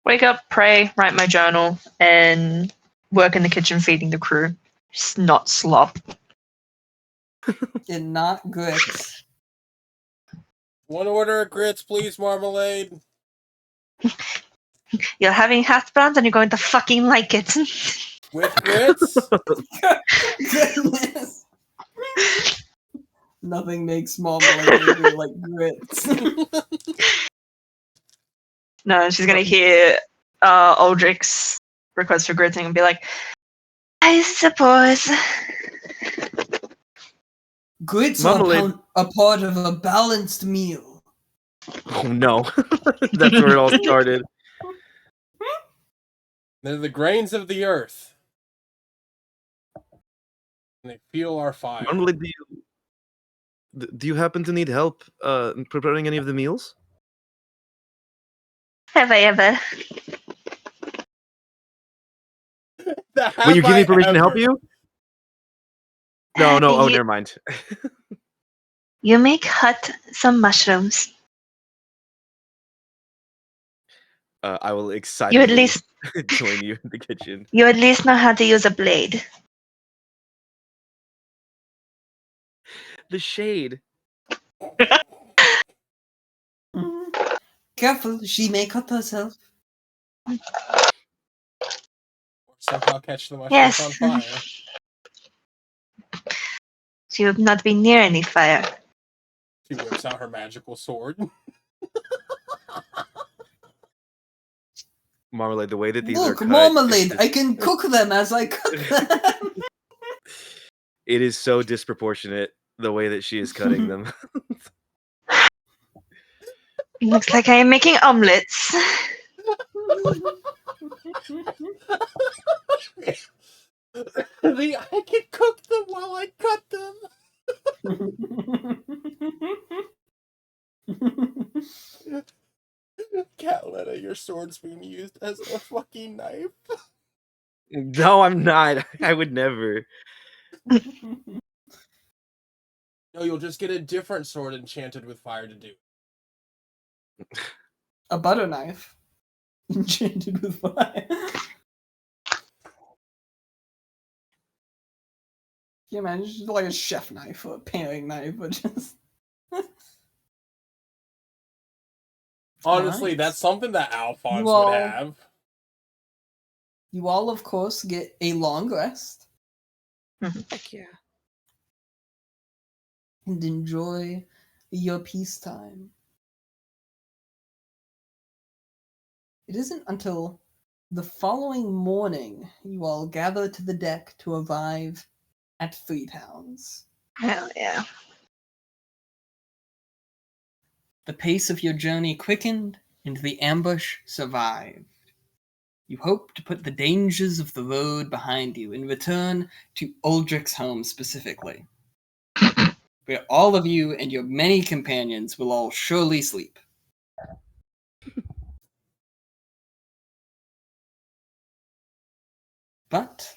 Speaker 3: Wake up, pray, write my journal, and work in the kitchen feeding the crew. Just not slop.
Speaker 1: And not grits.
Speaker 2: 1 order of grits, please, Marmalade.
Speaker 3: You're having hash browns and you're going to fucking like it.
Speaker 2: With grits?
Speaker 1: Goodness. Nothing makes Marmalade angry like grits.
Speaker 3: No, she's gonna hear Aldrich's request for grits and be like, I suppose.
Speaker 5: Grits are
Speaker 4: Marmalade.
Speaker 5: a part of a balanced meal.
Speaker 4: Oh no, that's where it all started.
Speaker 2: They're the grains of the earth. And they fuel our fire.
Speaker 4: Marmalade, do you happen to need help in preparing any of the meals?
Speaker 3: Have I ever?
Speaker 4: Will you give me permission to help you? No, oh, never mind.
Speaker 3: You may cut some mushrooms.
Speaker 4: I will excitedly join you in the kitchen.
Speaker 3: You at least know how to use a blade.
Speaker 4: The shade.
Speaker 5: Careful, she may cut herself.
Speaker 2: Or somehow catch the mushrooms
Speaker 3: Yes.
Speaker 2: on fire.
Speaker 3: She would not be near any fire.
Speaker 2: She whips out her magical sword.
Speaker 4: Marmalade, the way that these are
Speaker 5: Look,
Speaker 4: cut.
Speaker 5: Marmalade, I can cook them as I cook them.
Speaker 4: It is so disproportionate the way that she is cutting them.
Speaker 3: Looks like I am making omelets.
Speaker 2: I can cook them while I cut them. Catletta, your sword's being used as a fucking knife.
Speaker 4: No, I'm not. I would never.
Speaker 2: No, you'll just get a different sword enchanted with fire to do.
Speaker 5: A butter knife. Enchanted with fire. Can you imagine? Just like a chef knife or a paring knife, but just.
Speaker 2: Honestly,
Speaker 5: Right.
Speaker 2: that's something that Alphonse would have.
Speaker 5: You all, of course, get a long rest.
Speaker 4: Heck yeah.
Speaker 5: And enjoy your peacetime. It isn't until the following morning you all gather to the deck to arrive at Three Towns.
Speaker 3: Hell yeah.
Speaker 5: The pace of your journey quickened, and the ambush survived. You hope to put the dangers of the road behind you and return to Uldrich's home specifically, where all of you and your many companions will all surely sleep. But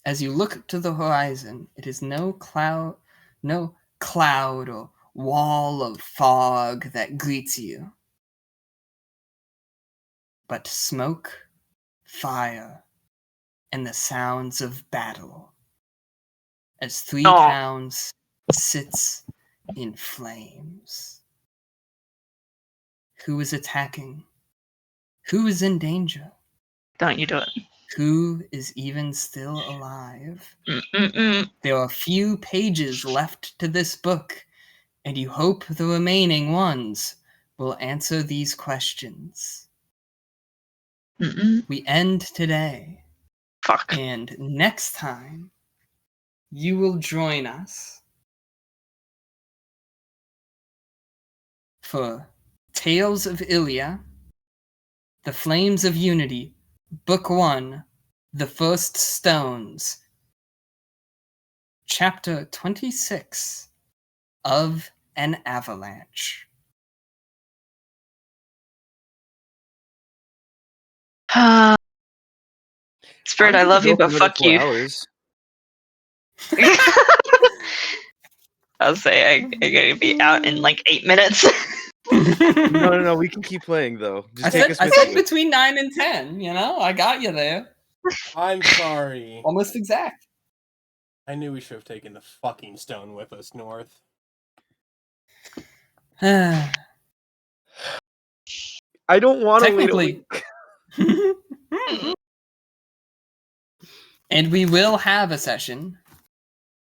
Speaker 5: as you look to the horizon, it is no cloud or wall of fog that greets you, but smoke, fire, and the sounds of battle as Three Towns sits in flames. Who is attacking? Who is in danger?
Speaker 3: Don't you do it.
Speaker 5: Who is even still alive?
Speaker 3: Mm-mm-mm.
Speaker 5: There are few pages left to this book, and you hope the remaining ones will answer these questions.
Speaker 3: Mm-mm.
Speaker 5: We end today.
Speaker 3: Fuck.
Speaker 5: And next time, you will join us for Tales of Illia, The Flames of Unity, Book 1, The First Stones, Chapter 26 of an Avalanche.
Speaker 3: Spirit, I love you, but fuck you.
Speaker 4: Hours.
Speaker 3: I'll say I gotta be out in like 8 minutes.
Speaker 4: No. We can keep playing though.
Speaker 5: I said between 9 and 10. You know, I got you there.
Speaker 2: I'm sorry.
Speaker 5: Almost exact.
Speaker 2: I knew we should have taken the fucking stone with us north.
Speaker 4: I don't want to wait a week.
Speaker 5: And we will have a session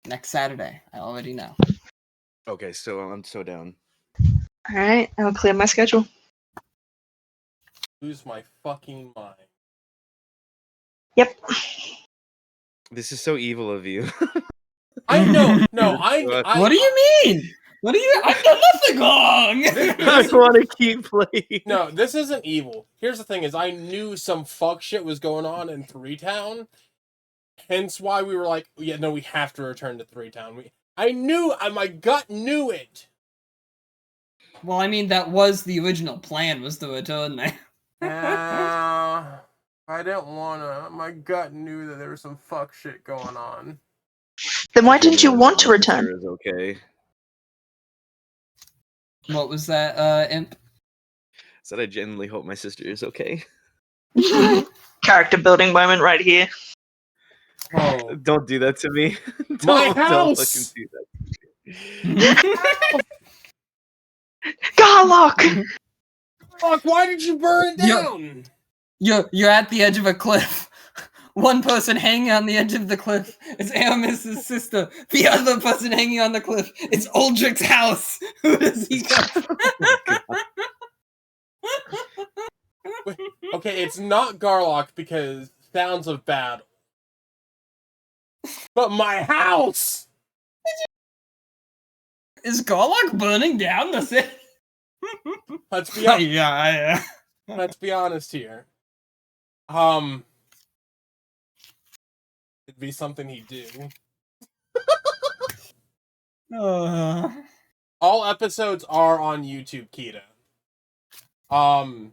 Speaker 5: next Saturday. I already know.
Speaker 4: Okay, so I'm so down.
Speaker 3: All right, I'll clear my schedule.
Speaker 2: Lose my fucking mind.
Speaker 3: Yep.
Speaker 4: This is so evil of you.
Speaker 2: I know. No,
Speaker 1: What do you mean? What do you? I've done nothing wrong.
Speaker 4: I want to keep playing.
Speaker 2: No, this isn't evil. Here's the thing: is I knew some fuck shit was going on in 3-Town, hence why we were like, yeah, no, we have to return to 3-Town. I knew, my gut knew it.
Speaker 1: Well, I mean, that was the original plan, was to return there.
Speaker 2: I didn't wanna. My gut knew that there was some fuck shit going on.
Speaker 3: Then why didn't you want to return?
Speaker 4: Is okay.
Speaker 1: What was that, Imp?
Speaker 4: Said I genuinely hope my sister is okay.
Speaker 3: Character building moment right here.
Speaker 2: Oh,
Speaker 4: Don't do that to me.
Speaker 2: My
Speaker 4: Don't
Speaker 2: house!
Speaker 4: fucking do that.
Speaker 3: Garlock!
Speaker 2: Fuck, why did you burn it down?
Speaker 1: You're at the edge of a cliff. One person hanging on the edge of the cliff is Aramis's sister. The other person hanging on the cliff is Uldric's house. Who does he go?
Speaker 2: Wait, okay, it's not Garlock because sounds of battle. But my house!
Speaker 1: Is Garlock burning down the city?
Speaker 2: Let's be honest.
Speaker 1: Yeah.
Speaker 2: Let's be honest here. It'd be something he'd do. All episodes are on YouTube, Kita. Well,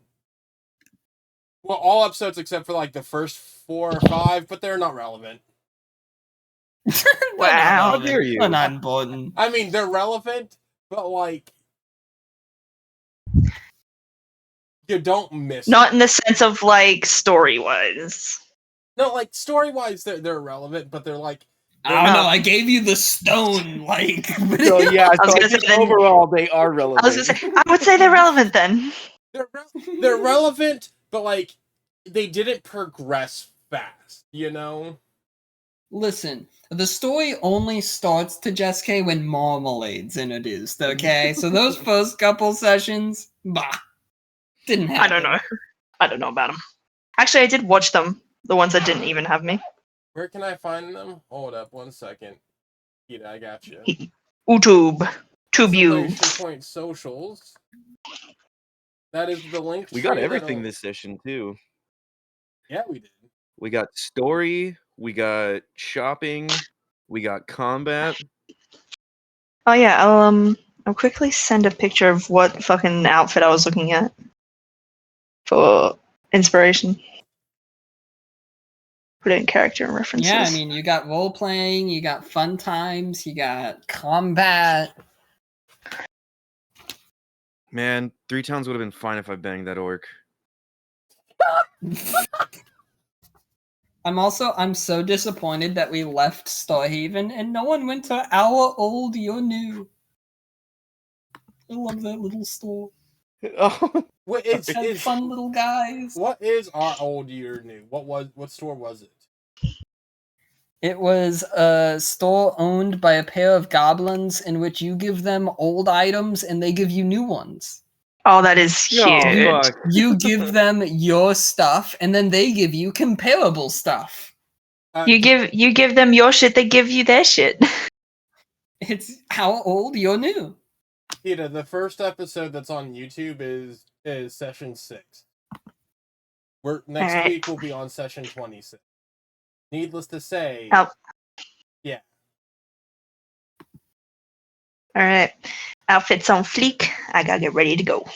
Speaker 2: all episodes except for like the first 4 or 5, but they're not relevant.
Speaker 3: Wow,
Speaker 1: how dare you? They're not important.
Speaker 2: I mean, they're relevant, but like, you don't miss.
Speaker 3: Not in the sense of like story-wise.
Speaker 2: No, like story-wise, they're relevant, but they're like.
Speaker 1: I don't know. I gave you the stone, like.
Speaker 4: So yeah,
Speaker 3: I was gonna say then,
Speaker 4: overall they are relevant.
Speaker 3: I would say they're relevant then.
Speaker 2: They're relevant, but like they didn't progress fast, you know?
Speaker 1: Listen, the story only starts to Jeskai when Marmalade's introduced, okay? So those first couple sessions, didn't happen.
Speaker 3: I don't know. I don't know about them. Actually, I did watch them. The ones that didn't even have me.
Speaker 2: Where can I find them? Hold up 1 second. Kita, I got you.
Speaker 3: YouTube. TubeU.
Speaker 2: Point socials. That is the link.
Speaker 4: We got everything this session too.
Speaker 2: Yeah, we did.
Speaker 4: We got story, we got shopping, we got combat.
Speaker 3: Oh yeah, I'll quickly send a picture of what fucking outfit I was looking at for inspiration. Put it in character and references.
Speaker 1: Yeah, I mean, you got role playing, you got fun times, you got combat.
Speaker 4: Man, 3-Towns would have been fine if I banged that orc.
Speaker 1: I'm so disappointed that we left Starhaven and no one went to Our Old Your New. I love that little store.
Speaker 4: Oh,
Speaker 2: it's
Speaker 1: fun little guys.
Speaker 2: What is Our Old Your New? What store was it?
Speaker 1: It was a store owned by a pair of goblins in which you give them old items and they give you new ones.
Speaker 3: Oh, that is huge.
Speaker 1: You give them your stuff and then they give you comparable stuff.
Speaker 3: You give them your shit, they give you their shit.
Speaker 1: It's How Old You're New.
Speaker 2: Kita, the first episode that's on YouTube is session 6. Next week we'll be on session 26. Needless to say, yeah.
Speaker 3: All right, outfits on fleek. I gotta get ready to go.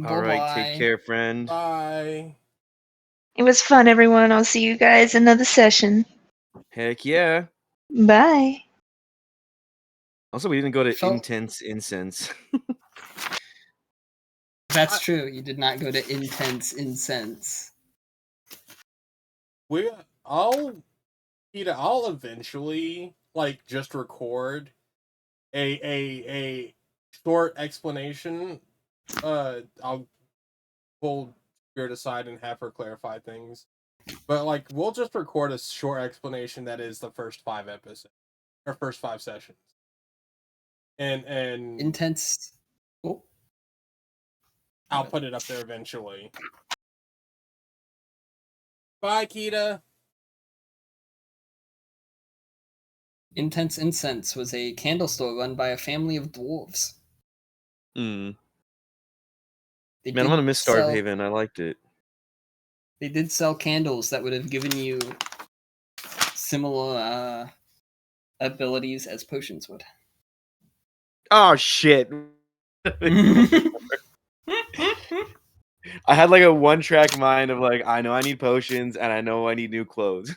Speaker 4: All right, take care, friend.
Speaker 2: Bye.
Speaker 3: It was fun, everyone. I'll see you guys another session.
Speaker 4: Heck yeah.
Speaker 3: Bye.
Speaker 4: Also, we didn't go to Intense Incense.
Speaker 1: That's true. You did not go to Intense Incense.
Speaker 2: I'll eventually like just record a short explanation. I'll pull Spirit aside and have her clarify things. But like we'll just record a short explanation that is the first 5 episodes or first 5 sessions. And
Speaker 1: Intense. Oh.
Speaker 2: I'll put it up there eventually. Bye, Kita.
Speaker 1: Intense Incense was a candle store run by a family of dwarves.
Speaker 4: Man,
Speaker 1: They
Speaker 4: I'm
Speaker 1: did
Speaker 4: gonna miss
Speaker 1: sell-
Speaker 4: Starhaven. I liked it.
Speaker 1: They did sell candles that would have given you similar abilities as potions would.
Speaker 4: Oh shit! I had like a one-track mind of like, I know I need potions and I know I need new clothes.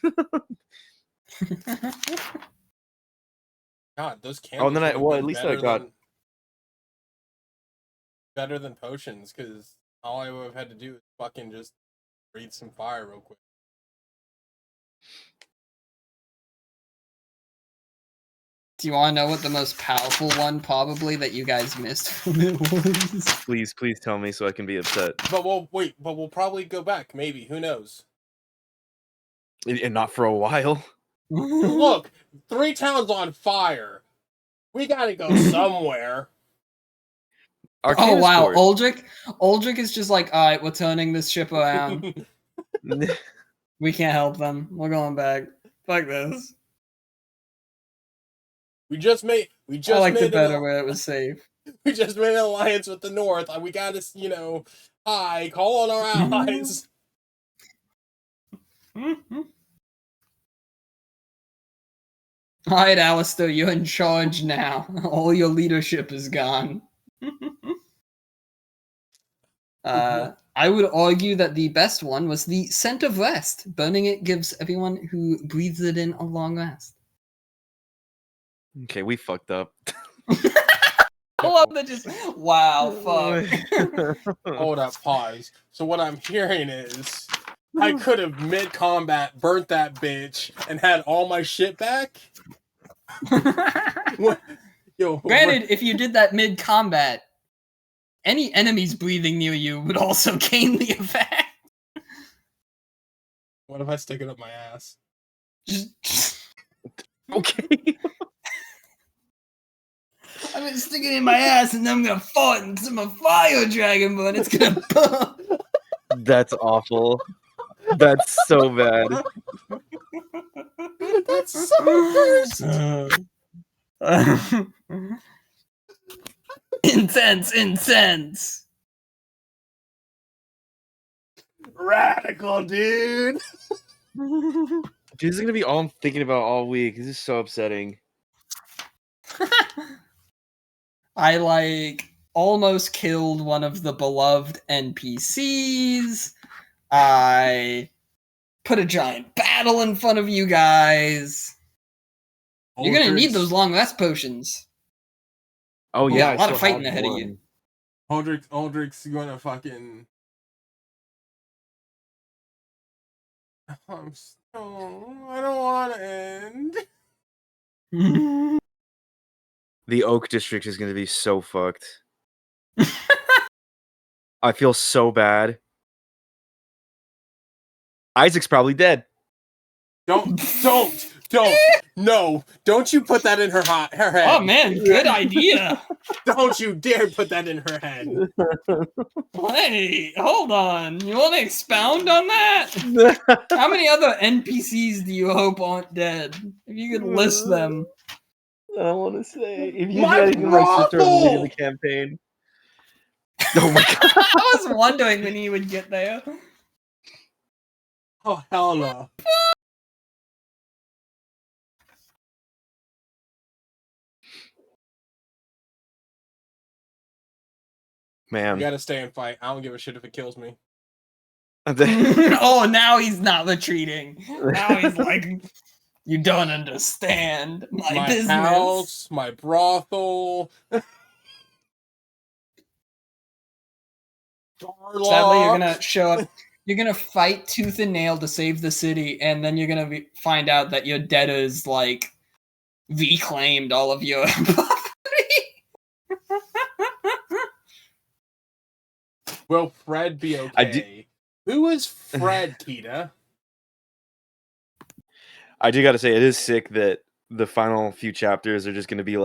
Speaker 2: God, those
Speaker 4: Oh,
Speaker 2: candles.
Speaker 4: and then
Speaker 2: Would have
Speaker 4: at
Speaker 2: been
Speaker 4: least I got.
Speaker 2: better than potions, because all I would have had to do is fucking just breathe some fire real quick.
Speaker 1: Do you want to know what the most powerful one probably that you guys missed from it was?
Speaker 4: Please tell me so I can be upset.
Speaker 2: But we'll probably go back. Maybe, who knows?
Speaker 4: And not for a while.
Speaker 2: Look, 3 towns on fire. We gotta go somewhere.
Speaker 1: Oh wow, Uldrick is just like, all right, we're turning this ship around. We can't help them. We're going back. Fuck this.
Speaker 2: We just made.
Speaker 1: I liked it better where it was safe.
Speaker 2: We just made an alliance with the North. We gotta, call on our allies.
Speaker 1: Alright, Alistair, you're in charge now. All your leadership is gone. I would argue that the best one was the Scent of Rest. Burning it gives everyone who breathes it in a long rest.
Speaker 4: Okay, we fucked up.
Speaker 1: I love that just, wow, fuck.
Speaker 2: Hold up, pause. So what I'm hearing is, I could have mid-combat burnt that bitch and had all my shit back?
Speaker 1: Granted, if you did that mid-combat, any enemies breathing near you would also gain the effect.
Speaker 2: What if I stick it up my ass?
Speaker 4: Okay.
Speaker 1: I'm gonna stick it in my ass and then I'm gonna fart into my fire dragon, but it's gonna burn.
Speaker 4: That's awful. That's so bad.
Speaker 2: That's so cursed.
Speaker 1: Intense.
Speaker 2: Radical, dude.
Speaker 4: Dude, this is gonna be all I'm thinking about all week. This is so upsetting.
Speaker 1: I almost killed one of the beloved NPCs. I put a giant battle in front of you guys. You're gonna need those long rest potions.
Speaker 4: Oh
Speaker 1: You
Speaker 4: yeah,
Speaker 1: got a lot of fighting ahead of you.
Speaker 2: Aldrich's gonna fucking. I don't want to end.
Speaker 4: The Oak District is gonna be so fucked. I feel so bad. Isaac's probably dead.
Speaker 2: Don't. No, don't you put that in her head.
Speaker 1: Oh man, good idea.
Speaker 2: Don't you dare put that in her head.
Speaker 1: Hey, hold on. You want to expound on that? How many other NPCs do you hope aren't dead? If you could list them.
Speaker 4: I don't want to say. If you
Speaker 2: My
Speaker 4: guys my sister at the beginning of the
Speaker 2: brothel!
Speaker 4: campaign. Oh my god.
Speaker 1: I was wondering when he would get there.
Speaker 2: Oh hell no.
Speaker 4: Man.
Speaker 2: You gotta stay and fight. I don't give a shit if it kills me.
Speaker 1: Oh, now he's not retreating. Now he's like, you don't understand my business.
Speaker 2: House, my brothel.
Speaker 1: Sadly, you're gonna show up. You're gonna fight tooth and nail to save the city, and then you're gonna find out that your debtors reclaimed all of your property.
Speaker 2: Will Fred be okay? Who is Fred, Kita?
Speaker 4: I do gotta say, it is sick that the final few chapters are just gonna be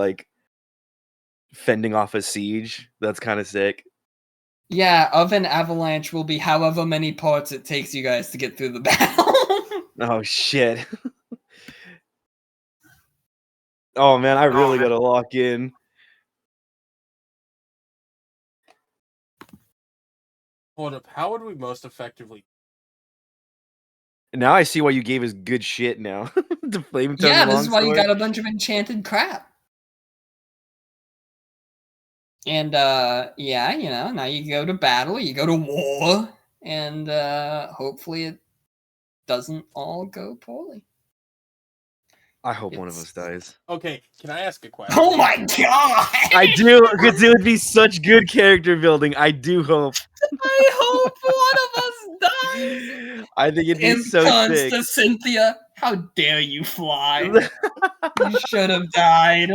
Speaker 4: fending off a siege. That's kind of sick.
Speaker 1: Yeah, of an avalanche will be however many parts it takes you guys to get through the battle.
Speaker 4: Oh shit. Oh man, I really gotta lock in.
Speaker 2: Hold up. How would we most effectively?
Speaker 4: Now I see why you gave us good shit now. The flame tongue
Speaker 1: Yeah, this is why you
Speaker 4: longsword.
Speaker 1: got a bunch of enchanted crap. And yeah, you know, now you go to battle, you go to war, and hopefully it doesn't all go poorly.
Speaker 4: I hope one of us dies.
Speaker 2: Okay, can I ask a question?
Speaker 1: Oh my god!
Speaker 4: I do, because it would be such good character building. I do hope.
Speaker 1: I hope one of us dies.
Speaker 4: I think it'd be
Speaker 1: In
Speaker 4: so
Speaker 1: response
Speaker 4: sick.
Speaker 1: to Cynthia, how dare you fly? You should have died.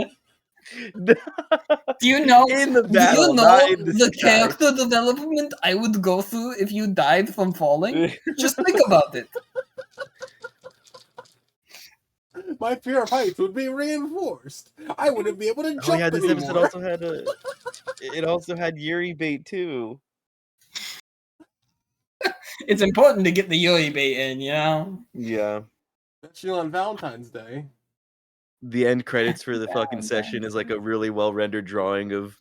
Speaker 1: Do you know?
Speaker 4: In the
Speaker 1: Do you
Speaker 4: battle,
Speaker 1: know
Speaker 4: not in the
Speaker 1: the
Speaker 4: sky.
Speaker 1: character development I would go through if you died from falling? Just think about it.
Speaker 2: My fear of heights would be reinforced. I wouldn't be able to jump
Speaker 4: Oh yeah, this
Speaker 2: anymore.
Speaker 4: episode also had it also had Yuri bait too.
Speaker 1: It's important to get the Yuri bait in, you know?
Speaker 4: Yeah.
Speaker 2: Especially on Valentine's Day.
Speaker 4: The end credits for the fucking session is like a really well rendered drawing of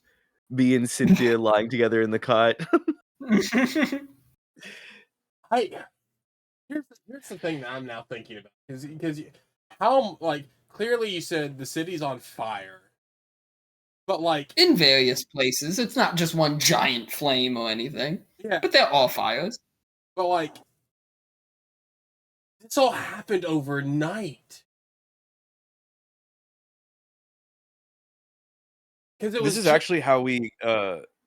Speaker 4: me and Cynthia lying together in the cot.
Speaker 2: Here's the thing that I'm now thinking about because how like clearly you said the city's on fire, but like
Speaker 1: In various places. It's not just one giant flame or anything.
Speaker 2: yeah,
Speaker 1: But they're all fires.
Speaker 2: but like this all happened overnight. Because
Speaker 4: This is actually how we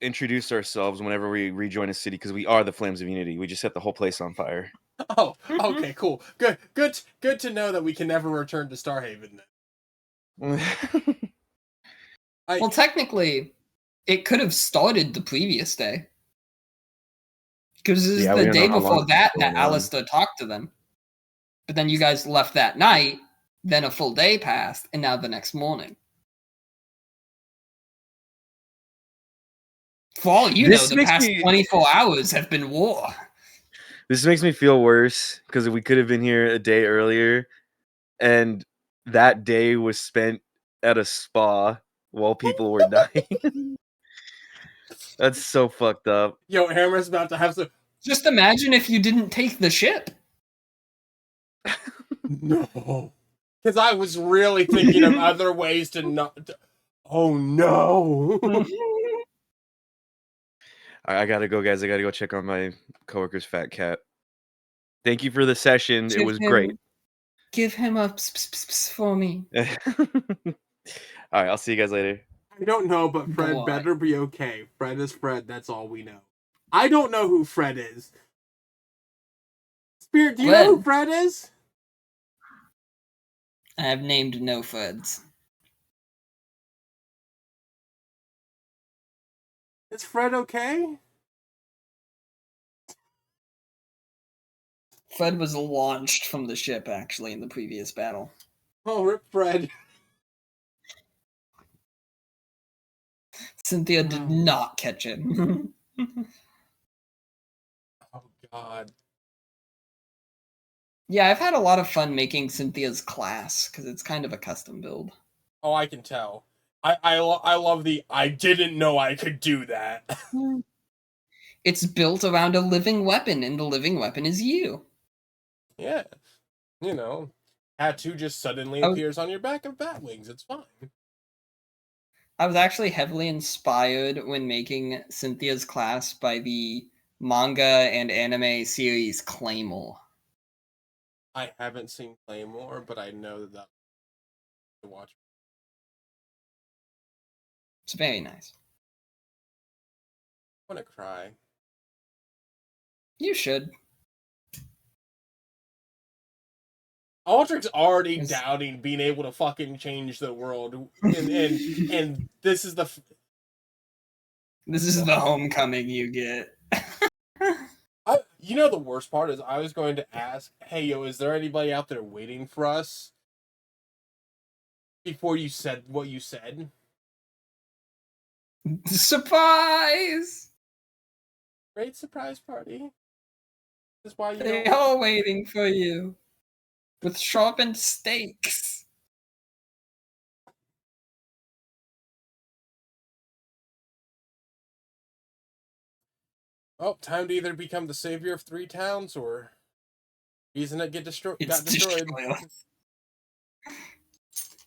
Speaker 4: introduce ourselves whenever we rejoin a city, because we are the Flames of Unity. We just set the whole place on fire.
Speaker 2: Oh, okay, cool. Good to know that we can never return to Starhaven then.
Speaker 1: Well, technically, it could have started the previous day. Because this is
Speaker 4: Yeah, we
Speaker 1: the
Speaker 4: don't know
Speaker 1: day
Speaker 4: how long
Speaker 1: before
Speaker 4: it's
Speaker 1: that
Speaker 4: going on.
Speaker 1: Alistair talked to them. But then you guys left that night, then a full day passed, and now the next morning. For all you know,
Speaker 4: This
Speaker 1: the
Speaker 4: makes
Speaker 1: past
Speaker 4: me-
Speaker 1: 24 hours have been war.
Speaker 4: This makes me feel worse because we could have been here a day earlier, and that day was spent at a spa while people were dying. That's so fucked up.
Speaker 2: Yo, Hammer's about to have some.
Speaker 1: Just imagine if you didn't take the ship.
Speaker 2: No. Because I was really thinking of other ways to not. Oh no.
Speaker 4: I gotta go, guys. I gotta go check on my coworker's fat cat. Thank you for the session. It was great.
Speaker 1: Give him a ps for me.
Speaker 4: All right, I'll see you guys later.
Speaker 2: I don't know, but Fred
Speaker 1: Boy.
Speaker 2: better be okay. Fred is Fred, that's all we know. I don't know who Fred is. Spirit, do you know who Fred is?
Speaker 1: I have named no Freds.
Speaker 2: Is Fred okay?
Speaker 1: Fred was launched from the ship, actually, in the previous battle.
Speaker 2: Oh, rip Fred.
Speaker 1: Cynthia did not catch him.
Speaker 2: Oh, God.
Speaker 1: Yeah, I've had a lot of fun making Cynthia's class, because it's kind of a custom build.
Speaker 2: Oh, I can tell. I love the I didn't know I could do that.
Speaker 1: It's built around a living weapon, and the living weapon is you.
Speaker 2: Yeah. You know, tattoo just suddenly appears on your back of bat wings. It's fine.
Speaker 1: I was actually heavily inspired when making Cynthia's class by the manga and anime series Claymore.
Speaker 2: I haven't seen Claymore, but I know that to watch.
Speaker 1: It's very nice.
Speaker 2: I want to cry.
Speaker 1: You should.
Speaker 2: Aldrich's already doubting being able to fucking change the world, and this is the
Speaker 1: This is the homecoming you get.
Speaker 2: You know the worst part is I was going to ask, hey yo, is there anybody out there waiting for us? Before you said what you said.
Speaker 1: Surprise!
Speaker 2: Great surprise party. This is why you
Speaker 1: They are waiting for you. With sharpened stakes.
Speaker 2: Oh, time to either become the savior of 3 towns or reason it got destroyed.
Speaker 1: Destroyer.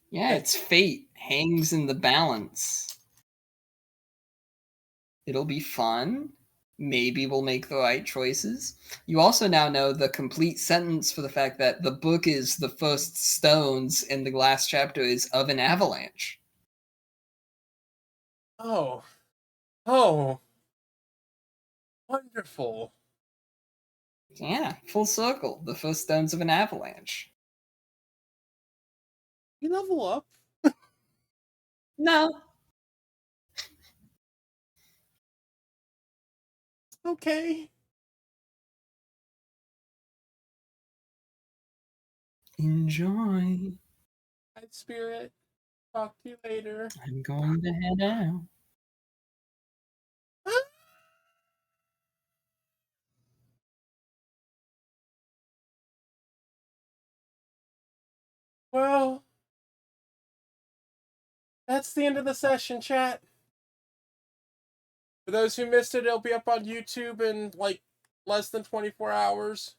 Speaker 1: Yeah,
Speaker 2: Hey.
Speaker 1: it's fate. Hangs in the balance. It'll be fun. Maybe we'll make the right choices. You also now know the complete sentence for the fact that the book is the first stones and the last chapter is of an avalanche.
Speaker 2: Oh, wonderful.
Speaker 1: Yeah, full circle. The first stones of an avalanche.
Speaker 2: You level up.
Speaker 1: No.
Speaker 2: Okay.
Speaker 1: Enjoy.
Speaker 2: Night spirit. Talk to you later.
Speaker 1: I'm going to head out.
Speaker 2: Well, that's the end of the session, chat. For those who missed it, it'll be up on YouTube in like less than 24 hours.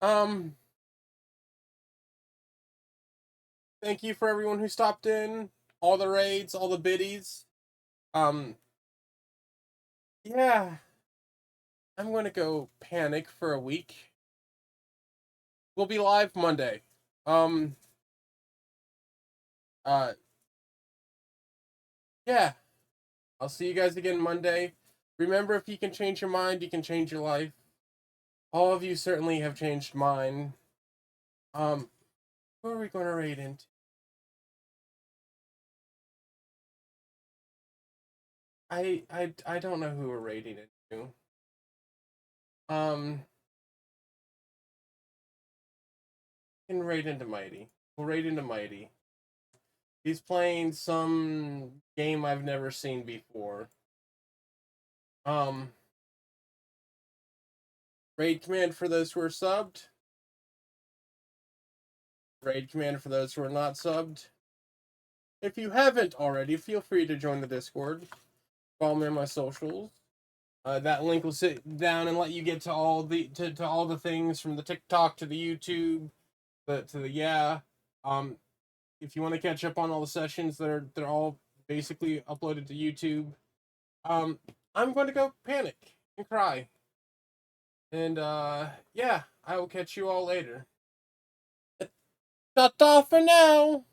Speaker 2: Thank you for everyone who stopped in, all the raids, all the biddies. Yeah. I'm gonna go panic for a week. We'll be live Monday. Yeah. I'll see you guys again Monday. Remember, if you can change your mind, you can change your life. All of you certainly have changed mine. Who are we going to raid into? I don't know who we're raiding into. Can raid into Mighty. We'll raid into Mighty. He's playing some game I've never seen before. Raid command for those who are subbed. Raid command for those who are not subbed. If you haven't already, feel free to join the Discord. Follow me on my socials. That link will sit down and let you get to all the to all the things from the TikTok to the YouTube, to the yeah. If you want to catch up on all the sessions, they're all basically uploaded to YouTube. I'm going to go panic and cry. And yeah, I will catch you all later. Ta-ta for now.